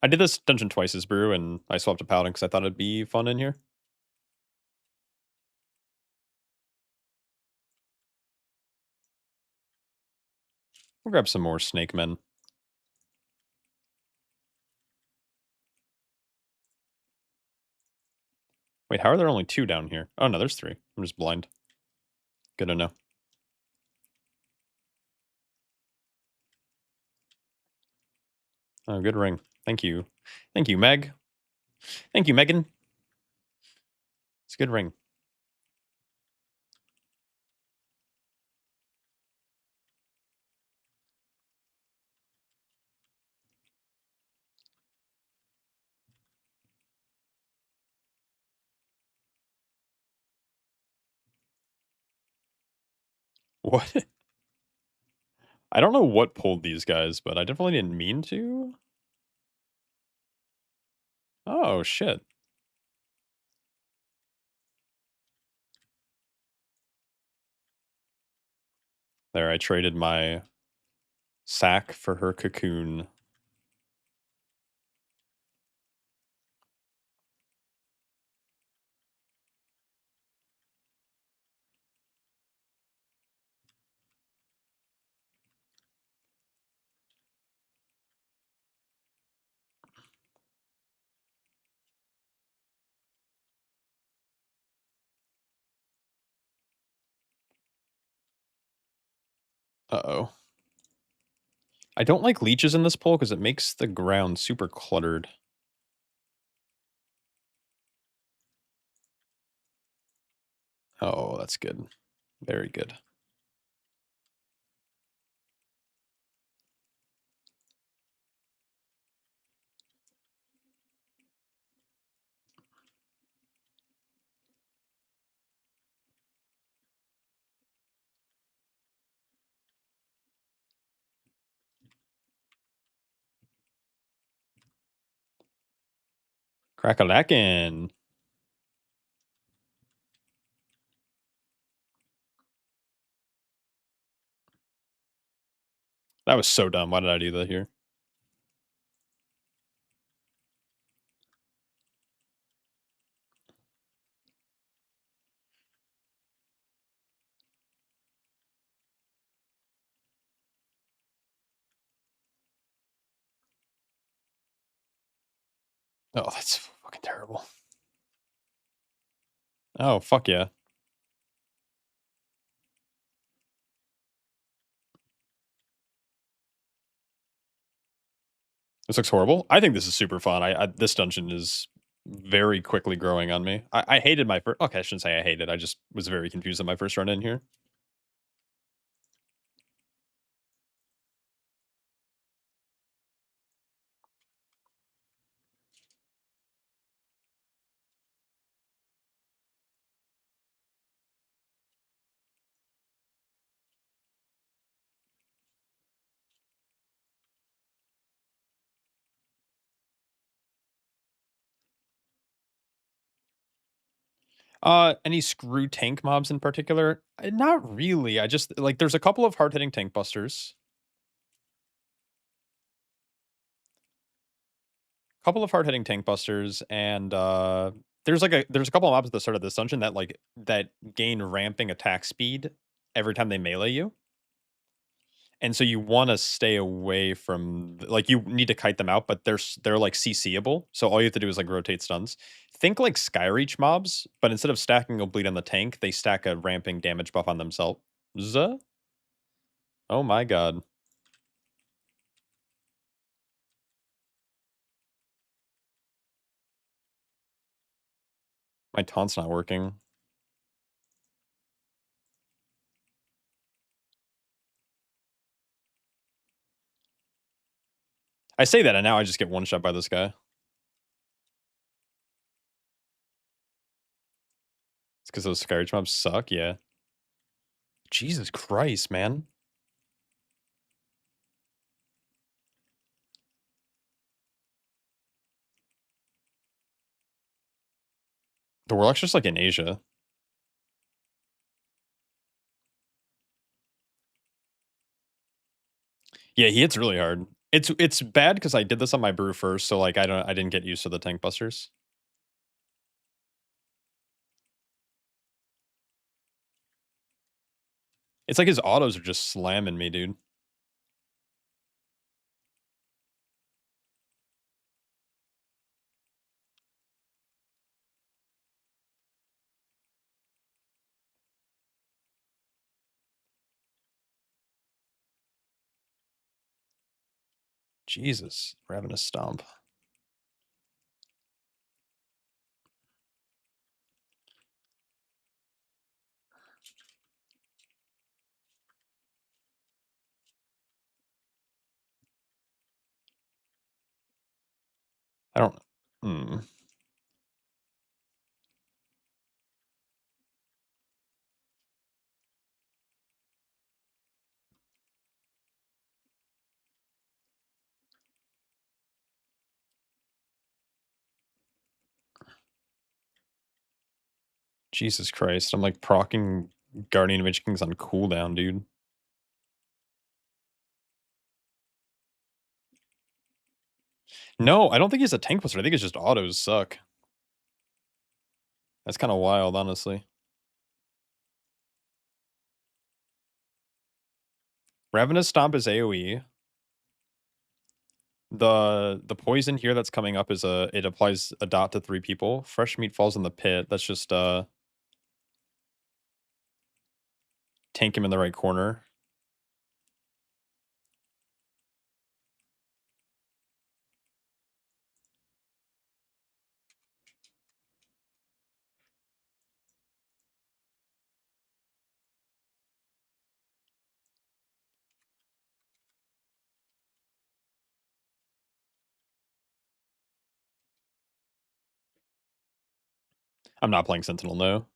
I did this dungeon twice as Brew, and I swapped to Paladin because I thought it'd be fun in here. We'll grab some more Snake Men. Wait, how are there only 2 down here? Oh, no, there's 3. I'm just blind. Good to know. Oh, good ring. Thank you. Thank you, Meg. Thank you, Megan. It's a good ring. What? I don't know what pulled these guys, but I definitely didn't mean to. Oh, shit. There, I traded my sack for her cocoon. Uh-oh. I don't like leeches in this pull because it makes the ground super cluttered. Oh, that's good. Very good. Crack-a-lackin'. That was so dumb. Why did I do that here? Oh, that's fucking terrible. Oh, fuck yeah. This looks horrible. I think this is super fun. This dungeon is very quickly growing on me. I hated my first. Okay, I shouldn't say I hated. I just was very confused on my first run in here. Any screw tank mobs in particular? Not really. I just like there's a couple of hard hitting tank busters. Couple of hard hitting tank busters, and there's a couple of mobs at the start of this dungeon that gain ramping attack speed every time they melee you. And so you wanna stay away from like, you need to kite them out, but they're, like, CCable, so all you have to do is, like, rotate stuns. Think like Skyreach mobs, but instead of stacking a bleed on the tank, they stack a ramping damage buff on themselves. Oh my god. My taunt's not working. I say that, and now I just get one shot by this guy. It's because those Skyreach mobs suck, yeah. Jesus Christ, man. The Warlock's just, like, in Asia. Yeah, he hits really hard. It's bad because I did this on my brew first, so, like, I didn't get used to the tank busters. It's like his autos are just slamming me, dude. Jesus, Ravenous Stomp. I don't hmm. Jesus Christ, I'm, like, proccing Guardian of Ancient Kings on cooldown, dude. No, I don't think he's a tank buster, I think it's just autos suck. That's kinda wild, honestly. Ravenous Stomp is AoE. The poison here that's coming up is it applies a dot to 3 people. Fresh meat falls in the pit. That's just tank him in the right corner. I'm not playing Sentinel, no.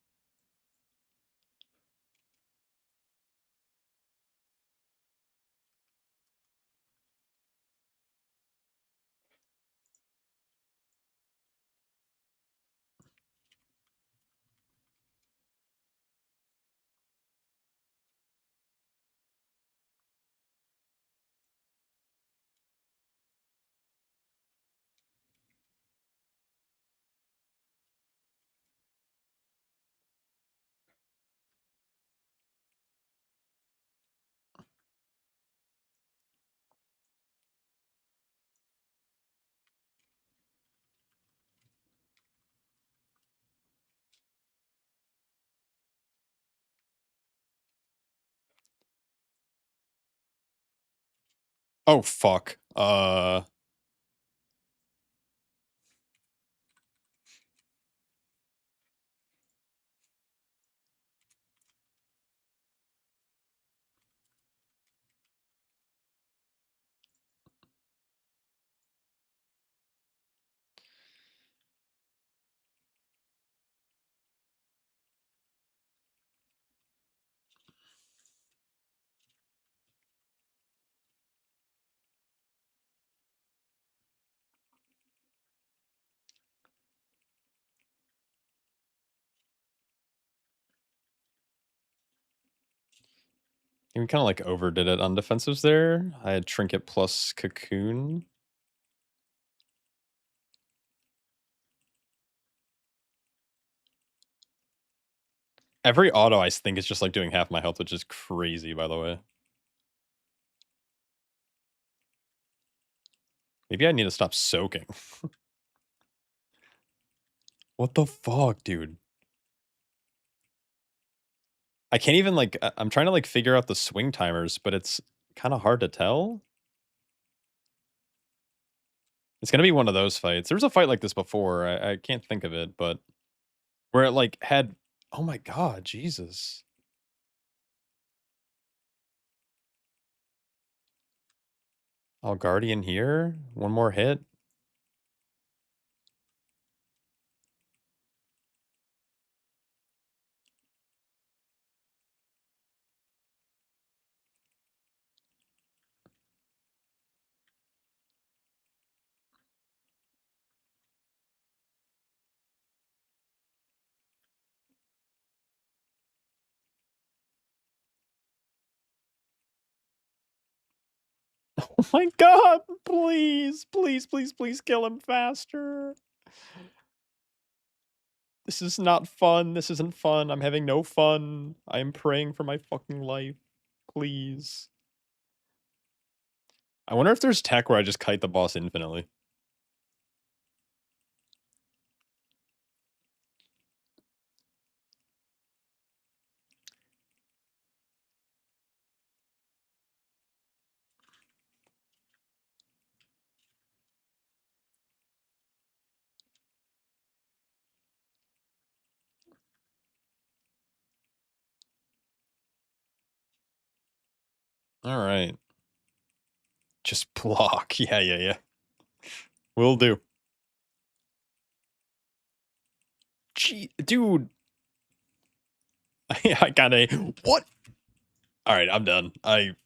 Oh, fuck. We kinda, like, overdid it on defensives there. I had Trinket plus Cocoon. Every auto, I think, is just, like, doing half my health, which is crazy, by the way. Maybe I need to stop soaking. What the fuck, dude? I can't even, like I'm trying to, like, figure out the swing timers, but it's kinda hard to tell. It's gonna be one of those fights. There was a fight like this before, I can't think of it, but where it, like, had oh my god, Jesus. Oh, Guardian here? One more hit? Oh my god, please, please, please, please kill him faster. This is not fun, this isn't fun, I'm having no fun. I am praying for my fucking life. Please. I wonder if there's tech where I just kite the boss infinitely. Alright. Just block. Yeah, yeah, yeah. Will do. Gee, dude. I got a what? Alright, I'm done. I'm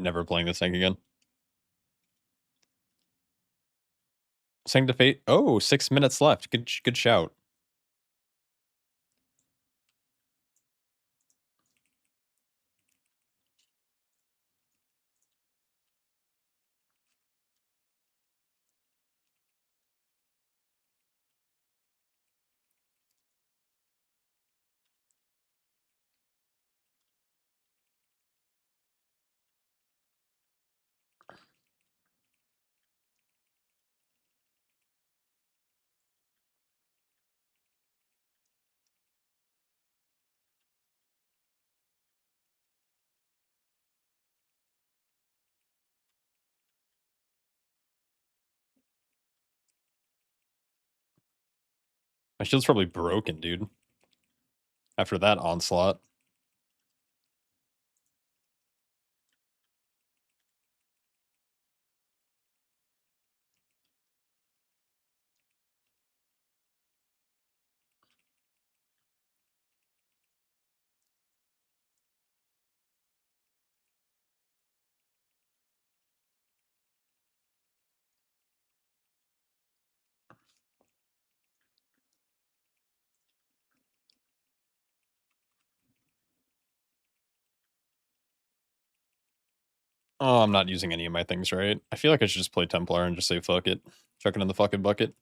never playing this thing again. Sanctifate. Oh, 6 minutes left. Good shout. My shield's probably broken, dude. After that onslaught. Oh, I'm not using any of my things right. I feel like I should just play Templar and just say fuck it. Chuck it in the fucking bucket.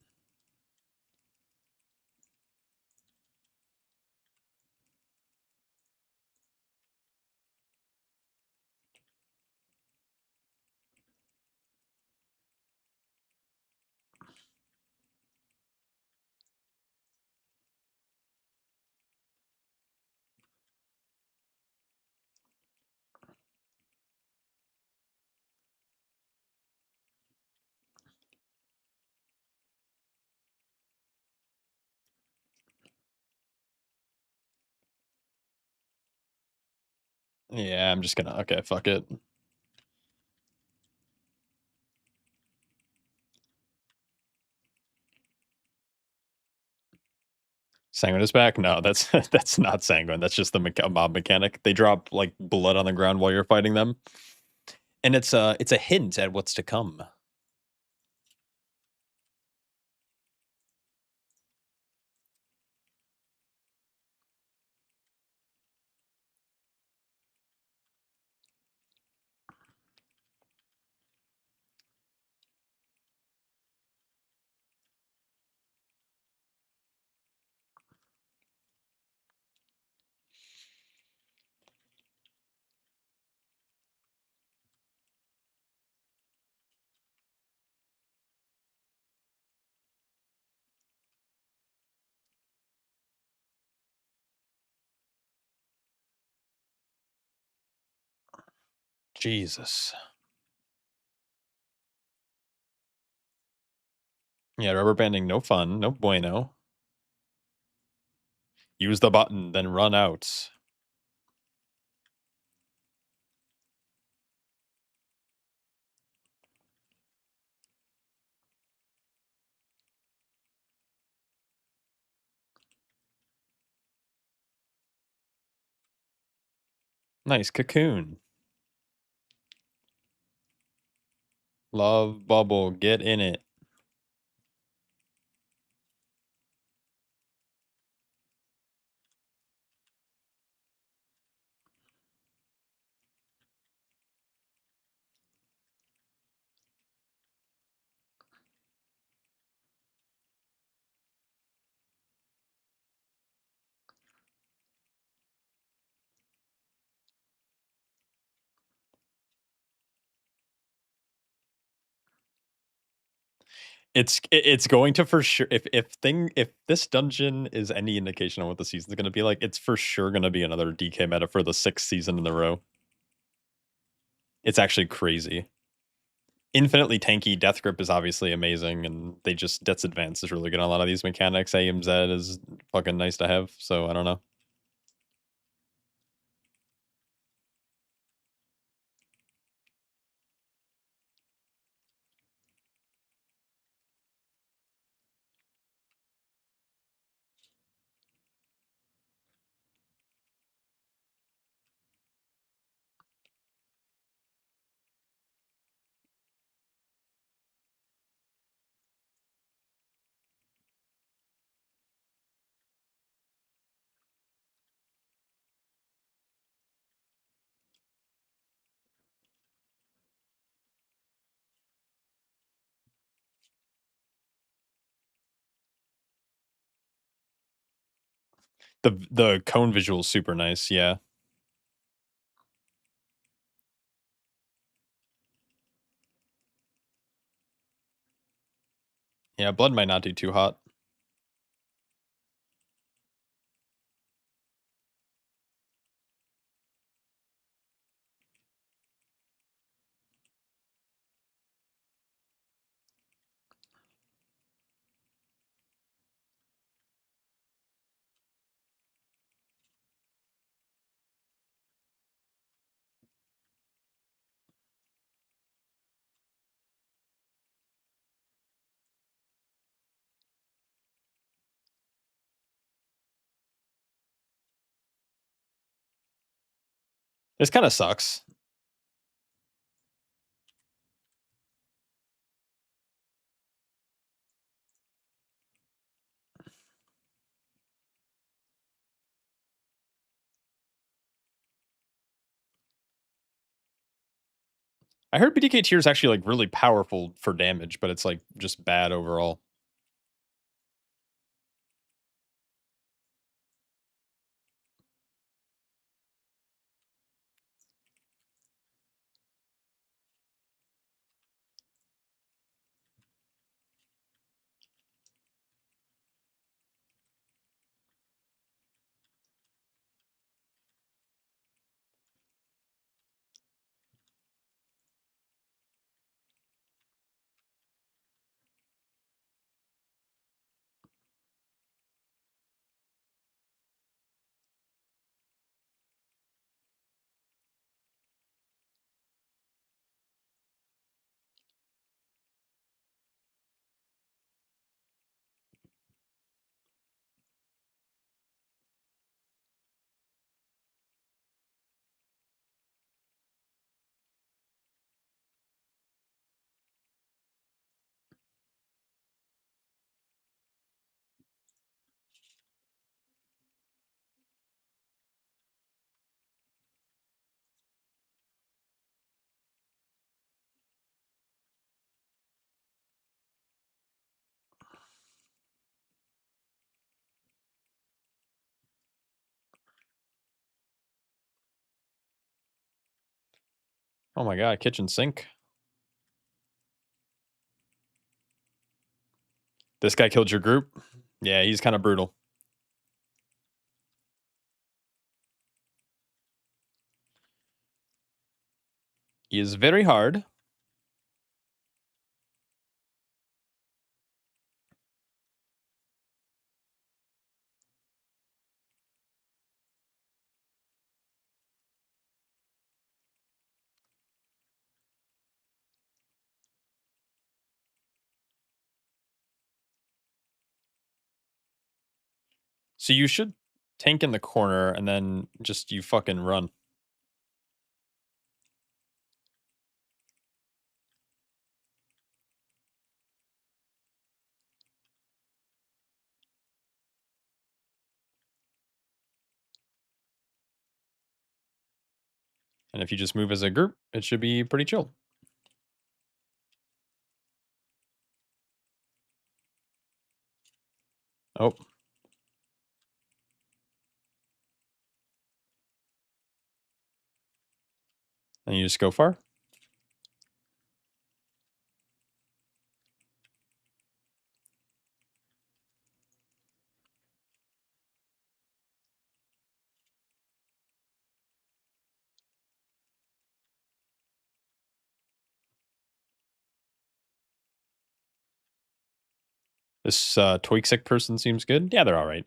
Yeah, I'm just gonna okay, fuck it. Sanguine is back? No, that's that's not Sanguine. That's just the mob mechanic. They drop like blood on the ground while you're fighting them. And it's a hint at what's to come. Jesus. Yeah, rubber banding, no fun, no bueno. Use the button, then run out. Nice cocoon. Love bubble, get in it. It's going to for sure if this dungeon is any indication on what the season's gonna be like, it's for sure gonna be another DK meta for the 6th season in a row. It's actually crazy. Infinitely tanky, Death Grip is obviously amazing, and Death's Advance is really good on a lot of these mechanics. AMZ is fucking nice to have, so I don't know. The cone visual is super nice, yeah. Yeah, blood might not do too hot. This kinda sucks. I heard BDK tier is actually, like, really powerful for damage, but it's, like, just bad overall. Oh my god, kitchen sink. This guy killed your group? Yeah, he's kinda brutal. He is very hard. So you should tank in the corner and then just you fucking run. And if you just move as a group, it should be pretty chill. Oh. And you just go far. This Twixic person seems good. Yeah, they're all right.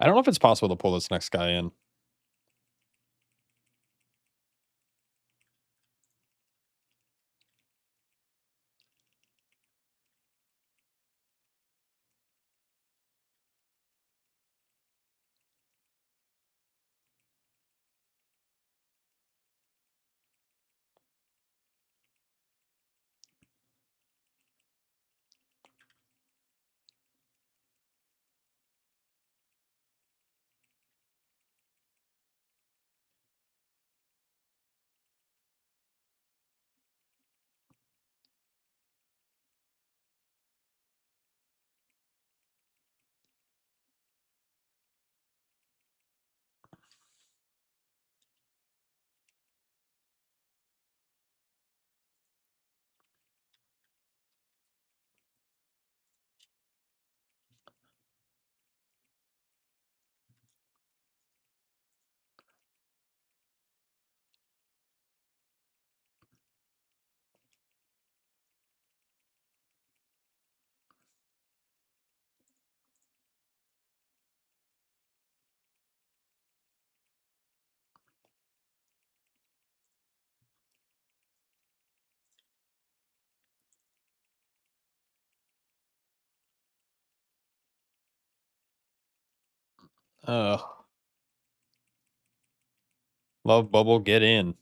I don't know if it's possible to pull this next guy in. Ugh. Love bubble, get in.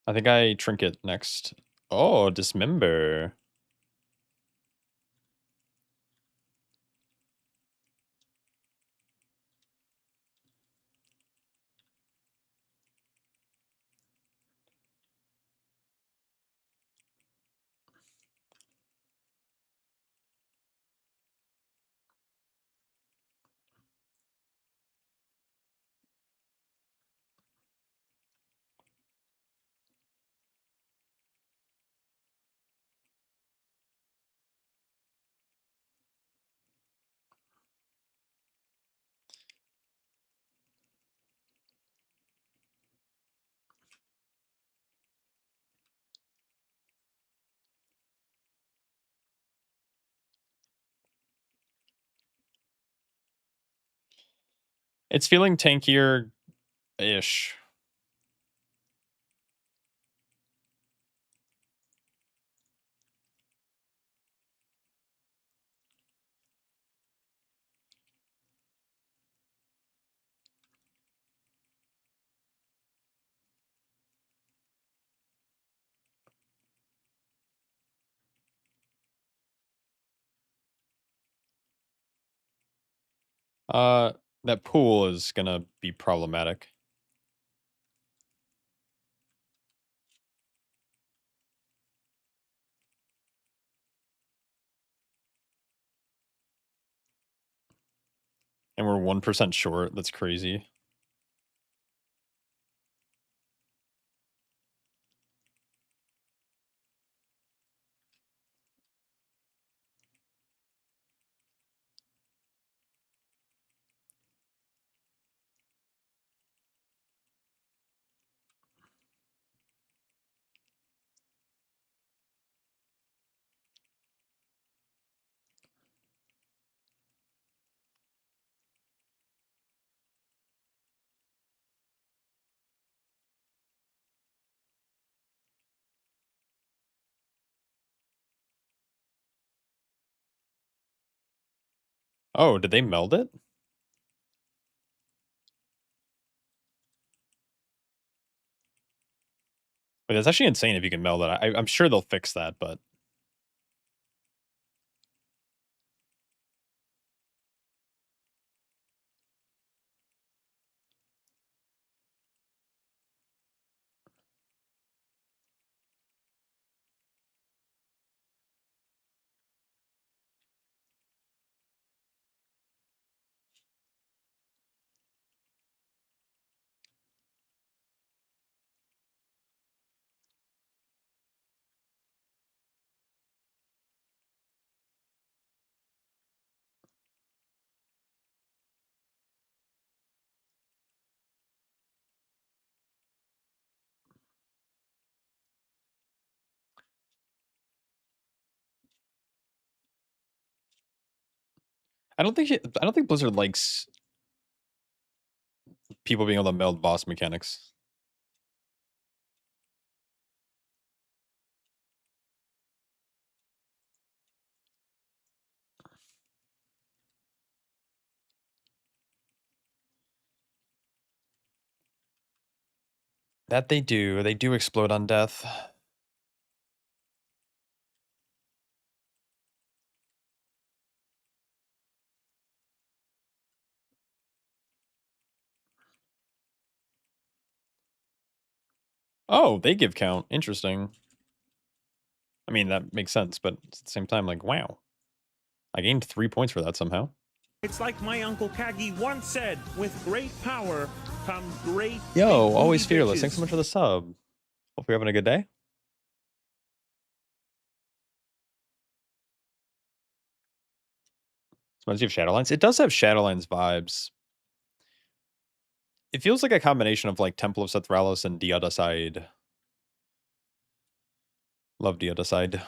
I think I trinket next. Oh, dismember. It's feeling tankier-ish. Uh, that pool is gonna be problematic. And we're 1% short, that's crazy. Oh, did they meld it? Wait, that's actually insane if you can meld it. I'm sure they'll fix that, but I don't think Blizzard likes people being able to meld boss mechanics. That they do. They do explode on death. Oh, they give count. Interesting. I mean, that makes sense, but at the same time, like, wow. I gained 3 points for that somehow. It's like my Uncle Kagi once said, with great power comes great Yo, big always booty fearless. bitches. Thanks so much for the sub. Hope you're having a good day. Reminds you of Shadowlands. It does have Shadowlands vibes. It feels like a combination of like Temple of Sethralis and Diodicide. Love Diodicide.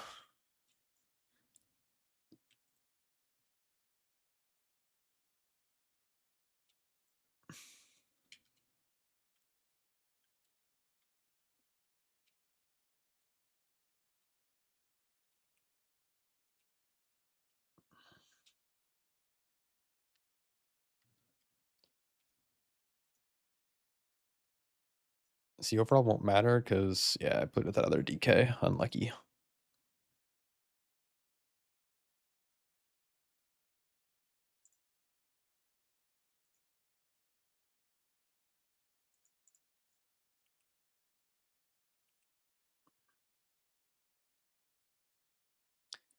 See, overall won't matter because, yeah, I played with that other DK. Unlucky.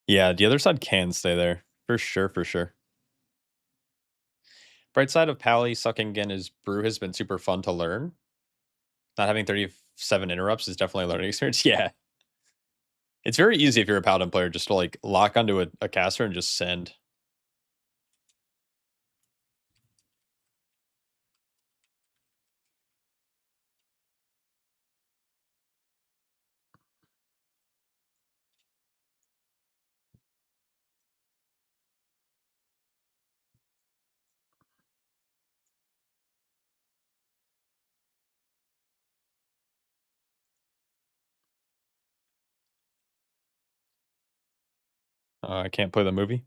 Yeah, the other side can stay there. For sure, for sure. Bright side of Pally sucking again is Brew has been super fun to learn. Not having 37 interrupts is definitely a learning experience. Yeah. It's very easy if you're a Paladin player just to like lock onto a caster and just send. I can't play the movie.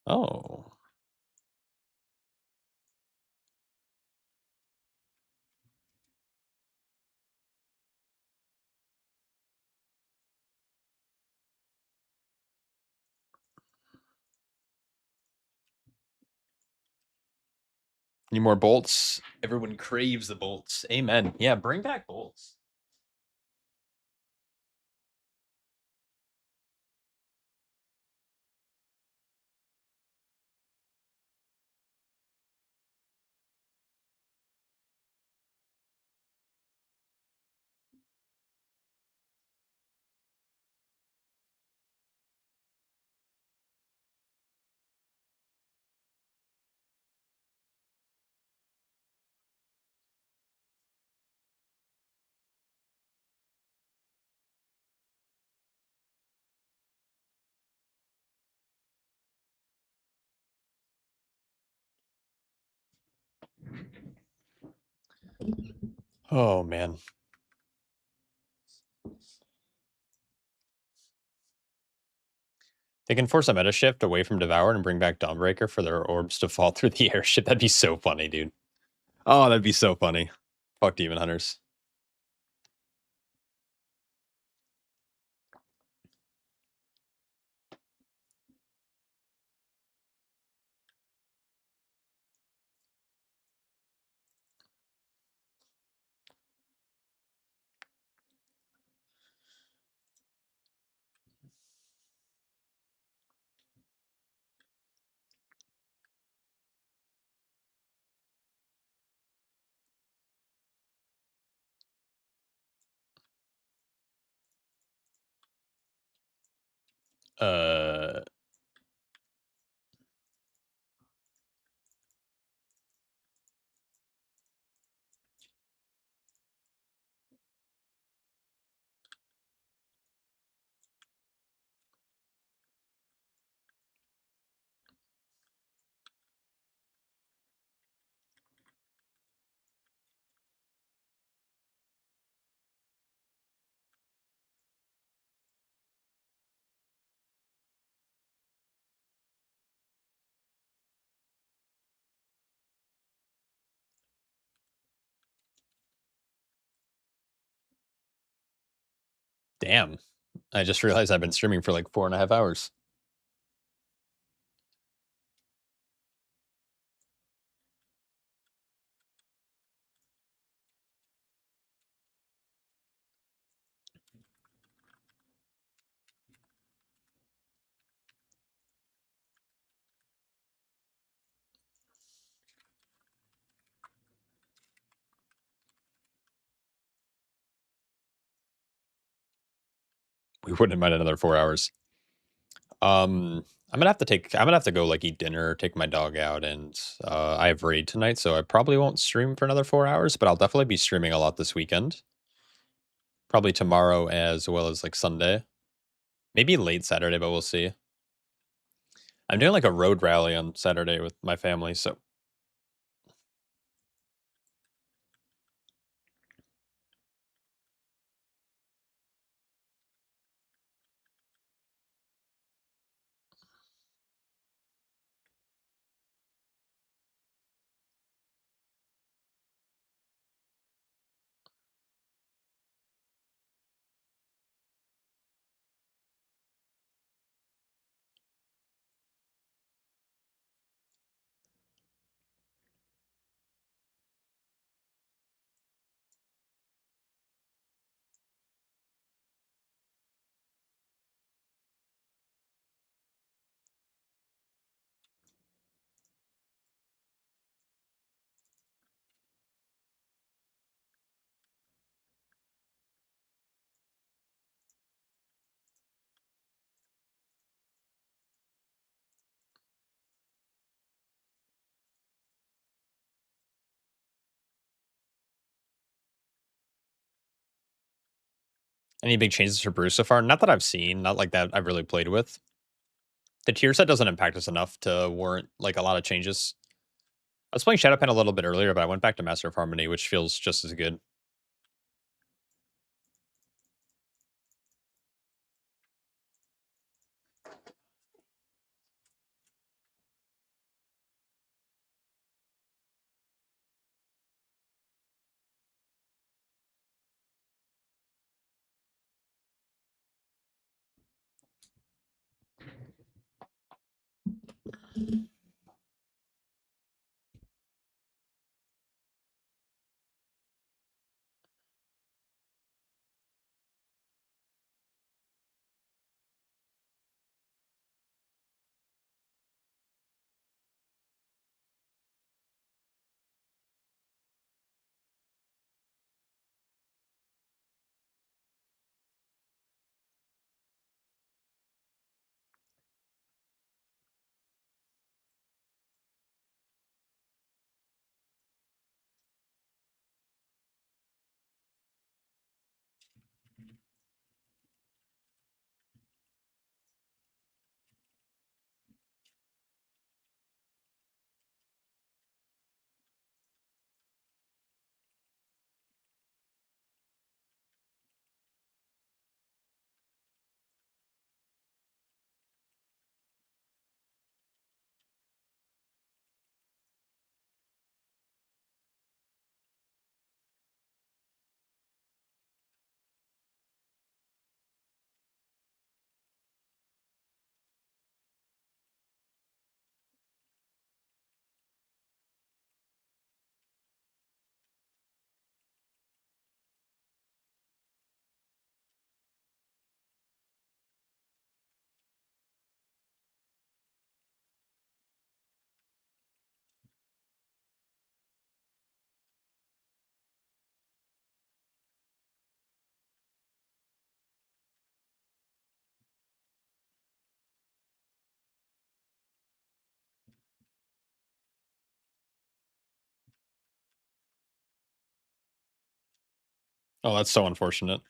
Oh. Need more bolts? Everyone craves the bolts. Amen. Yeah, bring back bolts. Oh, man. They can force a meta shift away from Devour and bring back Dawnbreaker for their orbs to fall through the airship. That'd be so funny, dude. Oh, that'd be so funny. Fuck Demon Hunters. Uh, damn. I just realized I've been streaming for like 4.5 hours. We wouldn't mind another 4 hours. I'm gonna have to go like eat dinner, take my dog out, and I have raid tonight, so I probably won't stream for another 4 hours, but I'll definitely be streaming a lot this weekend. Probably tomorrow as well as like Sunday. Maybe late Saturday, but we'll see. I'm doing like a road rally on Saturday with my family, so any big changes for Bruce so far? Not that I've seen, not like that I've really played with. The tier set doesn't impact us enough to warrant like a lot of changes. I was playing Shadowpen a little bit earlier, but I went back to Master of Harmony, which feels just as good. Oh, that's so unfortunate.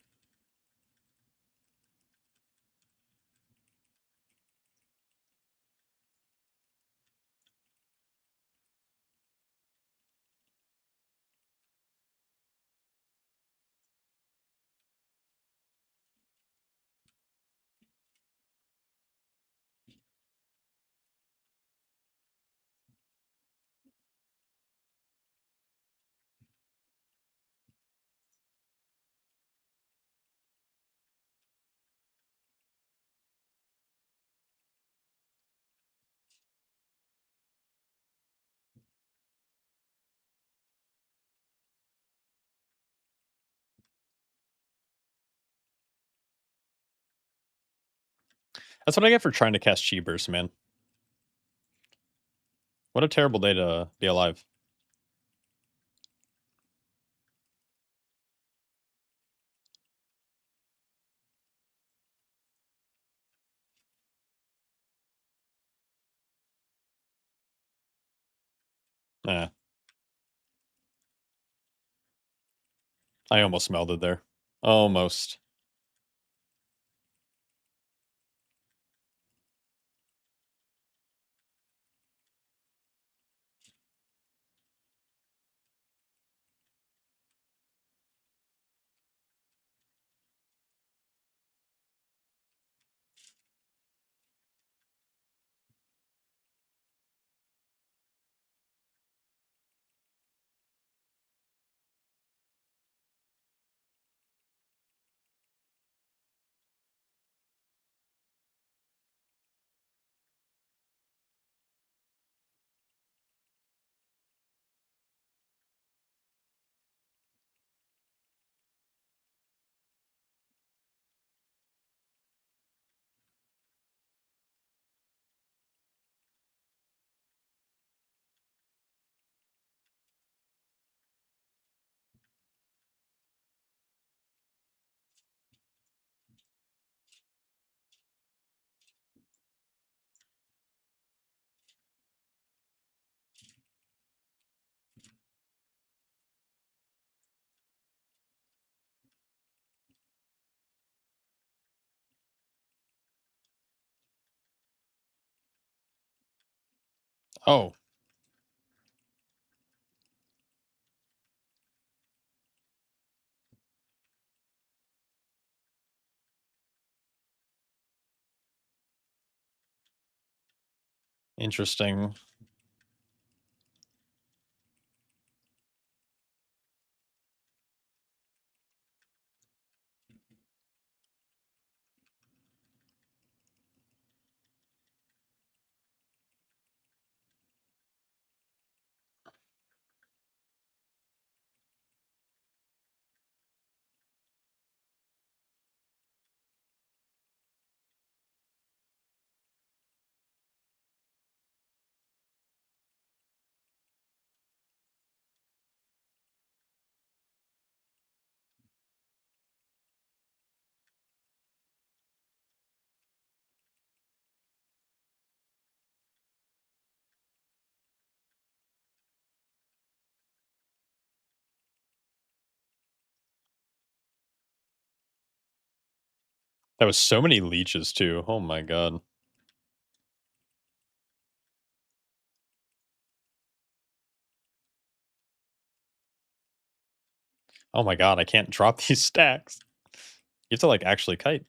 That's what I get for trying to cast Cheebers, man. What a terrible day to be alive. Eh, I almost melded there. Almost. Oh, interesting. That was so many leeches too. Oh my god. Oh my god, I can't drop these stacks. You have to, like, actually kite.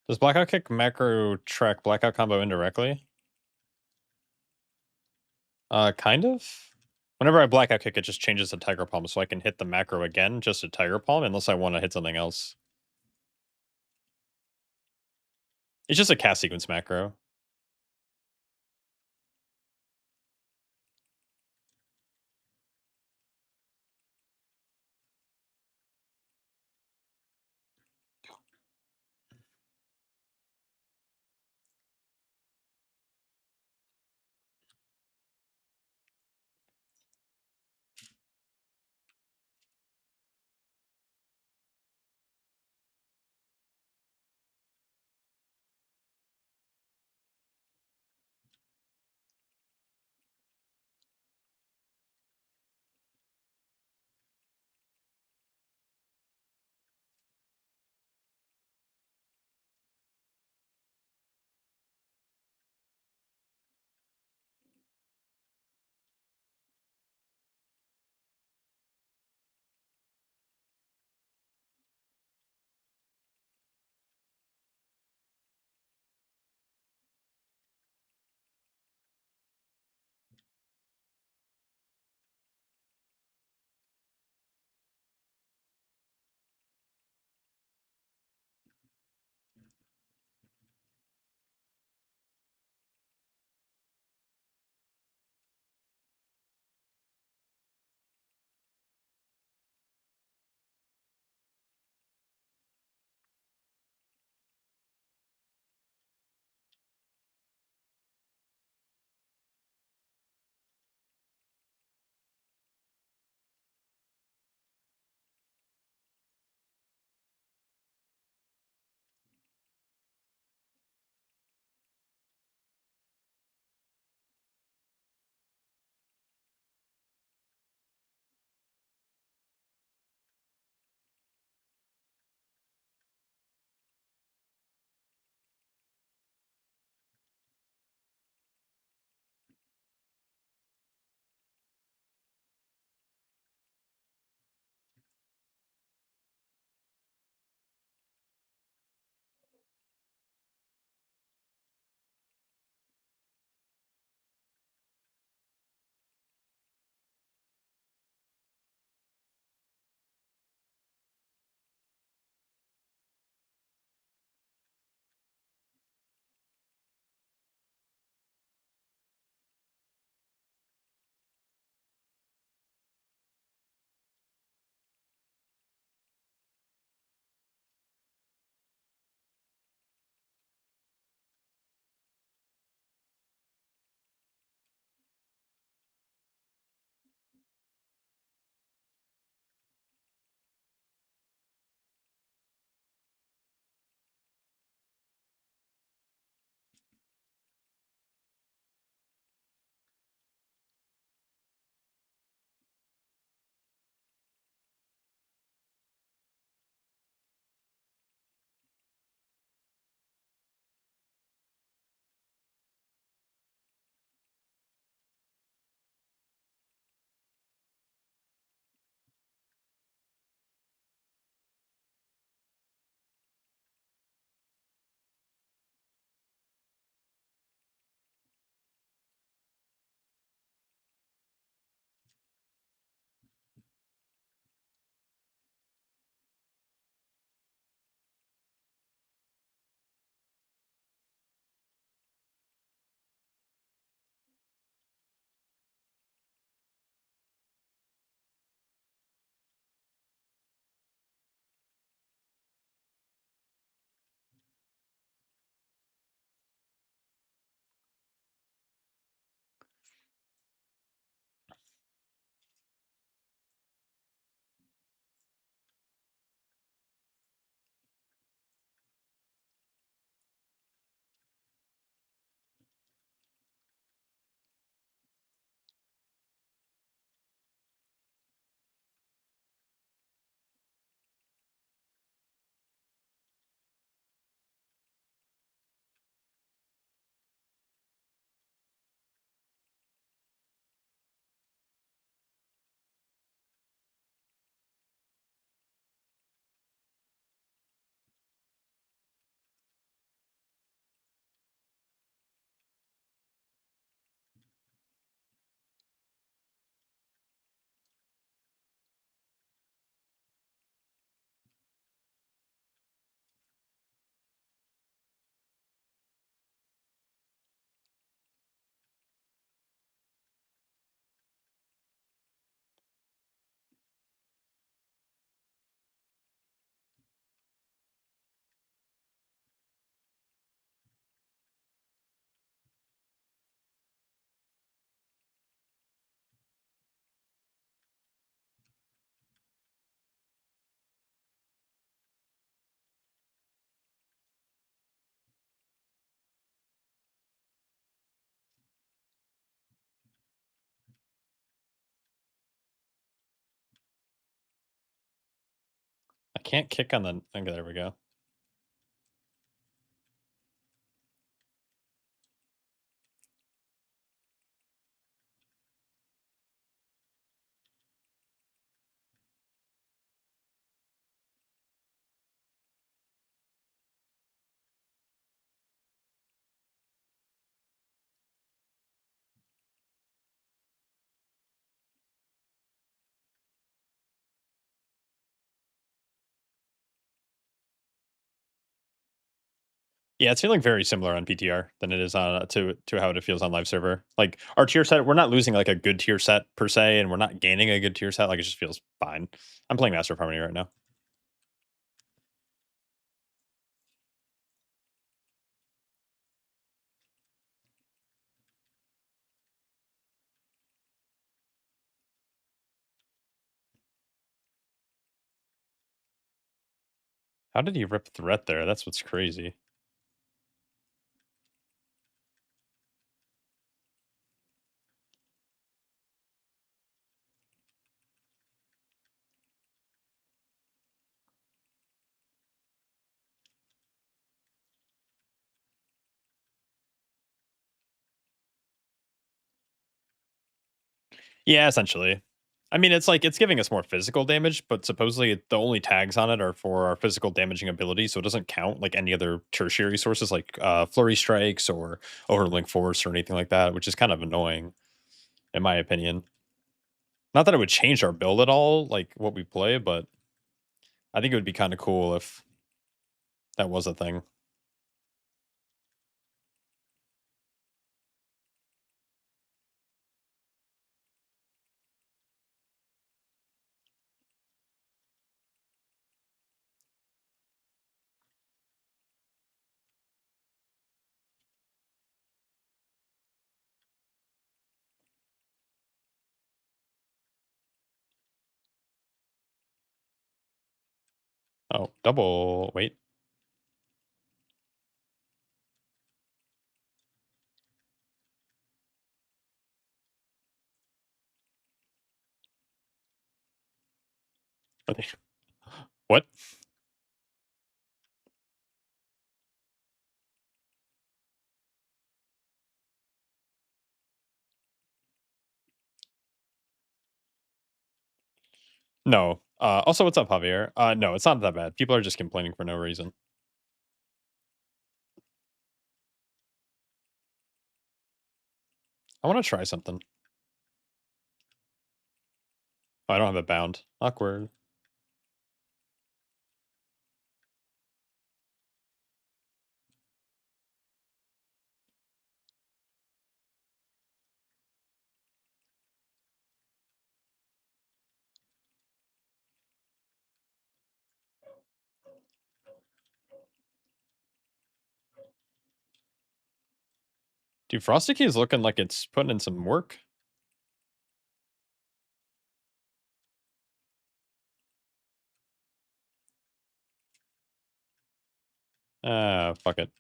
Does Blackout Kick macro track Blackout combo indirectly? Kind of. Whenever I Blackout Kick, it just changes to Tiger Palm, so I can hit the macro again just a Tiger Palm, unless I want to hit something else. It's just a cast sequence macro. can't kick on the. Okay, there we go. Yeah, it's feeling very similar on PTR than it is on to how it feels on live server. Like our tier set, we're not losing like a good tier set per se, and we're not gaining a good tier set. Like it just feels fine. I'm playing Master of Harmony right now. How did he rip threat there? That's what's crazy. Yeah, essentially. I mean, it's like it's giving us more physical damage, but supposedly the only tags on it are for our physical damaging ability, so it doesn't count like any other tertiary sources like flurry strikes or overlink force or anything like that, which is kind of annoying, in my opinion. Not that it would change our build at all, like what we play, but I think it would be kind of cool if that was a thing. Oh, double wait. Are they- What? No. Also, what's up, Javier? No, it's not that bad. People are just complaining for no reason. I want to try something. Oh, I don't have a bound. Awkward. Dude, Frosty Key is looking like it's putting in some work. Fuck it.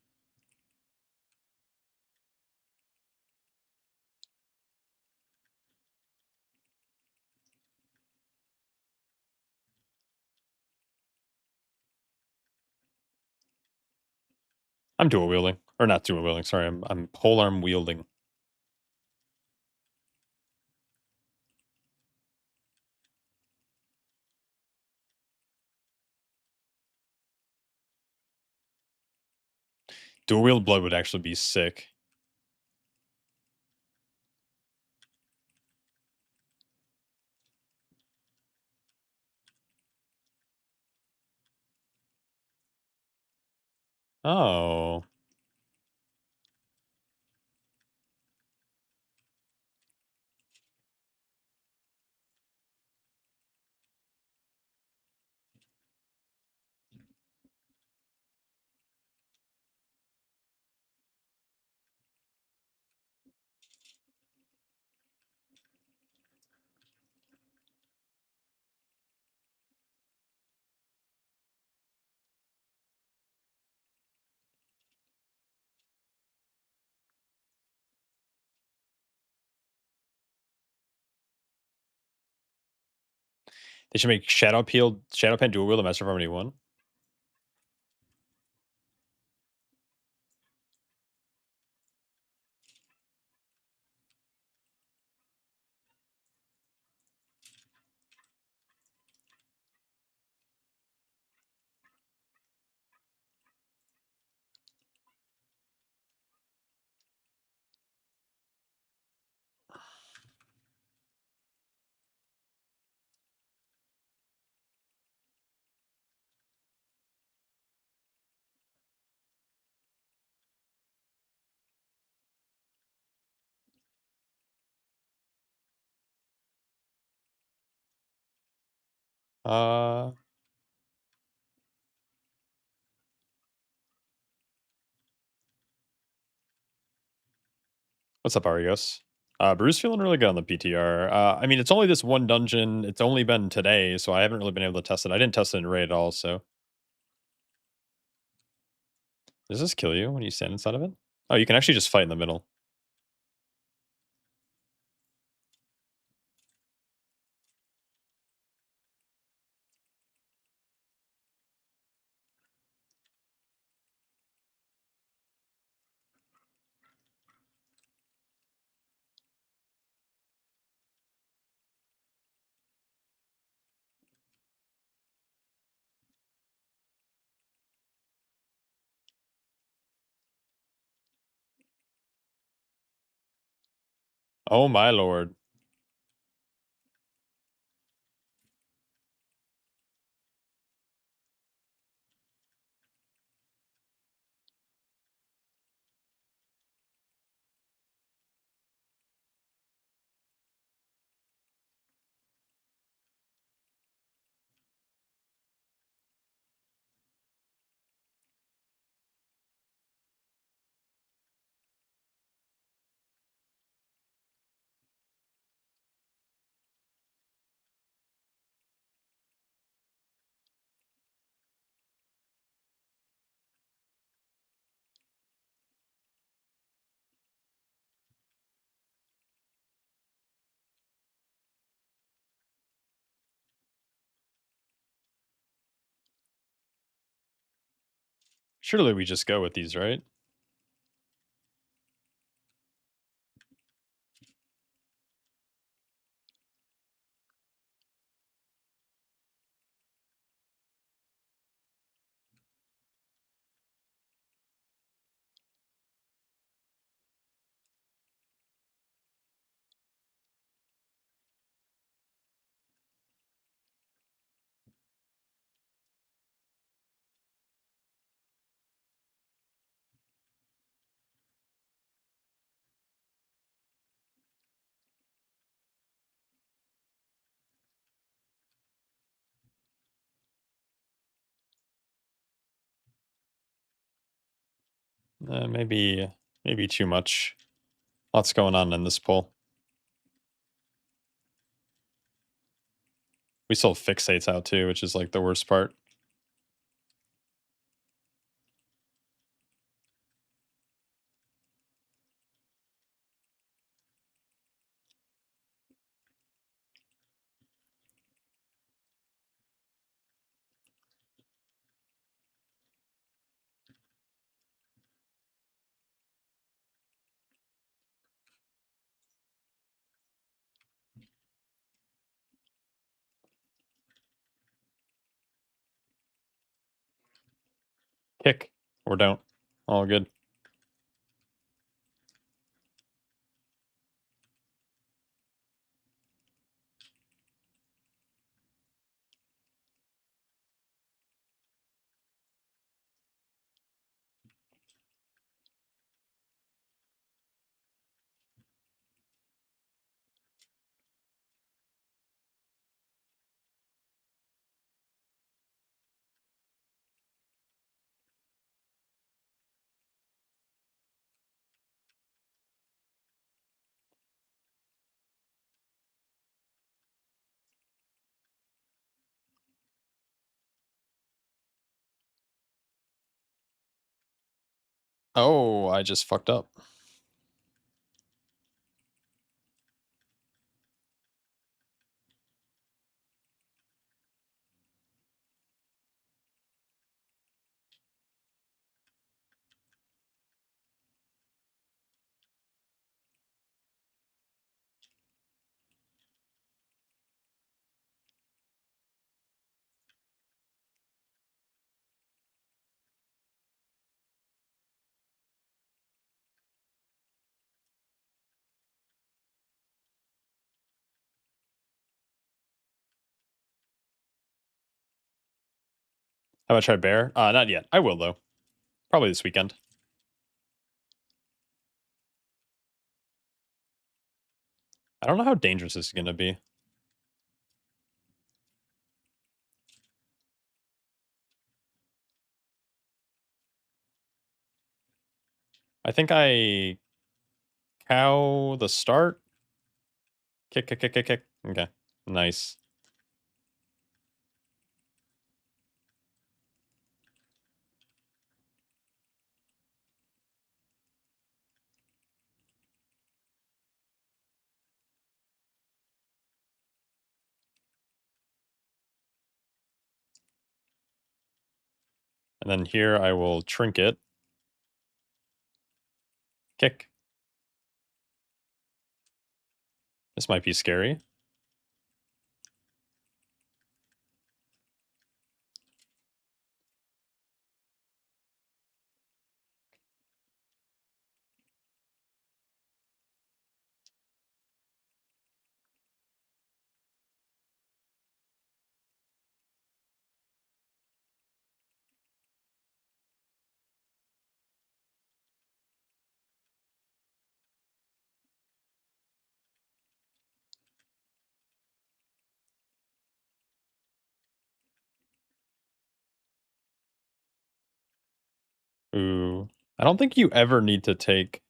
I'm dual wielding. Or not dual wielding, sorry. I'm pole arm wielding. Dual wield blood would actually be sick. Oh. They should make Shadow Pen dual wield the Master of Harmony 1. Uh, what's up, Arios? Bruce feeling really good on the PTR. I mean, it's only this one dungeon. It's only been today, so I haven't really been able to test it. I didn't test it in raid at all. So does this kill you when you stand inside of it? Oh, you can actually just fight in the middle. Oh my lord. Surely we just go with these, right? Maybe too much. Lots going on in this pull. We still fixates out too, which is like the worst part. Kick or don't. All good. Oh, I just fucked up. How about try bear? Not yet. I will though. Probably this weekend. I don't know how dangerous this is gonna be. I think I cow the start. Kick, kick, kick, kick, kick. Okay. Nice. And then here I will trinket. Kick. This might be scary. Ooh. I don't think you ever need to take.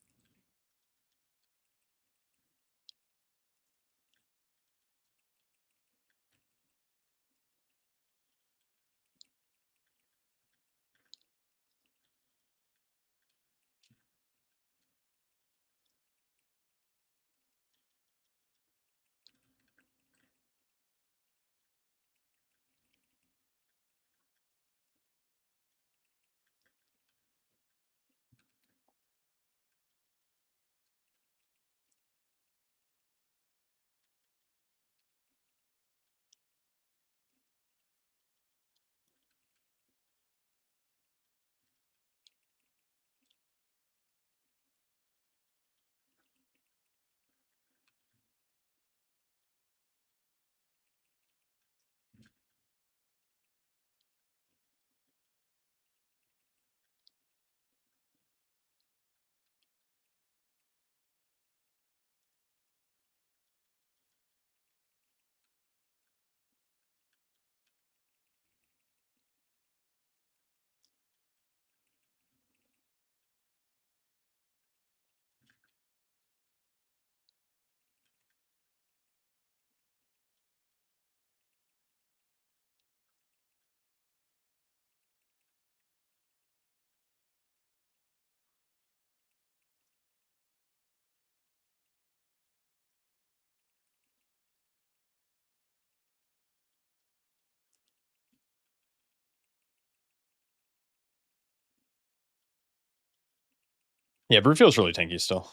Yeah, brute feels really tanky still.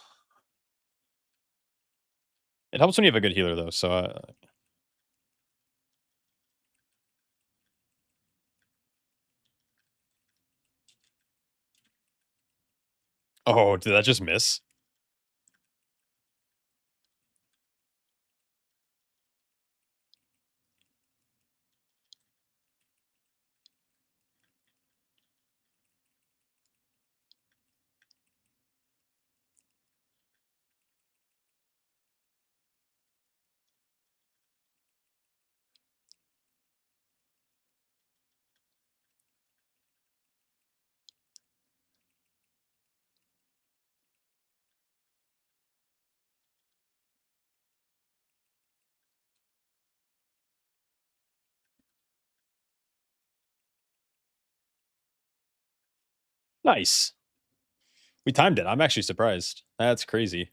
It helps when you have a good healer though, so oh, did that just miss? Nice. We timed it. I'm actually surprised. That's crazy.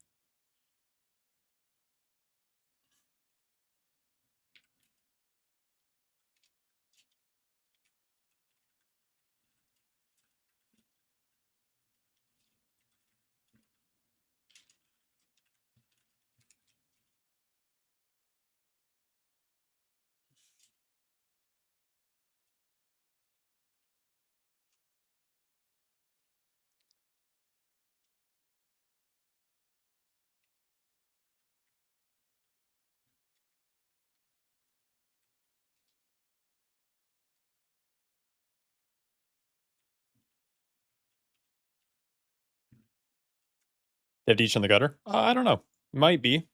They have to each in the gutter? I don't know. Might be.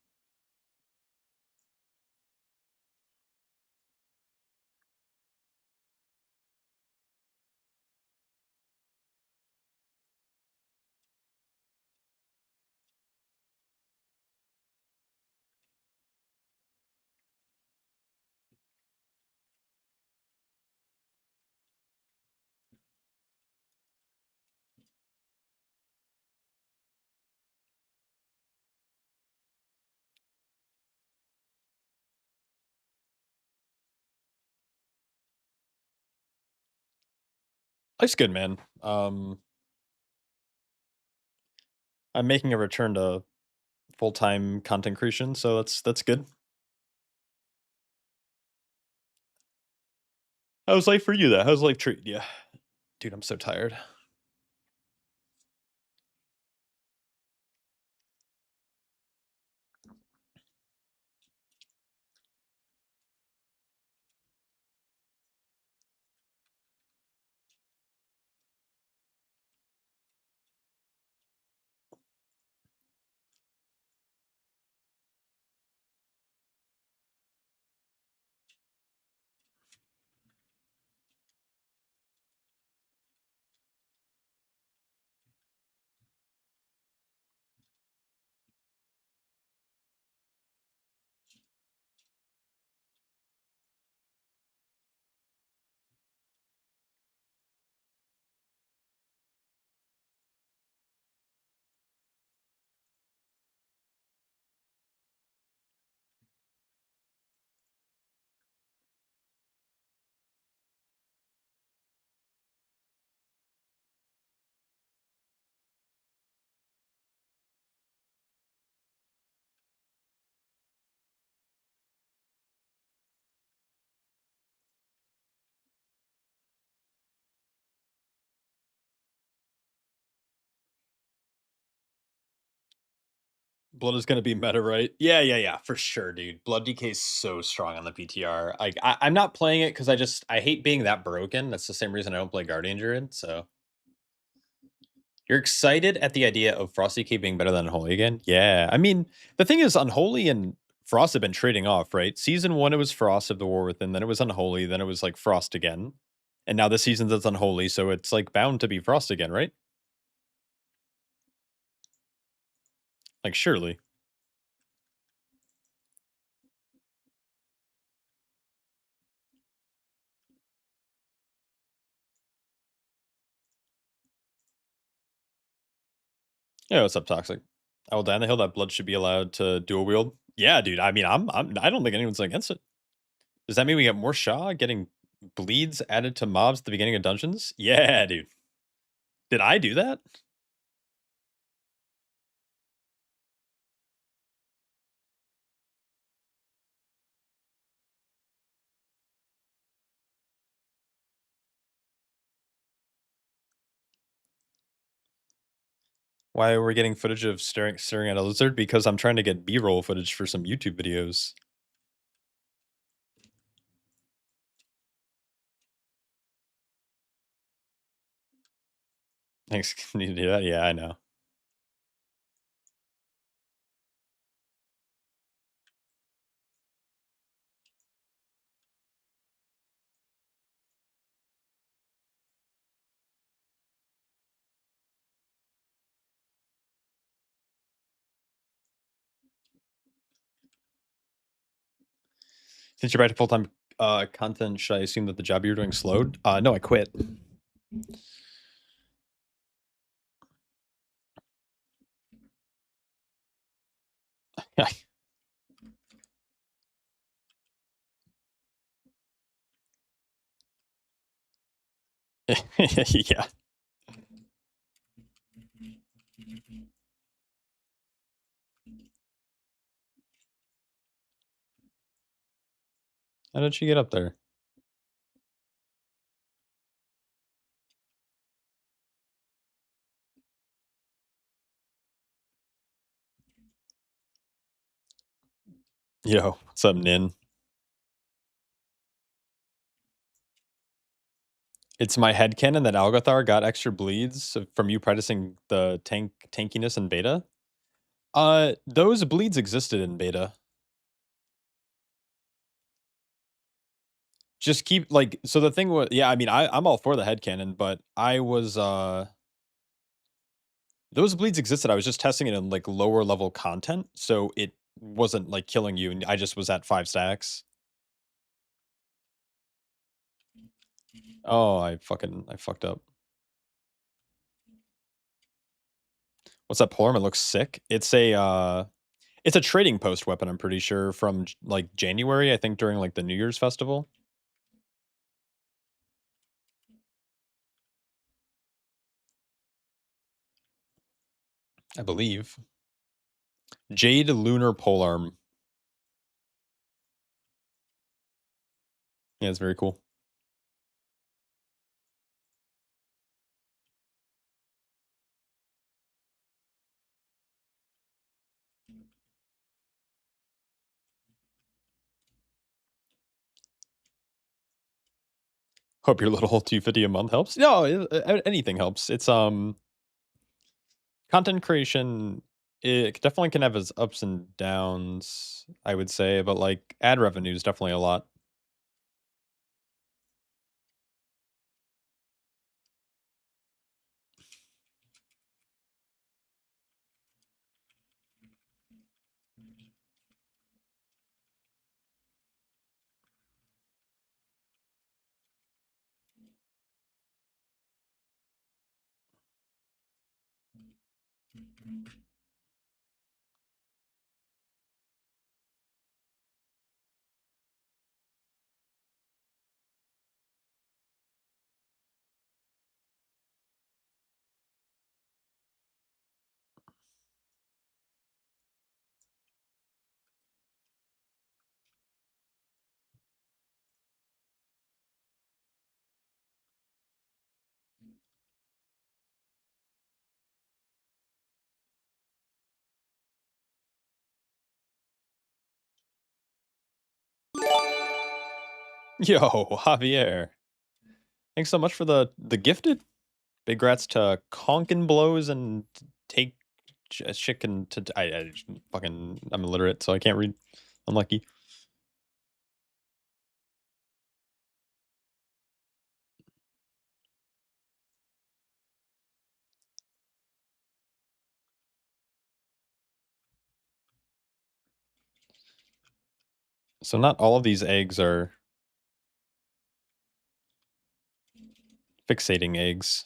Life's good, man. I'm making a return to full-time content creation, so that's good. How's life for you, though? How's life treating you? Dude, I'm so tired. Blood is gonna be meta, right? Yeah, yeah, yeah, for sure, dude. Blood DK is so strong on the PTR. I'm not playing it because I hate being that broken. That's the same reason I don't play Guardian Druid. So you're excited at the idea of Frosty K being better than Unholy again? Yeah. I mean, the thing is, Unholy and Frost have been trading off, right? Season one, it was Frost of the War Within, then it was Unholy, then it was like Frost again. And now this season's it's Unholy, so it's like bound to be Frost again, right? Like surely. Yeah, what's up, Toxic? I will die on the hill that blood should be allowed to dual wield. Yeah, dude. I mean, I don't think anyone's against it. Does that mean we get more Shaw getting bleeds added to mobs at the beginning of dungeons? Yeah, dude. Did I do that? Why we're getting footage of staring at a lizard? Because I'm trying to get B-roll footage for some YouTube videos. Thanks. Need to do that? Yeah, I know. Since you're back to full-time content, should I assume that the job you're doing slowed? No, I quit. Yeah. How did she get up there? Yo, what's up, Nin? It's my headcanon that Algothar got extra bleeds from you practicing the tankiness in beta. Those bleeds existed in beta. Just keep like so the thing was yeah, I mean I'm all for the headcanon, but I was those bleeds existed. I was just testing it in like lower level content, so it wasn't like killing you and I just was at 5 stacks. Oh, I fucked up. What's that polearm? It looks sick. It's a trading post weapon, I'm pretty sure, from like January, I think during like the New Year's festival. I believe. Jade Lunar Polearm. Yeah, it's very cool. Hope your little 250 a month helps. No, anything helps. It's content creation. It definitely can have its ups and downs, I would say, but like ad revenue is definitely a lot. Yo, Javier. Thanks so much for the gifted. Big grats to Conkin Blows and Take Chicken to I fucking I'm illiterate, so I can't read. Unlucky. So not all of these eggs are fixating eggs.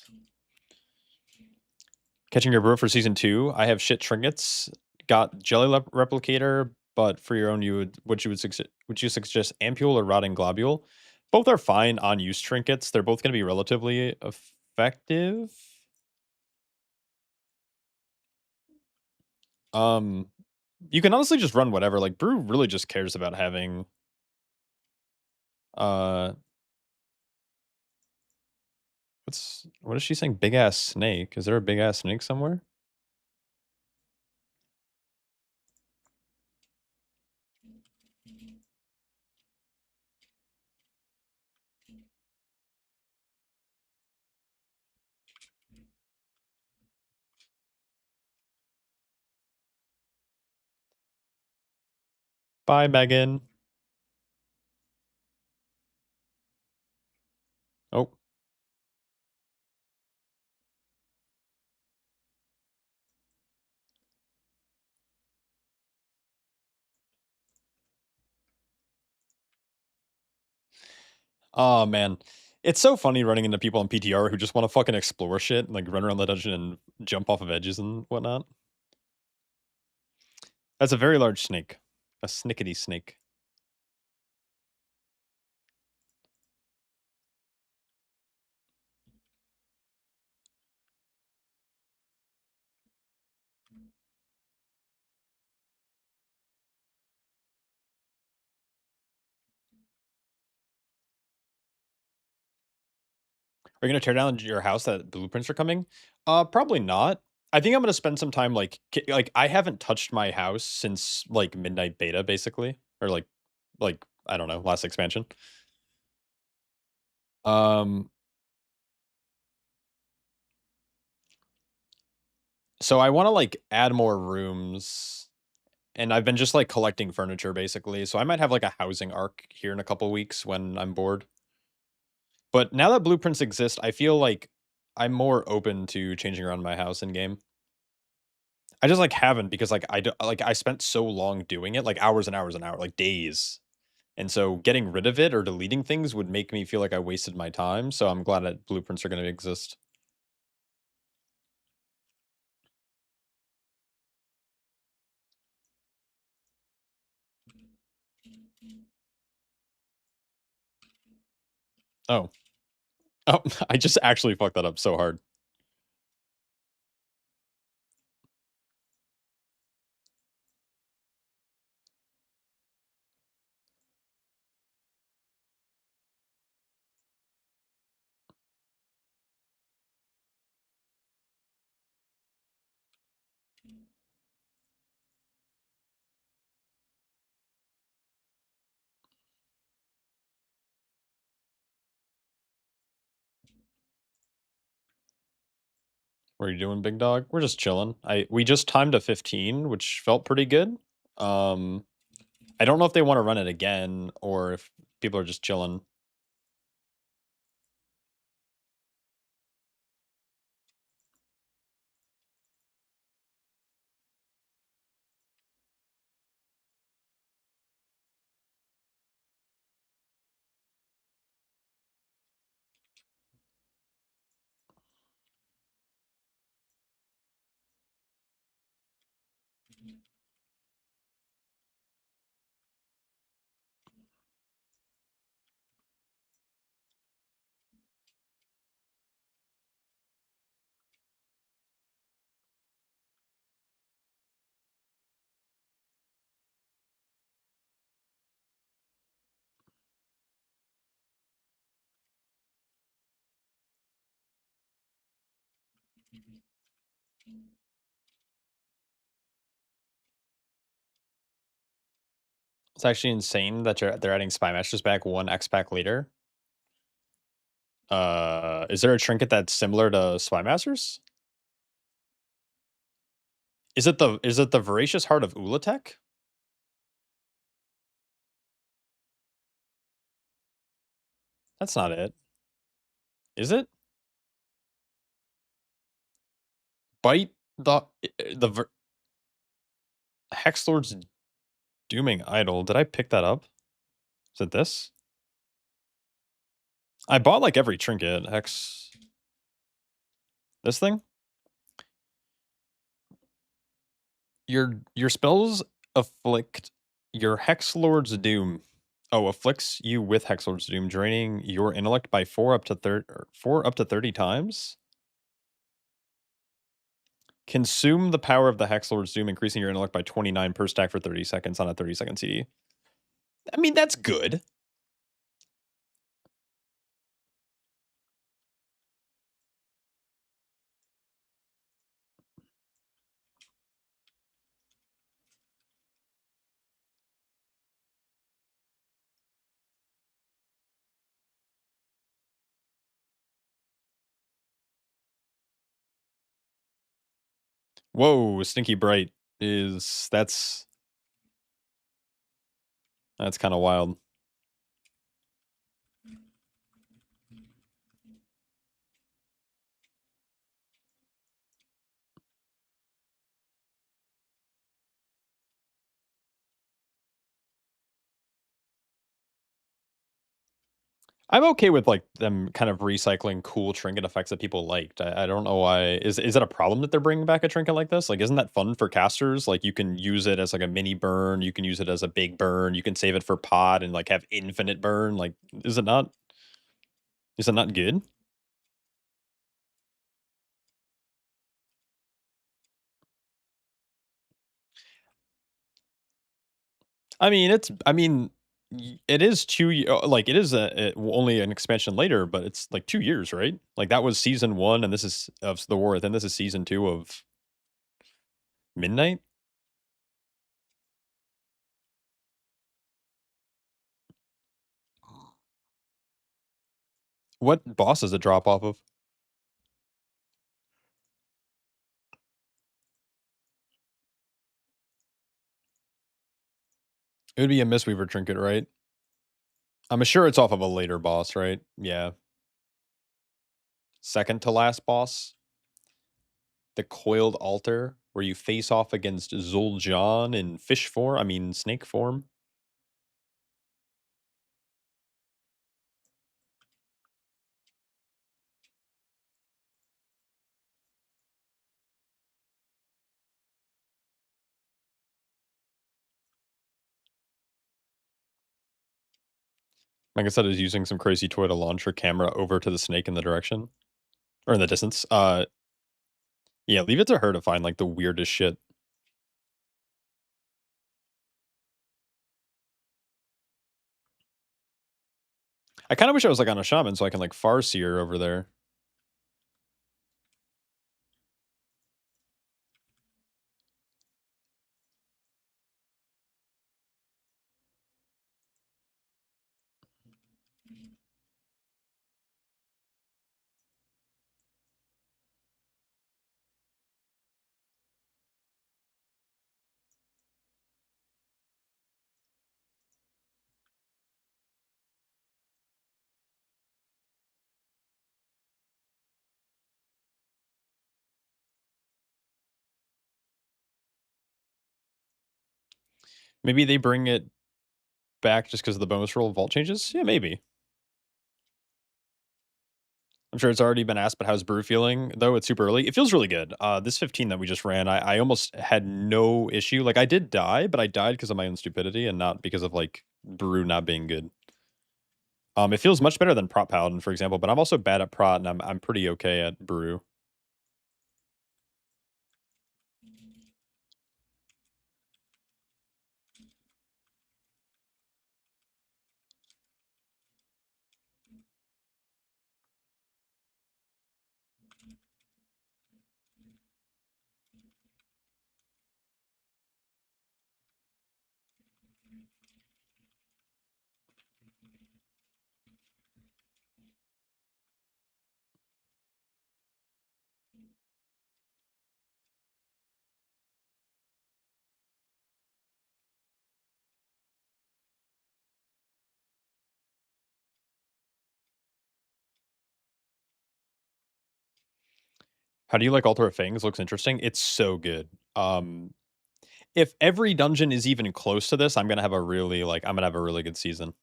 Catching your bro for season 2. I have shit trinkets. Got jelly replicator, but for your own, would you suggest ampule or rotting globule? Both are fine on use trinkets. They're both going to be relatively effective. Um, you can honestly just run whatever. Like Brew really just cares about having uh what is she saying? Big ass snake. Is there a big ass snake somewhere? Bye, Megan. Oh. Oh man. It's so funny running into people on PTR who just want to fucking explore shit, like run around the dungeon and jump off of edges and whatnot. That's a very large snake. A snickety snake. Are you gonna tear down your house that blueprints are coming? Probably not. I think I'm gonna spend some time like I haven't touched my house since like midnight beta, basically, or like I don't know, last expansion. Um, So I want to like add more rooms, and I've been just like collecting furniture basically. So I might have like a housing arc here in a couple weeks when I'm bored. But now that blueprints exist, I feel like I'm more open to changing around my house in game. I just like haven't because like I spent so long doing it, like hours and hours and hours, like days. And so getting rid of it or deleting things would make me feel like I wasted my time. So I'm glad that blueprints are going to exist. Oh, oh, I just actually fucked that up so hard. What are you doing, big dog? We're just chilling. We just timed a 15, which felt pretty good. Um, I don't know if they want to run it again or if people are just chilling. It's actually insane that they're adding spy masters back one X pack later. Is there a trinket that's similar to spy masters? Is it the voracious heart of Ulatek? That's not it. Is it? Bite the Hexlord's dooming idol. Did I pick that up? Is it this? I bought like every trinket. Hex. This thing? Your spells afflict your Hexlord's doom. Oh, afflicts you with Hexlord's doom, draining your intellect by 4 up to 30 times. Consume the power of the Hexlord's doom, increasing your intellect by 29 per stack for 30 seconds on a 30-second CD. I mean, that's good. Whoa, Stinky Bright is that's kind of wild. I'm okay with like them kind of recycling cool trinket effects that people liked. I don't know why. Is it a problem that they're bringing back a trinket like this? Like, isn't that fun for casters? Like, you can use it as like a mini burn. You can use it as a big burn. You can save it for pod and like have infinite burn. Like, is it not? Is it not good? I mean, it is like it is only an expansion later, but it's like 2 years, right? Like that was season one, and this is of the war. Then this is season two of Midnight. What boss does it drop off of? It would be a Mistweaver trinket, right? I'm sure it's off of a later boss, right? Yeah. Second to last boss, the Coiled Altar, where you face off against Zul'Jan in fish form. I mean, snake form. Like I said, is using some crazy toy to launch her camera over to the snake in the direction or in the distance. Yeah, leave it to her to find like the weirdest shit. I kind of wish I was like on a shaman so I can like Farseer over there. Maybe they bring it back just because of the bonus roll vault changes? Yeah, maybe. I'm sure it's already been asked, but how's Brew feeling? Though it's super early. It feels really good. This 15 that we just ran, I almost had no issue. Like I did die, but I died because of my own stupidity and not because of like Brew not being good. It feels much better than Prot Paladin, for example, but I'm also bad at Prot and I'm pretty okay at Brew. How do you like Altar of Fangs? Looks interesting. It's so good. If every dungeon is even close to this, I'm gonna have a really good season.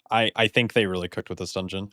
I think they really cooked with this dungeon.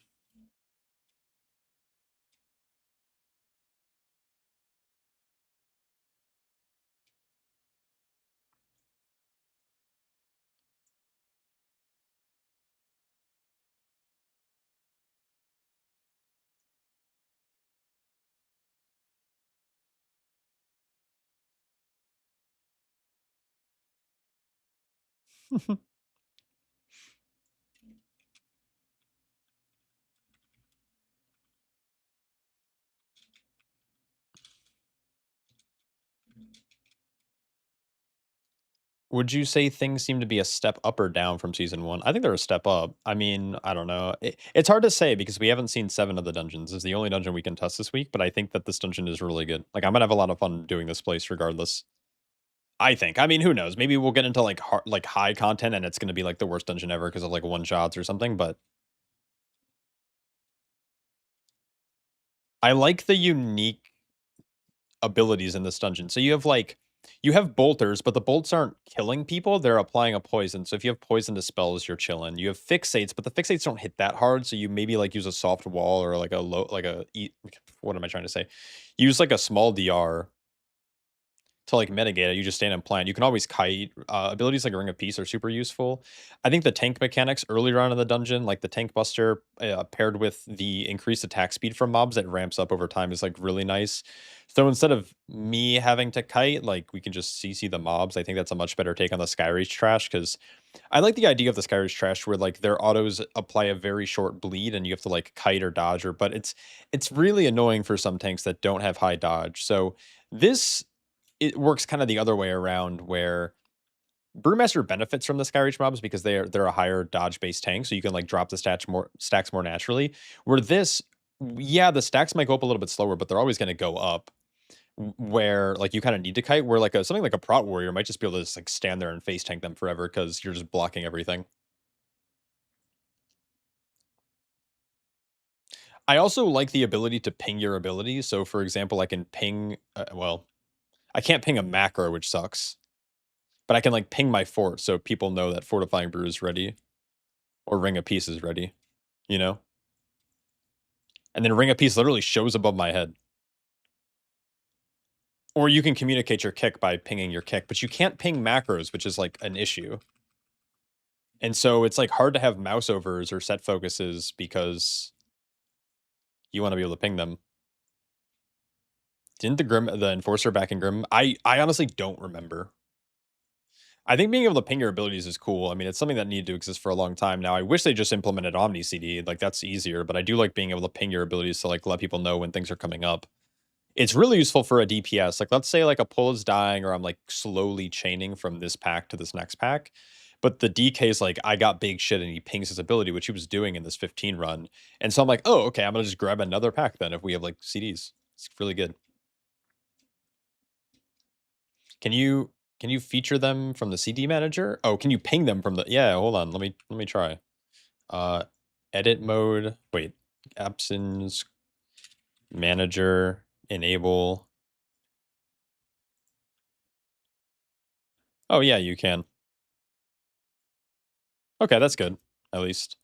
Would you say things seem to be a step up or down from season 1? I think they're a step up. I mean, I don't know. It's hard to say because we haven't seen 7 of the dungeons. It's the only dungeon we can test this week, but I think that this dungeon is really good. Like, I'm gonna have a lot of fun doing this place regardless. I think. I mean, who knows? Maybe we'll get into, like, high content and it's gonna be, like, the worst dungeon ever because of, like, one-shots or something, but I like the unique abilities in this dungeon. So you have bolters, but the bolts aren't killing people, they're applying a poison. So if you have poison to spells, you're chilling. You have fixates, but the fixates don't hit that hard, so you maybe like use a soft wall or like a low what am I trying to say? Use like a small DR to like mitigate it. You just stand and plant. You can always kite. Abilities like Ring of Peace are super useful. I think the tank mechanics earlier on in the dungeon, like the tank buster paired with the increased attack speed from mobs that ramps up over time is like really nice. So instead of me having to kite, like we can just CC the mobs. I think that's a much better take on the Skyreach trash because I like the idea of the Skyreach trash where like their autos apply a very short bleed and you have to like kite or dodge or but it's really annoying for some tanks that don't have high dodge. So this it works kind of the other way around where Brewmaster benefits from the Skyreach mobs because they're a higher dodge based tank, so you can like drop the stacks more naturally. Where this, yeah, the stacks might go up a little bit slower, but they're always going to go up. where like you kind of need to kite, where like something like a prot warrior might just be able to just like stand there and face tank them forever because you're just blocking everything. I also like the ability to ping your abilities. So for example, I can ping, well, I can't ping a macro, which sucks, but I can like ping my fort so people know that fortifying brew is ready or ring of peace is ready, you know? And then ring of peace literally shows above my head. Or you can communicate your kick by pinging your kick, but you can't ping macros, which is like an issue. And so it's like hard to have mouse overs or set focuses because you want to be able to ping them. Didn't the enforcer back in Grim? I honestly don't remember. I think being able to ping your abilities is cool. I mean, it's something that needed to exist for a long time now. I wish they just implemented Omni CD. Like that's easier, but I do like being able to ping your abilities to like let people know when things are coming up. It's really useful for a DPS. Like let's say like a pull is dying or I'm like slowly chaining from this pack to this next pack. But the DK is like, I got big shit and he pings his ability, which he was doing in this 15 run. And so I'm like, oh, okay, I'm gonna just grab another pack then if we have like CDs. It's really good. Can you feature them from the CD manager? Oh, can you ping them from the yeah, hold on. Let me try. Uh edit mode. Wait. Absence manager enable. Oh yeah, you can. Okay, that's good. At least.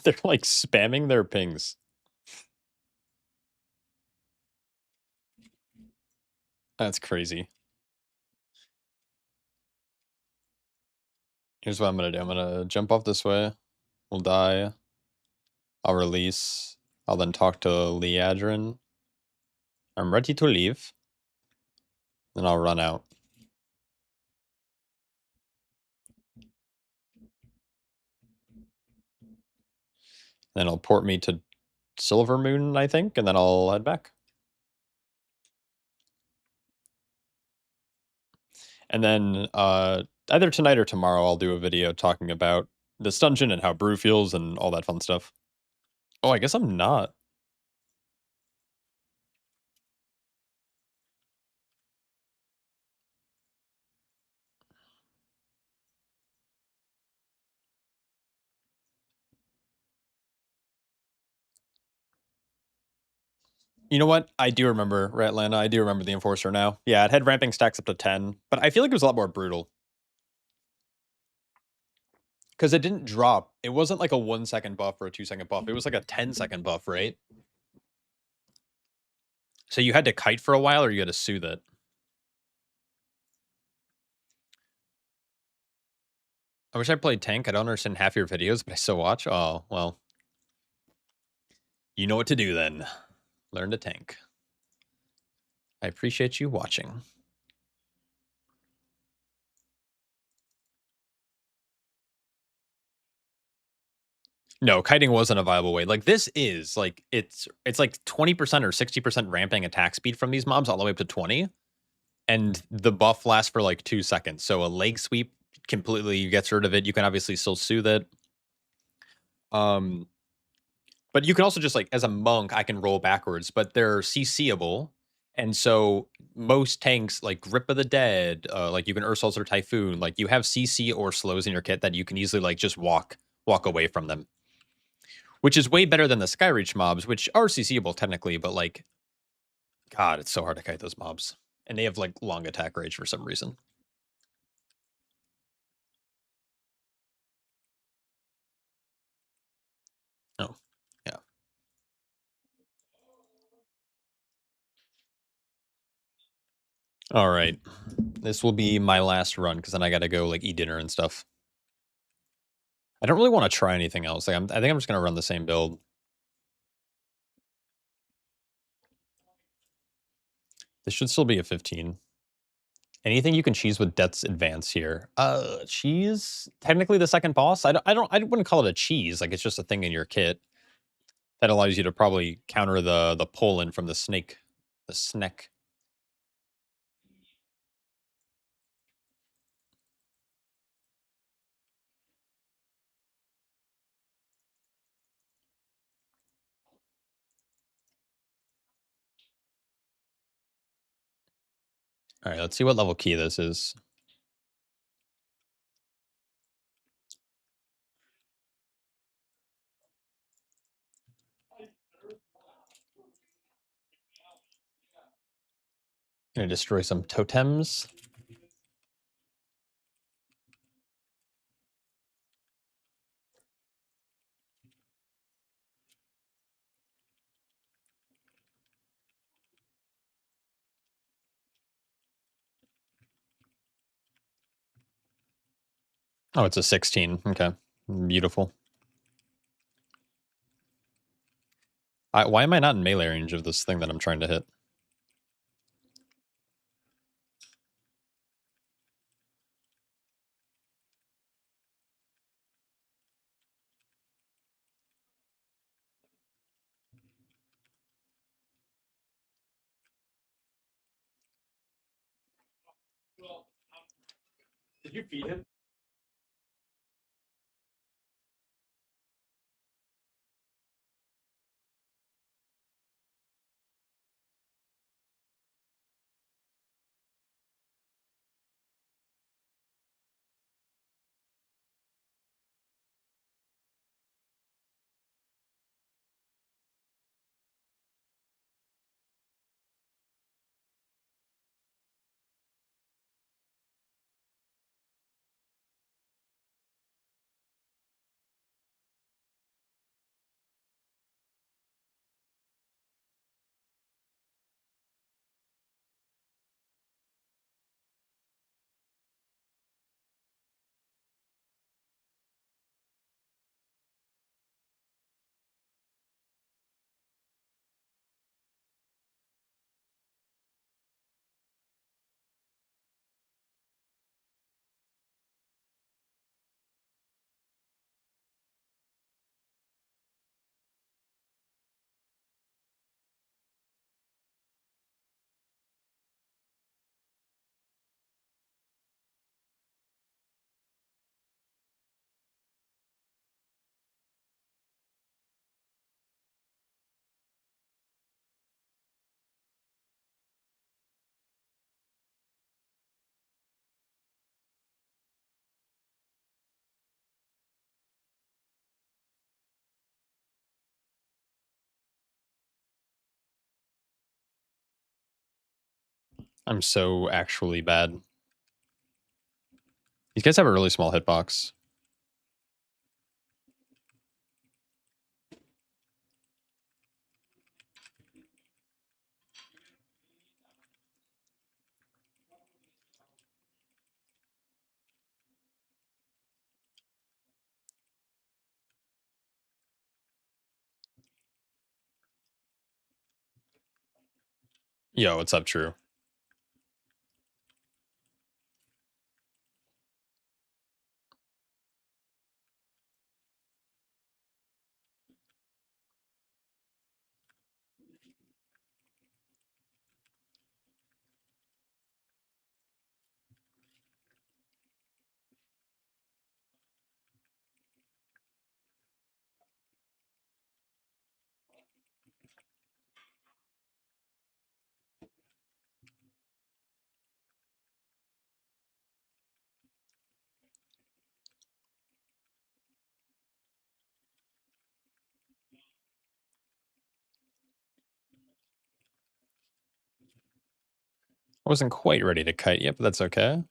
They're like spamming their pings. That's crazy. Here's what I'm gonna do. I'm gonna jump off this way. We'll die. I'll release. I'll then talk to Leadrin. I'm ready to leave. Then I'll run out. Then I'll port me to Silver Moon, I think, and then I'll head back. And then either tonight or tomorrow, I'll do a video talking about this dungeon and how brew feels and all that fun stuff. Oh, I guess I'm not. You know what? I do remember Ratlana. I do remember the Enforcer now. Yeah, it had ramping stacks up to 10, but I feel like it was a lot more brutal. Because it didn't drop. It wasn't like a 1 second buff or a 2 second buff. It was like a 10-second buff, right? So you had to kite for a while or you had to soothe it. I wish I played tank. I don't understand half your videos, but I still watch. Oh, well. You know what to do then. Learn to tank. I appreciate you watching. No, kiting wasn't a viable way. Like this is like it's like 20% or 60% ramping attack speed from these mobs all the way up to 20. And the buff lasts for like 2 seconds. So a leg sweep completely gets rid of it. You can obviously still soothe it. But you can also just like as a monk, I can roll backwards, but they're CCable. And so most tanks like Grip of the Dead, like you can Ursul's or Typhoon, like you have CC or slows in your kit that you can easily like just walk away from them. Which is way better than the Skyreach mobs, which are CCable technically, but like, God, it's so hard to kite those mobs. And they have like long attack range for some reason. Oh, yeah. All right. This will be my last run because then I got to go like eat dinner and stuff. I don't really want to try anything else. Like I think I'm just gonna run the same build. This should still be a 15. Anything you can cheese with Death's Advance here. Cheese? Technically the second boss? I wouldn't call it a cheese. Like it's just a thing in your kit that allows you to probably counter the pull-in from the snake. The snack. All right, let's see what level key this is. Gonna destroy some totems. Oh, it's a 16. Okay. Beautiful. Why am I not in melee range of this thing that I'm trying to hit? Did you feed him? I'm so actually bad. These guys have a really small hitbox. Yo, what's up, True? I wasn't quite ready to kite yet, but that's okay.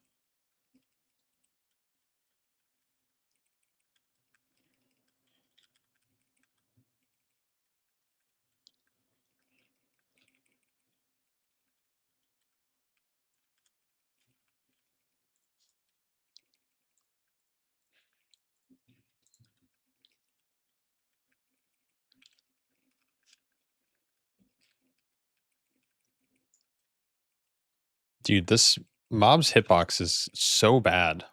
Dude, this mob's hitbox is so bad.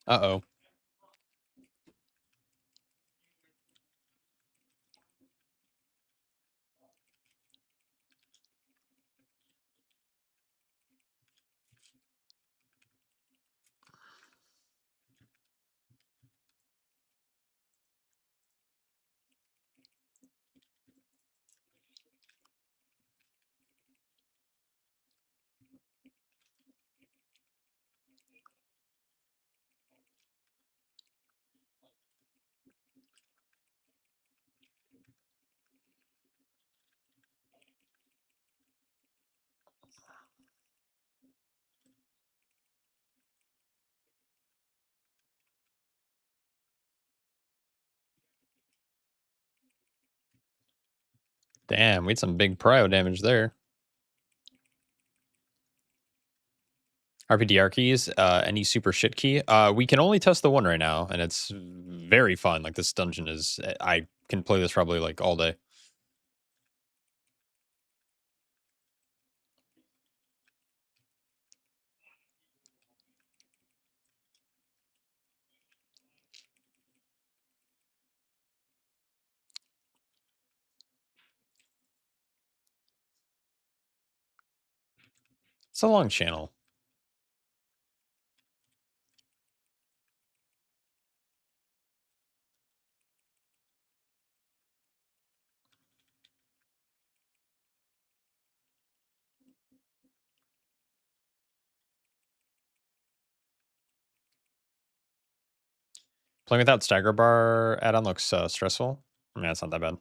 Uh-oh. Damn, we had some big prio damage there. RPDR keys, any super shit key. We can only test the one right now, and it's very fun. Like this dungeon is, I can play this probably like all day. It's a long channel. Playing without stagger bar add-on looks stressful. I mean, it's not that bad.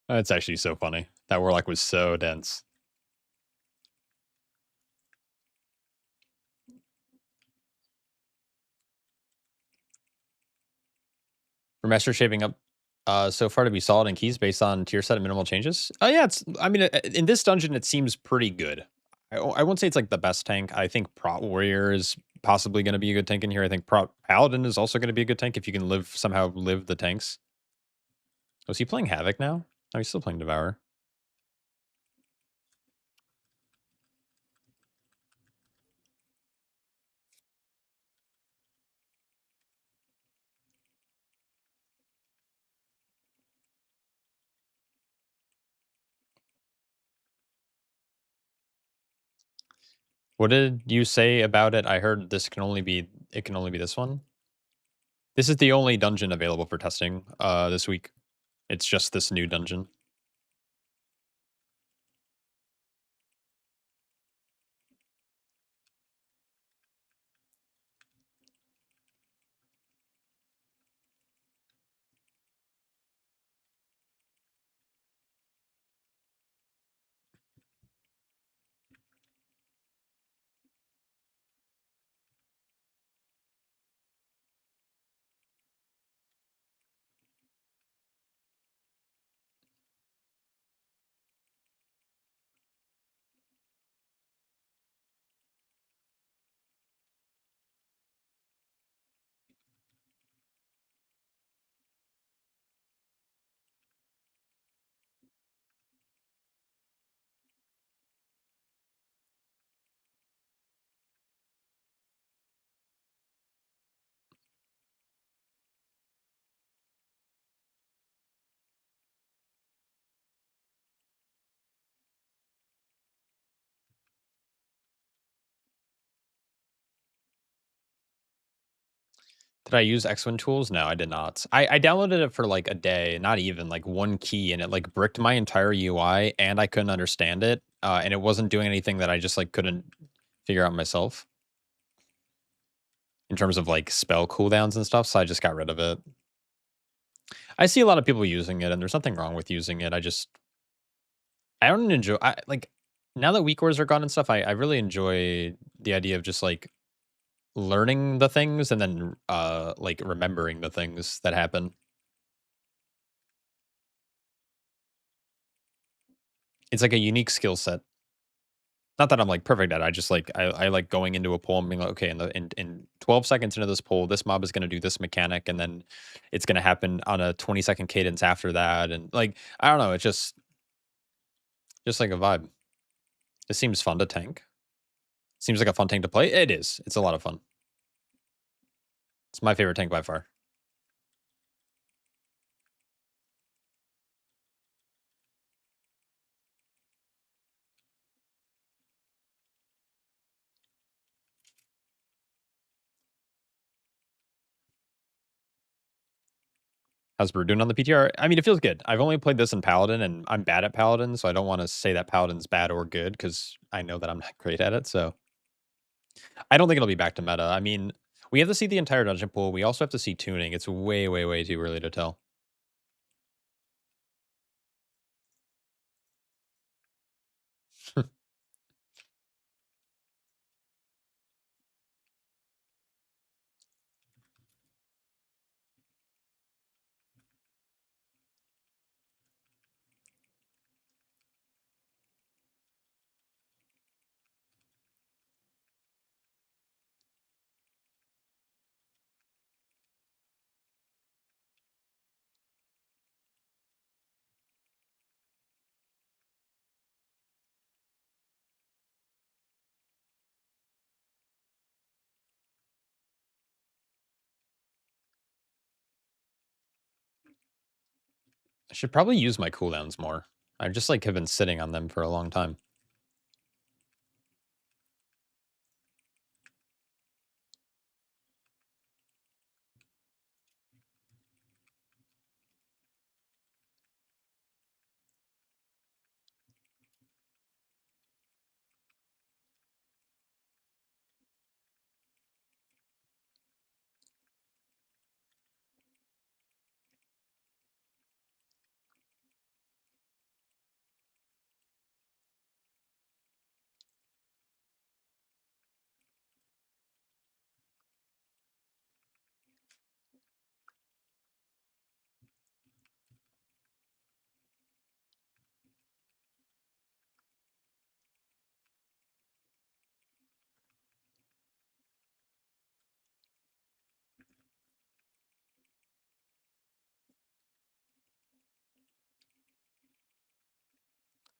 That's actually so funny. That warlock was so dense. Remaster shaping up so far to be solid in keys based on tier set and minimal changes. Oh yeah, it's. I mean, in this dungeon, it seems pretty good. I won't say it's like the best tank. I think Prot Warrior is possibly going to be a good tank in here. I think Prot Paladin is also going to be a good tank if you can somehow live the tanks. Was he playing Havoc now? No, he's still playing Devour. What did you say about it? I heard this can only be it can only be this one. This is the only dungeon available for testing this week. It's just this new dungeon. Did I use X-Wing tools? No, I did not. I downloaded it for like a day, not even like one key, and it like bricked my entire UI, and I couldn't understand it, and it wasn't doing anything that I just like couldn't figure out myself in terms of like spell cooldowns and stuff. So I just got rid of it. I see a lot of people using it, and there's nothing wrong with using it. I don't enjoy. I like now that weak words are gone and stuff. I really enjoy the idea of just like learning the things and then like remembering the things that happen. It's like a unique skill set. Not that I'm like perfect at it. I just like I like going into a poll and being like, okay, in 12 seconds into this poll, this mob is going to do this mechanic, and then it's going to happen on a 20-second cadence after that, and like I don't know, it's just like a vibe. It seems fun to tank. Seems like a fun tank to play. It is. It's a lot of fun. It's my favorite tank by far. How's Brew doing on the PTR? I mean, it feels good. I've only played this in Paladin, and I'm bad at Paladin, so I don't want to say that Paladin's bad or good because I know that I'm not great at it. So I don't think it'll be back to meta. I mean, we have to see the entire dungeon pool. We also have to see tuning. It's way, way, way too early to tell. I should probably use my cooldowns more. I just like have been sitting on them for a long time.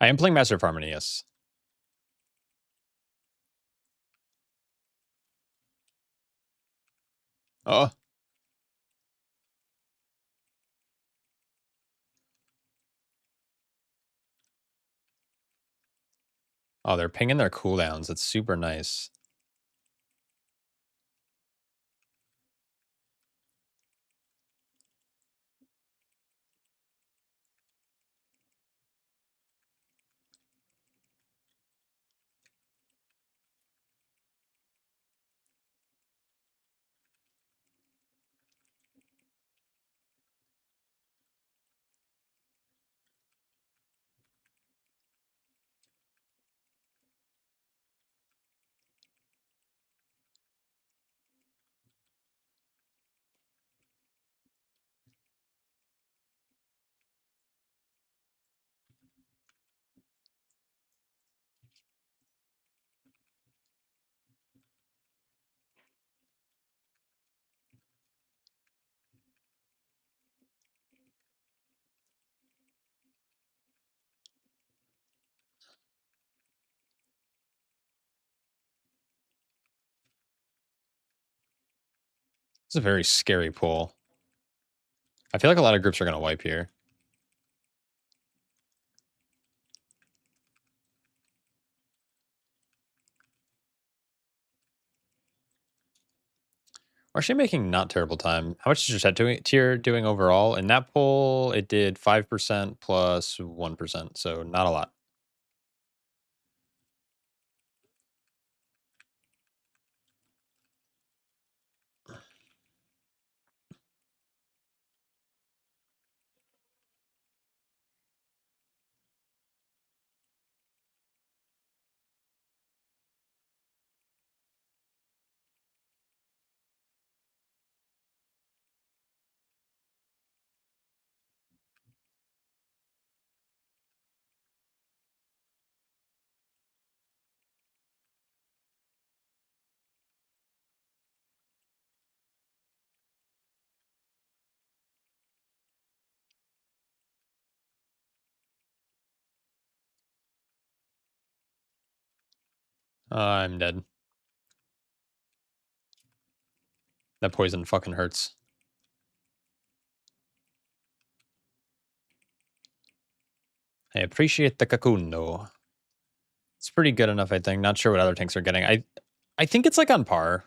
I am playing Master of Harmony, yes. Oh, oh, they're pinging their cooldowns. It's super nice. It's a very scary pull. I feel like a lot of groups are going to wipe here. We're actually making not terrible time. How much is your set tier doing overall? In that poll, it did 5% plus 1%, so not a lot. I'm dead. That poison fucking hurts. I appreciate the cocoon though. It's pretty good enough, I think. Not sure what other tanks are getting. I think it's like on par.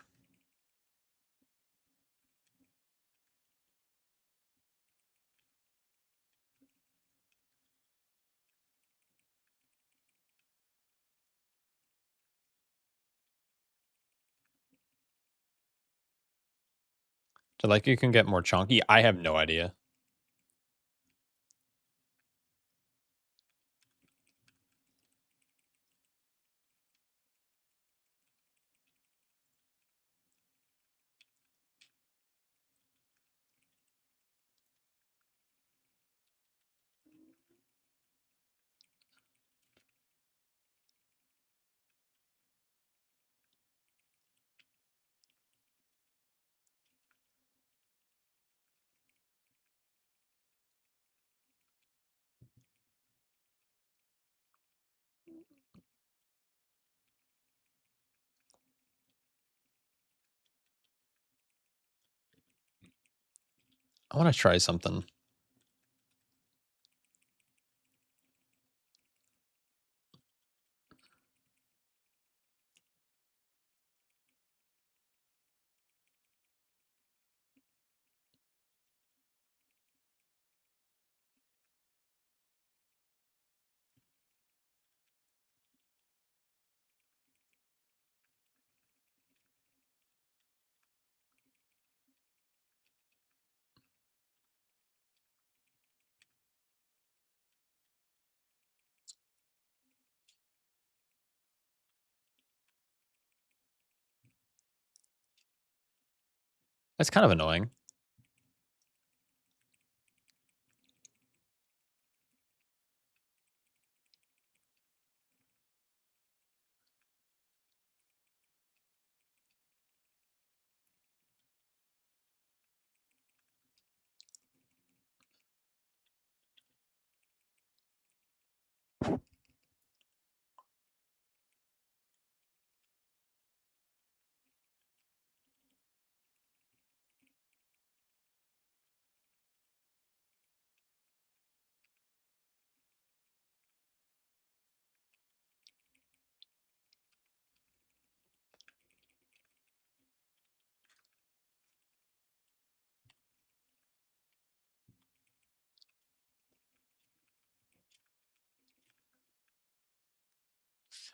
So like you can get more chunky. I have no idea. I want to try something. That's kind of annoying.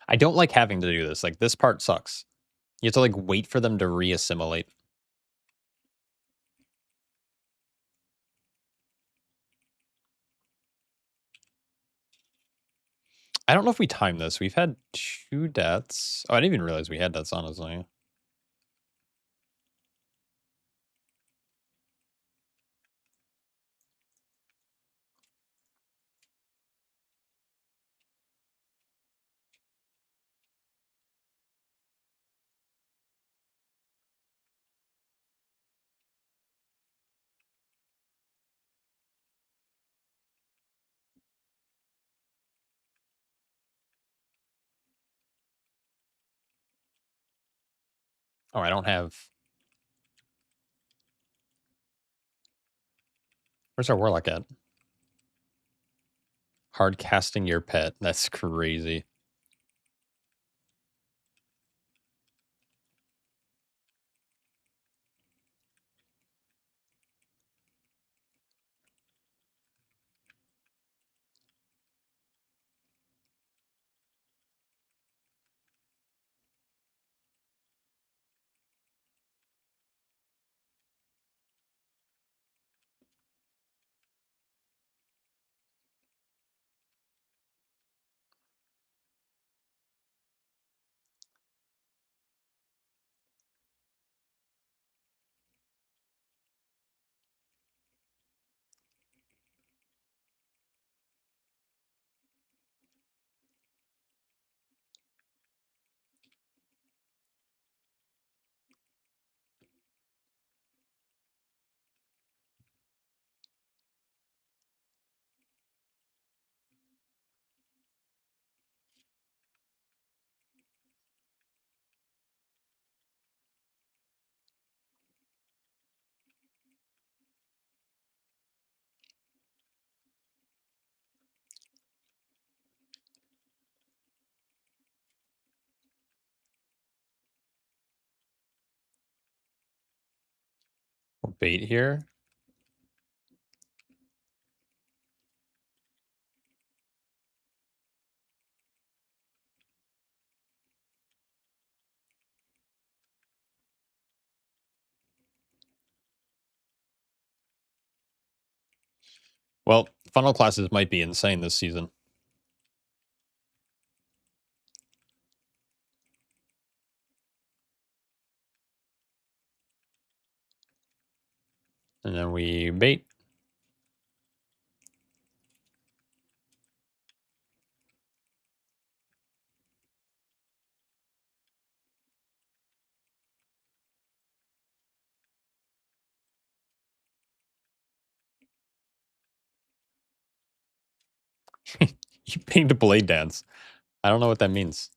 I don't like having to do this. Like this part sucks. You have to like wait for them to reassimilate. I don't know if we timed this. We've had 2 deaths. Oh, I didn't even realize we had deaths, honestly. Oh, I don't have... Where's our warlock at? Hard casting your pet. That's crazy. bait here. Well, funnel classes might be insane this season. And then we bait. You paint a blade dance. I don't know what that means.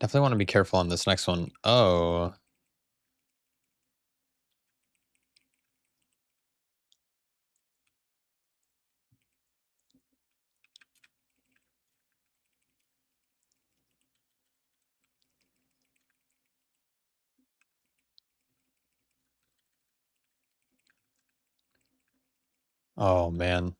Definitely want to be careful on this next one. Oh. Oh, man.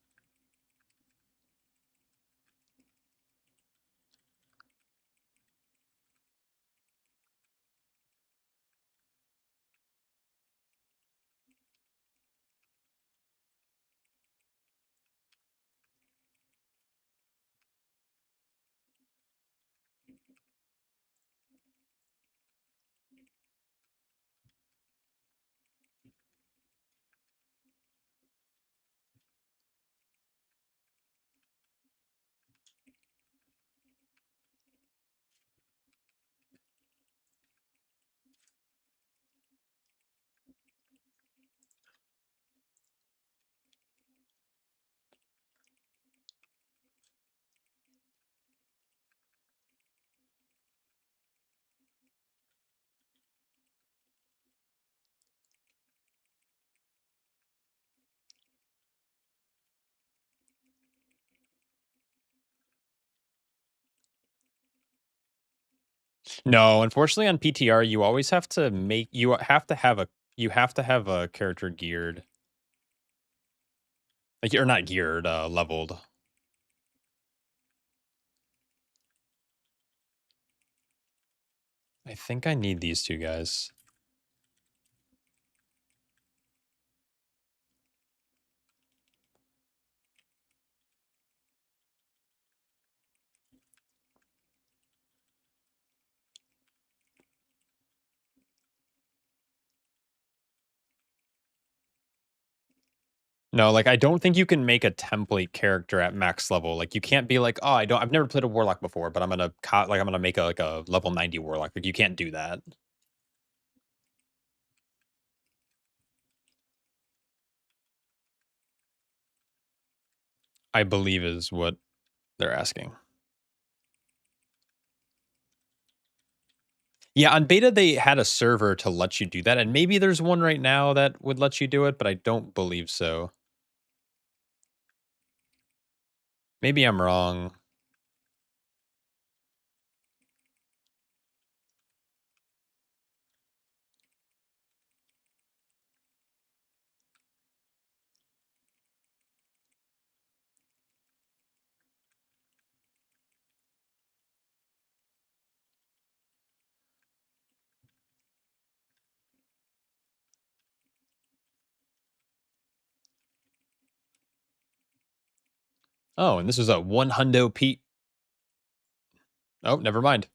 No, unfortunately on PTR, you always have to make you have to have a character geared. Like you're not geared, leveled. I think I need these two guys. No, like I don't think you can make a template character at max level. Like you can't be like, oh, I've never played a warlock before, but I'm gonna make a level 90 warlock. Like you can't do that. I believe is what they're asking. Yeah, on beta they had a server to let you do that, and maybe there's one right now that would let you do it, but I don't believe so. Maybe I'm wrong. Oh, and this is a 1 hundo Pete. Oh, never mind.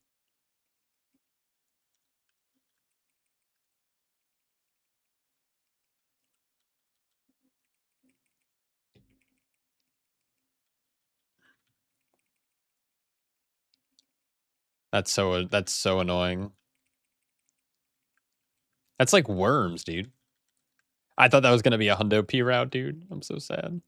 That's so annoying. That's like worms, dude. I thought that was gonna be a hundo P route, dude. I'm so sad.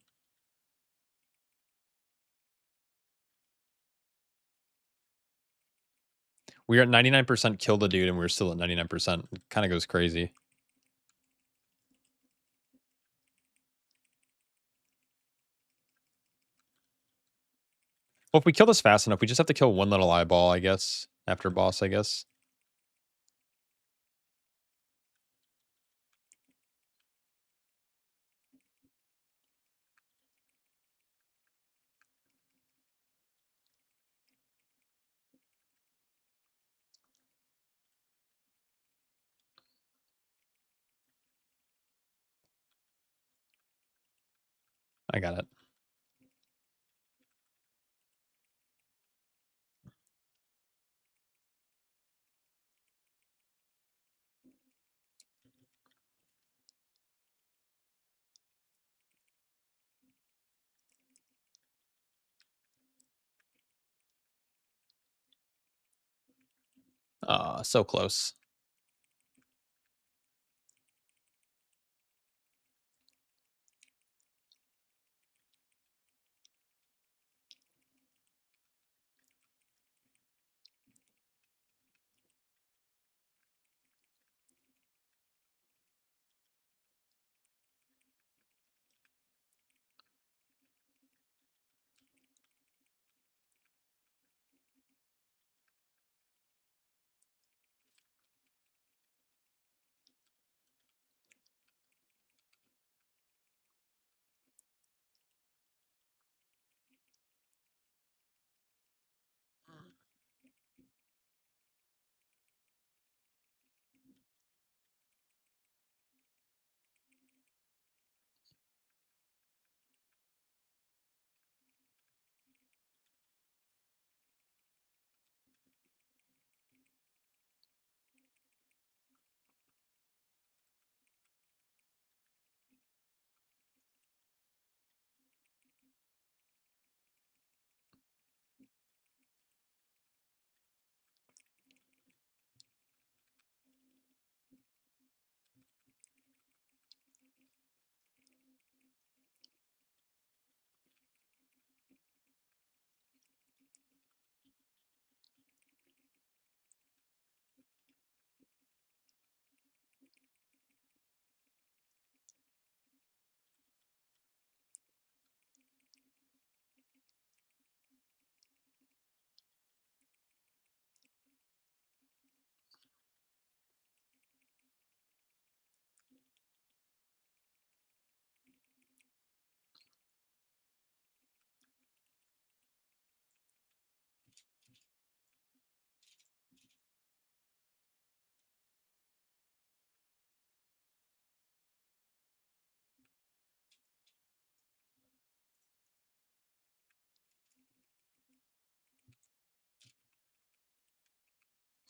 We are at 99% kill the dude, and we're still at 99%. It kind of goes crazy. Well, if we kill this fast enough, we just have to kill one little eyeball, I guess. After boss, I guess. I got it. So close.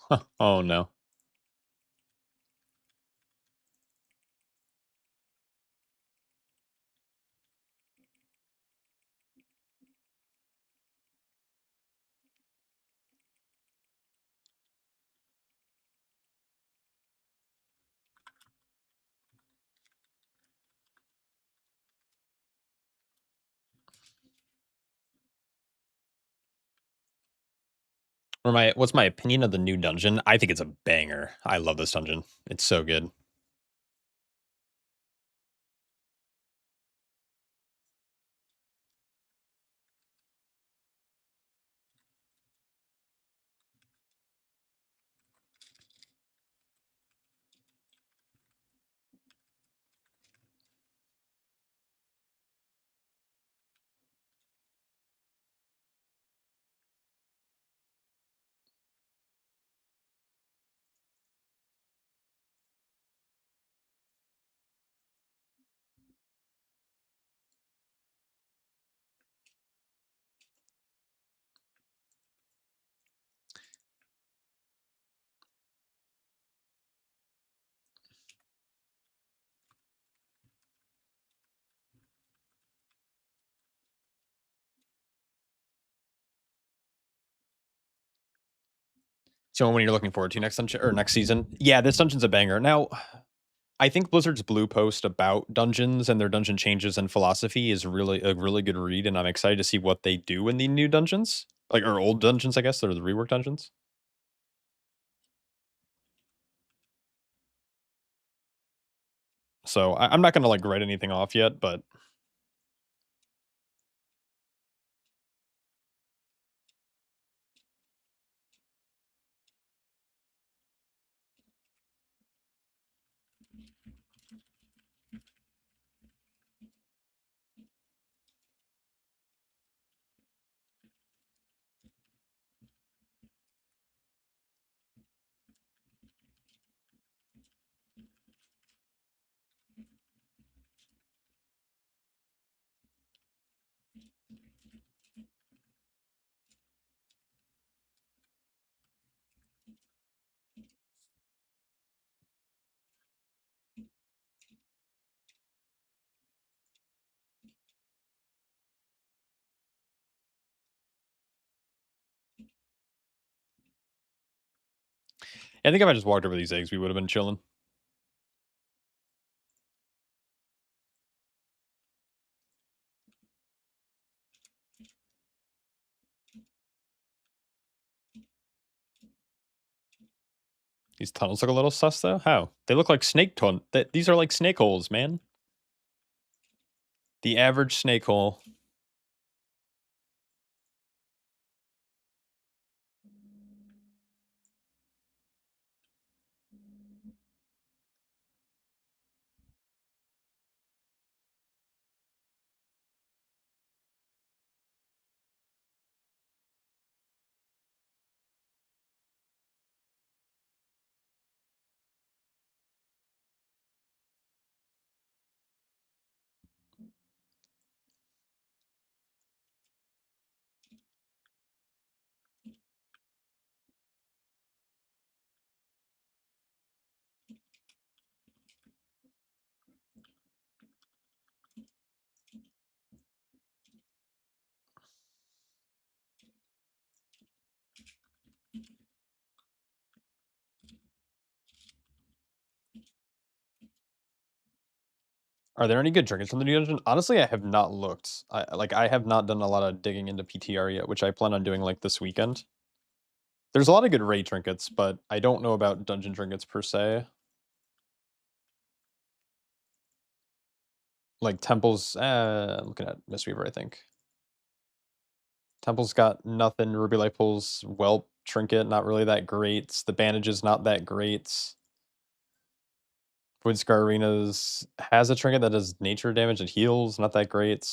Huh. Oh no. What's my opinion of the new dungeon? I think it's a banger. I love this dungeon. It's so good. So when you're looking forward to next dungeon or next season? Yeah, this dungeon's a banger. Now, I think Blizzard's blue post about dungeons and their dungeon changes and philosophy is really a really good read, and I'm excited to see what they do in the new dungeons, like or old dungeons, I guess, or the rework dungeons. So I'm not gonna like write anything off yet, but I think if I just walked over these eggs, we would have been chilling. These tunnels look a little sus though. How? They look like these are like snake holes, man. The average snake hole. Are there any good trinkets from the new dungeon? Honestly, I have not looked. I have not done a lot of digging into PTR yet, which I plan on doing like this weekend. There's a lot of good raid trinkets, but I don't know about dungeon trinkets per se. Like temples, I'm looking at Mistweaver, I think. Temple's got nothing. Ruby Light Pool's Whelp trinket, not really that great. The bandage's not that great. Void Scar Arenas has a trinket that does nature damage and heals, not that great.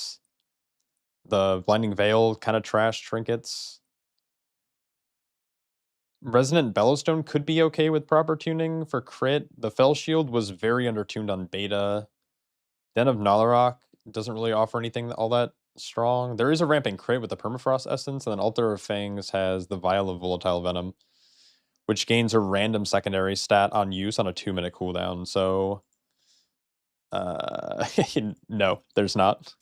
The Blinding Veil, kind of trash trinkets. Resonant Bellowstone could be okay with proper tuning for crit. The Fell Shield was very undertuned on beta. Den of Nalarok doesn't really offer anything all that strong. There is a ramping crit with the Permafrost Essence, and then Altar of Fangs has the Vial of Volatile Venom, which gains a random secondary stat on use on a 2-minute cooldown. So, no, there's not.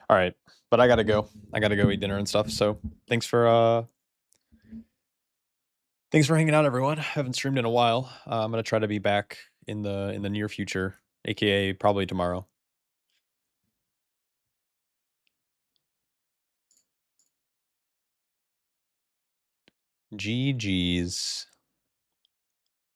All right, but I gotta go. I gotta go eat dinner and stuff. So thanks for hanging out, everyone. I haven't streamed in a while. I'm gonna try to be back in the near future, aka probably tomorrow. GG's.